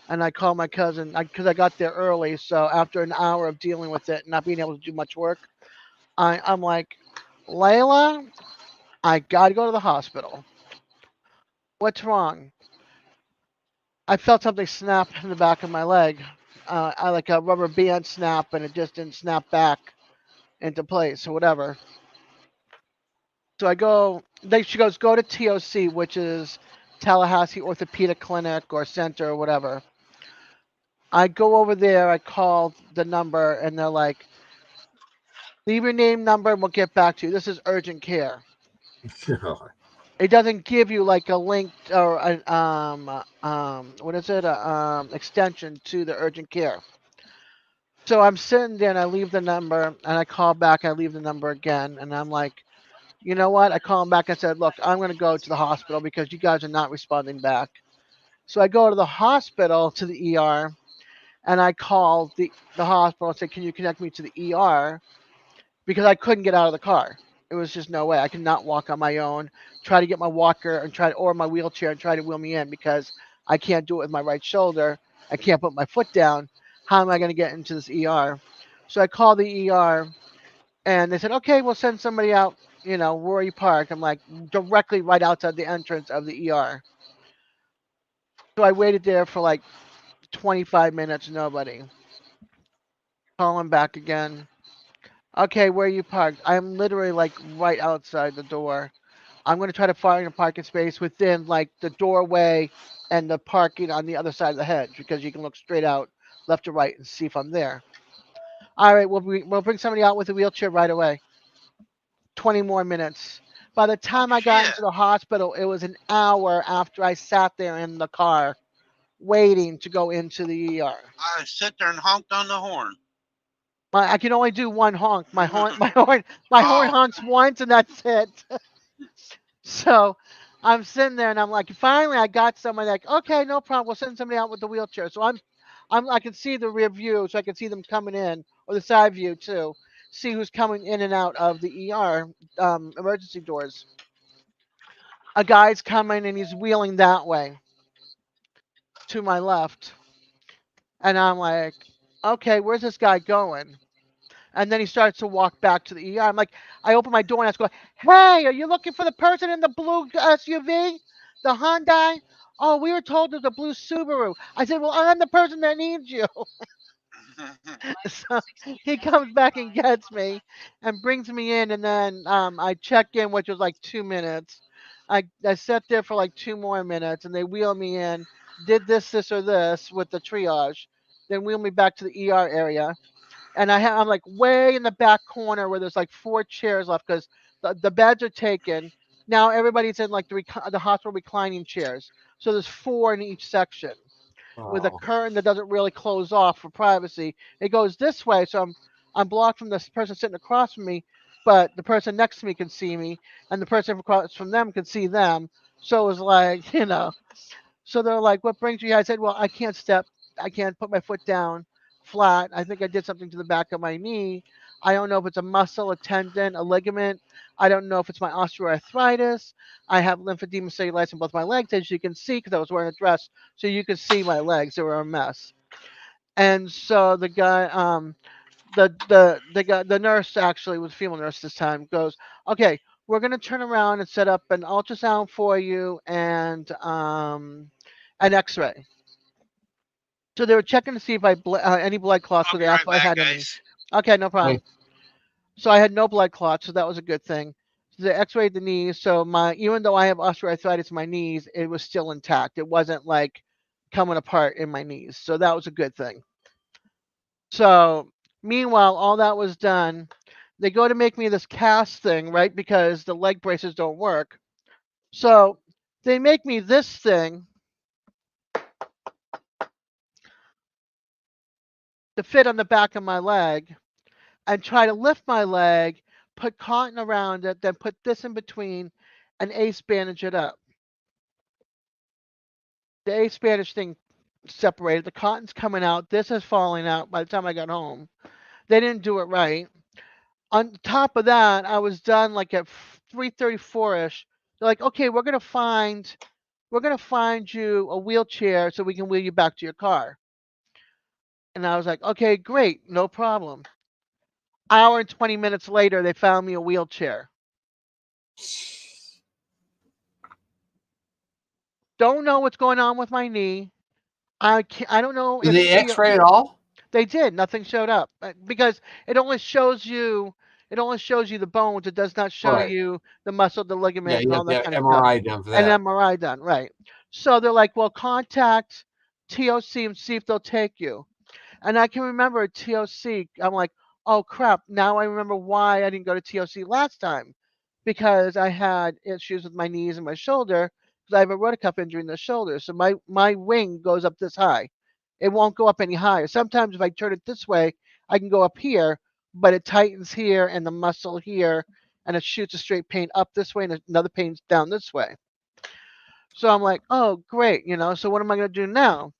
[SPEAKER 10] and I called my cousin because I got there early. So after an hour of dealing with it, and not being able to do much work, I'm like, Layla, I gotta go to the hospital. What's wrong? I felt something snap in the back of my leg. I like a rubber band snap, and it just didn't snap back into place or whatever. So I go. She goes, go to TOC, which is Tallahassee Orthopedic Clinic or Center or whatever. I go over there. I call the number, and they're like, leave your name, number, and we'll get back to you. This is urgent care. It doesn't give you like a link or an what is it? Extension to the urgent care. So I'm sitting there and I leave the number and I call back. I leave the number again and I'm like, You know what? I called him back and said, look, I'm going to go to the hospital because you guys are not responding back. So I go to the hospital, to the ER, and I called the hospital and said, can you connect me to the ER? Because I couldn't get out of the car. It was just no way. I could not walk on my own, try to get my walker and or my wheelchair and try to wheel me in because I can't do it with my right shoulder. I can't put my foot down. How am I going to get into this ER? So I called the ER and they said, okay, we'll send somebody out, where are you parked? I'm like, directly right outside the entrance of the ER. So I waited there for like 25 minutes, nobody. Calling back again. Okay, where are you parked? I'm literally like right outside the door. I'm going to try to find a parking space within like the doorway and the parking on the other side of the hedge because you can look straight out left to right and see if I'm there. All right, we'll bring somebody out with a wheelchair right away. 20 more minutes. By the time I got
[SPEAKER 1] Shit.
[SPEAKER 10] into the hospital, it was an hour after I sat there in the car waiting to go into the ER.
[SPEAKER 1] I sit there and honked on the horn.
[SPEAKER 10] I can only do one honk. My horn honks once and that's it. So I'm sitting there and I'm like, finally I got someone like, okay, no problem. We'll send somebody out with the wheelchair. So I can see the rear view, so I can see them coming in, or the side view too. See who's coming in and out of the ER emergency doors. A guy's coming and he's wheeling that way to my left. And I'm like, okay, where's this guy going? And then he starts to walk back to the ER. I'm like, I open my door and I go, hey, are you looking for the person in the blue SUV? The Hyundai? Oh, we were told there's a blue Subaru. I said, well, I'm the person that needs you. So he comes back and gets me and brings me in. And then I check in, which was like 2 minutes. I sat there for like 2 more minutes and they wheel me in, did this, or this with the triage, then wheel me back to the ER area. And I'm like way in the back corner where there's like 4 chairs left because the beds are taken. Now everybody's in like the hospital reclining chairs. So there's 4 in each section with a curtain that doesn't really close off for privacy. It goes this way, so I'm blocked from this person sitting across from me, but the person next to me can see me, and the person across from them can see them. So it was like, So they're like, what brings you here? I said, well, I can't put my foot down flat. I think I did something to the back of my knee. I don't know if it's a muscle, a tendon, a ligament. I don't know if it's my osteoarthritis. I have lymphedema cellulitis in both my legs, as you can see, because I was wearing a dress, so you could see my legs. They were a mess. And so the guy, the nurse actually was a female nurse this time, goes, okay, we're gonna turn around and set up an ultrasound for you and an X-ray. So they were checking to see if I any blood clots. So they asked if I had any. Okay, no problem.
[SPEAKER 6] Okay.
[SPEAKER 10] So I had no blood clots, so that was a good thing. So they X-rayed the knees. So even though I have osteoarthritis in my knees, it was still intact. It wasn't like coming apart in my knees. So that was a good thing. So meanwhile, all that was done. They go to make me this cast thing, right? Because the leg braces don't work. So they make me this thing to fit on the back of my leg and try to lift my leg, put cotton around it, then put this in between and ace bandage it up. The ace bandage thing separated. The cotton's coming out. This is falling out by the time I got home. They didn't do it right. On top of that, I was done like at 3:34ish. They're like, okay, we're gonna find you a wheelchair so we can wheel you back to your car. And I was like, okay, great, no problem. Hour and 20 minutes later, they found me a wheelchair. Don't know what's going on with my knee. I don't know.
[SPEAKER 6] Did they X-ray at all?
[SPEAKER 10] They did. Nothing showed up because it only shows you the bones. It does not show you the muscle, the ligament, and all that kind of stuff.
[SPEAKER 6] MRI done for that.
[SPEAKER 10] An MRI done, right? So they're like, well, contact TOC and see if they'll take you. And I can remember TOC. I'm like, oh crap! Now I remember why I didn't go to TOC last time, because I had issues with my knees and my shoulder. Because I have a rotacuff injury in the shoulder, so my wing goes up this high. It won't go up any higher. Sometimes if I turn it this way, I can go up here, but it tightens here and the muscle here and it shoots a straight pane up this way and another pane's down this way. So I'm like, oh, great, so what am I going to do now?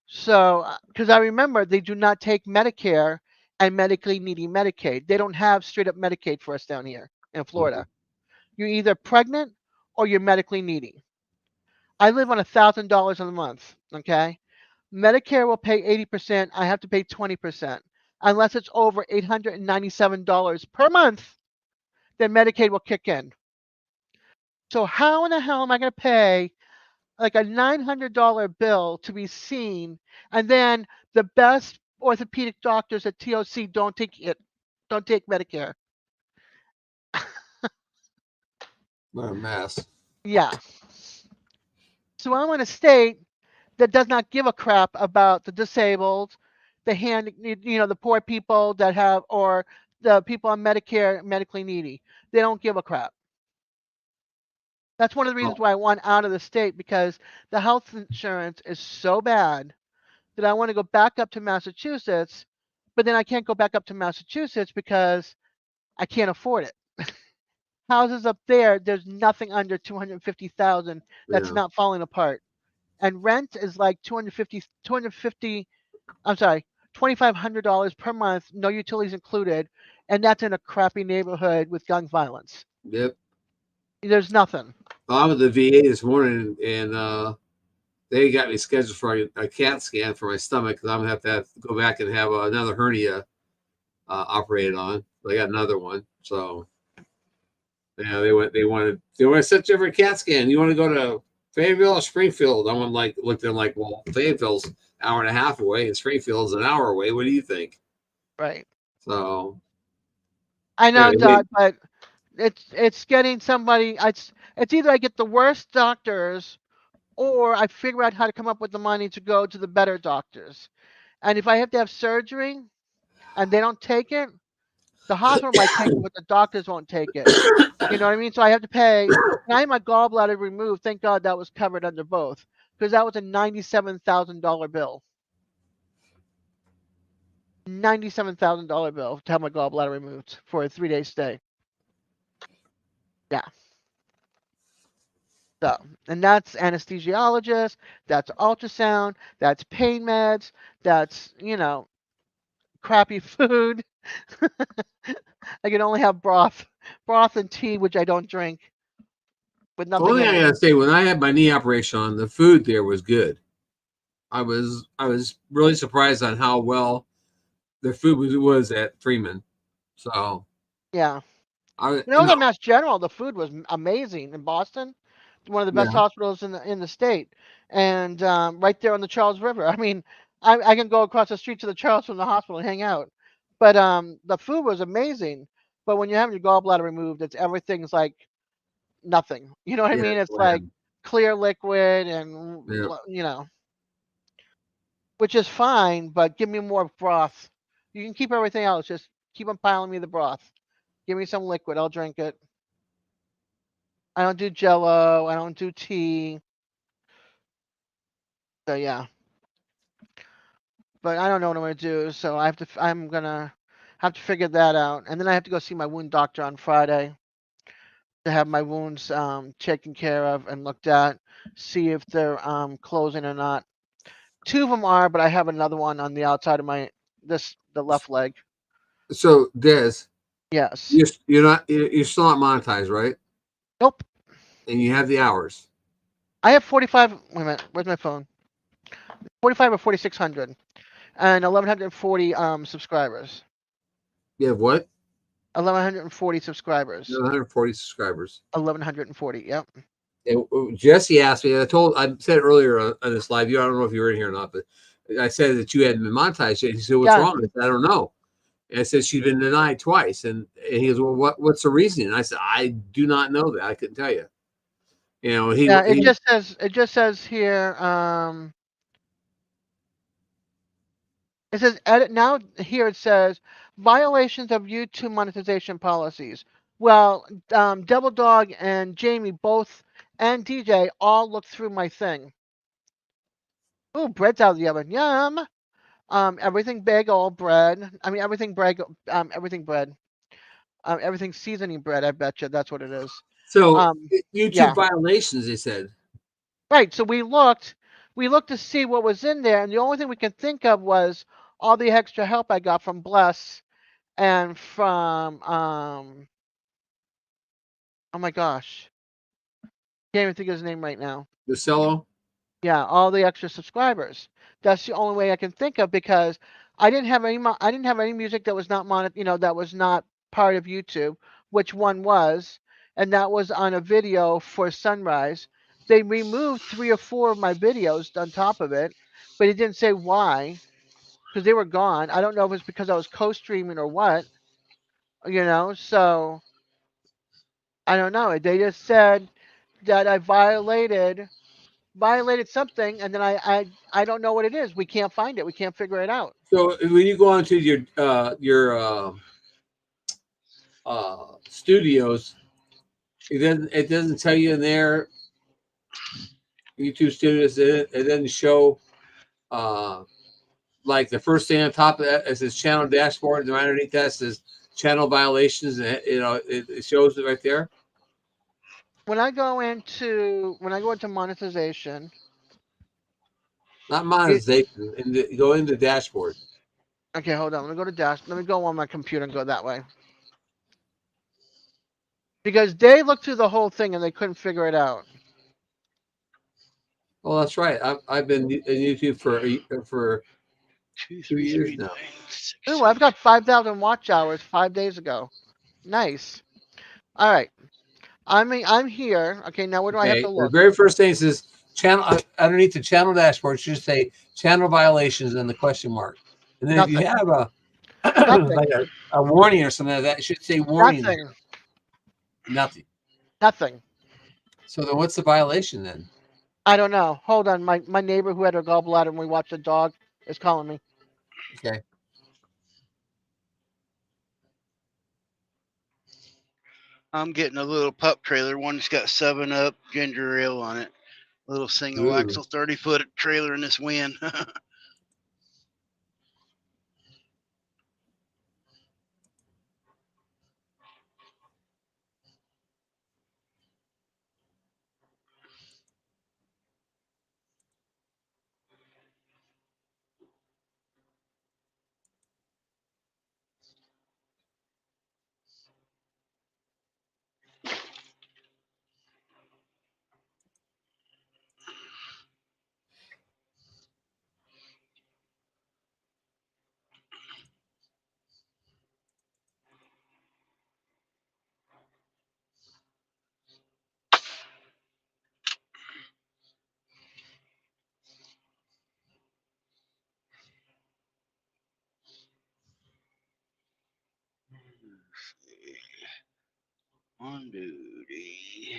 [SPEAKER 10] So, because I remember they do not take Medicare and medically needy Medicaid. They don't have straight up Medicaid for us down here in Florida. You're either pregnant or you're medically needy. I live on $1,000 a month. Okay. Medicare will pay 80%. I have to pay 20%. Unless it's over $897 per month, then Medicaid will kick in. So how in the hell am I going to pay like a $900 bill to be seen, and then the best orthopedic doctors at TOC don't take Medicare?
[SPEAKER 6] What a mess.
[SPEAKER 10] Yeah. So I'm in a state that does not give a crap about the disabled, the poor people that have, or the people on Medicare, medically needy. They don't give a crap. That's one of the reasons why I want out of the state, because the health insurance is so bad that I want to go back up to Massachusetts, but then I can't go back up to Massachusetts because I can't afford it. Houses up there, there's nothing under 250,000 that's
[SPEAKER 6] Yeah.
[SPEAKER 10] not falling apart. And rent is like $2,500 per month, no utilities included, and that's in a crappy neighborhood with gun violence.
[SPEAKER 6] Yep.
[SPEAKER 10] There's nothing.
[SPEAKER 6] I was at the VA this morning, and they got me scheduled for a CAT scan for my stomach because I'm gonna have to go back and have another hernia operated on. They got another one, so yeah, they wanted to set you for a CAT scan. You want to go to Fayetteville or Springfield? I went looked at them like, well, Fayetteville's an hour and a half away, and Springfield's an hour away. What do you think?
[SPEAKER 10] Right.
[SPEAKER 6] So
[SPEAKER 10] I know,
[SPEAKER 6] yeah,
[SPEAKER 10] Doc, but it's getting somebody. It's either I get the worst doctors, or I figure out how to come up with the money to go to the better doctors. And if I have to have surgery, and they don't take it, the hospital might take it, but the doctors won't take it. You know what I mean? So I have to pay. And I had my gallbladder removed. Thank God that was covered under both, because that was a $97,000 bill. $97,000 bill to have my gallbladder removed for a 3-day stay. Yeah. So, and that's anesthesiologist, that's ultrasound, that's pain meds, that's, crappy food. I can only have broth and tea, which I don't drink, with nothing
[SPEAKER 6] only
[SPEAKER 10] in
[SPEAKER 6] thing I
[SPEAKER 10] it.
[SPEAKER 6] gotta say, when I had my knee operation on, the food there was good. I was really surprised on how well the food was at Freeman. So
[SPEAKER 10] Yeah.
[SPEAKER 6] I
[SPEAKER 10] When I was at Mass General, the food was amazing in Boston. One of the best hospitals in the state, and right there on the Charles River. I mean, I can go across the street to the Charles from the hospital and hang out. But the food was amazing. But when you're having your gallbladder removed, everything's like nothing. You know what I mean? It's like clear liquid, and which is fine. But give me more broth. You can keep everything else. Just keep on piling me the broth. Give me some liquid. I'll drink it. I don't do Jello. I don't do tea. So yeah. But I don't know what I'm gonna do. So I'm gonna have to figure that out, and then I have to go see my wound doctor on Friday to have my wounds taken care of and looked at, see if they're closing or not. 2 of them are, but I have another one on the outside of the left leg.
[SPEAKER 6] So Des,
[SPEAKER 10] Yes.
[SPEAKER 6] you're still not monetized, right?
[SPEAKER 10] Nope.
[SPEAKER 6] And you have the hours.
[SPEAKER 10] I have 45. Wait a minute. Where's my phone? 45 or 4,600, and 1,140 subscribers.
[SPEAKER 6] You have what?
[SPEAKER 10] 1,140 subscribers.
[SPEAKER 6] 140 subscribers.
[SPEAKER 10] 1,140. Yep.
[SPEAKER 6] And Jesse asked me. I said earlier on this live. I don't know if you were in here or not, but I said that you hadn't been monetized yet. He said, "What's wrong?" I said, "I don't know." And I said, "She's been denied twice." And he goes, "Well, what's the reason?" And I said, "I do not know that. I couldn't tell you."
[SPEAKER 10] It just says here. It says edit now. Here it says violations of YouTube monetization policies. Well, Double Dog and Jamie both, and DJ all looked through my thing. Oh, bread's out of the oven. Yum. Everything big, all bread. I mean, everything bread. Everything bread. Everything's seasoning bread. I bet you that's what it is.
[SPEAKER 6] So YouTube
[SPEAKER 10] yeah.
[SPEAKER 6] violations, they said.
[SPEAKER 10] Right. So we looked to see what was in there, and the only thing we could think of was all the extra help I got from Bless and from oh my gosh, can't even think of his name right now.
[SPEAKER 6] Lucello.
[SPEAKER 10] Yeah, all the extra subscribers. That's the only way I can think of, because I didn't have any music that was not that was not part of YouTube, which one was, and that was on a video for Sunrise. They removed 3 or 4 of my videos on top of it, but it didn't say why, because they were gone. I don't know if it's because I was co-streaming or what, so I don't know. They just said that I violated something, and then I don't know what it is. We can't find it. We can't figure it out.
[SPEAKER 6] So when you go onto your studios, it doesn't tell you in there, YouTube Studios. It doesn't show like the first thing on top of that, it says channel dashboard, and right underneath that says channel violations, and it shows it right there.
[SPEAKER 10] When I go into monetization,
[SPEAKER 6] not monetization, go into dashboard.
[SPEAKER 10] Okay, hold on. Let me go to dash. Let me go on my computer and go that way. Because they looked through the whole thing and they couldn't figure it out.
[SPEAKER 6] Oh, that's right. I've been in YouTube for 2 years now.
[SPEAKER 10] Ooh, I've got 5,000 watch hours 5 days ago. Nice. All right. I'm here. Okay, now where do I have to look?
[SPEAKER 6] The very first thing says channel underneath the channel dashboard should say channel violations and the question mark. And then
[SPEAKER 10] Nothing.
[SPEAKER 6] if you have like a warning or something like that, it should say warning.
[SPEAKER 10] Nothing.
[SPEAKER 6] Nothing. So then what's the violation then?
[SPEAKER 10] I don't know. Hold on. My neighbor who had her gallbladder and we watched the dog is calling me.
[SPEAKER 6] Okay.
[SPEAKER 1] I'm getting a little pup trailer. One that's got 7-Up ginger ale on it. Little single axle 30-foot trailer in this wind. On duty.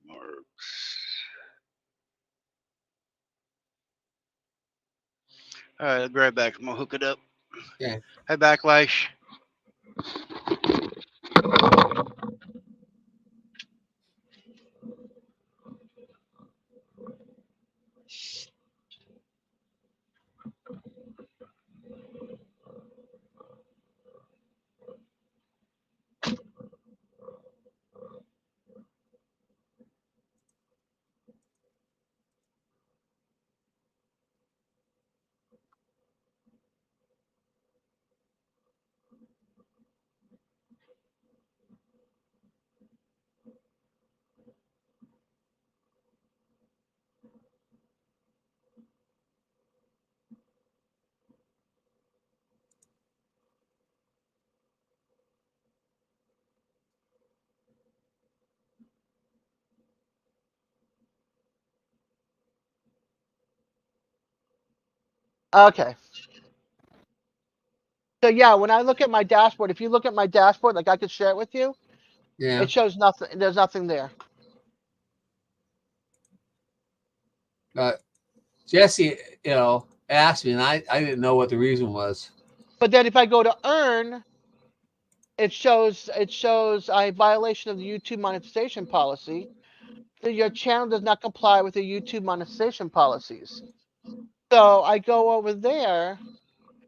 [SPEAKER 1] Remarks. All right, I'll be right back. I'm gonna hook it up.
[SPEAKER 6] Okay.
[SPEAKER 1] Hi, Backlash.
[SPEAKER 10] Okay. So yeah, when I look at my dashboard, if you look at my dashboard, like I could share it with you,
[SPEAKER 6] yeah,
[SPEAKER 10] it shows nothing. There's nothing there.
[SPEAKER 6] Jesse, asked me, and I didn't know what the reason was.
[SPEAKER 10] But then if I go to earn, it shows a violation of the YouTube monetization policy. That your channel does not comply with the YouTube monetization policies. So I go over there,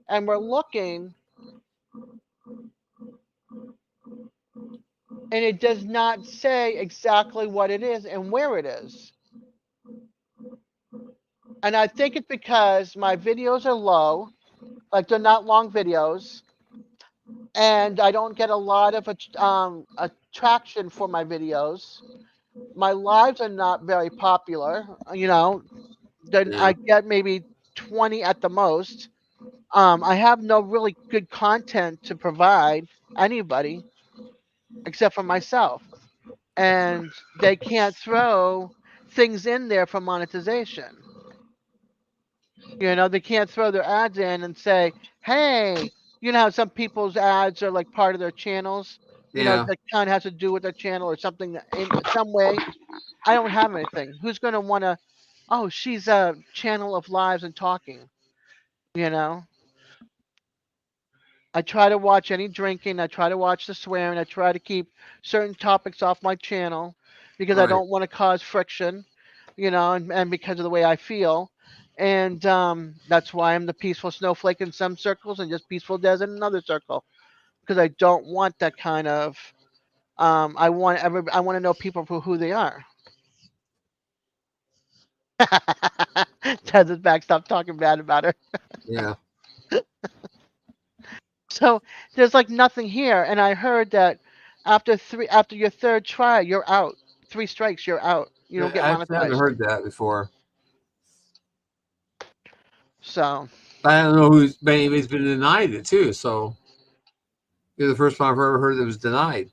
[SPEAKER 10] and we're looking and it does not say exactly what it is and where it is. And I think it's because my videos are low, like they're not long videos, and I don't get a lot of attraction for my videos. My lives are not very popular, you know. Then
[SPEAKER 6] Yeah.
[SPEAKER 10] I get maybe 20 at the most. I have no really good content to provide anybody except for myself, and they can't throw things in there for monetization. You know, they can't throw their ads in and say, "Hey," you know how some people's ads are like part of their channels. You know,
[SPEAKER 6] Yeah.
[SPEAKER 10] that kind of has to do with their channel or something in some way. I don't have anything. Who's going to want to? Oh, she's a channel of lives and talking. You know, I try to watch any drinking. I try to watch the swearing. I try to keep certain topics off my channel because I
[SPEAKER 6] Right.
[SPEAKER 10] don't want to cause friction, you know, and because of the way I feel. And that's why I'm the peaceful snowflake in some circles and just peaceful Des in another circle because I don't want that kind of. I want to know people for who they are. Des is back. Stop talking bad about her.
[SPEAKER 6] Yeah.
[SPEAKER 10] So there's like nothing here, and I heard that after your third try, you're out. 3 strikes, you're out. You don't get
[SPEAKER 6] I haven't
[SPEAKER 10] monetized.
[SPEAKER 6] heard that before.
[SPEAKER 10] So
[SPEAKER 6] I don't know who's anybody's been denied it too. So you're the first one I've ever heard that was denied.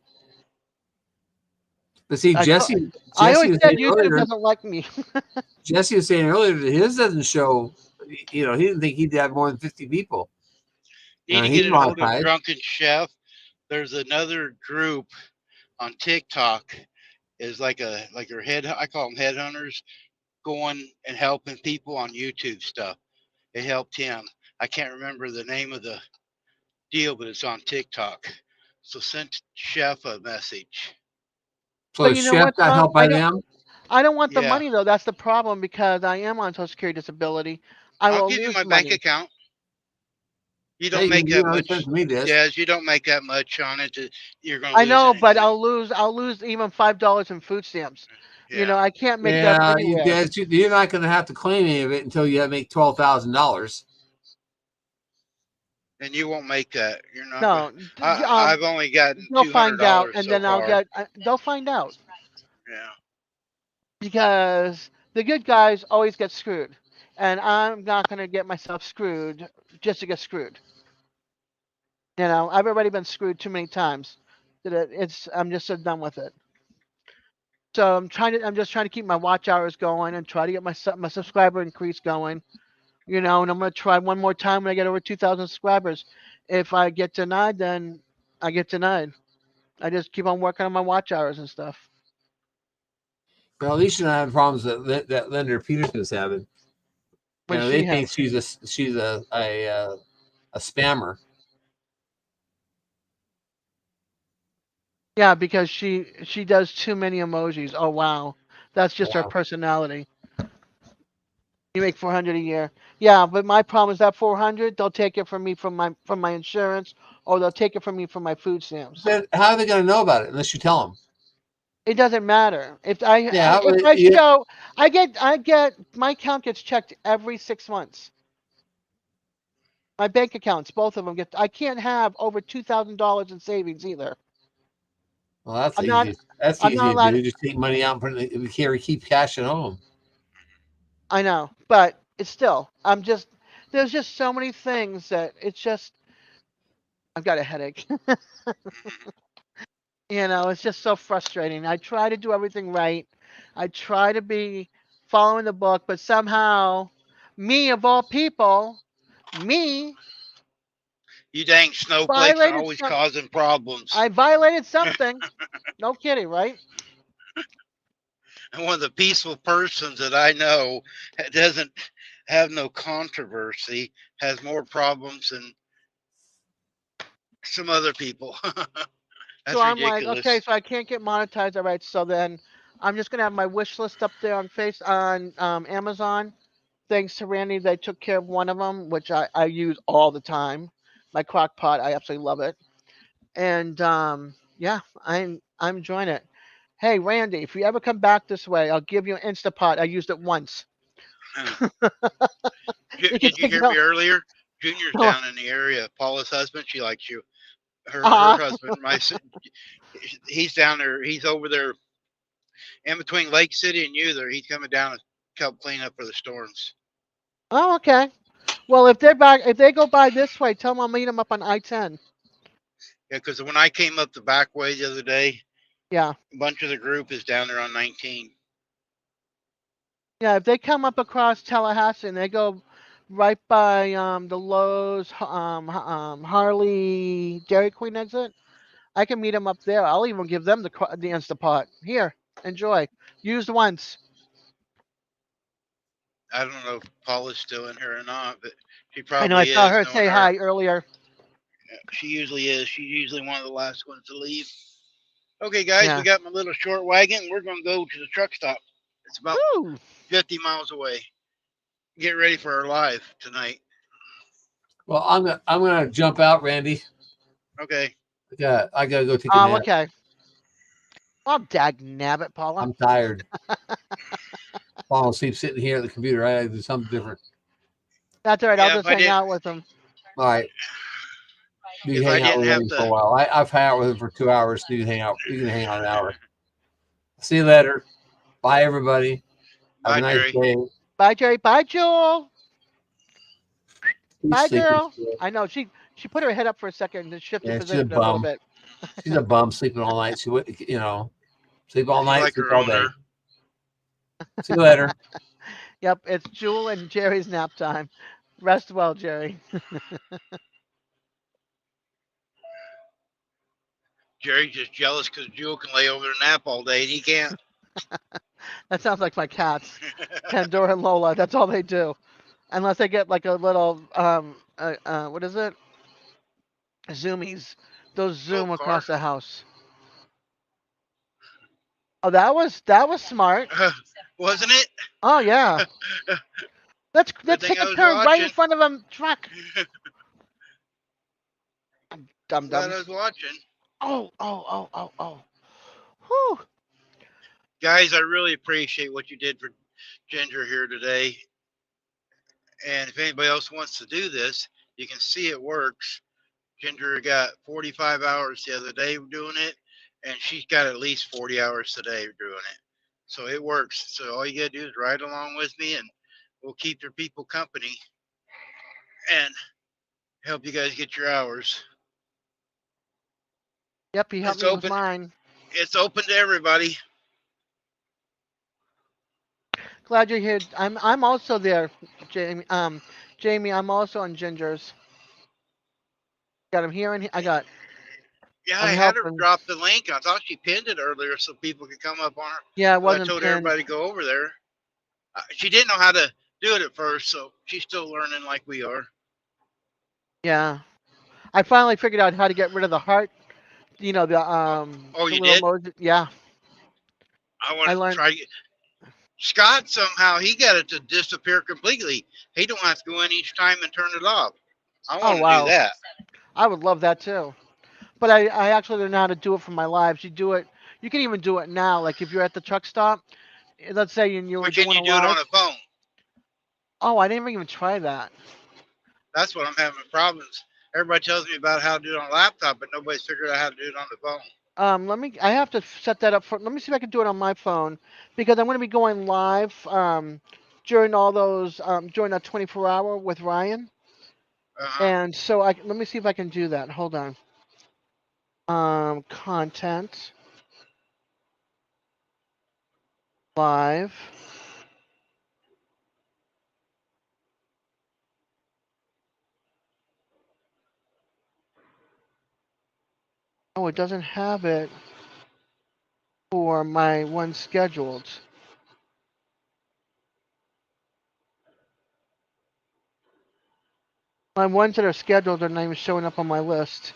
[SPEAKER 6] But see,
[SPEAKER 10] I
[SPEAKER 6] Jesse
[SPEAKER 10] always
[SPEAKER 6] was
[SPEAKER 10] said
[SPEAKER 6] saying
[SPEAKER 10] YouTube
[SPEAKER 6] earlier.
[SPEAKER 10] doesn't like me.
[SPEAKER 6] Jesse was saying earlier that his doesn't show. You know, he didn't think he'd have more than 50 people.
[SPEAKER 1] Need to
[SPEAKER 6] He's
[SPEAKER 1] get a hold of
[SPEAKER 6] monetized.
[SPEAKER 1] Drunken Chef. There's another group on TikTok. Is like your head. I call them headhunters, going and helping people on YouTube stuff. It helped him. I can't remember the name of the deal, but it's on TikTok. So send Chef a message.
[SPEAKER 6] So
[SPEAKER 10] But
[SPEAKER 6] the
[SPEAKER 10] you know
[SPEAKER 6] chef
[SPEAKER 10] what,
[SPEAKER 6] got
[SPEAKER 10] Tom?
[SPEAKER 6] help by them.
[SPEAKER 10] I don't want the
[SPEAKER 1] Yeah,
[SPEAKER 10] money though. That's the problem because I am on Social Security disability. I
[SPEAKER 1] I'll
[SPEAKER 10] will
[SPEAKER 1] give you
[SPEAKER 10] lose
[SPEAKER 1] my bank
[SPEAKER 10] money.
[SPEAKER 1] account. You
[SPEAKER 6] Yeah,
[SPEAKER 1] don't make
[SPEAKER 6] you
[SPEAKER 1] that
[SPEAKER 6] know, send
[SPEAKER 1] much.
[SPEAKER 6] to me this.
[SPEAKER 1] Yes, you don't make that much on it. You're going to
[SPEAKER 10] I
[SPEAKER 1] lose
[SPEAKER 10] know, but
[SPEAKER 1] anything.
[SPEAKER 10] I'll lose even $5 in food stamps. You
[SPEAKER 1] Yeah.
[SPEAKER 10] know, I can't make that
[SPEAKER 6] Yeah,
[SPEAKER 10] anywhere.
[SPEAKER 6] you're not going to have to claim any of it until you make $12,000.
[SPEAKER 1] And you won't make that. You're not going.
[SPEAKER 10] No,
[SPEAKER 1] I've only gotten
[SPEAKER 10] they'll find out,
[SPEAKER 1] $200
[SPEAKER 10] and
[SPEAKER 1] so
[SPEAKER 10] then I'll
[SPEAKER 1] far.
[SPEAKER 10] get. They'll find out
[SPEAKER 1] Yeah.
[SPEAKER 10] because the good guys always get screwed, and I'm not gonna get myself screwed just to get screwed. You know, I've already been screwed too many times that I'm just so done with it. So I'm just trying to keep my watch hours going and try to get my subscriber increase going. You know, and I'm gonna try one more time when I get over 2,000 subscribers. If I get denied, then I get denied. I just keep on working on my watch hours and stuff.
[SPEAKER 6] Well, at least you're not having problems that Linda Peterson is having. You
[SPEAKER 10] What
[SPEAKER 6] know,
[SPEAKER 10] does
[SPEAKER 6] they
[SPEAKER 10] she have?
[SPEAKER 6] think she's a spammer.
[SPEAKER 10] Yeah, because she does too many emojis. Oh wow, that's just her
[SPEAKER 6] Wow.
[SPEAKER 10] personality. You make 400 a year. Yeah, but my problem is that 400 they'll take it from me from my insurance, or they'll take it from me from my food stamps.
[SPEAKER 6] Then how are they going to know about it unless you tell them?
[SPEAKER 10] It doesn't matter if
[SPEAKER 6] Yeah,
[SPEAKER 10] if I show I get my account gets checked every 6 months. My bank accounts, both of them get. I can't have over $2,000 in savings either.
[SPEAKER 6] well, that's
[SPEAKER 10] I'm not.
[SPEAKER 6] easy. That's
[SPEAKER 10] I'm
[SPEAKER 6] easy
[SPEAKER 10] not
[SPEAKER 6] to
[SPEAKER 10] allowed.
[SPEAKER 6] do. Just take money out and put it in the carry, keep cash at home.
[SPEAKER 10] I know, but it's still. I'm just. There's just so many things that it's just. I've got a headache. You know, it's just so frustrating. I try to do everything right. I try to be following the book, but somehow, me of all people, me
[SPEAKER 1] You dang snowflakes are
[SPEAKER 10] violated
[SPEAKER 1] always
[SPEAKER 10] some.
[SPEAKER 1] causing problems.
[SPEAKER 10] I violated something. No kidding, right?
[SPEAKER 1] And one of the peaceful persons that I know that doesn't have no controversy has more problems than some other people. That's
[SPEAKER 10] So I'm like,
[SPEAKER 1] ridiculous.
[SPEAKER 10] okay, so I can't get monetized. All right, so then I'm just gonna have my wish list up there on Amazon. Thanks to Randy, they took care of one of them, which I use all the time. My crock pot, I absolutely love it. And yeah, I'm enjoying it. Hey, Randy, if you ever come back this way, I'll give you an Instapot. I used it once. You can
[SPEAKER 1] Did you
[SPEAKER 10] take
[SPEAKER 1] hear
[SPEAKER 10] it
[SPEAKER 1] me
[SPEAKER 10] out.
[SPEAKER 1] earlier? Junior's
[SPEAKER 10] Oh,
[SPEAKER 1] down in the area. Paula's husband, she likes you. Her
[SPEAKER 10] uh,
[SPEAKER 1] husband, he's down there. He's over there in between Lake City and you. There, he's coming down to help clean up for the storms.
[SPEAKER 10] oh, okay. Well, if they go by this way, tell them I'll meet them up on I-10.
[SPEAKER 1] Yeah, because when I came up the back way the other day,
[SPEAKER 10] Yeah.
[SPEAKER 1] a bunch of the group is down there on 19.
[SPEAKER 10] Yeah, if they come up across Tallahassee and they go right by the Lowe's Harley Dairy Queen exit, I can meet them up there. I'll even give them the Instapot. Here, enjoy. Used once.
[SPEAKER 1] I don't know if Paula's still in here or not, but she
[SPEAKER 10] I know I
[SPEAKER 1] probably
[SPEAKER 10] saw
[SPEAKER 1] is.
[SPEAKER 10] her
[SPEAKER 1] Knowing
[SPEAKER 10] say
[SPEAKER 1] her,
[SPEAKER 10] hi earlier.
[SPEAKER 1] she usually is. She's usually one of the last ones to leave. Okay, guys,
[SPEAKER 10] Yeah.
[SPEAKER 1] we got my little short wagon. We're going to go to the truck stop. It's about
[SPEAKER 10] Woo!
[SPEAKER 1] 50 miles away. Get ready for our live tonight.
[SPEAKER 6] Well, I'm gonna jump out, Randy.
[SPEAKER 1] Okay.
[SPEAKER 6] I gotta go take a nap.
[SPEAKER 10] Okay. Oh, dag nabbit, Paula.
[SPEAKER 6] I'm tired. Falling asleep sitting here at the computer. I gotta do something different.
[SPEAKER 10] That's all right.
[SPEAKER 1] Yeah,
[SPEAKER 10] I'll
[SPEAKER 1] if
[SPEAKER 10] just
[SPEAKER 1] I
[SPEAKER 10] hang
[SPEAKER 1] didn't-
[SPEAKER 10] out with them.
[SPEAKER 6] All right. You
[SPEAKER 1] If
[SPEAKER 6] can
[SPEAKER 1] I
[SPEAKER 6] hang out
[SPEAKER 1] didn't
[SPEAKER 6] with
[SPEAKER 1] have
[SPEAKER 6] Randy
[SPEAKER 1] to-
[SPEAKER 6] for a while. I've hung out with him for 2 hours. You can hang out. You can hang out an hour. See you later. Bye, everybody. Have
[SPEAKER 1] Bye,
[SPEAKER 6] a nice
[SPEAKER 1] Jerry.
[SPEAKER 6] day.
[SPEAKER 10] Bye, Jerry. Bye, Jewel.
[SPEAKER 6] Keep
[SPEAKER 10] Bye,
[SPEAKER 6] sleeping,
[SPEAKER 10] girl.
[SPEAKER 6] Jewel.
[SPEAKER 10] I know she put her head up for a second and shifted
[SPEAKER 6] Yeah, she's a
[SPEAKER 10] position a little
[SPEAKER 6] bum.
[SPEAKER 10] bit.
[SPEAKER 6] She's a bum sleeping all night. She would, sleep all night,
[SPEAKER 1] like
[SPEAKER 6] sleep
[SPEAKER 1] her
[SPEAKER 6] all day.
[SPEAKER 1] owner.
[SPEAKER 6] See you later.
[SPEAKER 10] Yep, it's Jewel and Jerry's nap time. Rest well, Jerry.
[SPEAKER 1] Jerry's just jealous because Jewel can lay over there and nap all day and he can't.
[SPEAKER 10] That sounds like my cats, Pandora and Lola. That's all they do, unless they get like a little what is it? Zoomies. Those zoom
[SPEAKER 1] Oh,
[SPEAKER 10] across
[SPEAKER 1] car.
[SPEAKER 10] the house. Oh, that was smart.
[SPEAKER 1] Wasn't it?
[SPEAKER 10] Oh yeah. Let's
[SPEAKER 1] thing
[SPEAKER 10] take
[SPEAKER 1] I
[SPEAKER 10] a
[SPEAKER 1] was
[SPEAKER 10] turn right in
[SPEAKER 1] watching.
[SPEAKER 10] front of a truck. Dum
[SPEAKER 1] Glad I
[SPEAKER 10] dum.
[SPEAKER 1] was watching.
[SPEAKER 10] Oh. Whew.
[SPEAKER 1] Guys, I really appreciate what you did for Ginger here today. And if anybody else wants to do this, you can see it works. Ginger got 45 hours the other day doing it, and she's got at least 40 hours today doing it. So it works. So all you got to do is ride along with me, and we'll keep your people company and help you guys get your hours.
[SPEAKER 10] Yep, he helped
[SPEAKER 1] It's
[SPEAKER 10] me with
[SPEAKER 1] open.
[SPEAKER 10] mine.
[SPEAKER 1] It's open to everybody.
[SPEAKER 10] Glad you're here. I'm also there, Jamie. Jamie, I'm also on Ginger's. Got him here and I got.
[SPEAKER 1] Yeah,
[SPEAKER 10] I'm
[SPEAKER 1] I had her
[SPEAKER 10] helping.
[SPEAKER 1] drop the link. I thought she pinned it earlier so people could come up on her.
[SPEAKER 10] Yeah, it
[SPEAKER 1] Well, I
[SPEAKER 10] wasn't
[SPEAKER 1] told
[SPEAKER 10] pinned.
[SPEAKER 1] everybody to go over there. She didn't know how to do it at first, so she's still learning like we are.
[SPEAKER 10] Yeah, I finally figured out how to get rid of the heart. You know the
[SPEAKER 1] Oh,
[SPEAKER 10] the
[SPEAKER 1] you
[SPEAKER 10] little
[SPEAKER 1] did?
[SPEAKER 10] emoji. Yeah,
[SPEAKER 1] I want
[SPEAKER 10] I
[SPEAKER 1] to
[SPEAKER 10] learned-
[SPEAKER 1] try. Scott somehow he got it to disappear completely. He don't have to go in each time and turn it off. I want to
[SPEAKER 10] wow.
[SPEAKER 1] do that.
[SPEAKER 10] I would love that too. But I actually learned how to do it for my lives. You do it. You can even do it now. Like if you're at the truck stop, let's say you were
[SPEAKER 1] But can
[SPEAKER 10] doing
[SPEAKER 1] you
[SPEAKER 10] a
[SPEAKER 1] do it
[SPEAKER 10] live.
[SPEAKER 1] on a phone?
[SPEAKER 10] Oh, I didn't even try that.
[SPEAKER 1] That's what I'm having problems. Everybody tells me about how to do it on a laptop, but nobody's figured out how to do it on the phone.
[SPEAKER 10] I have to set that up for. Let me see if I can do it on my phone because I'm going to be going live during all those during that 24-hour with Ryan, and so let me see if I can do that. Hold on. Content live. Oh, it doesn't have it for my one scheduled. My ones that are scheduled are not even showing up on my list.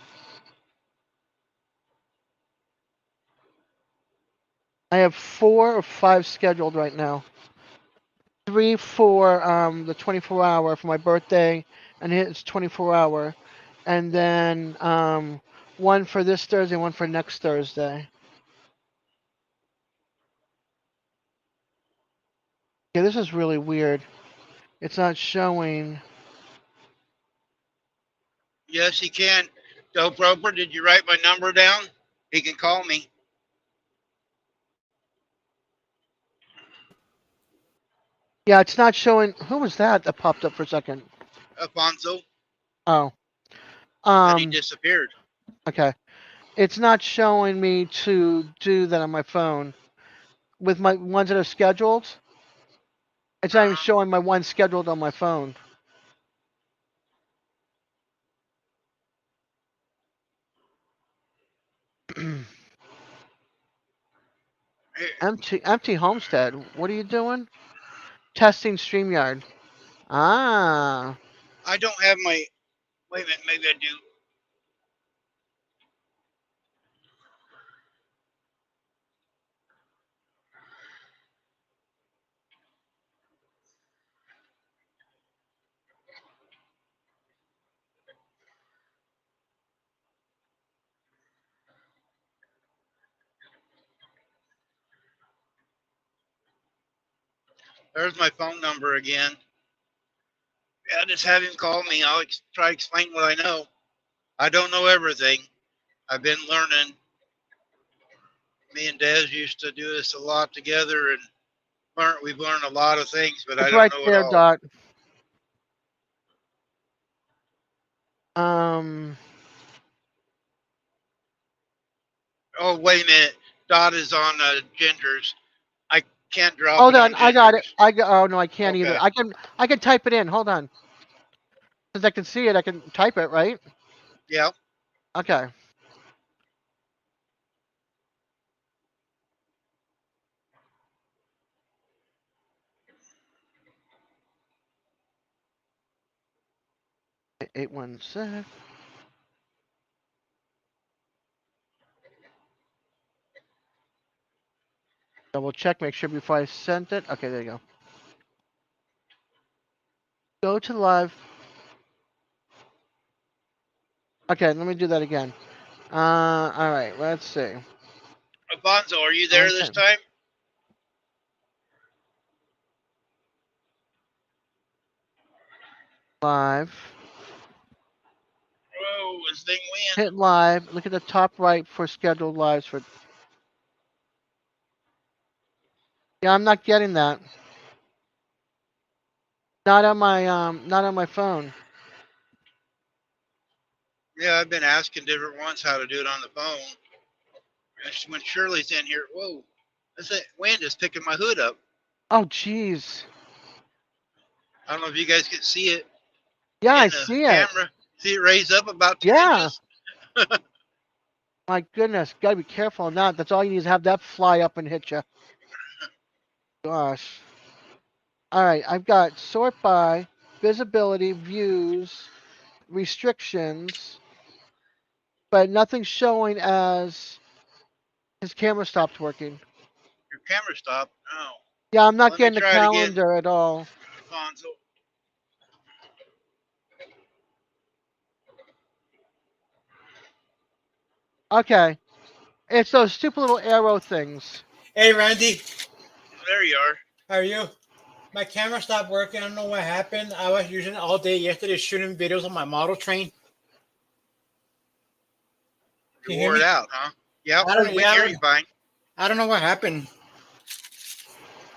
[SPEAKER 10] I have 4 or 5 scheduled right now. 3 for the 24-hour for my birthday, and it's 24-hour, and then 1 for this Thursday, 1 for next Thursday. Okay, this is really weird. It's not showing.
[SPEAKER 1] Yes, he can. Dope Roper, did you write my number down? He can call me.
[SPEAKER 10] Yeah, it's not showing. Who was that popped up for a second?
[SPEAKER 1] Alfonso.
[SPEAKER 10] Oh.
[SPEAKER 1] And he disappeared.
[SPEAKER 10] Okay. It's not showing me to do that on my phone. With my ones that are scheduled, it's not even showing my one scheduled on my phone. Empty Homestead. What are you doing? Testing StreamYard. Ah.
[SPEAKER 1] I don't have my. Wait a minute, maybe I do. There's my phone number again. Yeah, just have him call me. I'll try to explain what I know. I don't know everything. I've been learning. Me and Des used to do this a lot together, and we've learned a lot of things, but I
[SPEAKER 10] It's
[SPEAKER 1] don't
[SPEAKER 10] right
[SPEAKER 1] know it
[SPEAKER 10] there,
[SPEAKER 1] all.
[SPEAKER 10] Dot.
[SPEAKER 1] Oh, wait a minute. Dot is on Ginger's. I can't drop
[SPEAKER 10] Hold
[SPEAKER 1] it
[SPEAKER 10] on,
[SPEAKER 1] on
[SPEAKER 10] I got it.
[SPEAKER 1] Ginger's.
[SPEAKER 10] Oh no, I can't
[SPEAKER 1] Okay.
[SPEAKER 10] either. I can type it in. Hold on. Since I can see it, I can type it, right?
[SPEAKER 1] Yeah.
[SPEAKER 10] Okay. Eight 816. Double check, make sure before I sent it. Okay, there you go. Go to live. Okay, let me do that again. All right, let's see.
[SPEAKER 1] Alfonso, are you there this time?
[SPEAKER 10] Live.
[SPEAKER 1] Whoa, this thing went.
[SPEAKER 10] Hit live. Look at the top right for scheduled lives for. Yeah, I'm not getting that. Not on my phone.
[SPEAKER 1] Yeah, I've been asking different ones how to do it on the phone. And when Shirley's in here, whoa, this wind is picking my hood up.
[SPEAKER 10] Oh, jeez.
[SPEAKER 1] I don't know if you guys can see it.
[SPEAKER 10] Yeah,
[SPEAKER 1] in
[SPEAKER 10] I
[SPEAKER 1] the
[SPEAKER 10] see it.
[SPEAKER 1] camera. See it raise up about 2
[SPEAKER 10] Yeah.
[SPEAKER 1] inches?
[SPEAKER 10] My goodness, gotta be careful on that. That's all you need is have that fly up and hit you. Gosh. All right, I've got sort by, visibility, views, restrictions, but nothing's showing as his camera stopped working.
[SPEAKER 1] Your camera stopped. Oh.
[SPEAKER 10] Yeah, I'm not
[SPEAKER 1] Let me
[SPEAKER 10] getting the
[SPEAKER 1] try it again.
[SPEAKER 10] calendar at all.
[SPEAKER 1] Alfonso.
[SPEAKER 10] Okay. It's those stupid little arrow things.
[SPEAKER 11] Hey, Randy.
[SPEAKER 1] There you are.
[SPEAKER 11] How are you? My camera stopped working. I don't know what happened. I was using it all day yesterday shooting videos on my model train.
[SPEAKER 1] You wore it out, huh? Yep,
[SPEAKER 11] I don't,
[SPEAKER 1] we hear you fine.
[SPEAKER 11] I don't know what happened.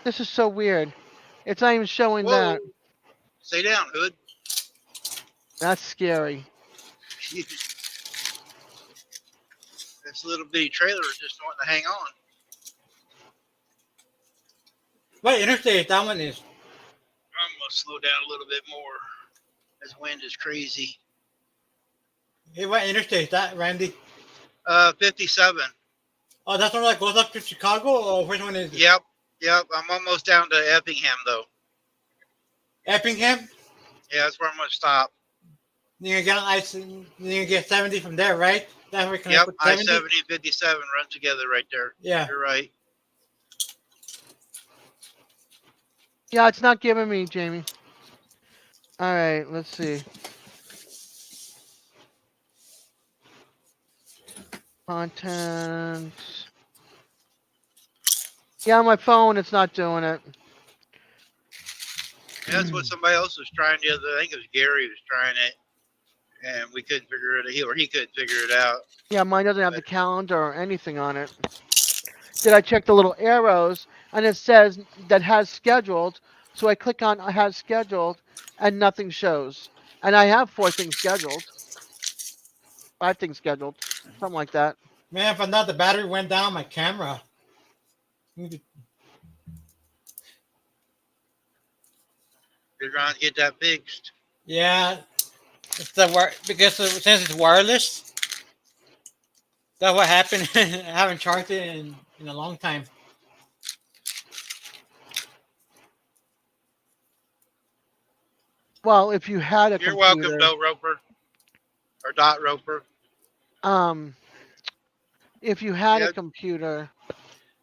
[SPEAKER 10] This is so weird. It's not even showing
[SPEAKER 1] Whoa.
[SPEAKER 10] that.
[SPEAKER 1] Stay down, Hood.
[SPEAKER 10] That's scary.
[SPEAKER 1] This little bitty trailer is just wanting to hang on.
[SPEAKER 11] What interstate that one is?
[SPEAKER 1] I'm going to slow down a little bit more. This wind is crazy.
[SPEAKER 11] Hey, what interstate is that, Randy?
[SPEAKER 1] 57.
[SPEAKER 11] Oh, that's the one that goes up to Chicago, or which one is it?
[SPEAKER 1] Yep. I'm almost down to Effingham, though.
[SPEAKER 11] Effingham?
[SPEAKER 1] Yeah, that's where I'm going to stop.
[SPEAKER 11] You're gonna get 70 from there, right? That's where
[SPEAKER 1] Yep, I-70 and 57 run together right there.
[SPEAKER 11] Yeah.
[SPEAKER 1] You're right.
[SPEAKER 10] Yeah, it's not giving me, Jamie. All right, let's see. Content. Yeah, on my phone, it's not doing it.
[SPEAKER 1] And that's what somebody else was trying the other. I think it was Gary was trying it, and we couldn't figure it. He couldn't figure it out.
[SPEAKER 10] Yeah, mine doesn't have the calendar or anything on it. Did I check the little arrows and it says that has scheduled? So I click on has scheduled and nothing shows. And I have 4 things scheduled, 5 things scheduled, something like that.
[SPEAKER 11] Man, if not, the battery went down my camera.
[SPEAKER 1] You're trying to get that fixed.
[SPEAKER 11] Yeah, it's because since it's wireless. That's what happened. I haven't charged it in a long time.
[SPEAKER 10] Well, if you had a
[SPEAKER 1] You're
[SPEAKER 10] computer,
[SPEAKER 1] welcome, Bill Roper or Dot Roper.
[SPEAKER 10] if you had
[SPEAKER 1] Yeah.
[SPEAKER 10] a computer,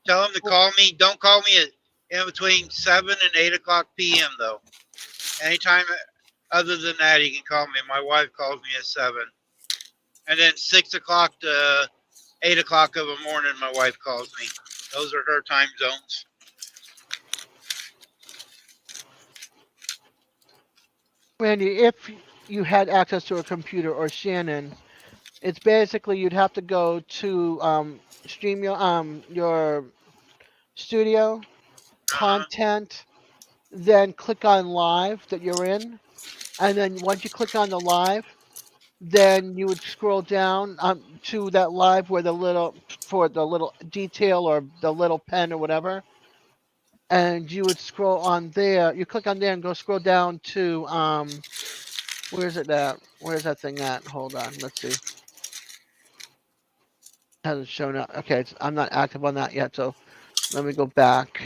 [SPEAKER 1] Tell him to call me. Don't call me in between 7 and 8 o'clock p.m. though. Anytime other than that, he can call me. My wife calls me at 7, and then 6 o'clock to 8 o'clock of the morning, my wife calls me. Those are her time zones.
[SPEAKER 10] Randy, if you had access to a computer or Shannon, it's basically you'd have to go to stream your studio content, then click on live that you're in, and then once you click on the live, then you would scroll down to that live where the little detail or the little pen or whatever, and you would scroll on there. You click on there and go scroll down to where's it at? Where's that thing at? Hold on, let's see. Hasn't shown up. Okay, I'm not active on that yet, so let me go back.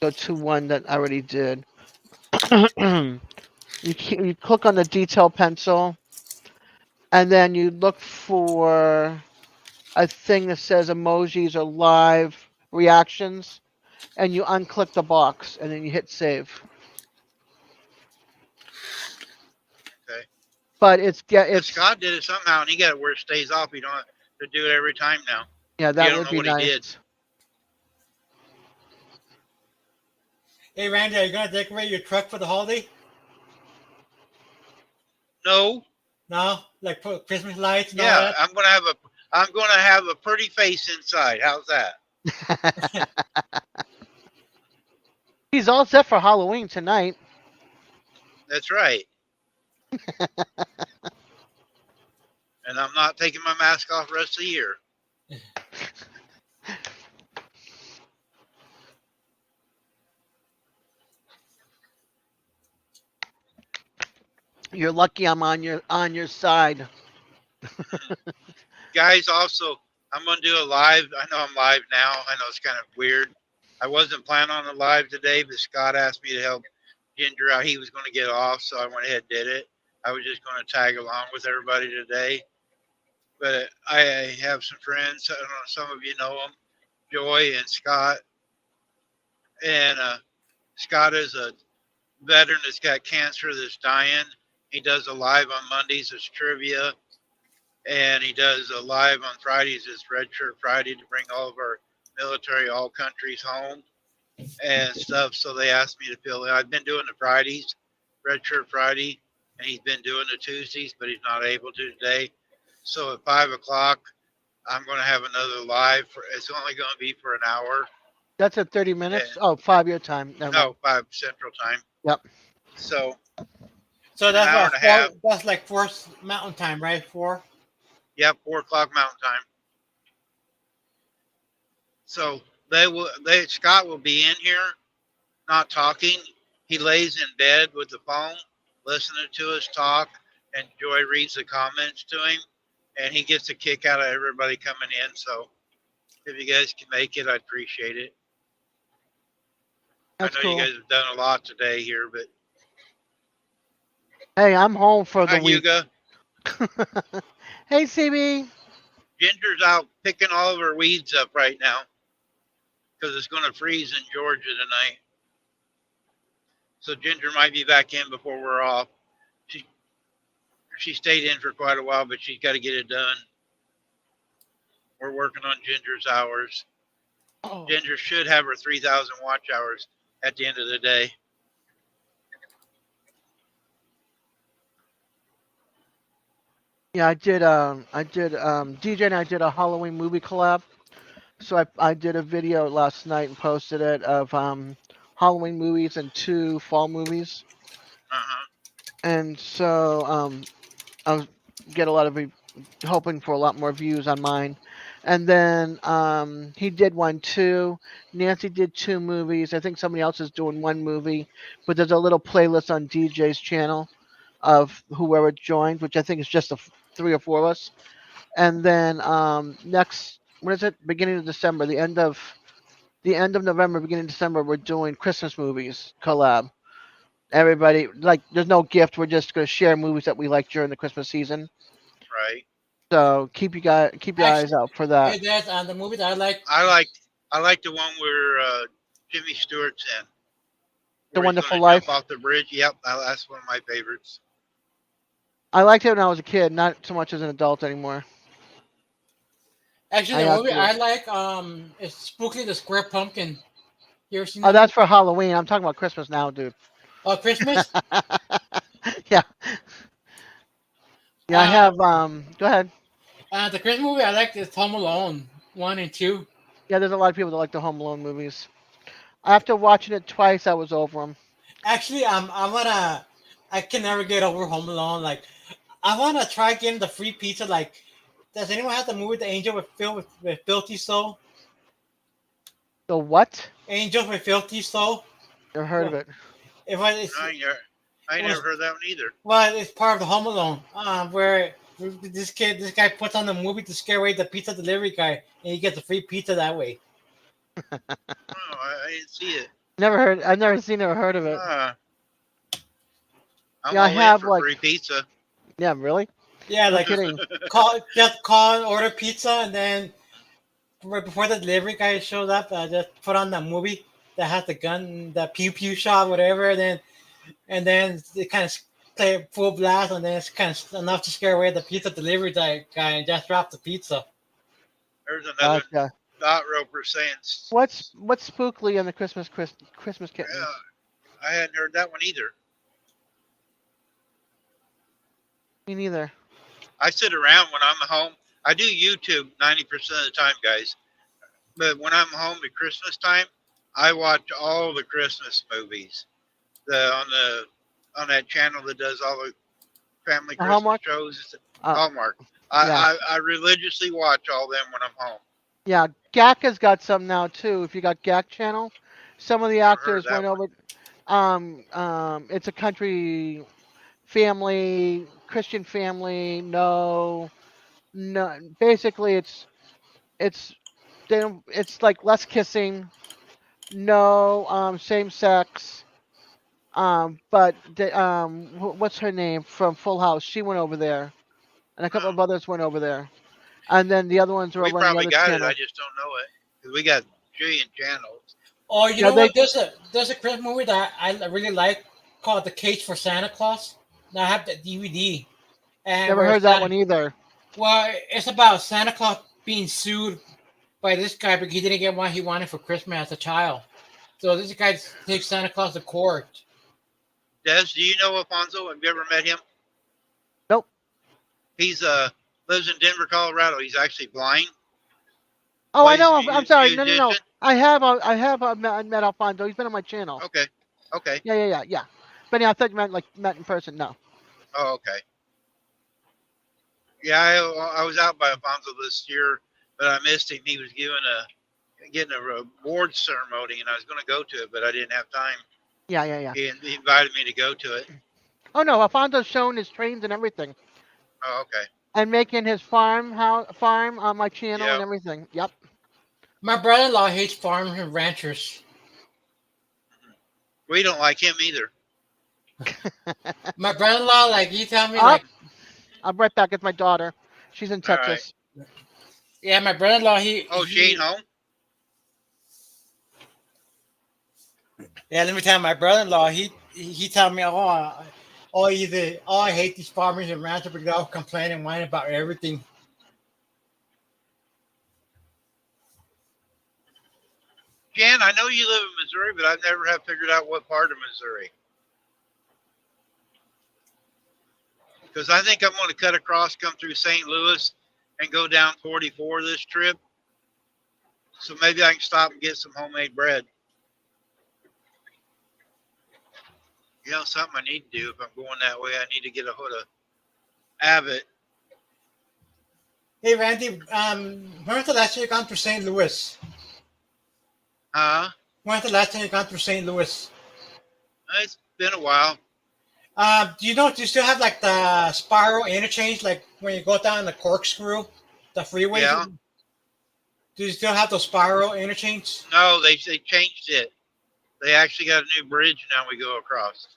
[SPEAKER 10] Go to one that I already did. You click on the detail pencil, and then you look for a thing that says emojis or live reactions, and you unclick the box, and then you hit save.
[SPEAKER 1] Okay.
[SPEAKER 10] But it's
[SPEAKER 1] Scott did it somehow, and he got it where it stays off. You don't have to do it every time now.
[SPEAKER 10] Yeah,
[SPEAKER 1] You
[SPEAKER 10] that
[SPEAKER 1] don't
[SPEAKER 10] would
[SPEAKER 1] know
[SPEAKER 10] be
[SPEAKER 1] what he
[SPEAKER 10] nice.
[SPEAKER 1] did.
[SPEAKER 11] Hey, Randy, are you going to decorate your truck for the holiday?
[SPEAKER 1] No.
[SPEAKER 11] No? Like put Christmas lights and all
[SPEAKER 1] Yeah,
[SPEAKER 11] that?
[SPEAKER 1] I'm gonna have a pretty face inside. How's that?
[SPEAKER 10] He's all set for Halloween tonight.
[SPEAKER 1] That's right. And I'm not taking my mask off the rest of the year.
[SPEAKER 10] You're lucky I'm on your side.
[SPEAKER 1] Guys, also, I'm going to do a live. I know I'm live now. I know it's kind of weird. I wasn't planning on a live today, but Scott asked me to help Ginger out. He was going to get off, so I went ahead and did it. I was just going to tag along with everybody today. But I have some friends. I don't know, some of you know them, Joy and Scott. And Scott is a veteran that's got cancer that's dying. He does a live on Mondays as trivia, and he does a live on Fridays as Red Shirt Friday to bring all of our military, all countries home and stuff. So they asked me to fill in. I've been doing the Fridays, Red Shirt Friday, and he's been doing the Tuesdays, but he's not able to today. So at 5 o'clock, I'm going to have another live. It's only going to be for an hour.
[SPEAKER 10] That's at 30 minutes? Oh, 5 your time. Never mind.
[SPEAKER 1] No, 5 Central Time.
[SPEAKER 10] Yep.
[SPEAKER 1] So
[SPEAKER 11] that's
[SPEAKER 1] an hour and a half.
[SPEAKER 11] That's like 4 Mountain Time, right? 4?
[SPEAKER 1] Yep, 4 o'clock Mountain Time. So Scott will be in here, not talking. He lays in bed with the phone, listening to us talk, and Joy reads the comments to him, and he gets a kick out of everybody coming in. So if you guys can make it, I'd appreciate it.
[SPEAKER 10] That's
[SPEAKER 1] I know
[SPEAKER 10] cool.
[SPEAKER 1] you guys have done a lot today here, but
[SPEAKER 10] Hey, I'm home for the
[SPEAKER 1] hi,
[SPEAKER 10] week.
[SPEAKER 1] Hugo.
[SPEAKER 10] Hey, CB.
[SPEAKER 1] Ginger's out picking all of her weeds up right now because it's going to freeze in Georgia tonight. So Ginger might be back in before we're off. She stayed in for quite a while, but she's got to get it done. We're working on Ginger's hours.
[SPEAKER 10] Oh.
[SPEAKER 1] Ginger should have her 3,000 watch hours at the end of the day.
[SPEAKER 10] Yeah, DJ and I did a Halloween movie collab. So I did a video last night and posted it of Halloween movies and 2 fall movies.
[SPEAKER 1] Uh-huh.
[SPEAKER 10] And so I was get a lot of hoping for a lot more views on mine. And then he did one too. Nancy did 2 movies. I think somebody else is doing 1 movie, but there's a little playlist on DJ's channel of whoever joined, which I think is just 3 or 4 of us. And then next, what is it? Beginning of December, the end of November, beginning of December, we're doing Christmas movies collab. Everybody, like, there's no gift. We're just gonna share movies that we like during the Christmas season.
[SPEAKER 1] Right.
[SPEAKER 10] So keep your eyes out for that.
[SPEAKER 11] Hey, that's the movie that I like.
[SPEAKER 1] I like the one where Jimmy Stewart's in.
[SPEAKER 10] The
[SPEAKER 1] Where he's
[SPEAKER 10] Wonderful
[SPEAKER 1] gonna
[SPEAKER 10] Life.
[SPEAKER 1] jump off the bridge. Yep, that's one of my favorites.
[SPEAKER 10] I liked it when I was a kid, not so much as an adult anymore.
[SPEAKER 11] Actually,
[SPEAKER 10] I
[SPEAKER 11] the
[SPEAKER 10] have
[SPEAKER 11] movie
[SPEAKER 10] to-
[SPEAKER 11] I like is Spooky the Square Pumpkin. You ever seen
[SPEAKER 10] Oh,
[SPEAKER 11] that?
[SPEAKER 10] that's for Halloween. I'm talking about Christmas now, dude.
[SPEAKER 11] Oh, Christmas?
[SPEAKER 10] Yeah. Yeah, I have. Go ahead.
[SPEAKER 11] The Christmas movie I like is Home Alone 1 and 2.
[SPEAKER 10] Yeah, there's a lot of people that like the Home Alone movies. After watching it twice, I was over them.
[SPEAKER 11] Actually, I can never get over Home Alone. Like, I wanna try getting the free pizza. Like, does anyone have the movie The Angel with Filthy Soul?
[SPEAKER 10] The what?
[SPEAKER 11] Angel with Filthy Soul.
[SPEAKER 10] Never heard of it.
[SPEAKER 11] If I, it's,
[SPEAKER 1] I never heard that one either.
[SPEAKER 11] well, it's part of the Home Alone. Where this guy puts on the movie to scare away the pizza delivery guy, and he gets a free pizza that way.
[SPEAKER 1] Oh, I didn't see it.
[SPEAKER 10] I've never seen or heard of it.
[SPEAKER 1] I'm
[SPEAKER 10] Yeah, I
[SPEAKER 1] all in
[SPEAKER 10] have,
[SPEAKER 1] for
[SPEAKER 10] like-
[SPEAKER 1] free pizza.
[SPEAKER 10] Yeah, really?
[SPEAKER 11] Yeah,
[SPEAKER 10] No
[SPEAKER 11] like
[SPEAKER 10] kidding.
[SPEAKER 11] call and order pizza, and then right before the delivery guy shows up, just put on the movie that has the gun, the pew pew shot, whatever, and then it kind of play full blast, and then it's kind of enough to scare away the pizza delivery guy and just drop the pizza.
[SPEAKER 1] There's another
[SPEAKER 10] Gotcha.
[SPEAKER 1] Dot Roper saying,
[SPEAKER 10] What's spookly on the Christmas kitten?
[SPEAKER 1] yeah, I hadn't heard that one either.
[SPEAKER 10] Me neither.
[SPEAKER 1] I sit around when I'm home. I do YouTube 90% of the time, guys. But when I'm home at Christmas time, I watch all the Christmas movies. On that channel that does all the family Christmas
[SPEAKER 10] Hallmark?
[SPEAKER 1] shows.
[SPEAKER 10] Uh,
[SPEAKER 1] Hallmark.
[SPEAKER 10] yeah.
[SPEAKER 1] I religiously watch all them when I'm home.
[SPEAKER 10] Yeah, GAC has got some now too. If you got GAC channel, some of the actors
[SPEAKER 1] that
[SPEAKER 10] went over. It's a country family, Christian family. No. Basically, it's like less kissing. No, same sex. But what's her name from Full House? She went over there, and a couple of others went over there. And then the other ones are
[SPEAKER 1] We
[SPEAKER 10] over on the
[SPEAKER 1] probably
[SPEAKER 10] other
[SPEAKER 1] got
[SPEAKER 10] channel.
[SPEAKER 1] it. I just don't know it. 'Cause we got a jillion channels.
[SPEAKER 11] Oh, you
[SPEAKER 10] Yeah,
[SPEAKER 11] know what? There's a Christmas movie that I really like called The Cage for Santa Claus. Now I have the DVD. And
[SPEAKER 10] Never
[SPEAKER 11] where
[SPEAKER 10] heard that
[SPEAKER 11] Santa-
[SPEAKER 10] one either.
[SPEAKER 11] Well, it's about Santa Claus being sued by this guy because he didn't get what he wanted for Christmas as a child. So this guy takes Santa Claus to court.
[SPEAKER 1] Des, do you know Alfonso? Have you ever met him?
[SPEAKER 10] Nope.
[SPEAKER 1] He's lives in Denver, Colorado. He's actually blind.
[SPEAKER 10] Oh, I
[SPEAKER 1] Plays
[SPEAKER 10] know.
[SPEAKER 1] mu-
[SPEAKER 10] I'm sorry. No.
[SPEAKER 1] musician.
[SPEAKER 10] I have met Alfonso. He's been on my channel.
[SPEAKER 1] Okay. Okay.
[SPEAKER 10] Yeah. But yeah, I thought you meant like met in person. No.
[SPEAKER 1] Oh, okay. Yeah, I was out by Alfonso this year, but I missed him. He was getting a award ceremony, and I was going to go to it, but I didn't have time.
[SPEAKER 10] Yeah.
[SPEAKER 1] He invited me to go to it.
[SPEAKER 10] Oh no, Alfonso's showing his trains and everything,
[SPEAKER 1] Oh, okay.
[SPEAKER 10] and making his farm on my channel
[SPEAKER 1] Yeah.
[SPEAKER 10] and everything. Yep.
[SPEAKER 11] My brother-in-law hates farmers and ranchers.
[SPEAKER 1] We don't like him either.
[SPEAKER 11] My brother-in-law, like, he tell me,
[SPEAKER 10] Oh.
[SPEAKER 11] like,
[SPEAKER 10] I'm right back with my daughter. She's in
[SPEAKER 1] All right.
[SPEAKER 10] Texas.
[SPEAKER 11] yeah, my brother-in-law,
[SPEAKER 1] Oh, she ain't home?
[SPEAKER 11] Yeah, let me tell you, my brother-in-law, he tell me, I hate these farmers and ranchers because they all complain and whine about everything.
[SPEAKER 1] Jan, I know you live in Missouri, but I never have figured out what part of Missouri. Because I think I'm going to cut across, come through St. Louis, and go down 44 this trip. So maybe I can stop and get some homemade bread. You know, something I need to do if I'm going that way, I need to get a hold of Abbott.
[SPEAKER 11] Hey Randy, when was the last time you gone through St. Louis?
[SPEAKER 1] Huh?
[SPEAKER 11] When was the last time you gone through St. Louis?
[SPEAKER 1] It's been a while.
[SPEAKER 11] Do you still have like the spiral interchange, like when you go down the corkscrew, the freeway?
[SPEAKER 1] Yeah.
[SPEAKER 11] Do you still have those spiral interchange?
[SPEAKER 1] No, they changed it. They actually got a new bridge now we go across.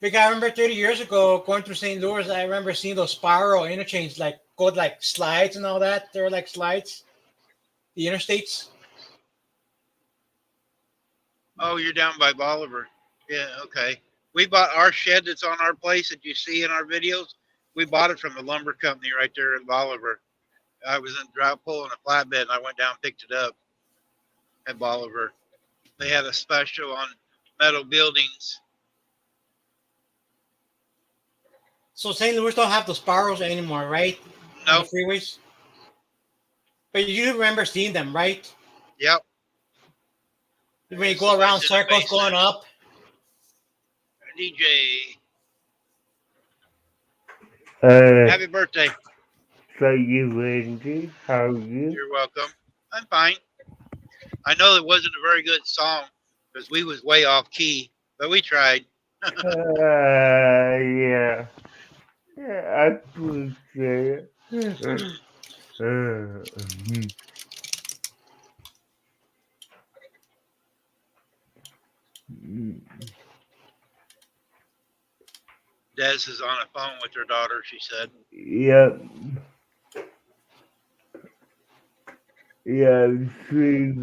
[SPEAKER 11] Because I remember 30 years ago going through St. Louis, I remember seeing those spiral interchange, like go like slides and all that. They were like slides, the interstates.
[SPEAKER 1] Oh, you're down by Bolivar. Yeah, okay. We bought our shed that's on our place that you see in our videos. We bought it from the lumber company right there in Bolivar. I was in drought pulling a flatbed and I went down and picked it up at Bolivar. They had a special on metal buildings.
[SPEAKER 11] So St. Louis don't have those spirals anymore, right?
[SPEAKER 1] No.
[SPEAKER 11] On the freeways. But you remember seeing them, right?
[SPEAKER 1] Yep.
[SPEAKER 11] When you go around circles going up.
[SPEAKER 1] DJ,
[SPEAKER 12] Uh,
[SPEAKER 1] happy birthday.
[SPEAKER 12] so you, Randy, how are you?
[SPEAKER 1] You're welcome. I'm fine. I know it wasn't a very good song because we was way off key, but we tried.
[SPEAKER 12] Yeah. Yeah, I appreciate it.
[SPEAKER 1] Des is on a phone with her daughter, she said.
[SPEAKER 12] Yep. Yeah, she's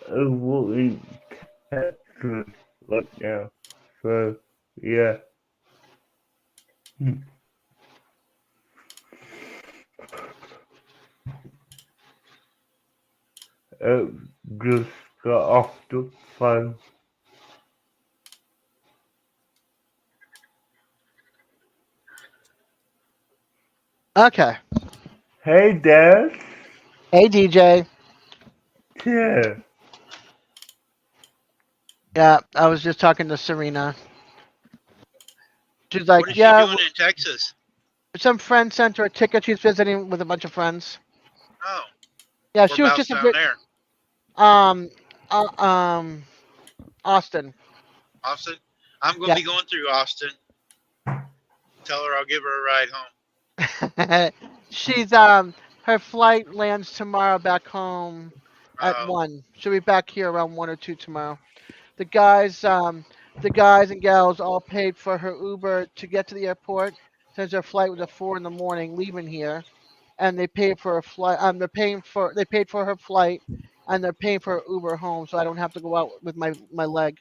[SPEAKER 12] avoiding Texas right now. So, yeah. Just got off the phone.
[SPEAKER 10] Okay.
[SPEAKER 12] Hey, Dad.
[SPEAKER 10] Hey, DJ.
[SPEAKER 12] Yeah.
[SPEAKER 10] Yeah, I was just talking to Serena. She's like,
[SPEAKER 1] What is she
[SPEAKER 10] yeah,
[SPEAKER 1] doing in Texas?
[SPEAKER 10] some friend sent her a ticket. She's visiting with a bunch of friends.
[SPEAKER 1] Oh,
[SPEAKER 10] Yeah, she was
[SPEAKER 1] whereabouts
[SPEAKER 10] just a
[SPEAKER 1] down
[SPEAKER 10] bit.
[SPEAKER 1] there?
[SPEAKER 10] Austin.
[SPEAKER 1] Austin? I'm going to
[SPEAKER 10] Yeah.
[SPEAKER 1] be going through Austin. Tell her I'll give her a ride home.
[SPEAKER 10] She's her flight lands tomorrow back home at
[SPEAKER 1] Oh.
[SPEAKER 10] 1. She'll be back here around 1 or 2 tomorrow. The guys and gals all paid for her Uber to get to the airport since her flight was at 4 in the morning leaving here, and they paid for her flight. They paid for her flight, and they're paying for her Uber home, so I don't have to go out with my leg.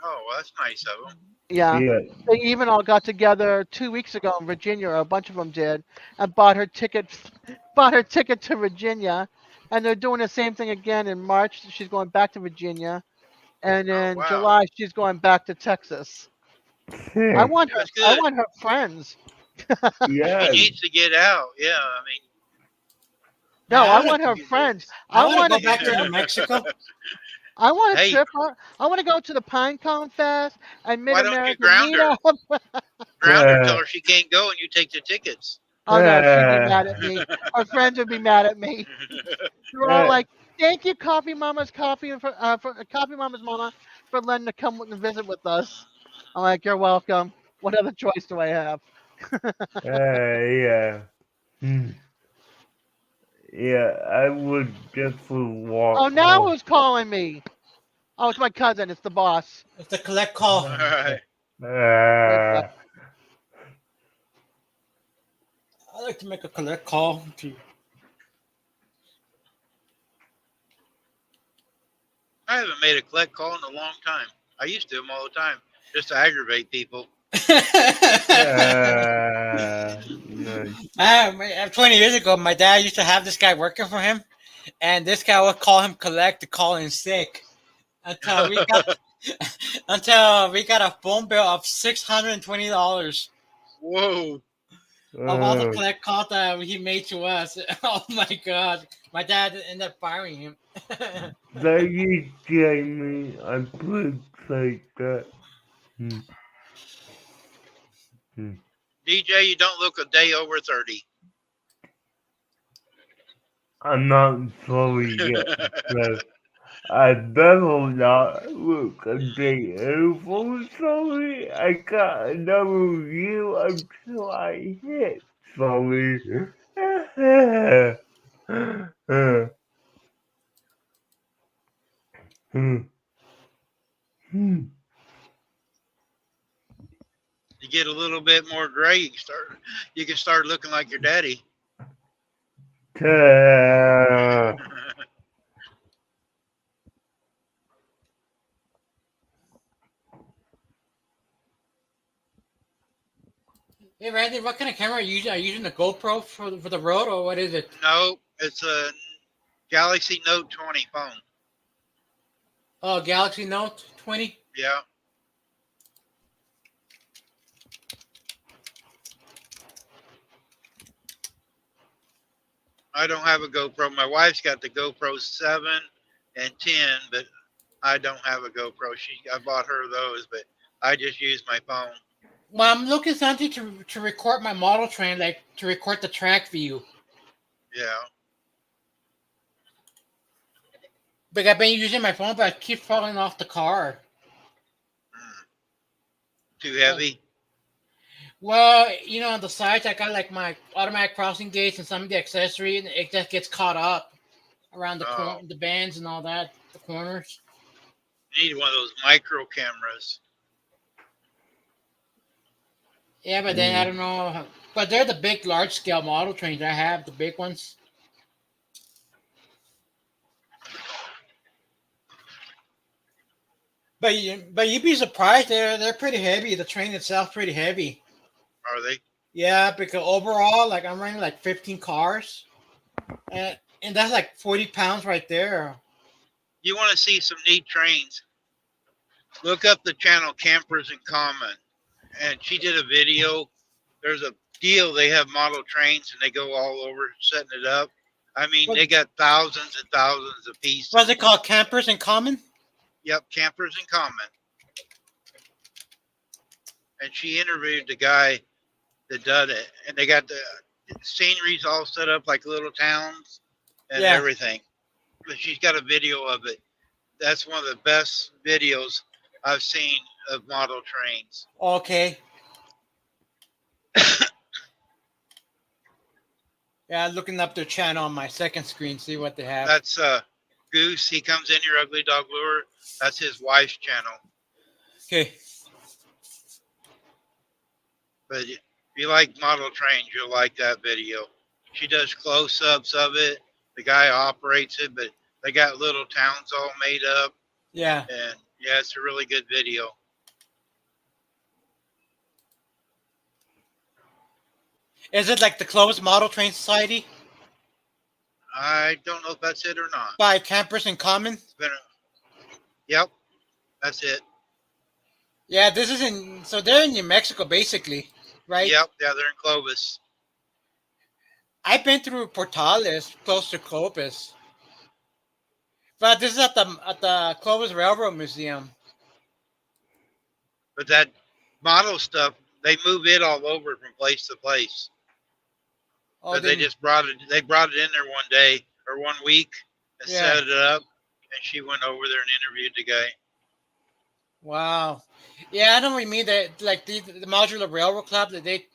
[SPEAKER 1] Oh, well, that's nice of them.
[SPEAKER 10] Yeah.
[SPEAKER 12] Yeah.
[SPEAKER 10] They even all got together 2 weeks ago in Virginia, or a bunch of them did, and bought her ticket to Virginia, and they're doing the same thing again in March. She's going back to Virginia, and in
[SPEAKER 1] wow.
[SPEAKER 10] July she's going back to Texas. I want her.
[SPEAKER 1] That's
[SPEAKER 10] I
[SPEAKER 1] good.
[SPEAKER 10] want her friends.
[SPEAKER 12] Yeah.
[SPEAKER 1] She needs to get out. Yeah, I mean,
[SPEAKER 10] No,
[SPEAKER 11] Yeah,
[SPEAKER 10] I want her friends.
[SPEAKER 11] I
[SPEAKER 10] I
[SPEAKER 11] want
[SPEAKER 10] want
[SPEAKER 11] to go
[SPEAKER 10] to.
[SPEAKER 11] back to New Mexico.
[SPEAKER 10] I want to
[SPEAKER 1] Hey.
[SPEAKER 10] trip her. I want to go to the Pinecone Fest and
[SPEAKER 1] Why don't you
[SPEAKER 10] Mid-American
[SPEAKER 1] ground her?
[SPEAKER 10] Meetup.
[SPEAKER 1] ground her,
[SPEAKER 12] Yeah.
[SPEAKER 1] tell her she can't go, and you take the tickets.
[SPEAKER 10] Oh no, she'd be mad at me. Her friends would be mad at me. They're all
[SPEAKER 12] Yeah.
[SPEAKER 10] like, "Thank you, Coffee Mama's Coffee, and for Coffee Mama's Mama for letting her come and visit with us." I'm like, "You're welcome. What other choice do I have?"
[SPEAKER 12] Yeah. Yeah, I would definitely walk.
[SPEAKER 10] Oh, now
[SPEAKER 12] home.
[SPEAKER 10] who's calling me? Oh, it's my cousin. It's the boss.
[SPEAKER 11] It's the collect call.
[SPEAKER 1] All right.
[SPEAKER 12] Uh,
[SPEAKER 11] I like to make a collect call to.
[SPEAKER 1] I haven't made a collect call in a long time. I used to them all the time just to aggravate people.
[SPEAKER 12] nice.
[SPEAKER 11] 20 years ago, my dad used to have this guy working for him, and this guy would call him collect to call in sick. until we got until we got a phone bill of $620
[SPEAKER 1] Whoa.
[SPEAKER 11] of all the collect calls that he made to us. Oh my god. My dad ended up firing him.
[SPEAKER 12] Thank you, Jamie. I appreciate that.
[SPEAKER 1] DJ, you don't look a day over 30.
[SPEAKER 12] I'm not sorry yet, because I better not look a day over sorry. I got another year until I hit sorry.
[SPEAKER 1] You get a little bit more gray, you can start looking like your daddy.
[SPEAKER 11] Hey Randy, what kind of camera are you using? Are you using a GoPro for the road, or what is it?
[SPEAKER 1] No, it's a Galaxy Note 20 phone.
[SPEAKER 11] Oh, Galaxy Note 20?
[SPEAKER 1] Yeah. I don't have a GoPro. My wife's got the GoPro 7 and 10, but I don't have a GoPro. I bought her those, but I just use my phone.
[SPEAKER 11] Well, I'm looking something to record my model train, like to record the track view.
[SPEAKER 1] Yeah.
[SPEAKER 11] But I've been using my phone, but I keep falling off the car.
[SPEAKER 1] Too heavy?
[SPEAKER 11] Well, you know, on the sides, I got like my automatic crossing gates and some of the accessory, and it just gets caught up around the bands and all that, the corners.
[SPEAKER 1] You need one of those micro cameras.
[SPEAKER 11] Yeah, but then I don't know. But they're the big, large-scale model trains I have, the big ones. But you'd be surprised. They're pretty heavy. The train itself pretty heavy.
[SPEAKER 1] Are they?
[SPEAKER 11] Yeah, because overall, like I'm running like 15 cars, and that's like 40 pounds right there.
[SPEAKER 1] You want to see some neat trains? Look up the channel Campers in Common, and she did a video. There's a deal. They have model trains, and they go all over setting it up. I mean, they got thousands and thousands of pieces.
[SPEAKER 11] What's it called? Campers in Common?
[SPEAKER 1] Yep, Campers in Common. And she interviewed the guy that did it, and they got the sceneries all set up like little towns and everything. But she's got a video of it. That's one of the best videos I've seen of model trains.
[SPEAKER 11] Okay. Yeah, looking up their channel on my second screen, see what they have.
[SPEAKER 1] That's Goose. He comes in your ugly dog lure. That's his wife's channel.
[SPEAKER 11] Okay.
[SPEAKER 1] But if you like model trains, you'll like that video. She does close-ups of it. The guy operates it, but they got little towns all made up.
[SPEAKER 11] Yeah.
[SPEAKER 1] And yeah, it's a really good video.
[SPEAKER 11] Is it like the Clovis Model Train Society?
[SPEAKER 1] I don't know if that's it or not.
[SPEAKER 11] By Campers in Common?
[SPEAKER 1] Yep, that's it.
[SPEAKER 11] Yeah, this is so they're in New Mexico, basically, right?
[SPEAKER 1] Yep, yeah, they're in Clovis.
[SPEAKER 11] I've been through Portales, close to Clovis. But this is at the Clovis Railroad Museum.
[SPEAKER 1] But that model stuff, they move it all over from place to place.
[SPEAKER 11] Oh,
[SPEAKER 1] but they just brought it in there one day or 1 week and set it up, and she went over there and interviewed the guy.
[SPEAKER 11] Wow. Yeah, I know what you mean. That like the Modular Railroad Club, that they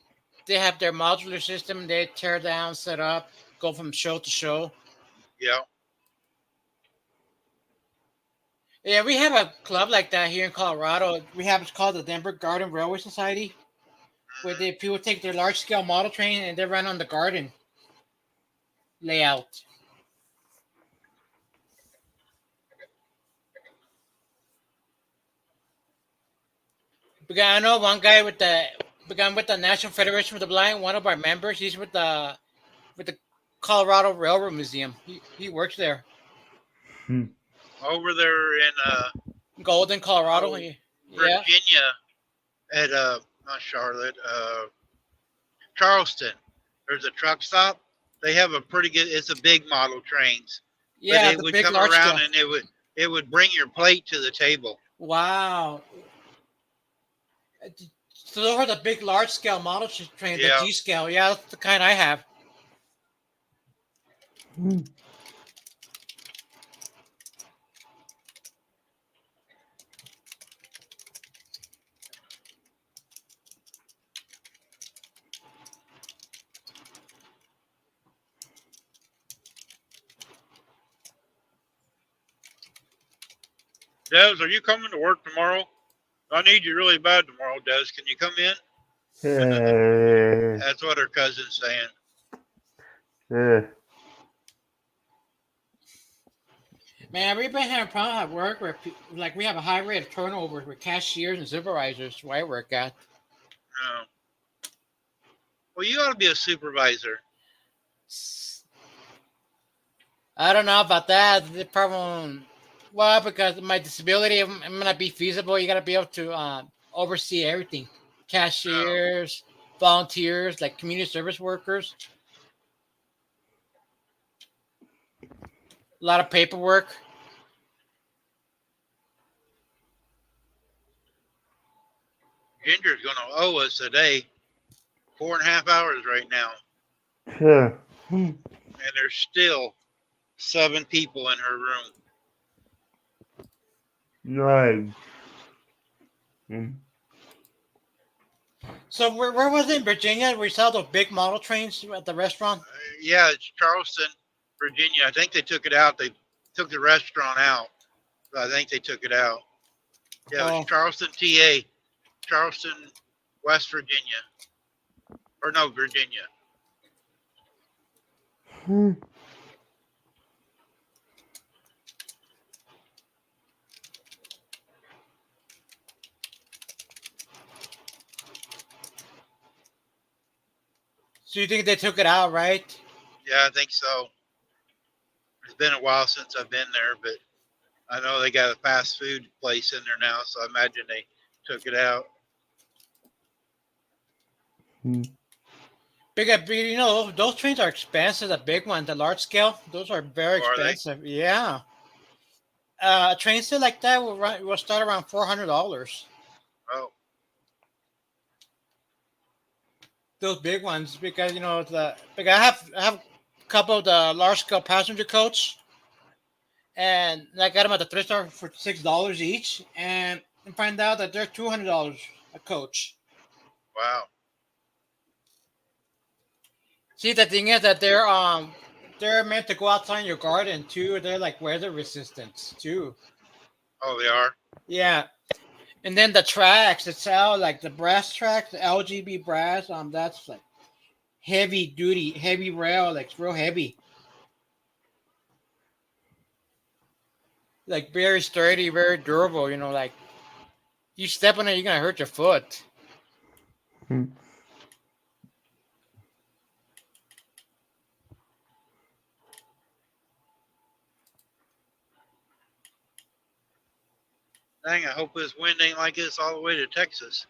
[SPEAKER 11] have their modular system. They tear down, set up, go from show to show.
[SPEAKER 1] Yeah.
[SPEAKER 11] Yeah, we have a club like that here in Colorado. It's called the Denver Garden Railway Society, where people take their large scale model train and they run on the garden layout. Because I know one guy with the National Federation for the Blind, one of our members. He's with the Colorado Railroad Museum. He works there.
[SPEAKER 1] over there in
[SPEAKER 11] Golden, Colorado.
[SPEAKER 1] Oh,
[SPEAKER 11] Yeah.
[SPEAKER 1] Virginia at not Charlotte, Charleston. There's a truck stop. They have a pretty good. It's a big model trains, but
[SPEAKER 11] Yeah,
[SPEAKER 1] it
[SPEAKER 11] the
[SPEAKER 1] would
[SPEAKER 11] big
[SPEAKER 1] come
[SPEAKER 11] large
[SPEAKER 1] around
[SPEAKER 11] scale.
[SPEAKER 1] and it would bring your plate to the table.
[SPEAKER 11] Wow. So those are the big large scale model trains,
[SPEAKER 1] Yeah.
[SPEAKER 11] the G scale. Yeah, that's the kind I have.
[SPEAKER 1] Des, are you coming to work tomorrow? I need you really bad tomorrow, Des. Can you come in? That's what her cousin's saying.
[SPEAKER 11] Man, we've been having problems at work where like we have a high rate of turnover with cashiers and supervisors where I work at.
[SPEAKER 1] Oh. Well, you ought to be a supervisor.
[SPEAKER 11] I don't know about that. The problem, well, because of my disability, it may not be feasible. You got to be able to oversee everything: cashiers, volunteers, like community service workers. A lot of paperwork.
[SPEAKER 1] Ginger's going to owe us a day 4.5 hours right now. And there's still 7 people in her room.
[SPEAKER 12] Nice.
[SPEAKER 11] So where was it in Virginia? We saw those big model trains at the restaurant.
[SPEAKER 1] Yeah, it's Charleston, Virginia. I think they took it out. They took the restaurant out. I think they took it out. Yeah, it was Charleston, TA. Charleston, West Virginia. Or no, Virginia.
[SPEAKER 11] So you think they took it out, right?
[SPEAKER 1] Yeah, I think so. It's been a while since I've been there, but I know they got a fast food place in there now, so I imagine they took it out.
[SPEAKER 11] Big, you know, those trains are expensive. The big ones, the large scale, those are very
[SPEAKER 1] Are they?
[SPEAKER 11] expensive. Yeah. A train set like that will start around $400.
[SPEAKER 1] Oh,
[SPEAKER 11] Those big ones, because you know because I have a couple of the large scale passenger coach, and I got them at the thrift store for $6 each, and find out that they're $200 a coach.
[SPEAKER 1] wow.
[SPEAKER 11] See, the thing is that they're meant to go outside in your garden too. They're like weather resistant too.
[SPEAKER 1] Oh, they are?
[SPEAKER 11] Yeah. And then the tracks itself, like the brass tracks, the LGB brass, that's like heavy duty, heavy rail, like it's real heavy. Like very sturdy, very durable, you know, like you step on it, you're gonna hurt your foot.
[SPEAKER 1] Dang, I hope this wind ain't like this all the way to Texas.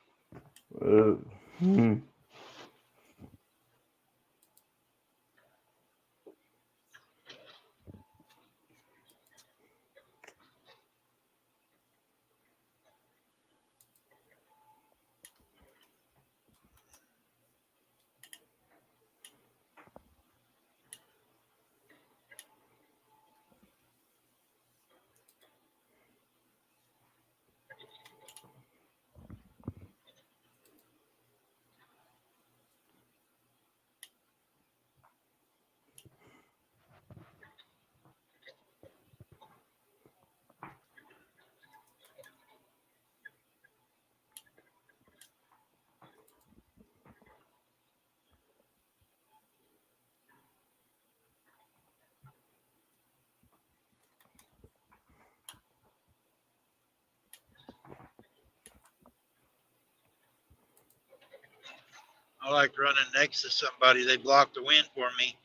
[SPEAKER 1] I like running next to somebody. They block the wind for me.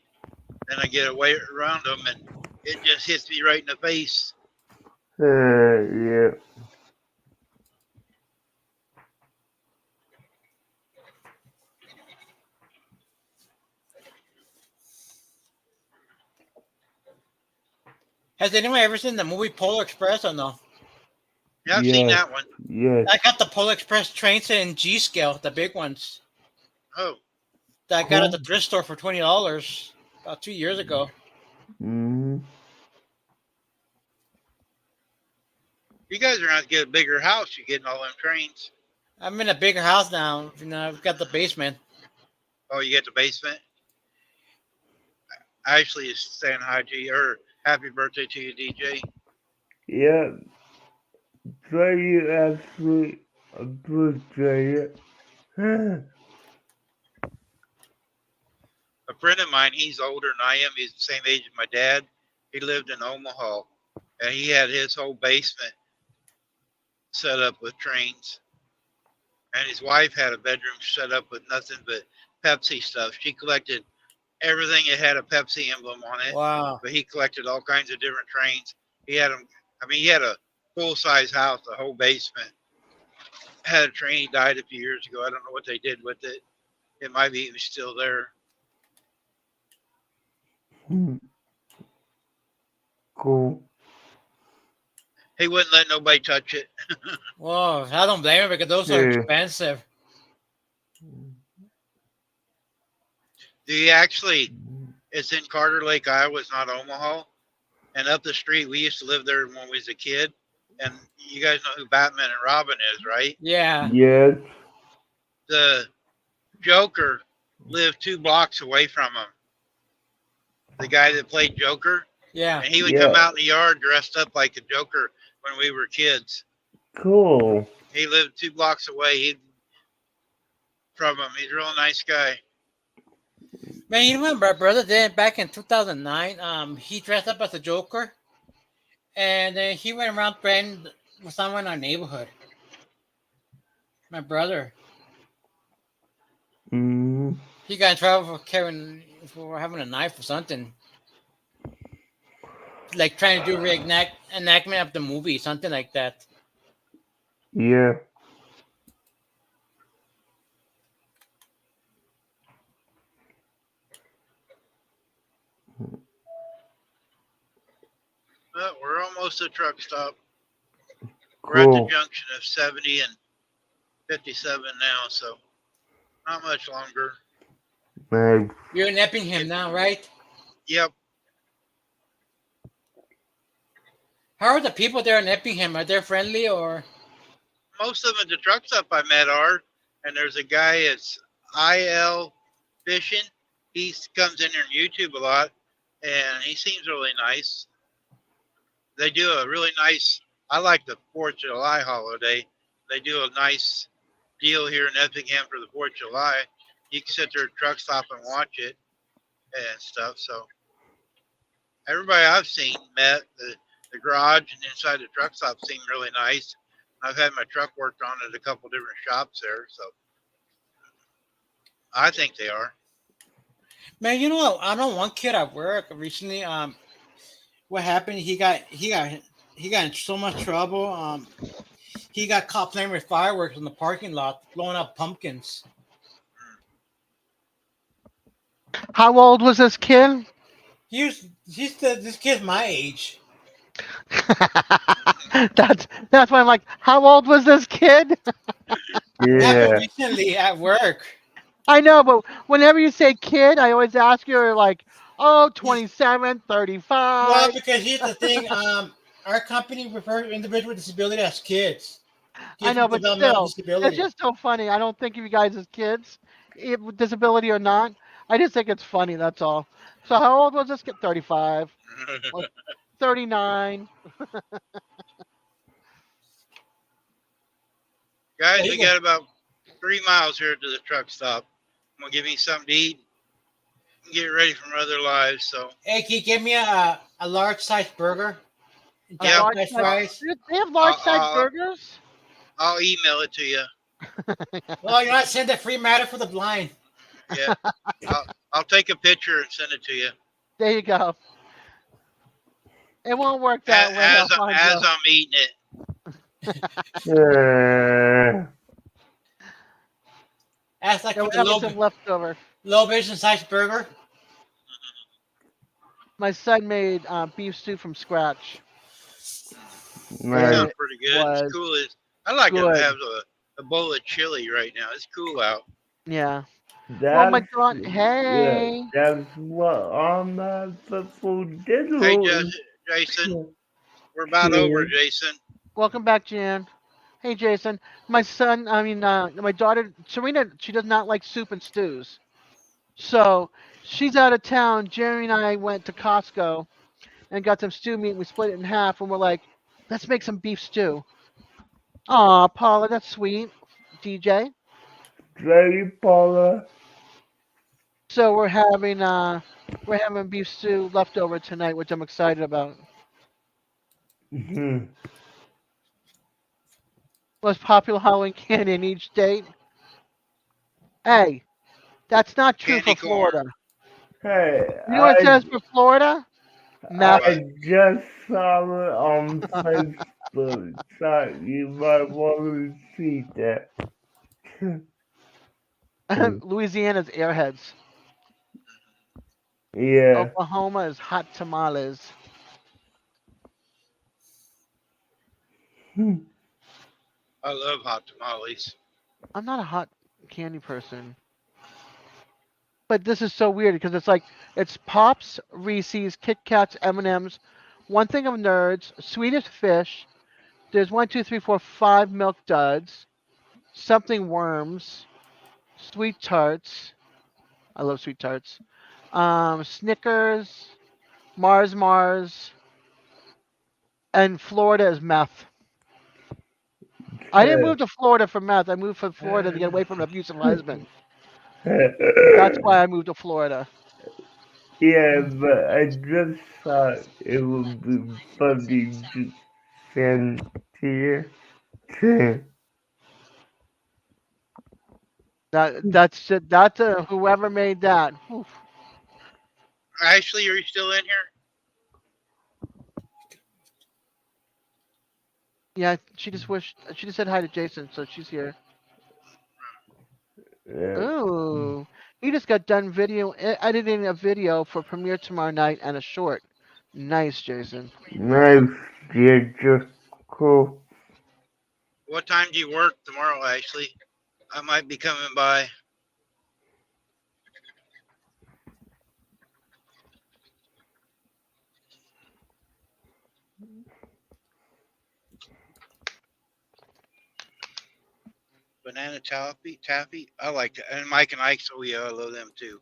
[SPEAKER 1] Then I get away around them and it just hits me right in the face.
[SPEAKER 12] Yeah.
[SPEAKER 11] Has anyone ever seen the movie Polar Express or no?
[SPEAKER 1] Yeah, I've seen
[SPEAKER 12] Yes.
[SPEAKER 1] that one.
[SPEAKER 12] Yes.
[SPEAKER 11] I got the Polar Express train set in G scale, the big ones.
[SPEAKER 1] Oh,
[SPEAKER 11] That I got at the
[SPEAKER 12] Cool.
[SPEAKER 11] thrift store for $20 about 2 years ago.
[SPEAKER 12] Mm-hmm.
[SPEAKER 1] you guys are going to get a bigger house. You're getting all them trains.
[SPEAKER 11] I'm in a bigger house now. You know, I've got the basement.
[SPEAKER 1] Oh, you get the basement? I actually is saying hi to you, or happy birthday to you, DJ.
[SPEAKER 12] Yeah. Very actually appreciate it.
[SPEAKER 1] A friend of mine, he's older than I am. He's the same age as my dad. He lived in Omaha, and he had his whole basement set up with trains. And his wife had a bedroom set up with nothing but Pepsi stuff. She collected everything that had a Pepsi emblem on it,
[SPEAKER 11] Wow.
[SPEAKER 1] but he collected all kinds of different trains. He had them. I mean, he had a full-size house, a whole basement. Had a train. He died a few years ago. I don't know what they did with it. It might be even still there.
[SPEAKER 12] Cool.
[SPEAKER 1] He wouldn't let nobody touch it.
[SPEAKER 11] Whoa, I don't blame him because those are
[SPEAKER 12] Yeah.
[SPEAKER 11] expensive.
[SPEAKER 1] He actually, it's in Carter Lake, Iowa. It's not Omaha. And up the street, we used to live there when we was a kid. And you guys know who Batman and Robin is, right?
[SPEAKER 11] Yeah.
[SPEAKER 12] Yes.
[SPEAKER 1] The Joker lived 2 blocks away from him. The guy that played Joker.
[SPEAKER 11] Yeah.
[SPEAKER 1] And he would
[SPEAKER 12] Yeah.
[SPEAKER 1] come out in the yard dressed up like a Joker when we were kids.
[SPEAKER 12] Cool.
[SPEAKER 1] He lived 2 blocks away from him. He's a real nice guy.
[SPEAKER 11] Man, you know what my brother did back in 2009? He dressed up as a Joker, and then he went around threatening with someone in our neighborhood. My brother.
[SPEAKER 12] Mm-hmm.
[SPEAKER 11] He got in trouble for having a knife or something. Like trying to do enactment of the movie, something like that.
[SPEAKER 12] Yeah.
[SPEAKER 1] We're almost at truck stop. We're at the
[SPEAKER 12] Cool.
[SPEAKER 1] junction of 70 and 57 now, so not much longer.
[SPEAKER 12] Nice.
[SPEAKER 11] You're in Eppingham now, right?
[SPEAKER 1] Yep.
[SPEAKER 11] How are the people there in Eppingham? Are they friendly or?
[SPEAKER 1] Most of them at the truck stop I met are, and there's a guy it's IL Fishing. He comes in here on YouTube a lot, and he seems really nice. They do a really nice, I like the 4th of July holiday. They do a nice deal here in Effingham for the 4th of July. You can sit there at the truck stop and watch it and stuff. So everybody I've seen met, the garage and inside the truck stop seem really nice. I've had my truck worked on at a couple different shops there, so I think they are.
[SPEAKER 11] Man, you know, I know one kid at work recently. What happened? He got in so much trouble. He got caught playing with fireworks in the parking lot, blowing up pumpkins.
[SPEAKER 10] How old was this kid?
[SPEAKER 11] This kid's my age.
[SPEAKER 10] that's why I'm like, how old was this kid?
[SPEAKER 11] Yeah,
[SPEAKER 12] Yeah.
[SPEAKER 11] recently at work.
[SPEAKER 10] I know, but whenever you say kid, I always ask you like, oh, 27, 35.
[SPEAKER 11] Well, because here's the thing. Our company refers to individuals with disability as kids.
[SPEAKER 10] I know, but
[SPEAKER 11] Developmental
[SPEAKER 10] still,
[SPEAKER 11] disability.
[SPEAKER 10] it's just so funny. I don't think of you guys as kids, with disability or not. I just think it's funny, that's all. So how old was this kid? 35, 39.
[SPEAKER 1] Guys,
[SPEAKER 11] There
[SPEAKER 1] we
[SPEAKER 11] you
[SPEAKER 1] got about 3 miles here to the truck stop. I'm gonna give me something to eat and get ready for my other lives. So
[SPEAKER 11] Hey, can you give me a large size burger?
[SPEAKER 1] Yeah.
[SPEAKER 10] Large
[SPEAKER 11] French
[SPEAKER 10] size-
[SPEAKER 11] fries.
[SPEAKER 10] They have large size burgers?
[SPEAKER 1] I'll email it to you.
[SPEAKER 11] Well, you know, send a free matter for the blind.
[SPEAKER 1] Yeah, I'll take a picture and send it to you.
[SPEAKER 10] There you go. It won't work that way,
[SPEAKER 1] as
[SPEAKER 10] Alfonso.
[SPEAKER 1] I'm eating it.
[SPEAKER 11] That's like
[SPEAKER 10] Yeah,
[SPEAKER 11] with
[SPEAKER 10] we're
[SPEAKER 11] the
[SPEAKER 10] having some leftover.
[SPEAKER 11] low vision size burger.
[SPEAKER 10] My son made beef stew from scratch.
[SPEAKER 12] Nice.
[SPEAKER 1] Sounds
[SPEAKER 10] It
[SPEAKER 1] pretty good.
[SPEAKER 10] was
[SPEAKER 1] It's cool. I like to
[SPEAKER 10] good.
[SPEAKER 1] have a bowl of chili right now. It's cool out.
[SPEAKER 10] Yeah. Well, my
[SPEAKER 12] That's
[SPEAKER 10] daughter. Hey.
[SPEAKER 12] that's what I'm for dinner.
[SPEAKER 1] Hey, Jason, we're about over, Jason.
[SPEAKER 10] Welcome back, Jan. Hey, Jason. My son, my daughter, Serena, she does not like soup and stews. So she's out of town. Jeremy and I went to Costco and got some stew meat. We split it in half and we're like, let's make some beef stew. Aw, Paula, that's sweet. DJ.
[SPEAKER 12] Ready, Paula?
[SPEAKER 10] So we're having beef stew leftover tonight, which I'm excited about.
[SPEAKER 12] Mhm.
[SPEAKER 10] Most popular Halloween candy in each state. Hey, that's not true
[SPEAKER 1] Candy
[SPEAKER 10] for
[SPEAKER 1] corn.
[SPEAKER 10] Florida.
[SPEAKER 12] Hey,
[SPEAKER 10] You know what it says for Florida? Meth.
[SPEAKER 12] I just saw it on Facebook. So you might want to see that.
[SPEAKER 10] Louisiana's airheads.
[SPEAKER 12] Yeah.
[SPEAKER 10] Oklahoma is hot tamales.
[SPEAKER 1] I love hot tamales.
[SPEAKER 10] I'm not a hot candy person. But this is so weird because it's Pops, Reese's, Kit Kats, M&Ms, one thing of Nerds, Swedish Fish. There's 1, 2, 3, 4, 5 Milk Duds, something Worms, Sweet Tarts. I love Sweet Tarts. Snickers, Mars, and Florida is meth. I didn't move to Florida for meth. I moved from Florida to get away from an abusive husband. That's why I moved to Florida.
[SPEAKER 12] Yeah, but I just thought it would be funny to send here.
[SPEAKER 10] That's whoever made that. Oof.
[SPEAKER 1] Ashley, are you still in here?
[SPEAKER 10] Yeah, she just said hi to Jason, so she's here. Ooh, he just got done editing a video for premiere tomorrow night and a short. Nice, Jason.
[SPEAKER 12] Nice, Ginger. Cool.
[SPEAKER 1] What time do you work tomorrow, Ashley? I might be coming by. Banana taffy. I like it. And Mike and Ike's, oh yeah, I love them too.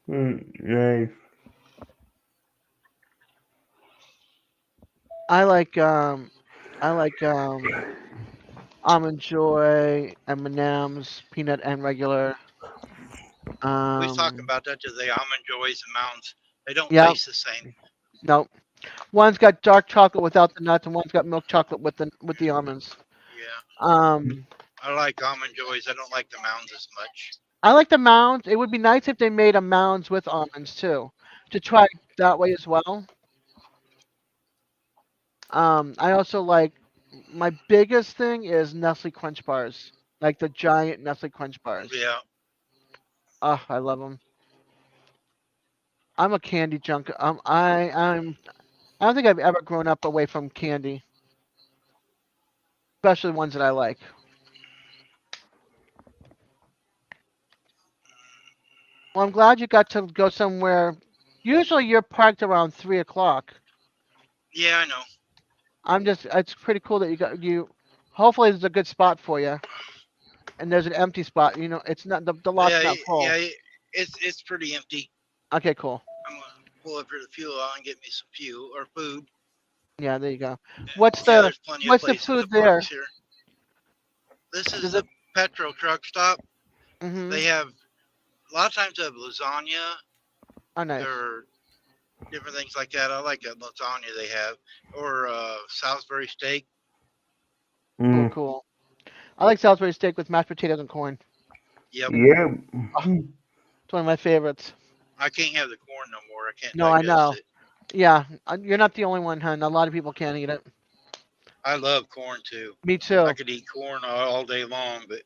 [SPEAKER 12] Nice.
[SPEAKER 10] I like Almond Joy, M&M's, peanut and regular.
[SPEAKER 1] We was talking about that today. Almond Joys and Mounds. They don't taste the same.
[SPEAKER 10] Nope. One's got dark chocolate without the nuts, and one's got milk chocolate with the almonds.
[SPEAKER 1] Yeah. I like Almond Joys. I don't like the Mounds as much.
[SPEAKER 10] I like the Mounds. It would be nice if they made a Mounds with almonds too, to try that way as well. I also like, my biggest thing is Nestle Crunch bars, like the giant Nestle Crunch bars.
[SPEAKER 1] Yeah.
[SPEAKER 10] Oh, I love them. I'm a candy junk. I don't think I've ever grown up away from candy, especially ones that I like. Well, I'm glad you got to go somewhere. Usually you're parked around 3 o'clock.
[SPEAKER 1] Yeah, I know.
[SPEAKER 10] It's pretty cool that hopefully there's a good spot for you. And there's an empty spot. You know, it's not, the lot's not full.
[SPEAKER 1] Yeah, it's pretty empty.
[SPEAKER 10] Okay, cool.
[SPEAKER 1] I'm going to pull up here to fuel oil and get me some fuel or food.
[SPEAKER 10] Yeah, there you go. What's
[SPEAKER 1] there's plenty of
[SPEAKER 10] the
[SPEAKER 1] places
[SPEAKER 10] food
[SPEAKER 1] to park
[SPEAKER 10] there?
[SPEAKER 1] here. This is the petrol truck stop.
[SPEAKER 10] Mm-hmm.
[SPEAKER 1] They have, a lot of times they have lasagna.
[SPEAKER 10] Oh, nice.
[SPEAKER 1] Or different things like that. I like that lasagna they have. Or Salisbury steak.
[SPEAKER 10] Cool. I like Salisbury steak with mashed potatoes and corn.
[SPEAKER 1] Yep.
[SPEAKER 12] Yeah.
[SPEAKER 10] It's one of my favorites.
[SPEAKER 1] I can't have the corn no more. I can't.
[SPEAKER 10] No, I know.
[SPEAKER 1] It.
[SPEAKER 10] Yeah, you're not the only one, hun. A lot of people can't eat it.
[SPEAKER 1] I love corn too.
[SPEAKER 10] Me too.
[SPEAKER 1] I could eat corn all day long, but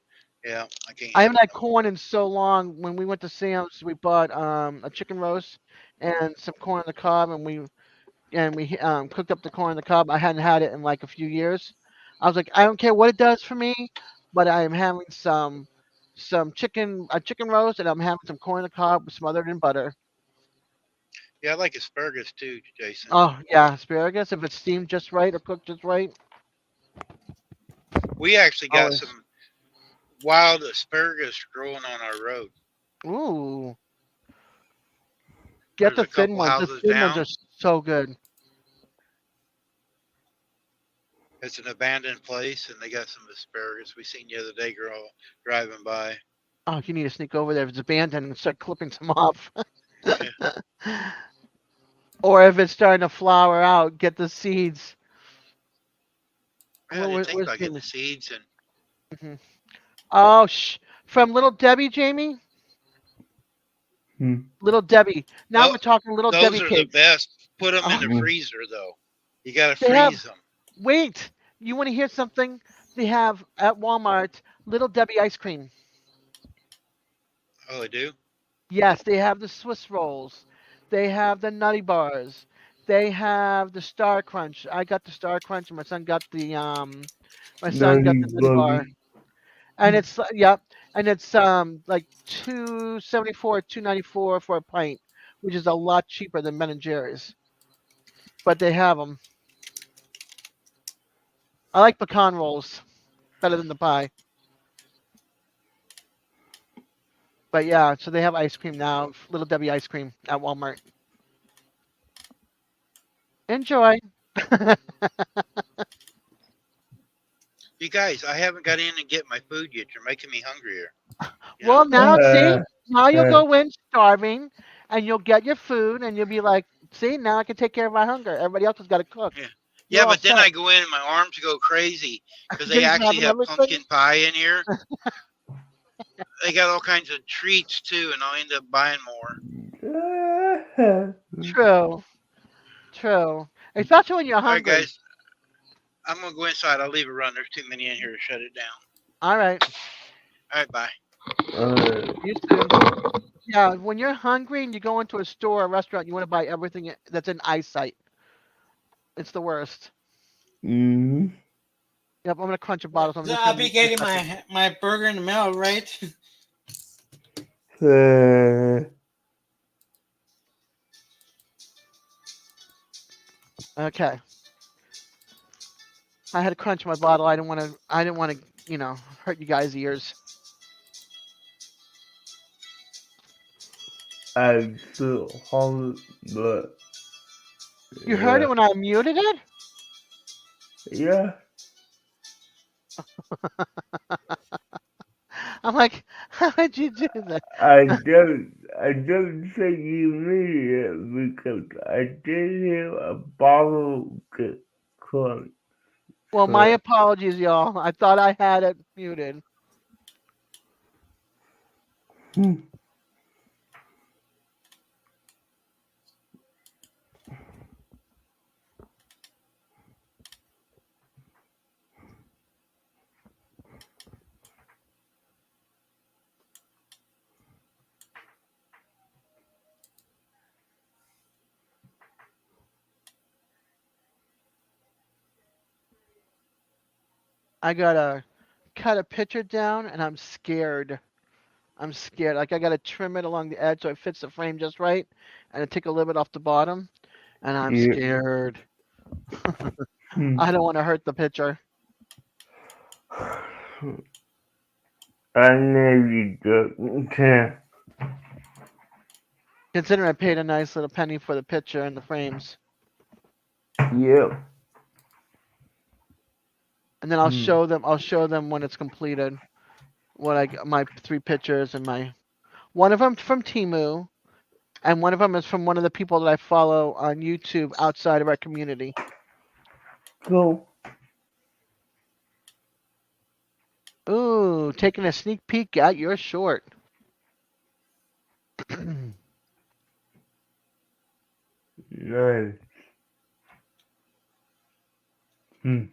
[SPEAKER 1] yeah, I can't.
[SPEAKER 10] I
[SPEAKER 1] have
[SPEAKER 10] haven't
[SPEAKER 1] it
[SPEAKER 10] had
[SPEAKER 1] no
[SPEAKER 10] corn in so long. When we went to Sam's, we bought a chicken roast and some corn on the cob, and we cooked up the corn on the cob. I hadn't had it in like a few years. I was like, I don't care what it does for me, but I am having some chicken roast, and I'm having some corn on the cob smothered in butter.
[SPEAKER 1] Yeah, I like asparagus too, Jason.
[SPEAKER 10] Oh yeah, asparagus if it's steamed just right or cooked just right.
[SPEAKER 1] We actually got
[SPEAKER 10] Always.
[SPEAKER 1] some wild asparagus growing on our road.
[SPEAKER 10] Ooh. Get
[SPEAKER 1] There's
[SPEAKER 10] the
[SPEAKER 1] a
[SPEAKER 10] thin
[SPEAKER 1] couple
[SPEAKER 10] ones. The
[SPEAKER 1] houses
[SPEAKER 10] thin ones
[SPEAKER 1] down.
[SPEAKER 10] are so good.
[SPEAKER 1] It's an abandoned place, and they got some asparagus. We seen the other day, girl driving by.
[SPEAKER 10] Oh, you need to sneak over there if it's abandoned and start clipping some off. Or if it's starting to flower out, get the seeds.
[SPEAKER 1] Yeah, I didn't
[SPEAKER 10] Where's
[SPEAKER 1] think about getting
[SPEAKER 10] Jamie?
[SPEAKER 1] the seeds and
[SPEAKER 10] Mhm. Oh, from Little Debbie, Jamie.
[SPEAKER 12] Hmm.
[SPEAKER 10] Little Debbie. Now
[SPEAKER 1] Tho-
[SPEAKER 10] we're talking Little
[SPEAKER 1] those
[SPEAKER 10] Debbie
[SPEAKER 1] are the
[SPEAKER 10] cakes.
[SPEAKER 1] best. Put them in the
[SPEAKER 12] Oh.
[SPEAKER 1] freezer though. You gotta
[SPEAKER 10] They have.
[SPEAKER 1] freeze them.
[SPEAKER 10] Wait, you want to hear something? They have at Walmart Little Debbie ice cream.
[SPEAKER 1] Oh, they do.
[SPEAKER 10] Yes, they have the Swiss rolls. They have the Nutty Bars. They have the Star Crunch. I got the Star Crunch, and my son got the
[SPEAKER 12] Nutty
[SPEAKER 10] Nutty Bar.
[SPEAKER 12] Buggy.
[SPEAKER 10] And it's yep, and it's like $2.74, $2.94 for a pint, which is a lot cheaper than Ben and Jerry's. But they have them. I like pecan rolls better than the pie. But yeah, so they have ice cream now, Little Debbie ice cream at Walmart. Enjoy.
[SPEAKER 1] You guys, I haven't got in and get my food yet. You're making me hungrier. You
[SPEAKER 10] Well,
[SPEAKER 1] know?
[SPEAKER 10] now see, now you'll
[SPEAKER 12] uh.
[SPEAKER 10] go in starving, and you'll get your food, and you'll be like, see, now I can take care of my hunger. Everybody else has got to cook.
[SPEAKER 1] Yeah.
[SPEAKER 10] You're
[SPEAKER 1] Yeah,
[SPEAKER 10] all
[SPEAKER 1] but then
[SPEAKER 10] set.
[SPEAKER 1] I go in and my arms go crazy because they
[SPEAKER 10] Jason's
[SPEAKER 1] actually
[SPEAKER 10] having
[SPEAKER 1] have
[SPEAKER 10] everything?
[SPEAKER 1] pumpkin pie in here. They got all kinds of treats too, and I'll end up buying more.
[SPEAKER 10] True. True. Especially when you're
[SPEAKER 1] All right,
[SPEAKER 10] hungry.
[SPEAKER 1] guys. I'm gonna go inside. I'll leave it run. There's too many in here to shut it down.
[SPEAKER 10] All right.
[SPEAKER 1] All right, bye.
[SPEAKER 10] You too. Yeah, when you're hungry and you go into a store or restaurant, you want to buy everything that's in eyesight. It's the worst.
[SPEAKER 12] Mm.
[SPEAKER 10] Yep, I'm gonna crunch a bottle. So I'm
[SPEAKER 11] So
[SPEAKER 10] just
[SPEAKER 11] I'll
[SPEAKER 10] gonna
[SPEAKER 11] be
[SPEAKER 10] mute for a
[SPEAKER 11] getting
[SPEAKER 10] second.
[SPEAKER 11] my burger in the mail, right?
[SPEAKER 10] Okay. I had to crunch my bottle. I didn't want to, hurt you guys' ears.
[SPEAKER 12] I still hungry, but
[SPEAKER 10] You heard it when I muted it?
[SPEAKER 12] yeah.
[SPEAKER 10] I'm like, how did you do that?
[SPEAKER 12] I don't think you needed it because I did hear a bottle get crushed.
[SPEAKER 10] Well, my apologies, y'all. I thought I had it muted. I gotta cut a picture down, and I'm scared. I'm scared. Like I gotta trim it along the edge so it fits the frame just right, and I take a little bit off the bottom, and I'm
[SPEAKER 12] Yeah.
[SPEAKER 10] scared. I don't want to hurt the picture.
[SPEAKER 12] I know you don't care.
[SPEAKER 10] Considering I paid a nice little penny for the picture and the frames.
[SPEAKER 12] Yep.
[SPEAKER 10] And then I'll show them. I'll show them when it's completed. My 3 pictures and one of them from Temu, and one of them is from one of the people that I follow on YouTube outside of our community.
[SPEAKER 12] Cool.
[SPEAKER 10] Ooh, taking a sneak peek at your short.
[SPEAKER 12] Nice. Hmm.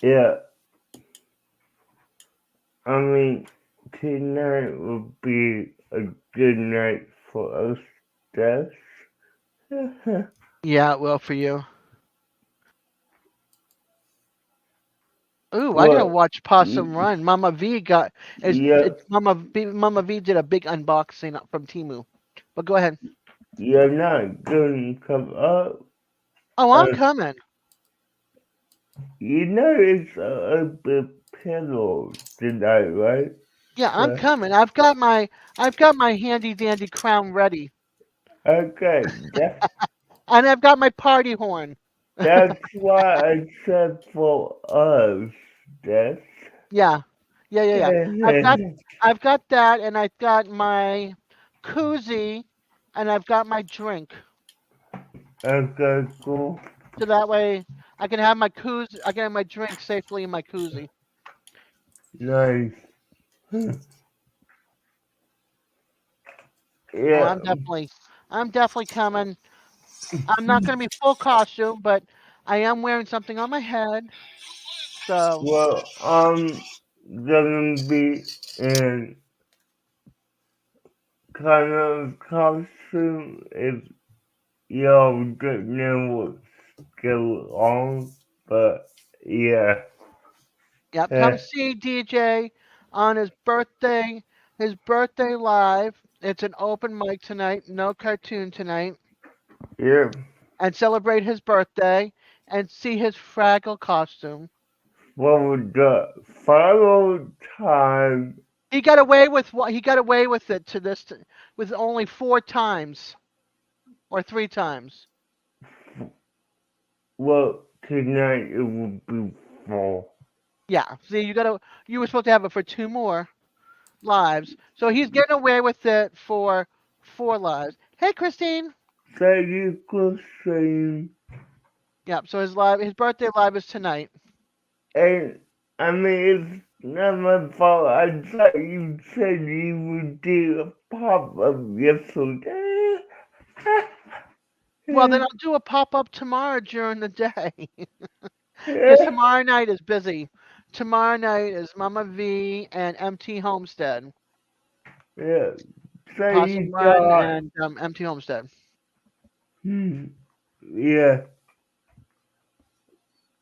[SPEAKER 12] Yeah. I mean, tonight would be a good night for us, Des.
[SPEAKER 10] Yeah, it will for you. Ooh, I gotta
[SPEAKER 12] What?
[SPEAKER 10] watch Possum Run. Mama V got
[SPEAKER 12] Yeah,
[SPEAKER 10] Mama V did a big unboxing from Temu. But go ahead.
[SPEAKER 12] you're not gonna come up.
[SPEAKER 10] Oh, I'm coming.
[SPEAKER 12] You know it's a bit pillow tonight, right?
[SPEAKER 10] Yeah, I'm coming. I've got my handy dandy crown ready.
[SPEAKER 12] Okay,
[SPEAKER 10] And I've got my party horn.
[SPEAKER 12] that's why I said for us, Des.
[SPEAKER 10] Yeah. I've got that, and I've got my koozie, and I've got my drink.
[SPEAKER 12] Okay, cool.
[SPEAKER 10] So that way I can have my koozie, I can have my drink safely in my koozie.
[SPEAKER 12] Nice.
[SPEAKER 10] Oh,
[SPEAKER 12] Yeah,
[SPEAKER 10] I'm definitely coming. I'm not gonna be full costume, but I am wearing something on my head. So
[SPEAKER 12] well, I'm gonna be in kind of costume if y'all don't know what's going on, but yeah.
[SPEAKER 10] yep, come see DJ on his birthday live. It's an open mic tonight, no cartoon tonight.
[SPEAKER 12] Yeah.
[SPEAKER 10] And celebrate his birthday and see his Fraggle costume.
[SPEAKER 12] Well, the final time.
[SPEAKER 10] He got away with it to this with only 4 times or 3 times.
[SPEAKER 12] Well, tonight it will be 4.
[SPEAKER 10] Yeah. See, you were supposed to have it for 2 more lives. So he's getting away with it for 4 lives. Hey, Christine.
[SPEAKER 12] Thank you, Christine.
[SPEAKER 10] Yep. So his birthday live is tonight.
[SPEAKER 12] And I mean, it's not my fault. I thought you said you would do a pop-up yesterday.
[SPEAKER 10] Well, then I'll do a pop-up tomorrow during the day. Because tomorrow night is busy. Tomorrow night is Mama V and MT Homestead.
[SPEAKER 12] Yeah.
[SPEAKER 10] Possum Run and MT Homestead.
[SPEAKER 12] Yeah.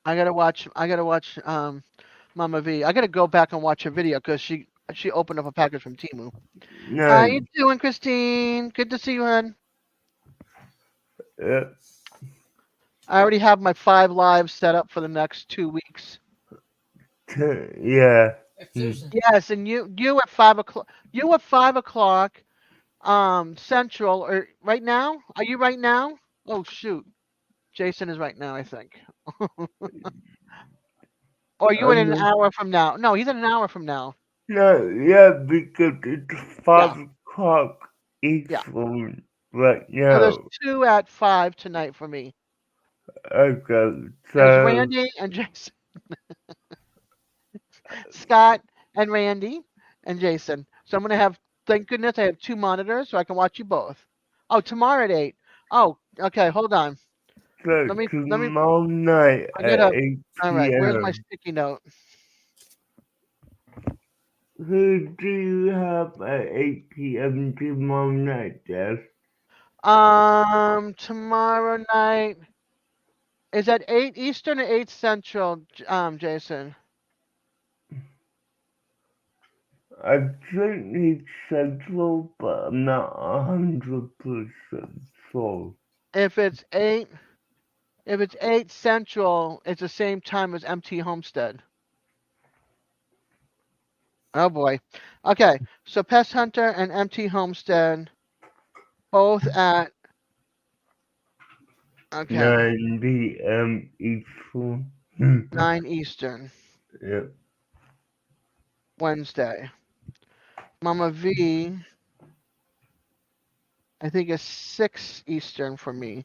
[SPEAKER 10] I gotta watch Mama V. I gotta go back and watch her video because she opened up a package from Temu.
[SPEAKER 12] No.
[SPEAKER 10] How you doing, Christine? Good to see you, hon.
[SPEAKER 12] Yeah.
[SPEAKER 10] I already have my 5 lives set up for the next 2 weeks.
[SPEAKER 12] Yeah.
[SPEAKER 10] Yes, and you at 5 o'clock. You at 5 o'clock, Central. Or right now? Are you right now? Oh shoot, Jason is right now, I think. Or you in an hour from now? No, he's in an hour from now.
[SPEAKER 12] No, yeah, because it's 5 o'clock Eastern right now.
[SPEAKER 10] So there's 2 at 5 tonight for me.
[SPEAKER 12] Okay, so
[SPEAKER 10] there's Randy and Jason. Scott and Randy and Jason. So I'm gonna have. Thank goodness I have 2 monitors so I can watch you both. Oh, tomorrow at 8. Oh, okay. Hold on.
[SPEAKER 12] So
[SPEAKER 10] let me.
[SPEAKER 12] Tomorrow night at 8 p.m.
[SPEAKER 10] All right. Where's my sticky note?
[SPEAKER 12] Who do you have at 8 p.m. tomorrow night, Jeff?
[SPEAKER 10] Tomorrow night is at 8 Eastern or 8 Central, Jason.
[SPEAKER 12] I think it's Central, but I'm not 100% sure.
[SPEAKER 10] If it's 8 Central, it's the same time as MT Homestead. Oh boy. Okay, so Pest Hunter and MT Homestead both at
[SPEAKER 12] 9 p.m. Eastern.
[SPEAKER 10] 9 Eastern.
[SPEAKER 12] Yep.
[SPEAKER 10] Wednesday. Mama V, I think it's 6 Eastern for me.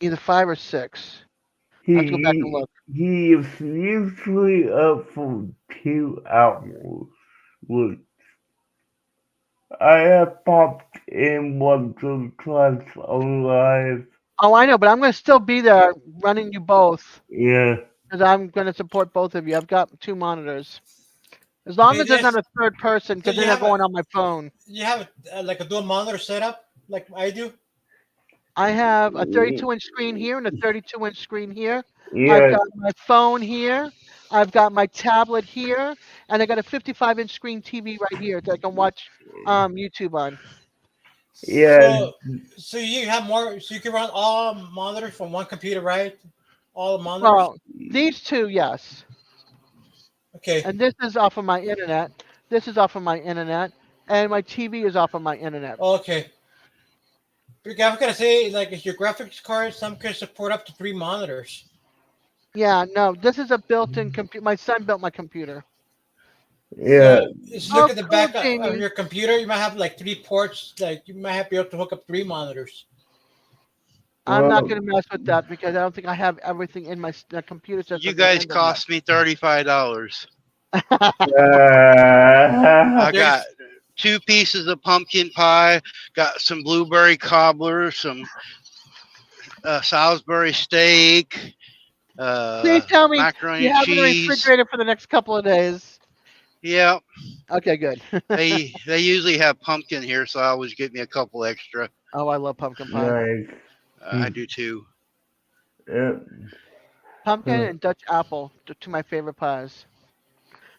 [SPEAKER 10] Either 5 or 6. I have to go back and look.
[SPEAKER 12] He is usually up for 2 hours which I have popped in once or twice on live.
[SPEAKER 10] Oh, I know, but I'm going to still be there running you both
[SPEAKER 12] Yeah.
[SPEAKER 10] because I'm going to support both of you. I've got 2 monitors. As long
[SPEAKER 11] Hey,
[SPEAKER 10] as there's not
[SPEAKER 11] Liz,
[SPEAKER 10] a third person,
[SPEAKER 11] so
[SPEAKER 10] because
[SPEAKER 11] you
[SPEAKER 10] then they're
[SPEAKER 11] have
[SPEAKER 10] going
[SPEAKER 11] a
[SPEAKER 10] on my phone.
[SPEAKER 11] you have like a dual monitor setup like I do.
[SPEAKER 10] I have a 32-inch screen here and a 32-inch screen here. I've
[SPEAKER 12] Yeah.
[SPEAKER 10] got my phone here. I've got my tablet here, and I got a 55-inch screen TV right here that I can watch YouTube on.
[SPEAKER 12] Yeah.
[SPEAKER 11] So you have more. So you can run all monitors from one computer, right? All the monitors.
[SPEAKER 10] Well, these 2, yes.
[SPEAKER 11] Okay.
[SPEAKER 10] And this is off of my internet. This is off of my internet, and my TV is off of my internet.
[SPEAKER 11] Okay. Because I was gonna say, like, if your graphics card, some can support up to 3 monitors.
[SPEAKER 10] Yeah, no, this is a built-in computer. My son built my computer.
[SPEAKER 12] Yeah.
[SPEAKER 11] So just look at the
[SPEAKER 10] cool,
[SPEAKER 11] back of
[SPEAKER 10] Jamie.
[SPEAKER 11] your computer. You might have like 3 ports. Like you might have be able to hook up 3 monitors.
[SPEAKER 10] I'm not
[SPEAKER 12] Well,
[SPEAKER 10] going to mess with that because I don't think I have everything in my computer system.
[SPEAKER 1] You
[SPEAKER 10] to
[SPEAKER 1] guys
[SPEAKER 10] handle
[SPEAKER 1] cost me $35.
[SPEAKER 10] that.
[SPEAKER 1] I got 2 pieces of pumpkin pie, got some blueberry cobbler, some Salisbury steak,
[SPEAKER 10] Please tell me
[SPEAKER 1] macaroni
[SPEAKER 10] you
[SPEAKER 1] and
[SPEAKER 10] have it in the
[SPEAKER 1] cheese.
[SPEAKER 10] refrigerator for the next couple of days.
[SPEAKER 1] Yeah,
[SPEAKER 10] Okay, good.
[SPEAKER 1] they usually have pumpkin here, so I always get me a couple extra.
[SPEAKER 10] Oh, I love pumpkin pie.
[SPEAKER 12] nice.
[SPEAKER 1] I do too.
[SPEAKER 12] Yeah.
[SPEAKER 10] Pumpkin and Dutch apple, 2 my favorite pies.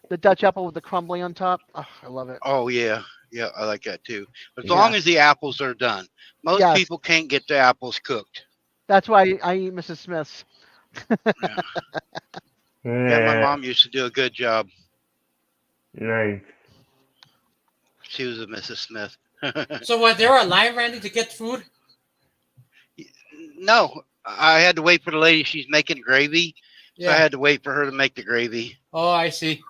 [SPEAKER 10] The Dutch apple with the crumbly on top. Oh, I love it.
[SPEAKER 1] Oh yeah, yeah, I like that too. As
[SPEAKER 10] Yeah.
[SPEAKER 1] long as the apples are done. Most
[SPEAKER 10] Yes.
[SPEAKER 1] people can't get the apples cooked.
[SPEAKER 10] That's why I eat Mrs. Smith's.
[SPEAKER 1] Yeah, my mom used to do a good job.
[SPEAKER 12] Nice.
[SPEAKER 1] She was a Mrs. Smith.
[SPEAKER 11] So what? They were alive, Randy, to get food.
[SPEAKER 1] No, I had to wait for the lady. She's making gravy, so I
[SPEAKER 11] Yeah.
[SPEAKER 1] had to wait for her to make the gravy.
[SPEAKER 11] Oh, I see.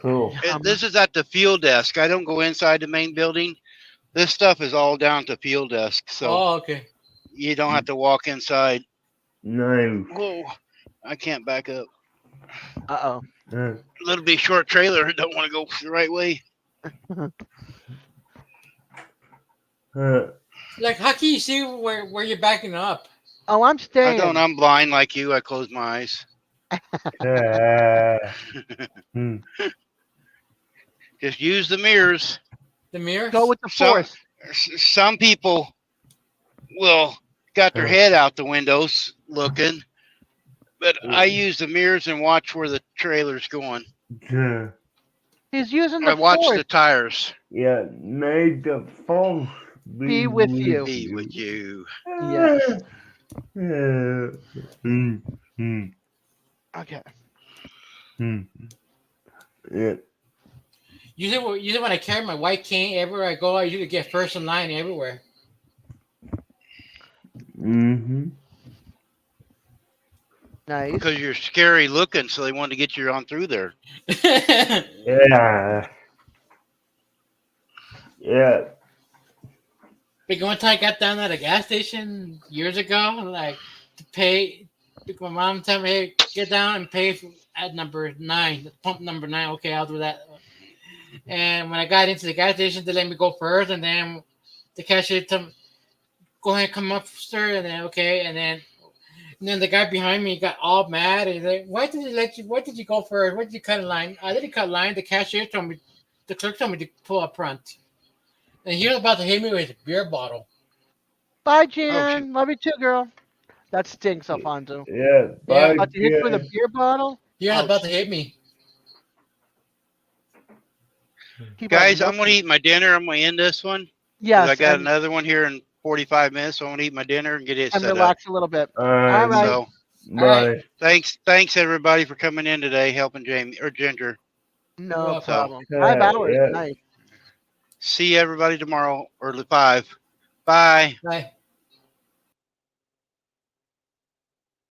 [SPEAKER 12] Cool.
[SPEAKER 1] This is at the field desk. I don't go inside the main building. This stuff is all down at the field desk, so
[SPEAKER 11] Oh, okay.
[SPEAKER 1] you don't have to walk inside.
[SPEAKER 12] Nice.
[SPEAKER 1] Whoa, I can't back up.
[SPEAKER 10] Uh-oh.
[SPEAKER 12] Uh,
[SPEAKER 1] A little bit short trailer. Don't want to go the right way.
[SPEAKER 11] Like, how can you see where you're backing up?
[SPEAKER 10] Oh, I'm
[SPEAKER 1] I
[SPEAKER 10] staying.
[SPEAKER 1] don't. I'm blind like you. I close my eyes.
[SPEAKER 12] hmm.
[SPEAKER 1] Just use the mirrors.
[SPEAKER 11] The mirror.
[SPEAKER 10] Go with the
[SPEAKER 1] Some-
[SPEAKER 10] force.
[SPEAKER 1] Some people will got their head out the windows looking, but I use the mirrors and watch where the trailer's going.
[SPEAKER 12] Yeah.
[SPEAKER 10] He's using
[SPEAKER 1] I
[SPEAKER 10] the
[SPEAKER 1] watch
[SPEAKER 10] force.
[SPEAKER 1] the tires.
[SPEAKER 12] Yeah. May the force
[SPEAKER 10] Be with you.
[SPEAKER 1] Be with you.
[SPEAKER 10] Yes.
[SPEAKER 12] Yeah. Mm, mm,
[SPEAKER 10] Okay.
[SPEAKER 12] mm. Yeah.
[SPEAKER 11] Usually when I carry my white cane everywhere I go, I usually get first in line everywhere.
[SPEAKER 12] Mm-hmm.
[SPEAKER 10] Nice.
[SPEAKER 1] Because you're scary looking, so they want to get you on through there.
[SPEAKER 12] Yeah. Yeah.
[SPEAKER 11] Because one time I got down at a gas station years ago, like to pay. My mom told me, "Hey, get down and pay at number 9, pump number 9." Okay, I'll do that. And when I got into the gas station, they let me go first, and then the cashier told me, "Go ahead, come up, sir." And then okay, and then the guy behind me got all mad. And he's like, "Why did you go first? Why did you cut a line?" I didn't cut a line. The cashier told me, the clerk told me to pull up front. And he was about to hit me with a beer bottle.
[SPEAKER 10] Bye, Jan. Love you too, girl. That stinks, Alfonso.
[SPEAKER 12] Yeah.
[SPEAKER 11] Yeah,
[SPEAKER 10] About to hit you with a
[SPEAKER 12] Jan.
[SPEAKER 10] beer bottle?
[SPEAKER 11] He was
[SPEAKER 10] Ouch.
[SPEAKER 11] about to hit me.
[SPEAKER 10] Keep on
[SPEAKER 1] Guys, I'm going to
[SPEAKER 10] looking.
[SPEAKER 1] eat my dinner. I'm going to end this one. 'Cause
[SPEAKER 10] Yes.
[SPEAKER 1] I got
[SPEAKER 10] and,
[SPEAKER 1] another one here in 45 minutes, so I'm going to eat my dinner and get it
[SPEAKER 10] and
[SPEAKER 1] set up.
[SPEAKER 10] relax a little bit.
[SPEAKER 12] All
[SPEAKER 10] All right.
[SPEAKER 1] So
[SPEAKER 12] Bye.
[SPEAKER 1] thanks everybody for coming in today, helping Jamie or Ginger.
[SPEAKER 10] No
[SPEAKER 11] welcome.
[SPEAKER 10] problem.
[SPEAKER 12] Yeah,
[SPEAKER 10] 5 hours.
[SPEAKER 12] yeah.
[SPEAKER 10] Nice.
[SPEAKER 1] See everybody tomorrow or 5. Bye.
[SPEAKER 11] Bye.